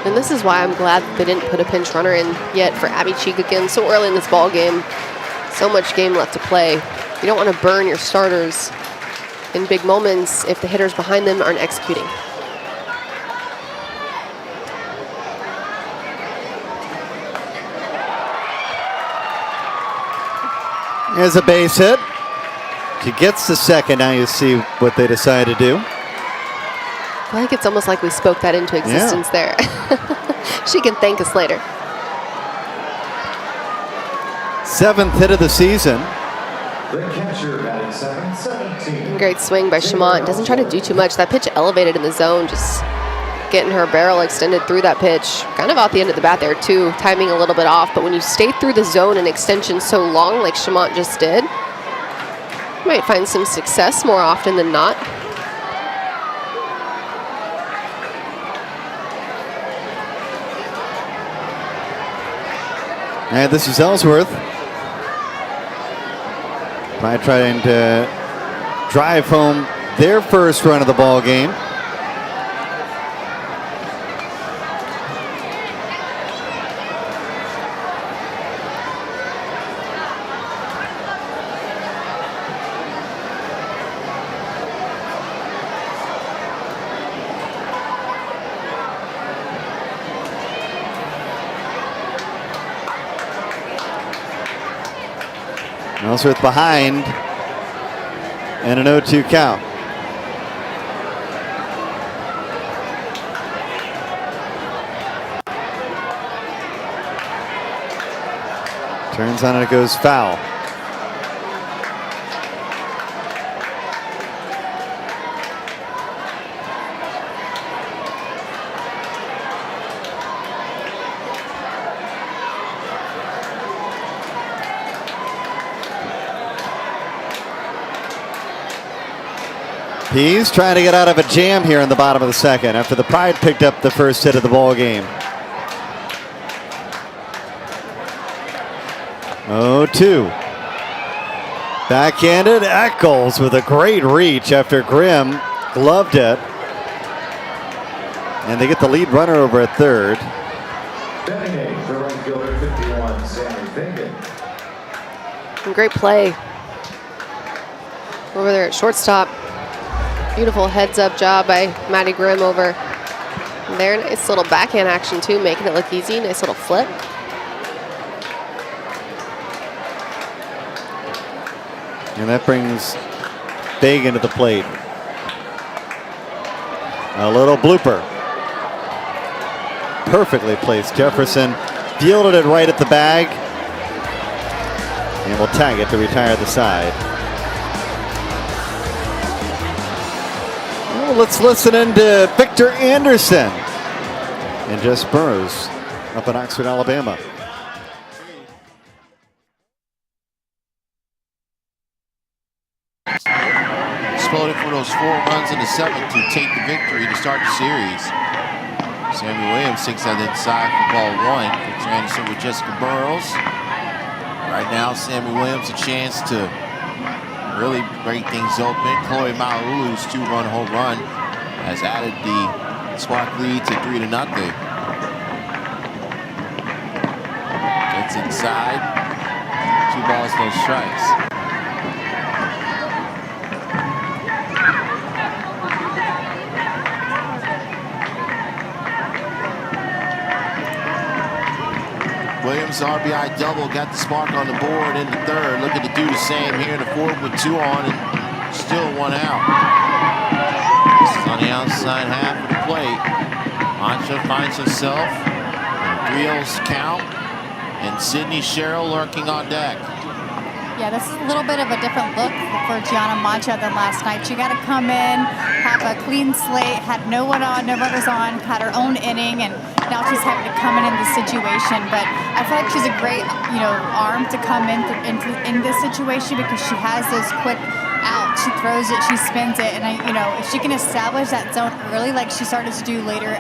And this is why I'm glad that they didn't put a pinch runner in yet for Abby Cheek again so early in this ball game. So much game left to play. You don't want to burn your starters in big moments if the hitters behind them aren't executing. Here's a base hit. She gets the second. Now you see what they decide to do. I feel like it's almost like we spoke that into existence there. She can thank us later. 7th hit of the season. The catcher batting second, 17. Great swing by Chamont. Doesn't try to do too much. That pitch elevated in the zone, just getting her barrel extended through that pitch. Kind of out the end of the bat there too, timing a little bit off. But when you stay through the zone and extension so long like Chamont just did, you might find some success more often than not. And this is Ellsworth. Trying to drive home their first run of the ball game. Ellsworth behind and an 0-2 count. Turns on and it goes foul. He's trying to get out of a jam here in the bottom of the second after the Pride picked up the first hit of the ball game. 0-2. Backhanded Eccles with a great reach after Grimm gloved it. And they get the lead runner over at third. Batting eighth for right fielder 51, Sammy Fagan. Great play over there at shortstop. Beautiful heads-up job by Maddie Grimm over there. Nice little backhand action, too, making it look easy. Nice little flip. And that brings Fagan to the plate. A little blooper. Perfectly placed. Jefferson fielded it right at the bag. And will tag it to retire the side. Well, let's listen in to Victor Anderson and Jess Burrows up in Oxford, Alabama. Exploded for those 4 runs in the 7th to take the victory to start the series. Sammy Williams takes that inside for ball 1. Victor Anderson with Jessica Burrows. Right now, Sammy Williams a chance to really break things open. Chloe Maulu's 2-run home run has added the Spark lead to 3-0. Gets inside. 2 balls, no strikes. Williams RBI double got the Spark on the board in the 3rd. Looking to do the same here in the 4th with 2 on and still 1 out. This is on the outside half of the plate. Mancha finds herself in a 3-0 count, and Sydney Sherrill lurking on deck. Yeah, this is a little bit of a different look for Gianna Mancha than last night. She got to come in, have a clean slate, had no one on, no runners on, had her own inning, and now she's having to come in this situation. But I feel like she's a great, arm to come in this situation because she has those quick outs. She throws it, she spins it, and if she can establish that zone early, like she started to do later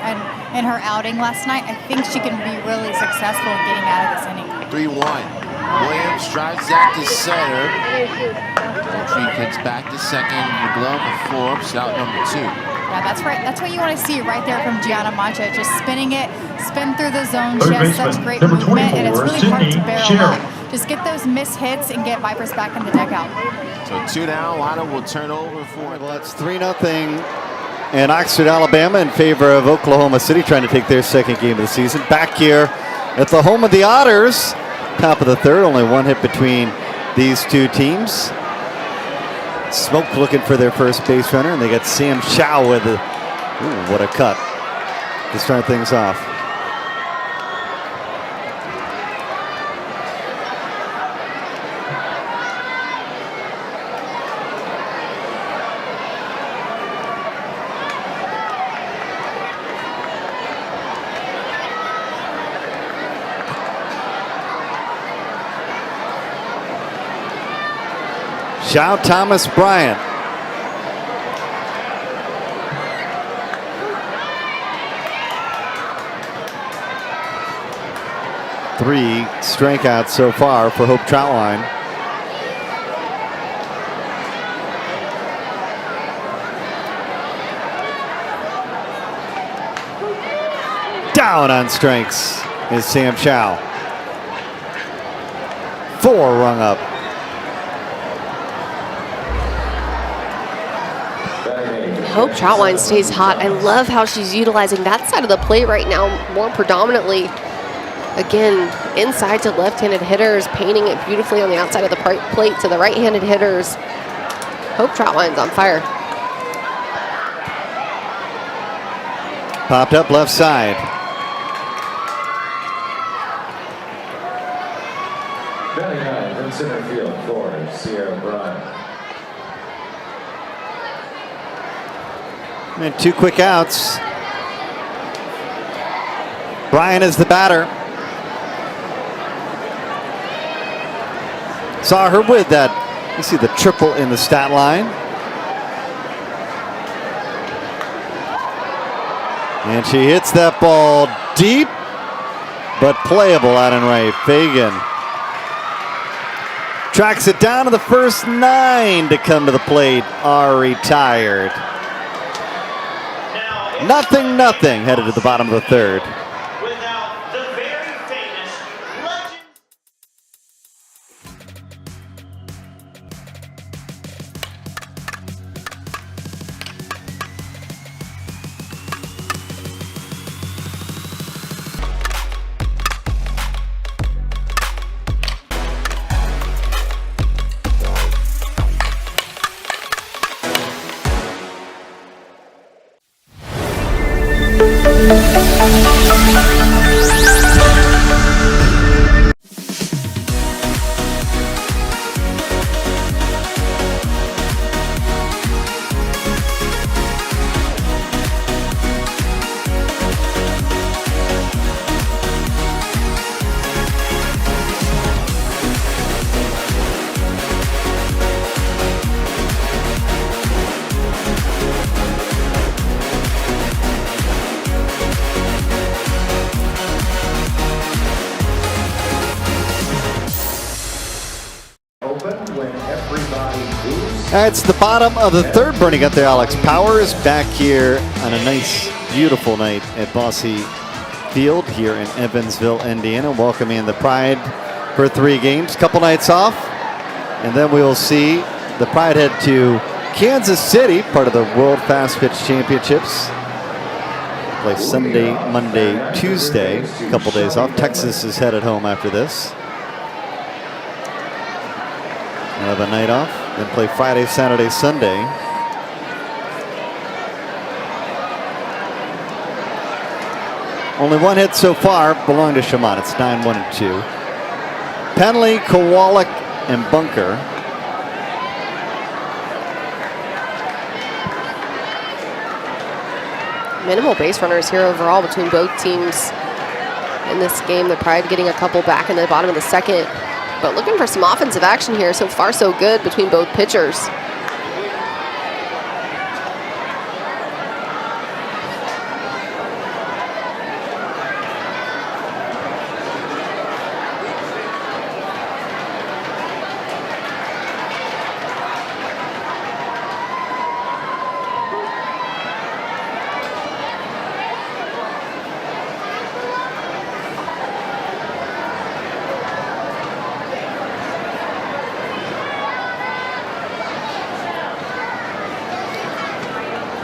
in her outing last night, I think she can be really successful in getting out of this inning. 3-1. Williams drives that to center. Tree kicks back to second. The glove of Forbes, out number 2. Yeah, that's right. That's what you want to see right there from Gianna Mancha. Just spinning it, spin through the zone. She has such great movement, and it's really hard to barrel up. Just get those missed hits and get Vipers back in the dugout. So 2 down. Lineup will turn over for. Well, it's 3-0 in Oxford, Alabama, in favor of Oklahoma City, trying to take their 2nd game of the season. Back here at the home of the Otters. Top of the 3rd, only 1 hit between these 2 teams. Smoke looking for their first base runner, and they got Sam Chow with a, what a cut to start things off. Chow, Thomas, Bryant. Three strikeouts so far for Hope Troutline. Down on strikes is Sam Chow. 4 rung up. Hope Troutline stays hot. I love how she's utilizing that side of the plate right now more predominantly. Again, inside to left-handed hitters, painting it beautifully on the outside of the plate to the right-handed hitters. Hope Troutline's on fire. Popped up left side. Batting 9 from center field for Sierra Bryant. And 2 quick outs. Bryant is the batter. Saw her with that. You see the triple in the stat line. And she hits that ball deep, but playable out in right. Fagan tracks it down to the first 9 to come to the plate are retired. 0-0 headed to the bottom of the 3rd. Without the very famous legend. It's the bottom of the third, burning up there. Alex Powers back here on a nice, beautiful night at Bosse Field here in Evansville, Indiana, welcoming the Pride for 3 games. Couple nights off, and then we will see the Pride head to Kansas City, part of the World Fast Pitch Championships. Play Sunday, Monday, Tuesday, a couple days off. Texas is headed home after this. Another night off, then play Friday, Saturday, Sunday. Only one hit so far belonged to Shamon. It's 9-1-2. Penley, Kowalik, and Bunker. Minimal base runners here overall between both teams in this game. The Pride getting a couple back in the bottom of the second, but looking for some offensive action here. So far, so good between both pitchers.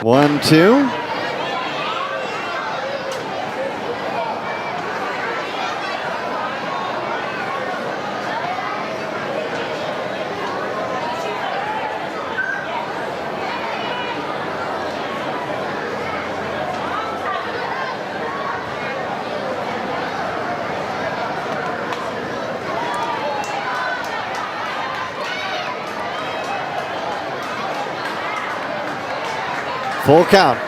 One, two. Full count.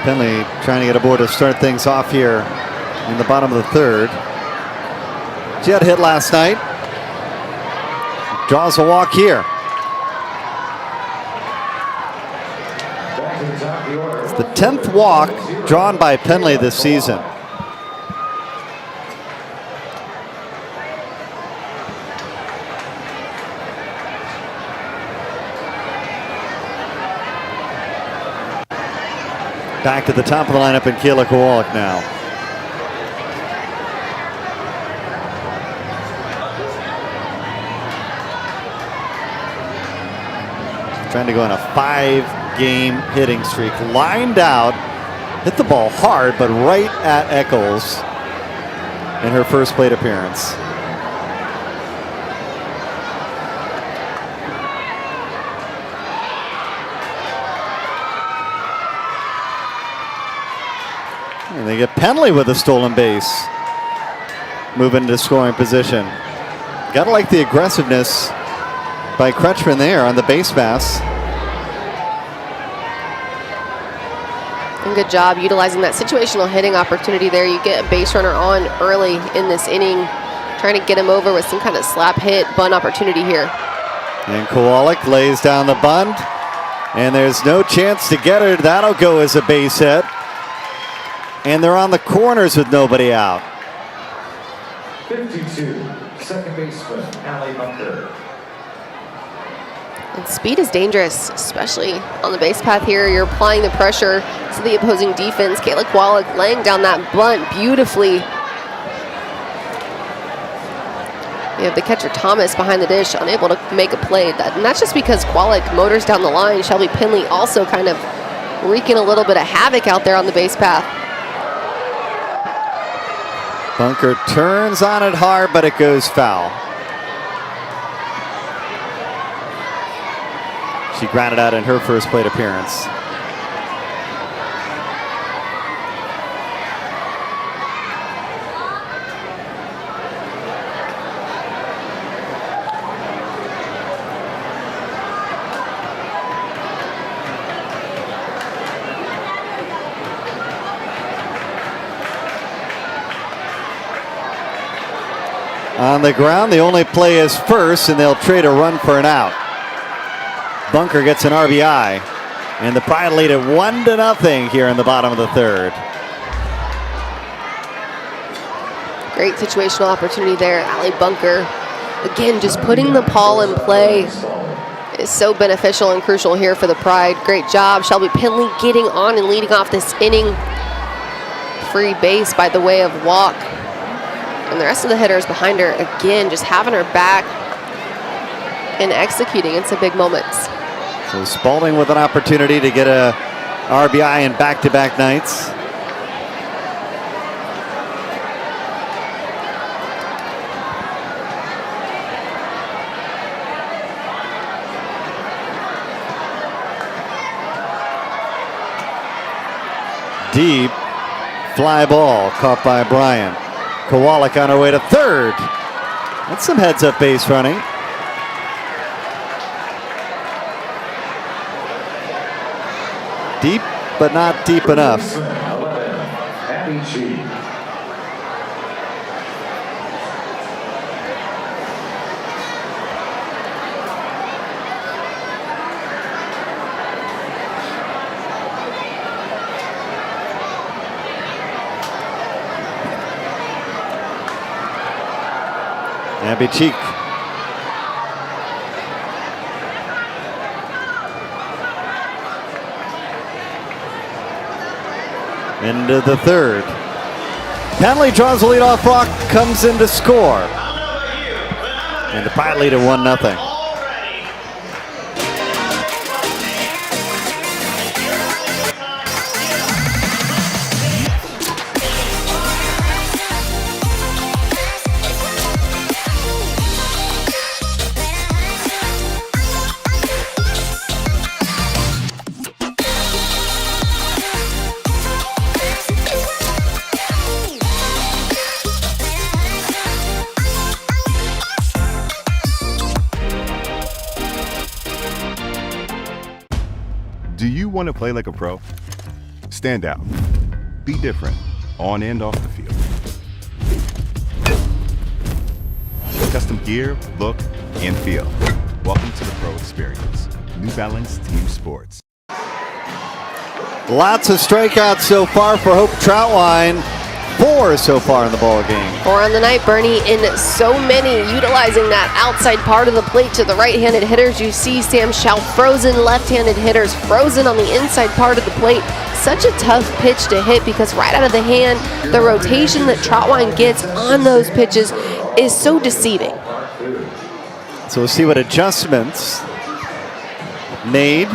Penley trying to get aboard to start things off here in the bottom of the third. She had a hit last night. Draws a walk here. It's the 10th walk drawn by Penley this season. Back to the top of the lineup in Kayla Kowalik now. Trying to go on a 5-game hitting streak. Lined out, hit the ball hard, but right at Eccles in her first plate appearance. And they get Penley with a stolen base. Moving into scoring position. Gotta like the aggressiveness by Crutchman there on the base pass. And good job utilizing that situational hitting opportunity there. You get a base runner on early in this inning, trying to get him over with some kind of slap hit, bunt opportunity here. And Kowalik lays down the bunt, and there's no chance to get her. That'll go as a base hit. And they're on the corners with nobody out. 52, second baseman, Allie Bunker. And speed is dangerous, especially on the base path here. You're applying the pressure to the opposing defense. Kayla Kowalik laying down that bunt beautifully. You have the catcher Thomas behind the dish, unable to make a play. And that's just because Kowalik motors down the line. Shelby Penley also kind of wreaking a little bit of havoc out there on the base path. Bunker turns on it hard, but it goes foul. She grounded out in her first plate appearance. On the ground, the only play is first, and they'll trade a run for an out. Bunker gets an RBI, and the Pride lead at 1-0 here in the bottom of the third. Great situational opportunity there. Allie Bunker Again, just putting the ball in play is so beneficial and crucial here for the Pride. Great job. Shelby Penley getting on and leading off this inning. Free base by the way of walk. And the rest of the hitters behind her, again, just having her back and executing in some big moments. So Spalding with an opportunity to get a RBI in back-to-back nights. Deep fly ball caught by Bryan. Kowalik on her way to third. That's some heads-up base running. Deep, but not deep enough. 11, Abby Cheek. Abby Cheek. Into the third. Penley draws the leadoff walk, comes in to score. And the Pride lead at 1-0. Do you want to play like a pro? Stand out. Be different, on and off the field. Custom gear, look, and feel. Welcome to the pro experience. New Balance Team Sports. Lots of strikeouts so far for Hope Troutwine. 4 so far in the ball game. 4 on the night, Bernie, in so many, utilizing that outside part of the plate to the right-handed hitters. You see Sam Schau frozen, left-handed hitters frozen on the inside part of the plate. Such a tough pitch to hit because right out of the hand, the rotation that Troutwine gets on those pitches is so deceiving. So we'll see what adjustments made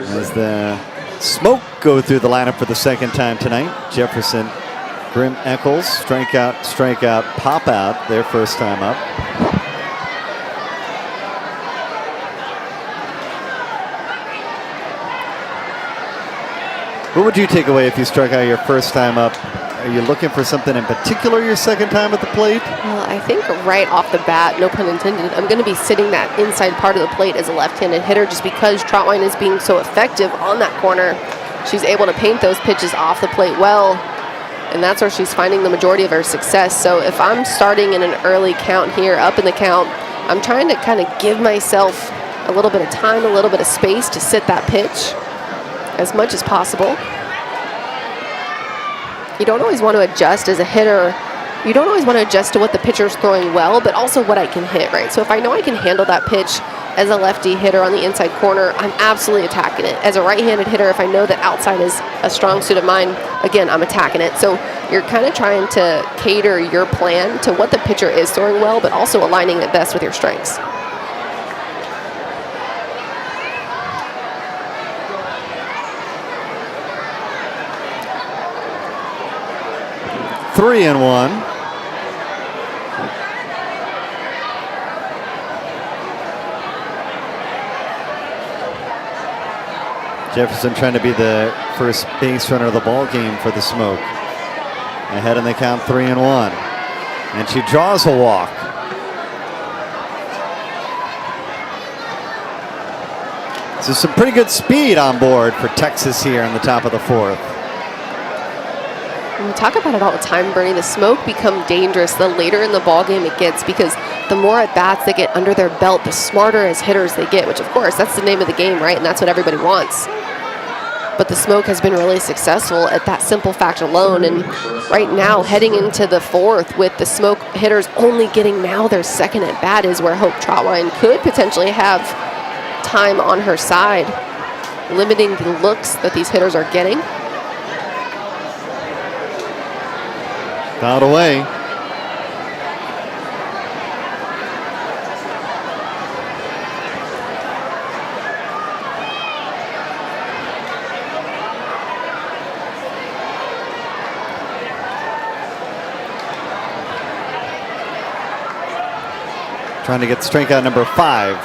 as the Smoke go through the lineup for the second time tonight. Jefferson, Grim, Eccles, strikeout, pop out, their first time up. What would you take away if you struck out your first time up? Are you looking for something in particular your second time at the plate? Well, I think right off the bat, no pun intended, I'm going to be sitting that inside part of the plate as a left-handed hitter just because Troutwine is being so effective on that corner. She's able to paint those pitches off the plate well, and that's where she's finding the majority of her success. So if I'm starting in an early count here, up in the count, I'm trying to kind of give myself a little bit of time, a little bit of space to sit that pitch as much as possible. You don't always want to adjust as a hitter. You don't always want to adjust to what the pitcher's throwing well, but also what I can hit, right? So if I know I can handle that pitch as a lefty hitter on the inside corner, I'm absolutely attacking it. As a right-handed hitter, if I know that outside is a strong suit of mine, again, I'm attacking it. So you're kind of trying to cater your plan to what the pitcher is throwing well, but also aligning it best with your strengths. Three and one. Jefferson trying to be the first base runner of the ball game for the Smoke. Ahead in the count, 3-1. And she draws a walk. So some pretty good speed on board for Texas here in the top of the fourth. We talk about it all the time, Bernie. The Smoke become dangerous the later in the ball game it gets because the more at-bats they get under their belt, the smarter as hitters they get, which of course, that's the name of the game, right? And that's what everybody wants. but the Smoke has been really successful at that simple fact alone. And right now, heading into the fourth with the Smoke hitters only getting now their second at bat is where Hope Trotwine could potentially have time on her side, limiting the looks that these hitters are getting. Fouled away. Trying to get strikeout number 5.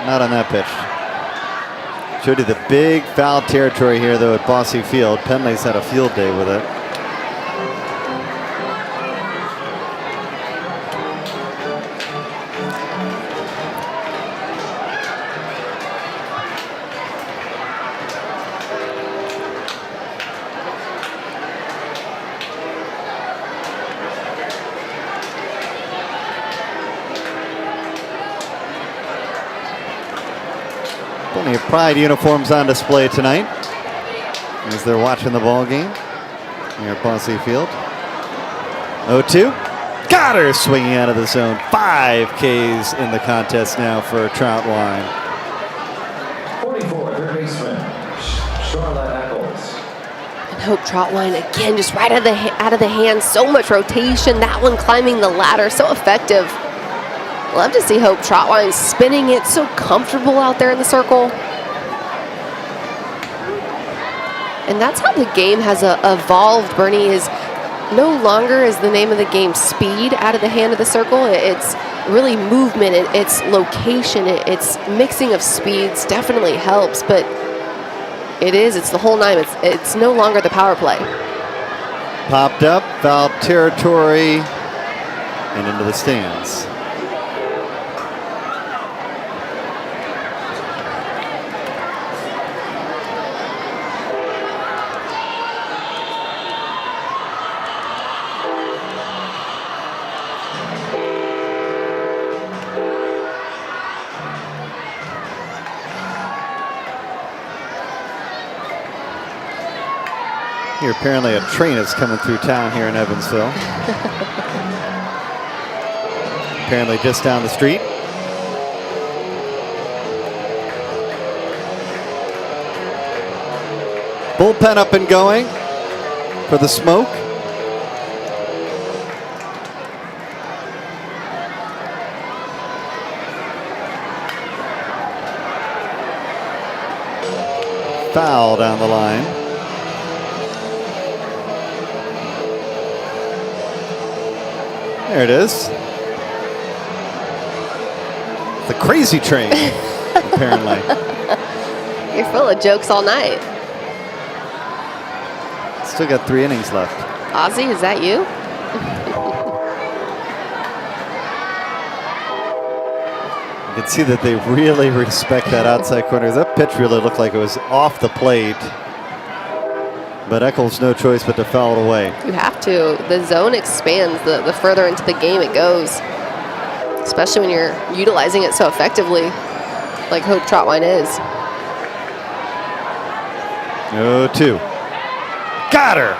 Not on that pitch. Showed you the big foul territory here, though, at Bosse Field. Penley's had a field day with it. Plenty of Pride uniforms on display tonight as they're watching the ball game here at Bosse Field. 0-2. Got her swinging out of the zone. 5 Ks in the contest now for Troutwine. 44, third baseman, Charlotte Eccles. And Hope Trotwine again, just right out of the hand. So much rotation. That one climbing the ladder, so effective. Love to see Hope Trotwine spinning it, so comfortable out there in the circle. And that's how the game has evolved, Bernie, is no longer is the name of the game speed out of the hand of the circle. It's really movement, it's location, it's mixing of speeds definitely helps, but it's the whole nine. It's no longer the power play. Popped up, foul territory, and into the stands. Here, apparently a train is coming through town here in Evansville. Apparently just down the street. Bullpen up and going for the Smoke. Foul down the line. There it is. The crazy train, apparently. You're full of jokes all night. Still got 3 innings left. Ozzy, is that you? You can see that they really respect that outside corner. That pitch really looked like it was off the plate. But Eccles no choice but to foul it away. You have to. The zone expands the further into the game it goes. Especially when you're utilizing it so effectively, like Hope Trotwine is. 0-2. Got her!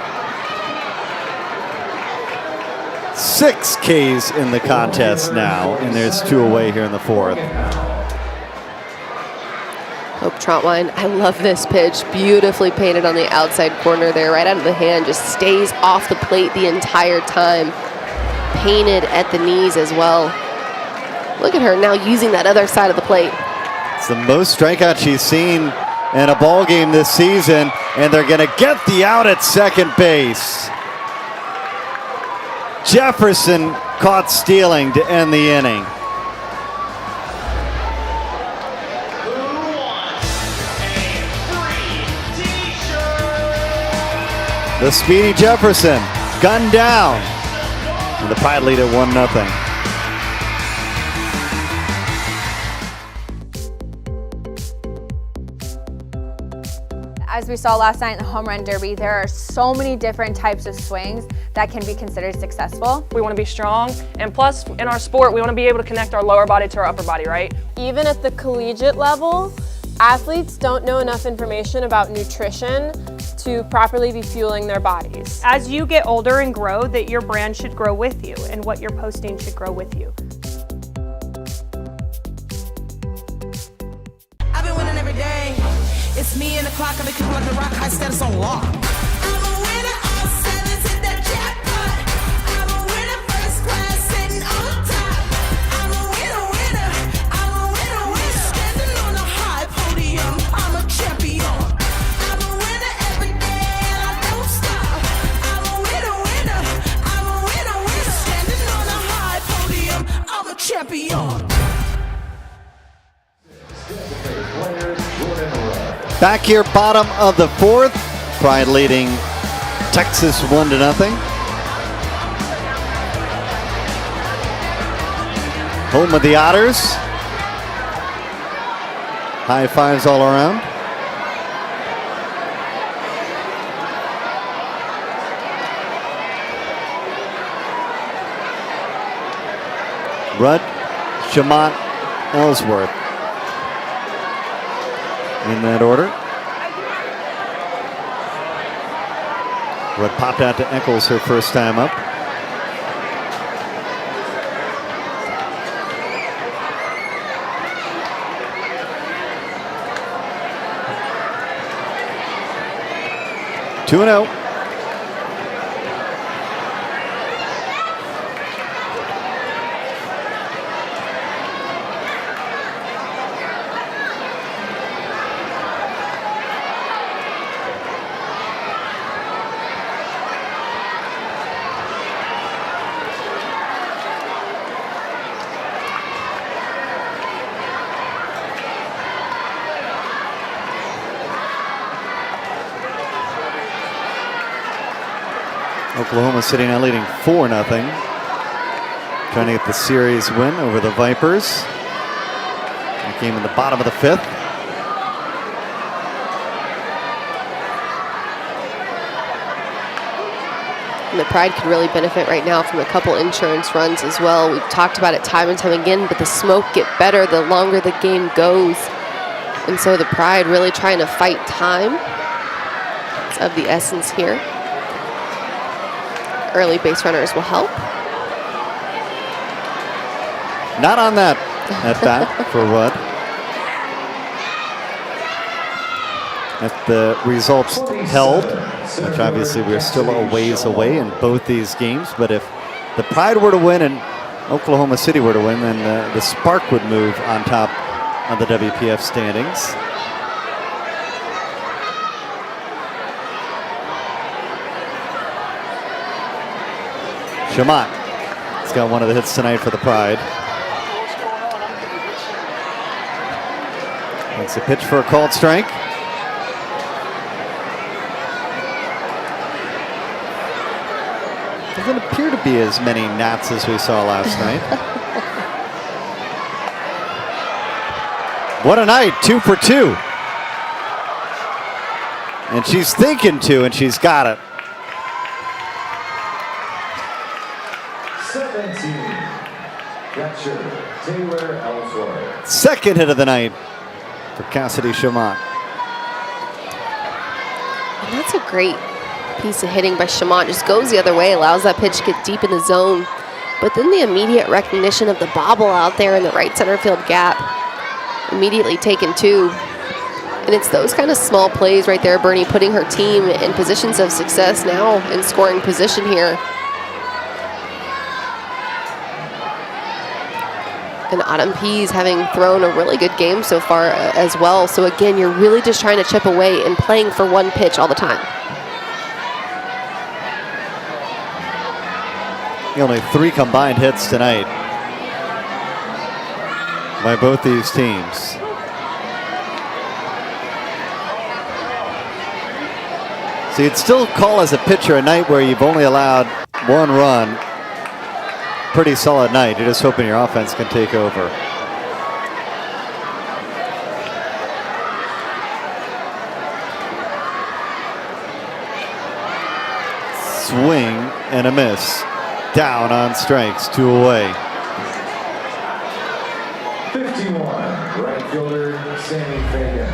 6 Ks in the contest now, and there's 2 away here in the 4th. Hope Trotwine, I love this pitch. Beautifully painted on the outside corner there, right out of the hand. Just stays off the plate the entire time. Painted at the knees as well. Look at her now using that other side of the plate. It's the most strikeouts she's seen in a ball game this season, and they're going to get the out at second base. Jefferson caught stealing to end the inning. The speedy Jefferson, gunned down. And the Pride lead at 1-0. As we saw last night in the Home Run Derby, there are so many different types of swings that can be considered successful. We want to be strong, and plus in our sport, we want to be able to connect our lower body to our upper body, right? Even at the collegiate level, Athletes don't know enough information about nutrition to properly be fueling their bodies. As you get older and grow, that your brand should grow with you and what you're posting should grow with you. I've been winning every day. It's me and the clock. I've been keeping like the rock high status on lock. I'm a winner, all sevens, hit that jackpot. I'm a winner, first class, sitting on top. I'm a winner, winner. I'm a winner, winner. Standing on a high podium. I'm a champion. I'm a winner every day and I don't stop. I'm a winner, winner. I'm a winner, winner. Standing on a high podium. I'm a champion. Back here, bottom of the fourth. Pride leading Texas 1-0. Home of the Otters. High fives all around. Rudd, Shamont, Ellsworth. In that order. Rudd popped out to Eccles her first time up. Two and 0. Oklahoma City now leading 4-0. Trying to get the series win over the Vipers. That game in the bottom of the fifth. And the Pride could really benefit right now from a couple insurance runs as well. We've talked about it time and time again, but the smoke get better the longer the game goes. And so the Pride really trying to fight time. It's of the essence here. Early base runners will help. Not on that at bat for Rudd. If the results held, which obviously we're still a ways away in both these games, but if the Pride were to win and Oklahoma City were to win, then the Spark would move on top of the WPF standings. Shamont has got one of the hits tonight for the Pride. Makes a pitch for a called strike. Doesn't appear to be as many gnats as we saw last night. What a night, 2 for 2. And she's thinking to, and she's got it. 17, catcher Taylor Ellsworth. Second hit of the night for Cassidy Shamont. And that's a great piece of hitting by Shamont. Just goes the other way, allows that pitch to get deep in the zone. But then the immediate recognition of the bobble out there in the right center field gap. Immediately taken two. And it's those kind of small plays right there, Bernie, putting her team in positions of success now in scoring position here. And Autumn Pease having thrown a really good game so far as well. So again, you're really just trying to chip away and playing for one pitch all the time. Only 3 combined hits tonight by both these teams. So you'd still call as a pitcher a night where you've only allowed 1 run. Pretty solid night. You're just hoping your offense can take over. Swing and a miss. Down on strikes, 2 away. 51, right fielder Sammy Fagan.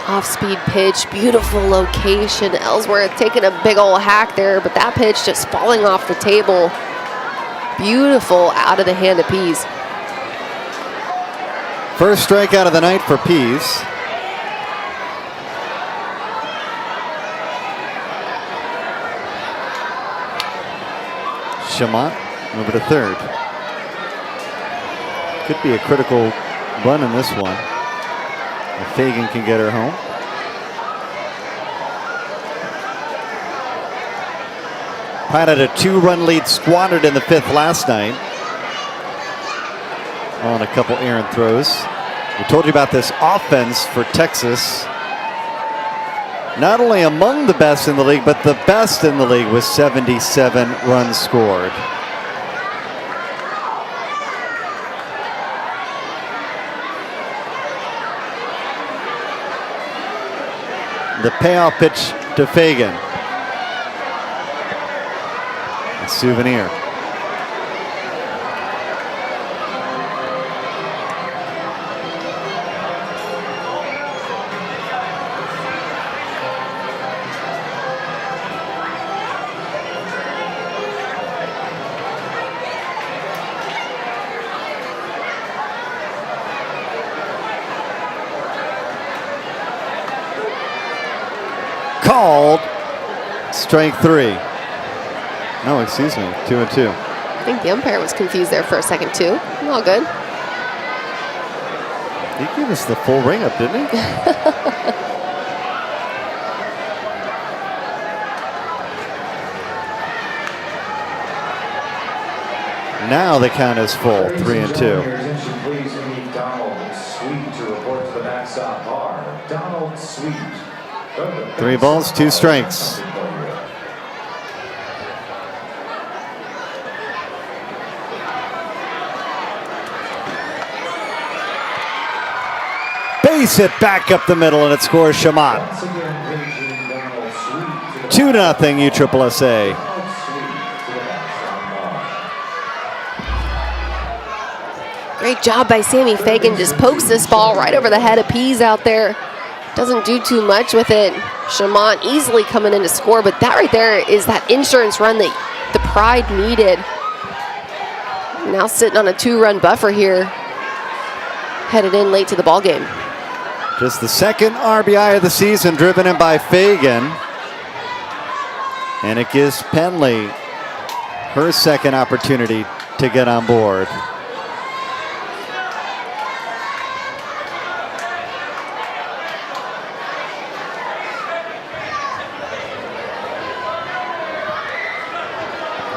Off-speed pitch, beautiful location. Ellsworth taking a big old hack there, but that pitch just falling off the table. Beautiful out of the hand of Pease. First strikeout of the night for Pease. Chamont over to third. Could be a critical run in this one. If Fagan can get her home. Pride had a 2-run lead squandered in the 5th last night on a couple errant throws. We told you about this offense for Texas. Not only among the best in the league, but the best in the league with 77 runs scored. The payoff pitch to Fagan. A souvenir. Called strike 3. No, excuse me, 2-2. I think the umpire was confused there for a second too. All good. He gave us the full ring up, didn't he? Now the count is full, 3-2. Please meet Donald Sweet to report to the backstop bar. Donald Sweet. 3 balls, 2 strikes. Base hit back up the middle, and it scores Chamont. 2-0 USSSA. Great job by Sammy Fagan. Just pokes this ball right over the head of Pease out there. Doesn't do too much with it. Chamont easily coming in to score, but that right there is that insurance run that the Pride needed. Now sitting on a 2-run buffer here, headed in late to the ball game. Just the second RBI of the season driven in by Fagan. And it gives Penley her second opportunity to get on board.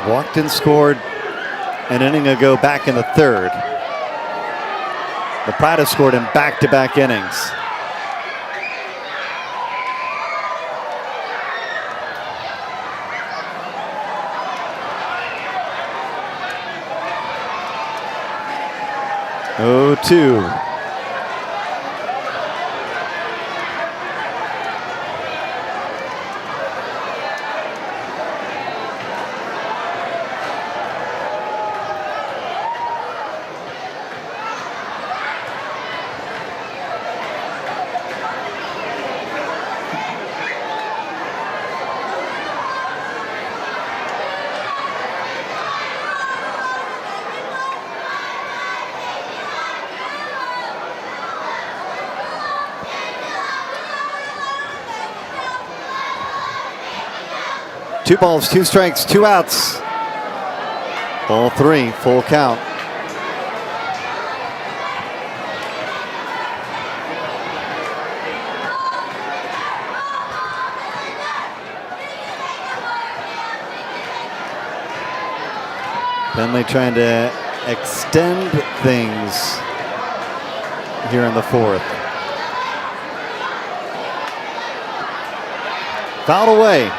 Walked and scored an inning ago back in the 3rd. The Pride have scored in back-to-back innings. Oh, 2. Two balls, 2 strikes, 2 outs. Ball 3, full count. Penley trying to extend things here in the 4th. Fouled away.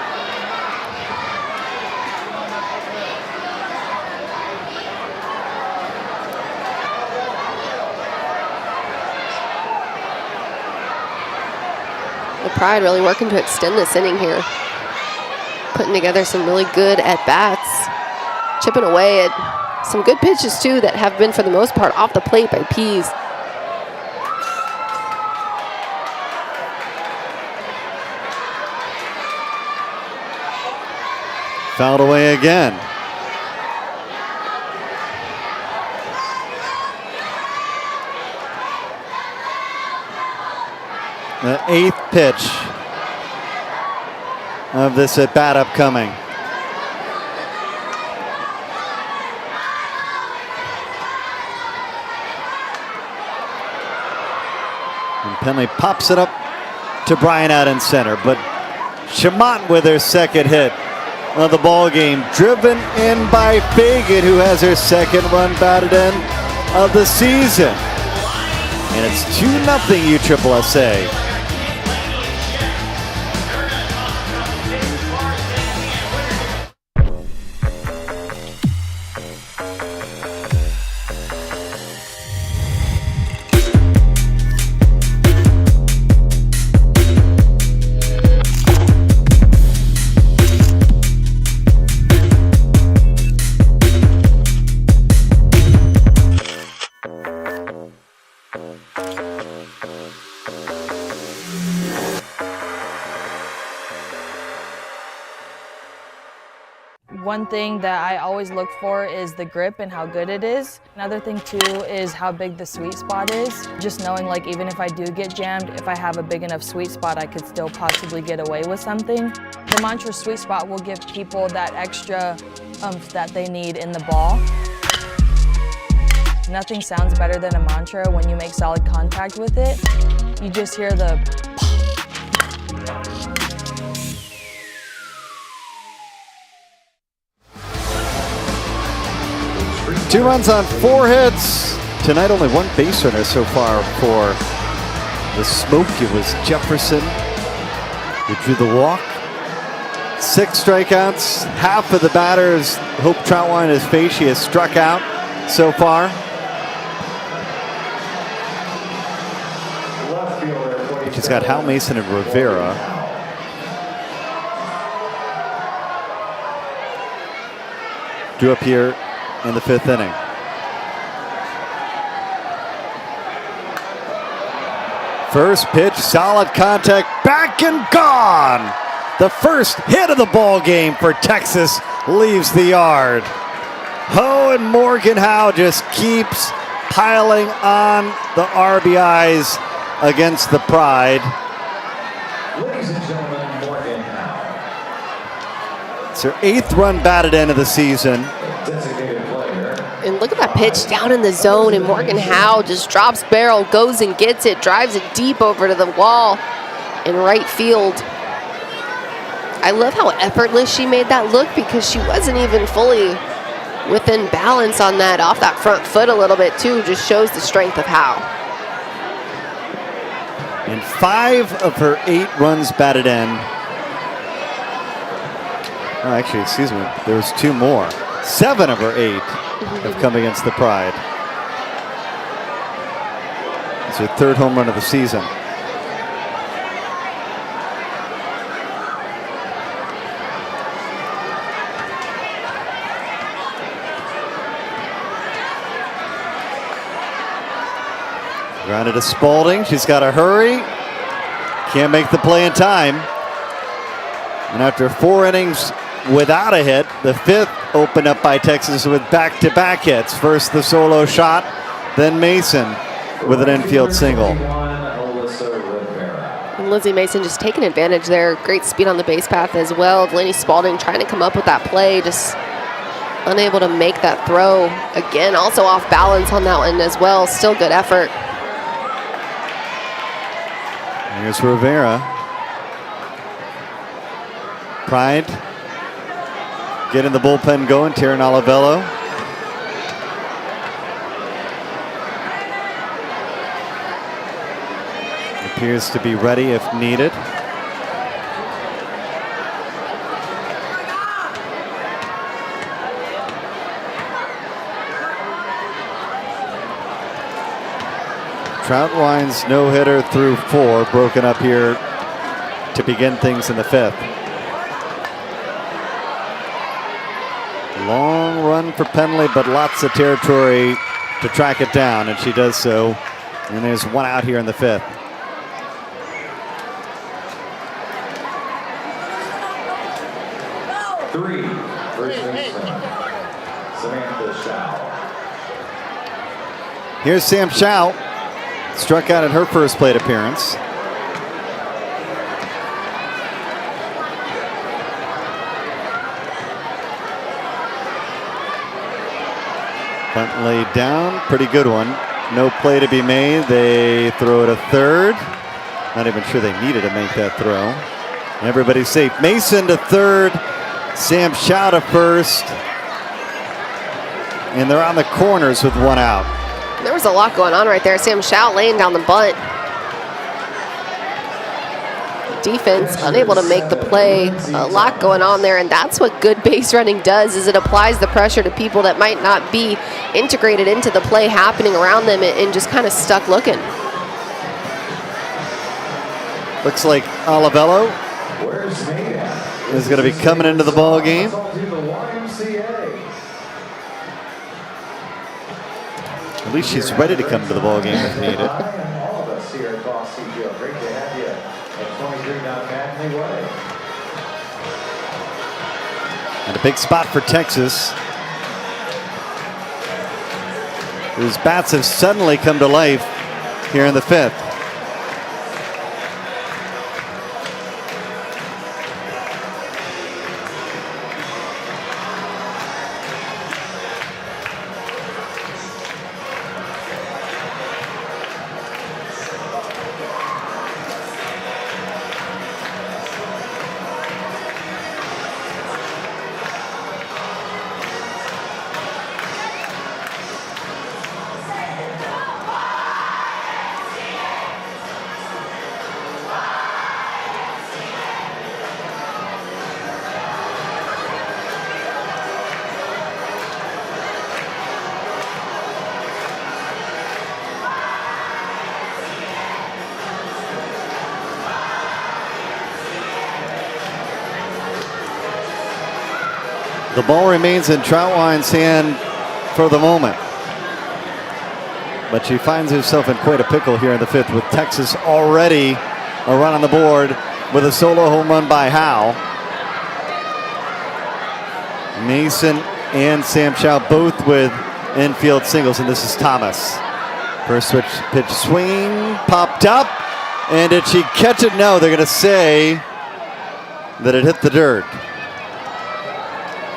The Pride really working to extend this inning here. Putting together some really good at-bats. Chipping away at Some good pitches, too, that have been, for the most part, off the plate by Pease. Fouled away again. The 8th pitch of this at-bat upcoming. And Penley pops it up to Bryant out in center, but Chamont with her second hit of the ball game, driven in by Fagan, who has her second run batted in of the season. And it's 2-0 USSSA. One thing that I always look for is the grip and how good it is. Another thing too is how big the sweet spot is. Just knowing like even if I do get jammed, if I have a big enough sweet spot, I could still possibly get away with something. The mantra sweet spot will give people that extra oomph that they need in the ball. Nothing sounds better than a mantra when you make solid contact with it. You just hear the 2 runs on 4 hits. Tonight only 1 base runner so far for the Smoke. It was Jefferson who drew the walk. 6 strikeouts. Half of the batters Hope Troutwine has faced. She has struck out so far. She's got Hal Mason and Rivera. Drew up here in the 5th inning. First pitch, solid contact, back and gone. The first hit of the ball game for Texas leaves the yard. Ho and Morgan Howe just keeps piling on the RBIs against the Pride. Ladies and gentlemen, Morgan Howe. It's her 8th run batted in of the season. Designated player. And look at that pitch down in the zone, and Morgan Howe just drops barrel, goes and gets it, drives it deep over to the wall in right field. I love how effortless she made that look because she wasn't even fully within balance on that, off that front foot a little bit too. Just shows the strength of Howe. In 5 of her 8 runs batted in. Oh, actually, excuse me, there's 2 more. 7 of her 8 have come against the Pride. It's her 3rd home run of the season. Grounded to Spalding. She's got to hurry. Can't make the play in time. And after 4 innings without a hit, the 5th opened up by Texas with back-to-back hits. First the solo shot, then Mason with an infield single. And Lizzie Mason just taking advantage there. Great speed on the base path as well. Delaney Spalding trying to come up with that play, just unable to make that throw. Again, also off balance on that one as well. Still good effort. Here's Rivera. Pride getting the bullpen going. Taryn Olivello. Appears to be ready if needed. Troutwine's no-hitter through 4, broken up here to begin things in the 5th. Long run for Penley, but lots of territory to track it down, and she does so. And there's one out here in the 5th. Three, first baseman, Samantha Shao. Here's Sam Shao, struck out at her first plate appearance. Bunt laid down, pretty good one. No play to be made. They throw it a third. Not even sure they needed to make that throw. Everybody's safe. Mason to third. Sam Shao to first. And they're on the corners with one out. There was a lot going on right there. Sam Shao laying down the bunt. Defense unable to make the play. A lot going on there, and that's what good base running does, is it applies the pressure to people that might not be integrated into the play happening around them and just kind of stuck looking. Looks like Olivello is going to be coming into the ball game. At least she's ready to come to the ball game if needed. All of us here at Bossy Field. Great to have you at 23 Manley Way. And a big spot for Texas, whose bats have suddenly come to life here in the 5th. The ball remains in Troutwine's hand for the moment, but she finds herself in quite a pickle here in the 5th, with Texas already a run on the board with a solo home run by Howe. Mason and Sam Shao both with infield singles, and this is Thomas. First switch pitch swing, popped up, and did she catch it? No, they're going to say that it hit the dirt.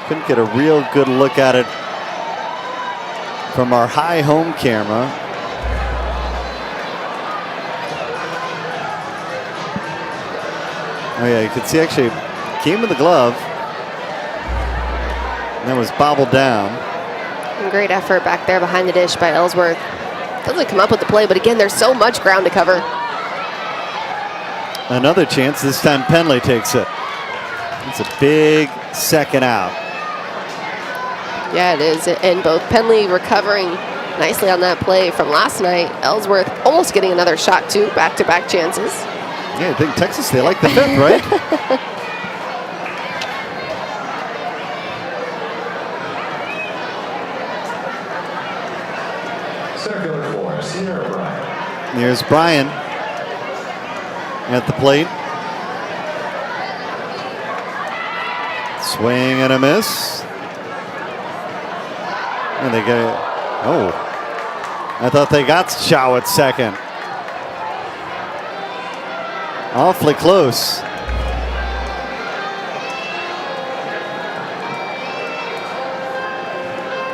Couldn't get a real good look at it from our high home camera. Oh yeah, you can see actually came in the glove and then was bobbled down. And great effort back there behind the dish by Ellsworth. Doesn't come up with the play, but again, there's so much ground to cover. Another chance, this time Penley takes it. It's a big second out. Yeah, it is. And both Penley recovering nicely on that play from last night. Ellsworth almost getting another shot too, back-to-back chances. Yeah, I think Texas, they like the 5th, right? Circular for Sierra Bryant. Here's Bryan at the plate. Swing and a miss. And they get it. Oh, I thought they got Shao at second. Awfully close.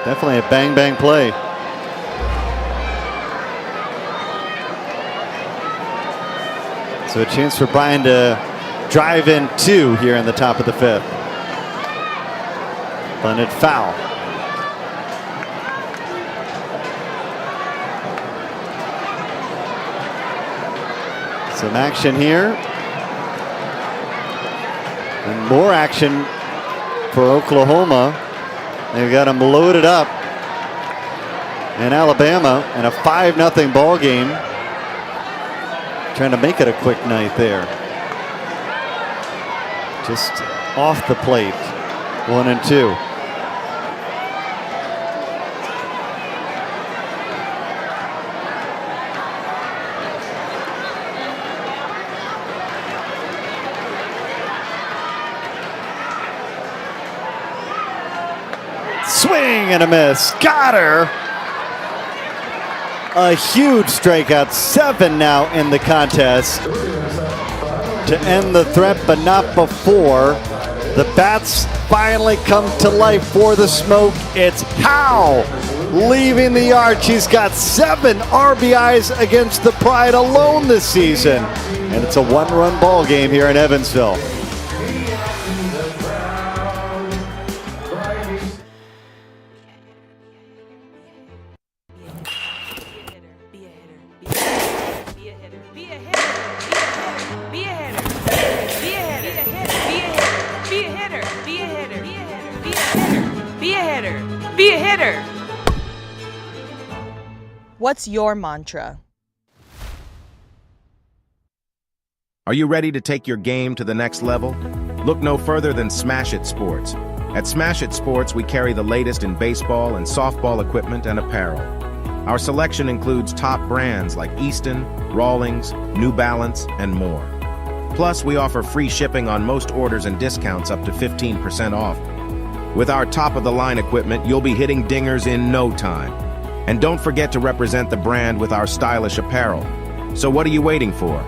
Definitely a bang play. So a chance for Bryan to drive in 2 here in the top of the 5th. Bunted foul. Some action here. And more action for Oklahoma. They've got them loaded up in Alabama in a 5-0 ball game. Trying to make it a quick night there. Just off the plate. 1 and 2. Swing and a miss. Got her. A huge strikeout. 7 now in the contest to end the threat, but not before. The bats finally come to life for the Smoke. It's Howe leaving the yard. She's got 7 RBIs against the Pride alone this season. And it's a 1-run ball game here in Evansville. Be a hitter. What's your mantra? Are you ready to take your game to the next level? Look no further than Smash It Sports. At Smash It Sports, we carry the latest in baseball and softball equipment and apparel. Our selection includes top brands like Easton, Rawlings, New Balance, and more. Plus, we offer free shipping on most orders and discounts up to 15% off. With our top-of-the-line equipment, you'll be hitting dingers in no time. And don't forget to represent the brand with our stylish apparel. So what are you waiting for?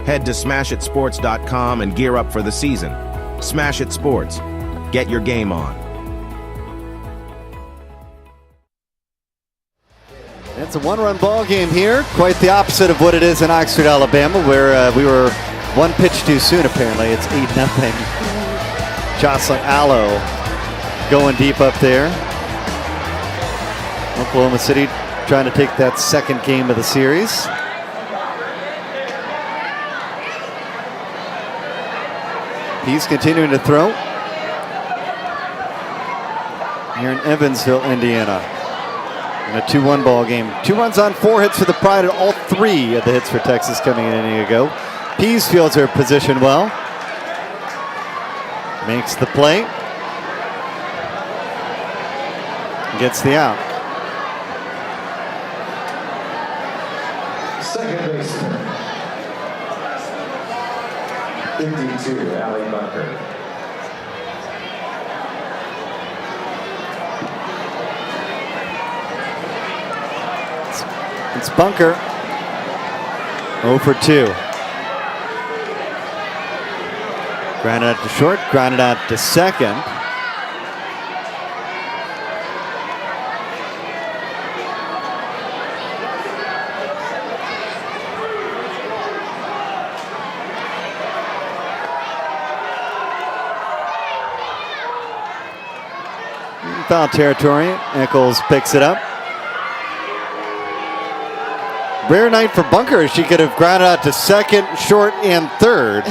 Head to smashitsports.com and gear up for the season. Smash It Sports. Get your game on. It's a 1-run ball game here. Quite the opposite of what it is in Oxford, Alabama, where we were 1 pitch too soon, apparently. It's 8-0. Jocelyn Allo going deep up there. Oklahoma City trying to take that second game of the series. He's continuing to throw here in Evansville, Indiana. In a 2-1 ball game. 2 runs on 4 hits for the Pride, and all 3 of the hits for Texas coming in an inning ago. Pease fields her position well. Makes the play. Gets the out. Second baseman, 52, Allie Bunker. It's Bunker. 0 for 2. Grounded out to short, grounded out to second. Foul territory. Eccles picks it up. Rare night for Bunker. She could have grounded out to second, short, and third.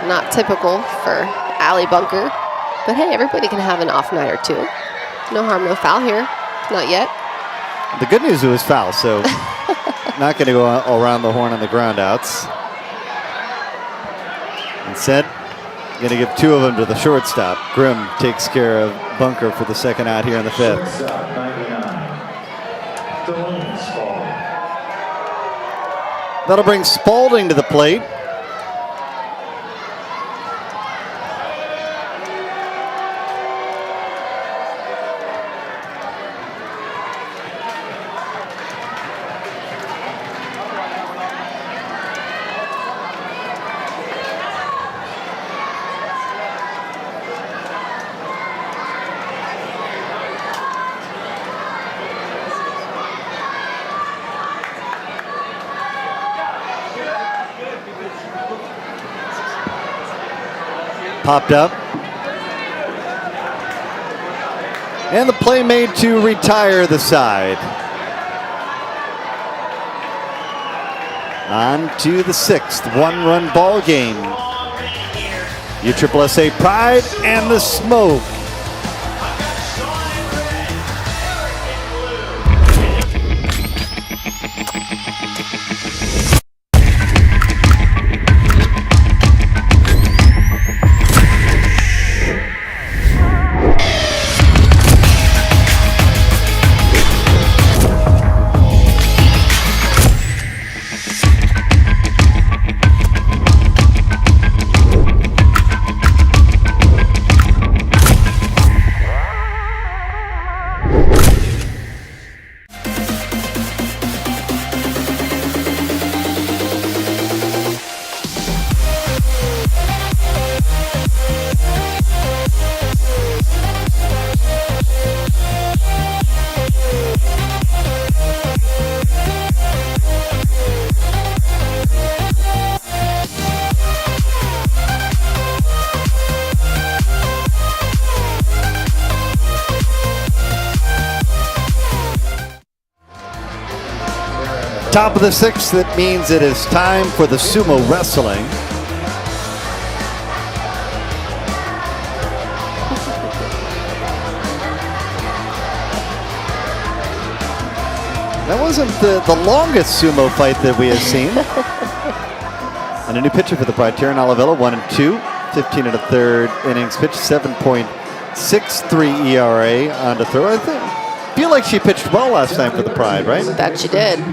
Not typical for Allie Bunker. But hey, everybody can have an off night or two. No harm, no foul here. Not yet. The good news, it was foul, so not going to go around the horn on the ground outs. Instead, going to give 2 of them to the shortstop. Grimm takes care of Bunker for the second out here in the 5th. Shortstop, 99, Delaney Spalding. That'll bring Spalding to the plate. Popped up. And the play made to retire the side. On to the 6th 1-run ball game. USSSA Pride and the Smoke. Top of the 6th, that means it is time for the sumo wrestling. That wasn't the longest sumo fight that we have seen. And a new pitcher for the Pride, Taryn Olivella, 1-2, 15 1/3 innings pitched, 7.63 ERA on the throw. I feel like she pitched well last time for the Pride, right? That she did.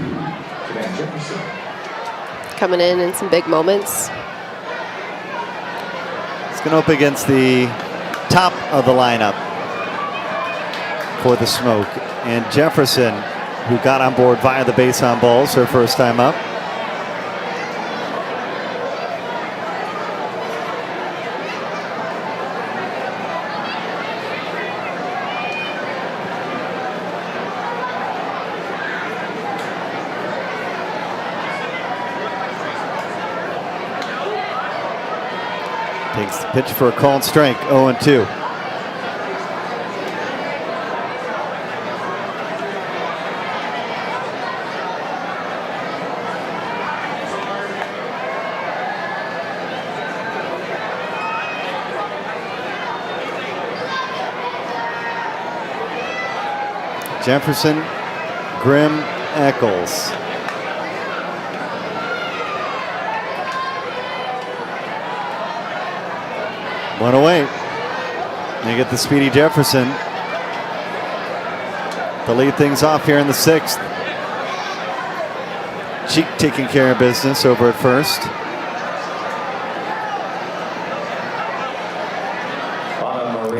Coming in some big moments. It's going up against the top of the lineup for the Smoke. And Jefferson, who got on board via the base on balls, her first time up. Takes the pitch for a called strike, 0-2. Jefferson, Grimm, Eccles. One away. You get the speedy Jefferson to lead things off here in the 6th. Cheek taking care of business over at first.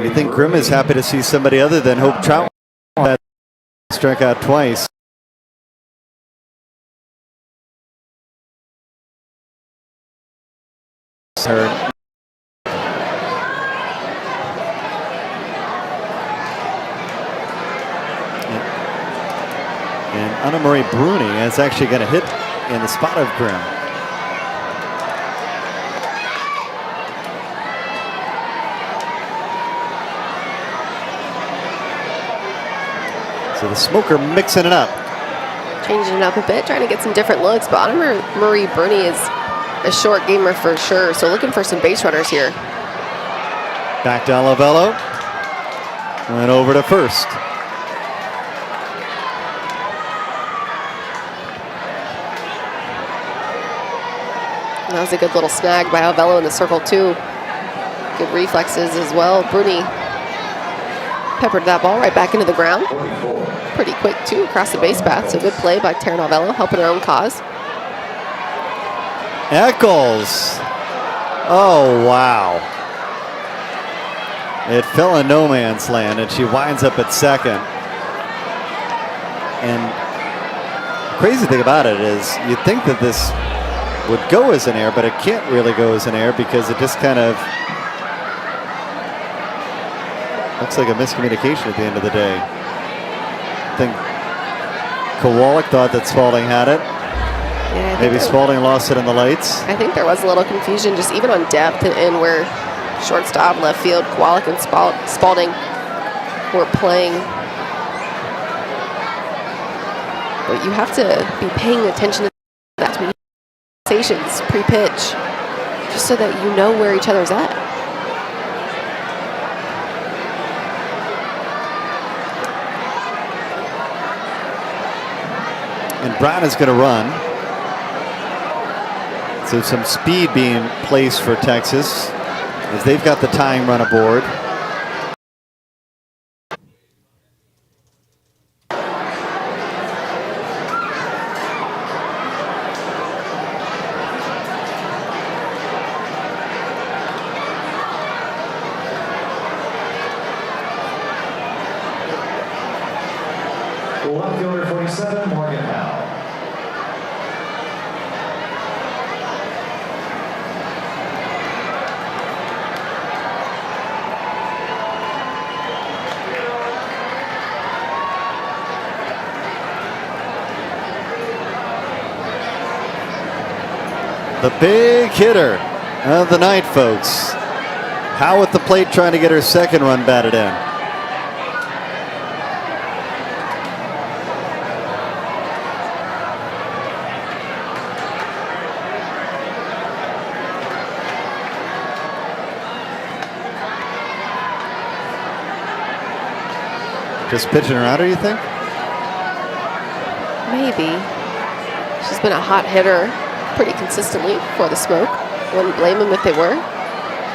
You think Grimm is happy to see somebody other than Hope Trout that struck out twice. And Anna Marie Bruni is actually going to hit in the spot of Grimm. So the Smoker mixing it up. Changing it up a bit, trying to get some different looks. But Anna Marie Bruni is a short gamer for sure. So looking for some base runners here. Back to Olivello. And over to first. That was a good little snag by Alvello in the circle too. Good reflexes as well. Bruni peppered that ball right back into the ground. Pretty quick too across the base path. So good play by Taryn Alvello, helping her own cause. Eccles. Oh, wow. It fell in no man's land, and she winds up at second. And the crazy thing about it is you'd think that this would go as an error, but it can't really go as an error because it just kind of looks like a miscommunication at the end of the day. I think Kowalik thought that Spalding had it. Yeah, maybe Spalding lost it in the lights. I think there was a little confusion just even on depth and where shortstop, left field, Kowalik and Spalding were playing. But you have to be paying attention to that conversations pre-pitch, just so that you know where each other's at. And Brown is going to run. So some speed being placed for Texas as they've got the tying run aboard. Left fielder 47, Morgan Howe. The big hitter of the night, folks. Howe at the plate trying to get her second run batted in. Just pitching her out, do you think? Maybe. She's been a hot hitter pretty consistently for the Smoke. Wouldn't blame them if they were.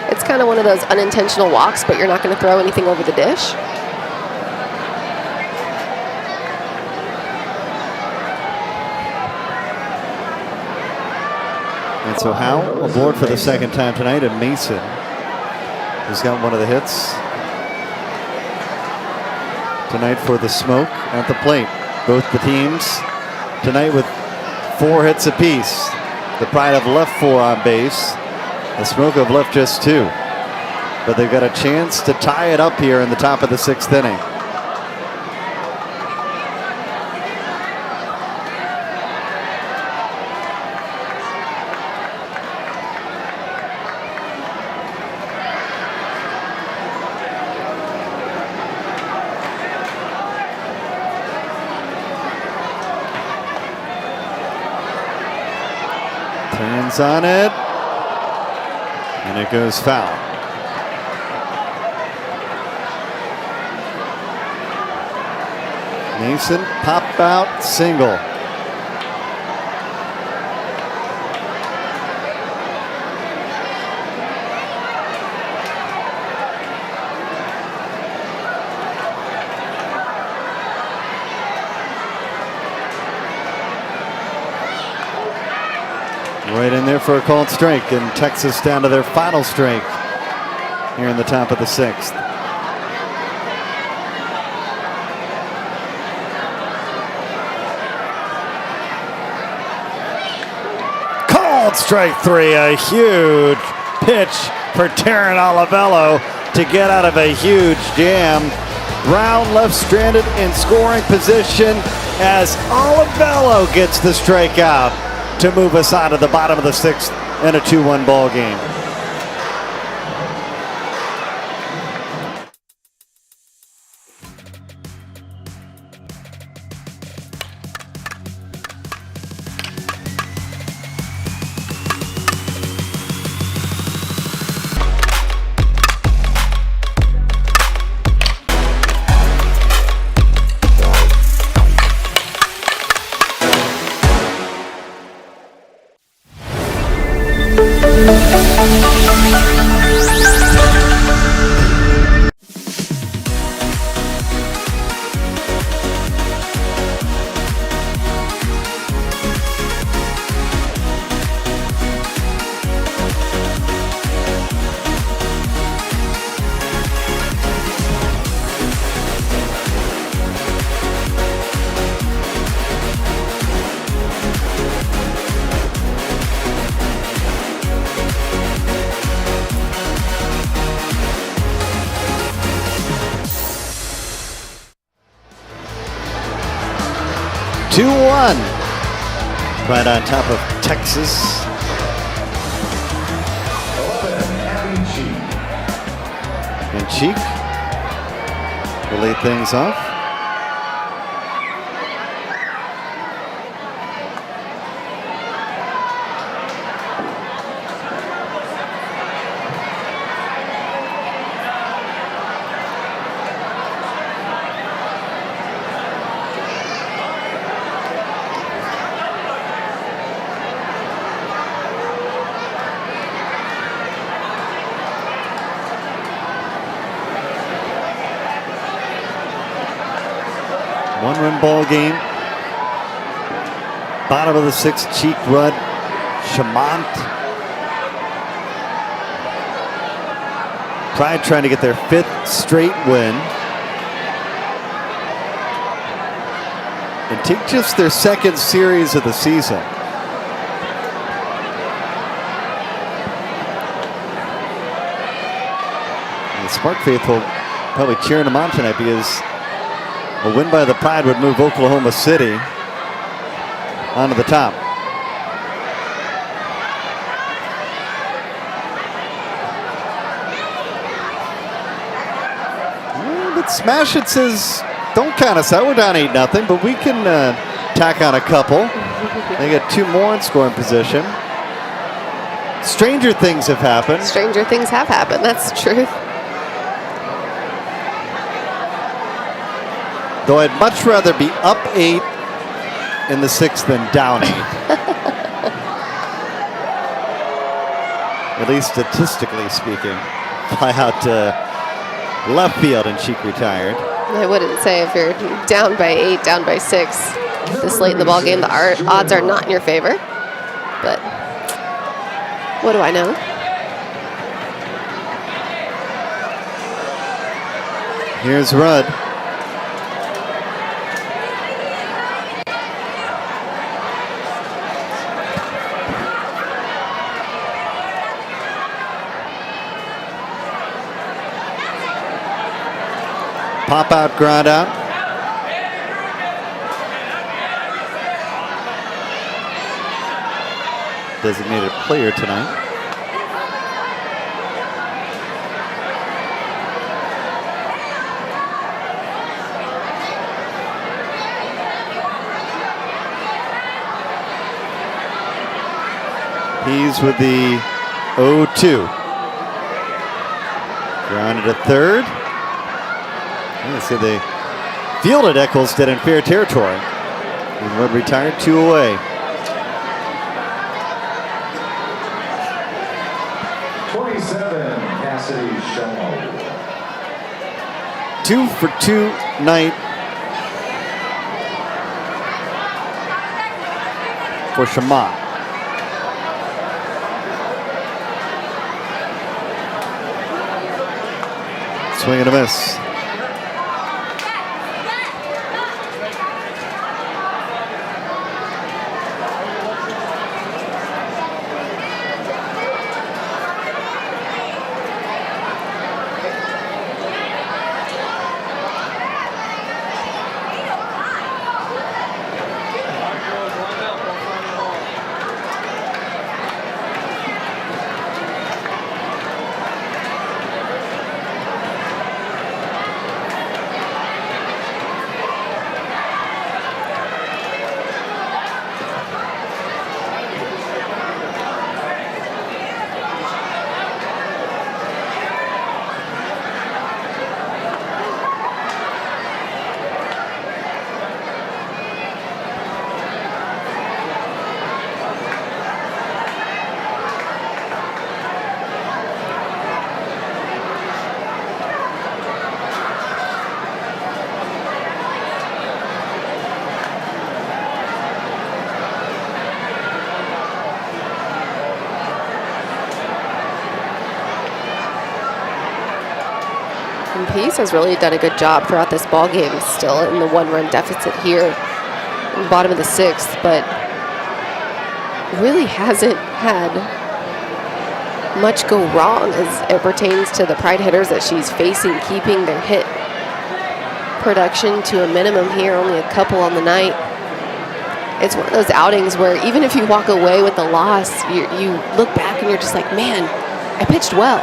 It's kind of one of those unintentional walks, but you're not going to throw anything over the dish. And so Howe aboard for the second time tonight, and Mason has got one of the hits tonight for the Smoke at the plate. Both the teams tonight with 4 hits apiece. The Pride have left 4 on base. The Smoke have left just 2. But they've got a chance to tie it up here in the top of the 6th inning. Turns on it, and it goes foul. Mason, pop out, single. Right in there for a called strike, and Texas down to their final strike here in the top of the 6th. Called strike 3, a huge pitch for Taryn Olivello to get out of a huge jam. Brown left stranded in scoring position as Olivello gets the strikeout to move us out of the bottom of the 6th in a 2-1 ball game. Right on top of Texas. And Cheek will lead things off. One-run ball game. Bottom of the 6th, Cheek, Rudd, Chamont. Pride trying to get their 5th straight win. And take just their 2nd series of the season. And the Spark faithful probably cheering them on tonight because a win by the Pride would move Oklahoma City onto the top. But Smash It says, don't count us out. We're down 8-0, but we can tack on a couple. They get 2 more in scoring position. Stranger things have happened. Stranger things have happened. That's the truth. Though I'd much rather be up 8 in the 6th than down 8. At least statistically speaking. Fly out to left field and Cheek retired. I wouldn't say if you're down by 8, down by 6 this late in the ball game, the odds are not in your favor. But what do I know? Here's Rudd. Pop out, ground out. Designated player tonight. He's with the 0-2. Grounded to third. Let's see, they fielded Eccleston in fair territory. And Rudd retired, 2 away. 27, Cassidy Shomo. 2 for 2 night for Shamat. Swing and a miss. And Pace has really done a good job throughout this ball game, still in the 1-run deficit here in the bottom of the 6th, but really hasn't had much go wrong as it pertains to the Pride hitters that she's facing, keeping their hit production to a minimum here, only a couple on the night. It's one of those outings where even if you walk away with the loss, you look back and you're just like, man, I pitched well.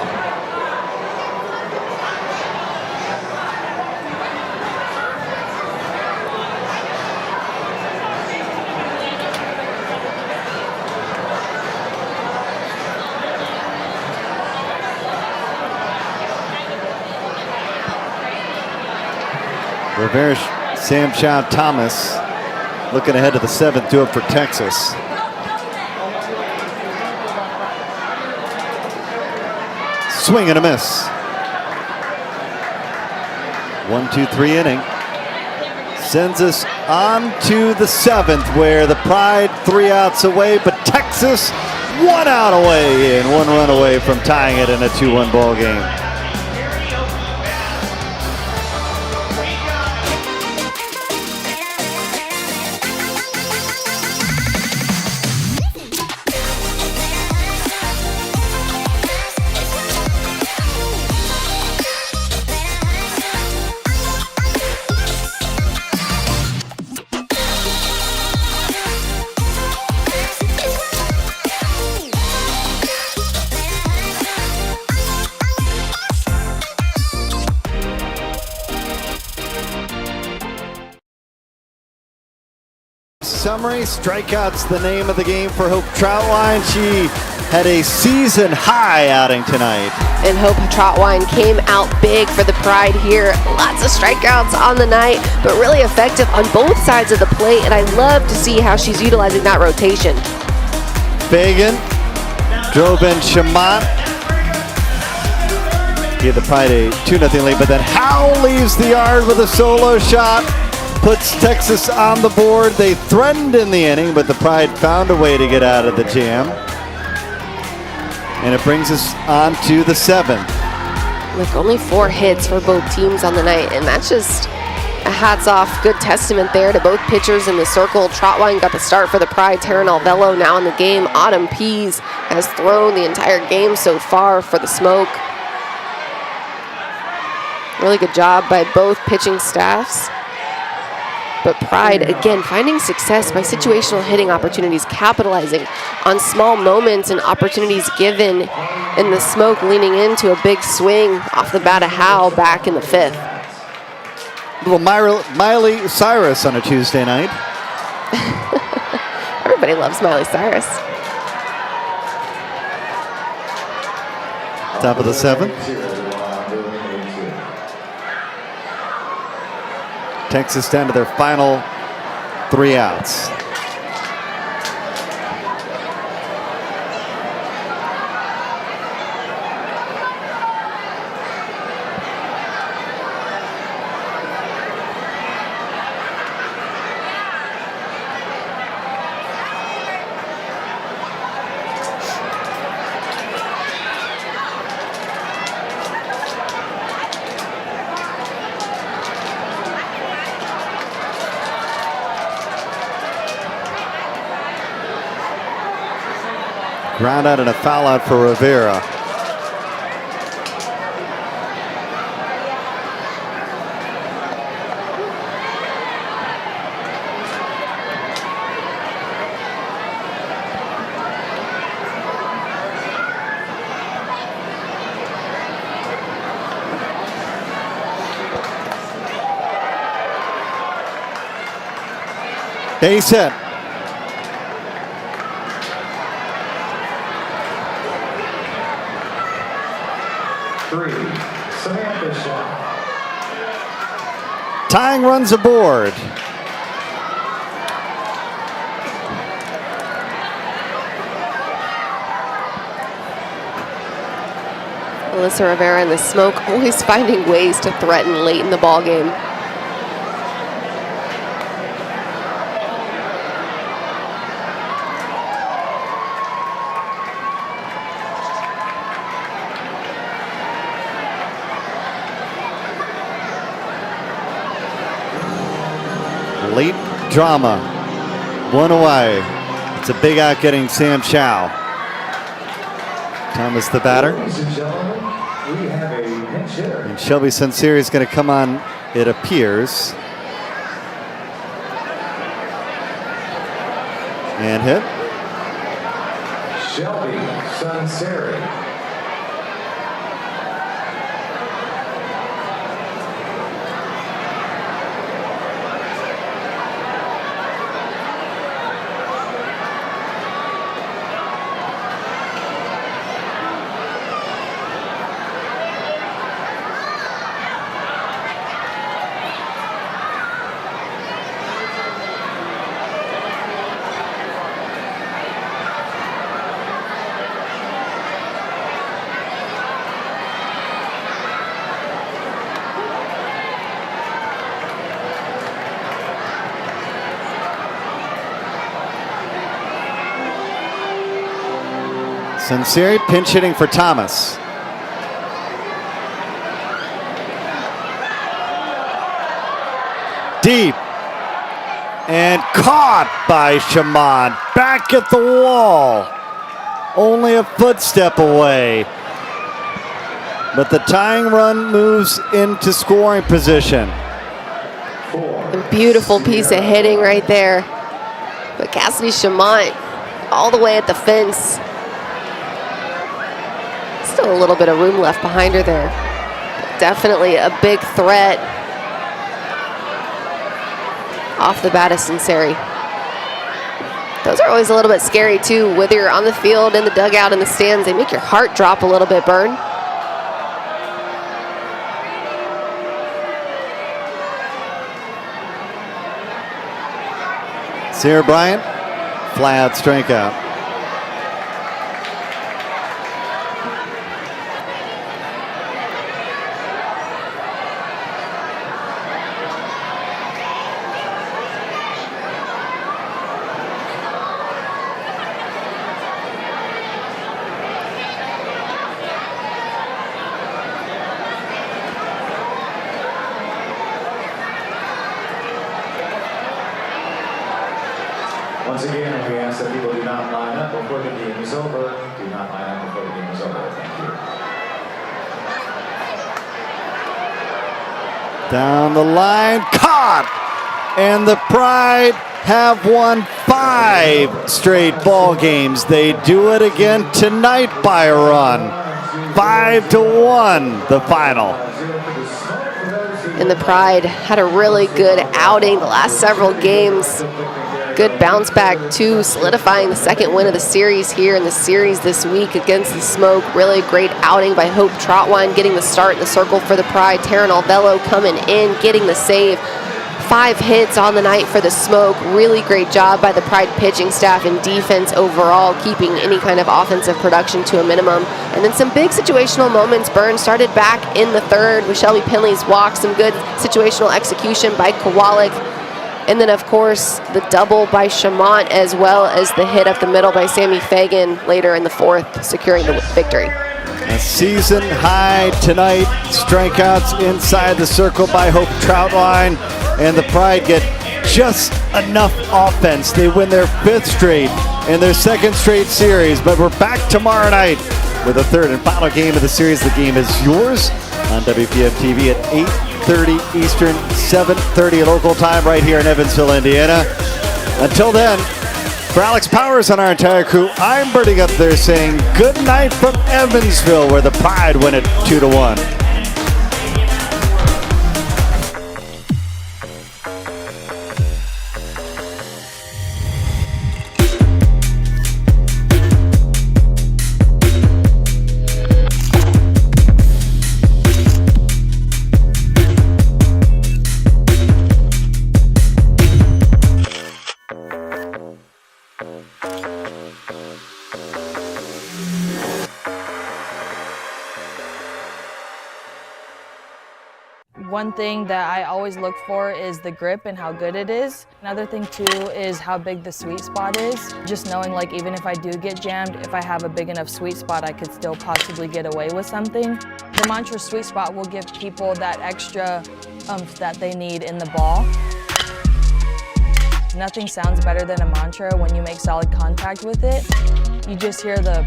Reverse Sam Chow Thomas looking ahead to the 7th, due up for Texas. Swing and a miss. 1-2-3 inning. Sends us on to the 7th, where the Pride 3 outs away, but Texas 1 out away and 1 run away from tying it in a 2-1 ball game. summary. Strikeout's the name of the game for Hope Troutwine. She had a season-high outing tonight. And Hope Troutwine came out big for the Pride here. Lots of strikeouts on the night, but really effective on both sides of the plate, and I love to see how she's utilizing that rotation. Fagan drove in Chamont. Gave the Pride a 2-0 lead, but then Howell leaves the yard with a solo shot. Puts Texas on the board. They threatened in the inning, but the Pride found a way to get out of the jam. And it brings us on to the 7th. Look, only 4 hits for both teams on the night, and that's just a hats off, good testament there to both pitchers in the circle. Troutwine got the start for the Pride. Taryn Alvello now in the game. Autumn Pease has thrown the entire game so far for the Smoke. Really good job by both pitching staffs. But Pride, again, finding success by situational hitting opportunities, capitalizing on small moments and opportunities given, in the Smoke leaning into a big swing off the bat of Howe back in the 5th. Little Miley Cyrus on a Tuesday night. Everybody loves Miley Cyrus. Top of the 7th. Texas down to their final 3 outs. Ground out and a foul out for Rivera. Base hit. Tying runs aboard. Alyssa Rivera and the Smoke always finding ways to threaten late in the ball game. Late drama. 1 away. It's a big out getting Sam Chow. Thomas the batter. And Shelby Sunseri is going to come on, it appears. And hit. Shelby Sunseri. Sunseri pinch hitting for Thomas. Deep. And caught by Shaman. Back at the wall. Only a footstep away. But the tying run moves into scoring position. A beautiful piece of hitting right there. But Cassidy Chamont all the way at the fence. Still a little bit of room left behind her there. But definitely a big threat off the bat of Sunseri. Those are always a little bit scary too, whether you're on the field, in the dugout, in the stands. They make your heart drop a little bit, Byrne. Sierra Bryant, flat strikeout. Once again, we ask that people do not line up before the game is over. Do not line up before the game is over. Thank you. Down the line, caught! And the Pride have won 5 straight ball games. They do it again tonight by a run. 5-1, the final. And the Pride had a really good outing the last several games. Good bounce back too, solidifying the second win of the series here in the series this week against the Smoke. Really great outing by Hope Trotwine, getting the start in the circle for the Pride. Taryn Alvello coming in, getting the save. 5 hits on the night for the Smoke. Really great job by the Pride pitching staff and defense overall, keeping any kind of offensive production to a minimum. And then some big situational moments. Burns started back in the third with Shelby Penley's walk. Some good situational execution by Kowalik. And then, of course, the double by Chamont, as well as the hit up the middle by Sammy Fagan later in the fourth, securing the victory. A season high tonight. Strikeouts inside the circle by Hope Troutline. And the Pride get just enough offense. They win their 5th straight and their 2nd straight series. But we're back tomorrow night with the 3rd and final game of the series. The game is yours on WPF TV at 8:30 Eastern, 7:30 local time right here in Evansville, Indiana. Until then, for Alex Powers and our entire crew, I'm birding up there saying good night from Evansville, where the Pride win it 2-1. One thing that I always look for is the grip and how good it is. Another thing too is how big the sweet spot is. Just knowing like even if I do get jammed, if I have a big enough sweet spot, I could still possibly get away with something. The mantra sweet spot will give people that extra oomph that they need in the ball. Nothing sounds better than a mantra when you make solid contact with it. You just hear the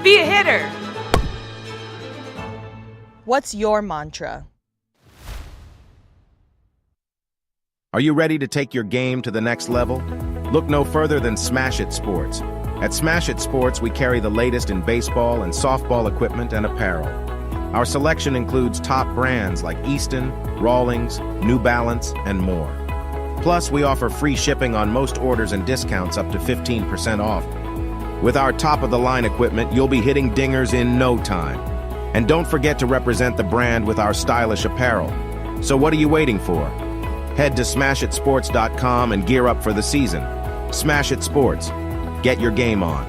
Be a hitter. What's your mantra? Are you ready to take your game to the next level? Look no further than Smash It Sports. At Smash It Sports, we carry the latest in baseball and softball equipment and apparel. Our selection includes top brands like Easton, Rawlings, New Balance, and more. Plus, we offer free shipping on most orders and discounts up to 15% off. With our top-of-the-line equipment, you'll be hitting dingers in no time. And don't forget to represent the brand with our stylish apparel. So what are you waiting for? Head to smashitsports.com and gear up for the season. Smash It Sports. Get your game on.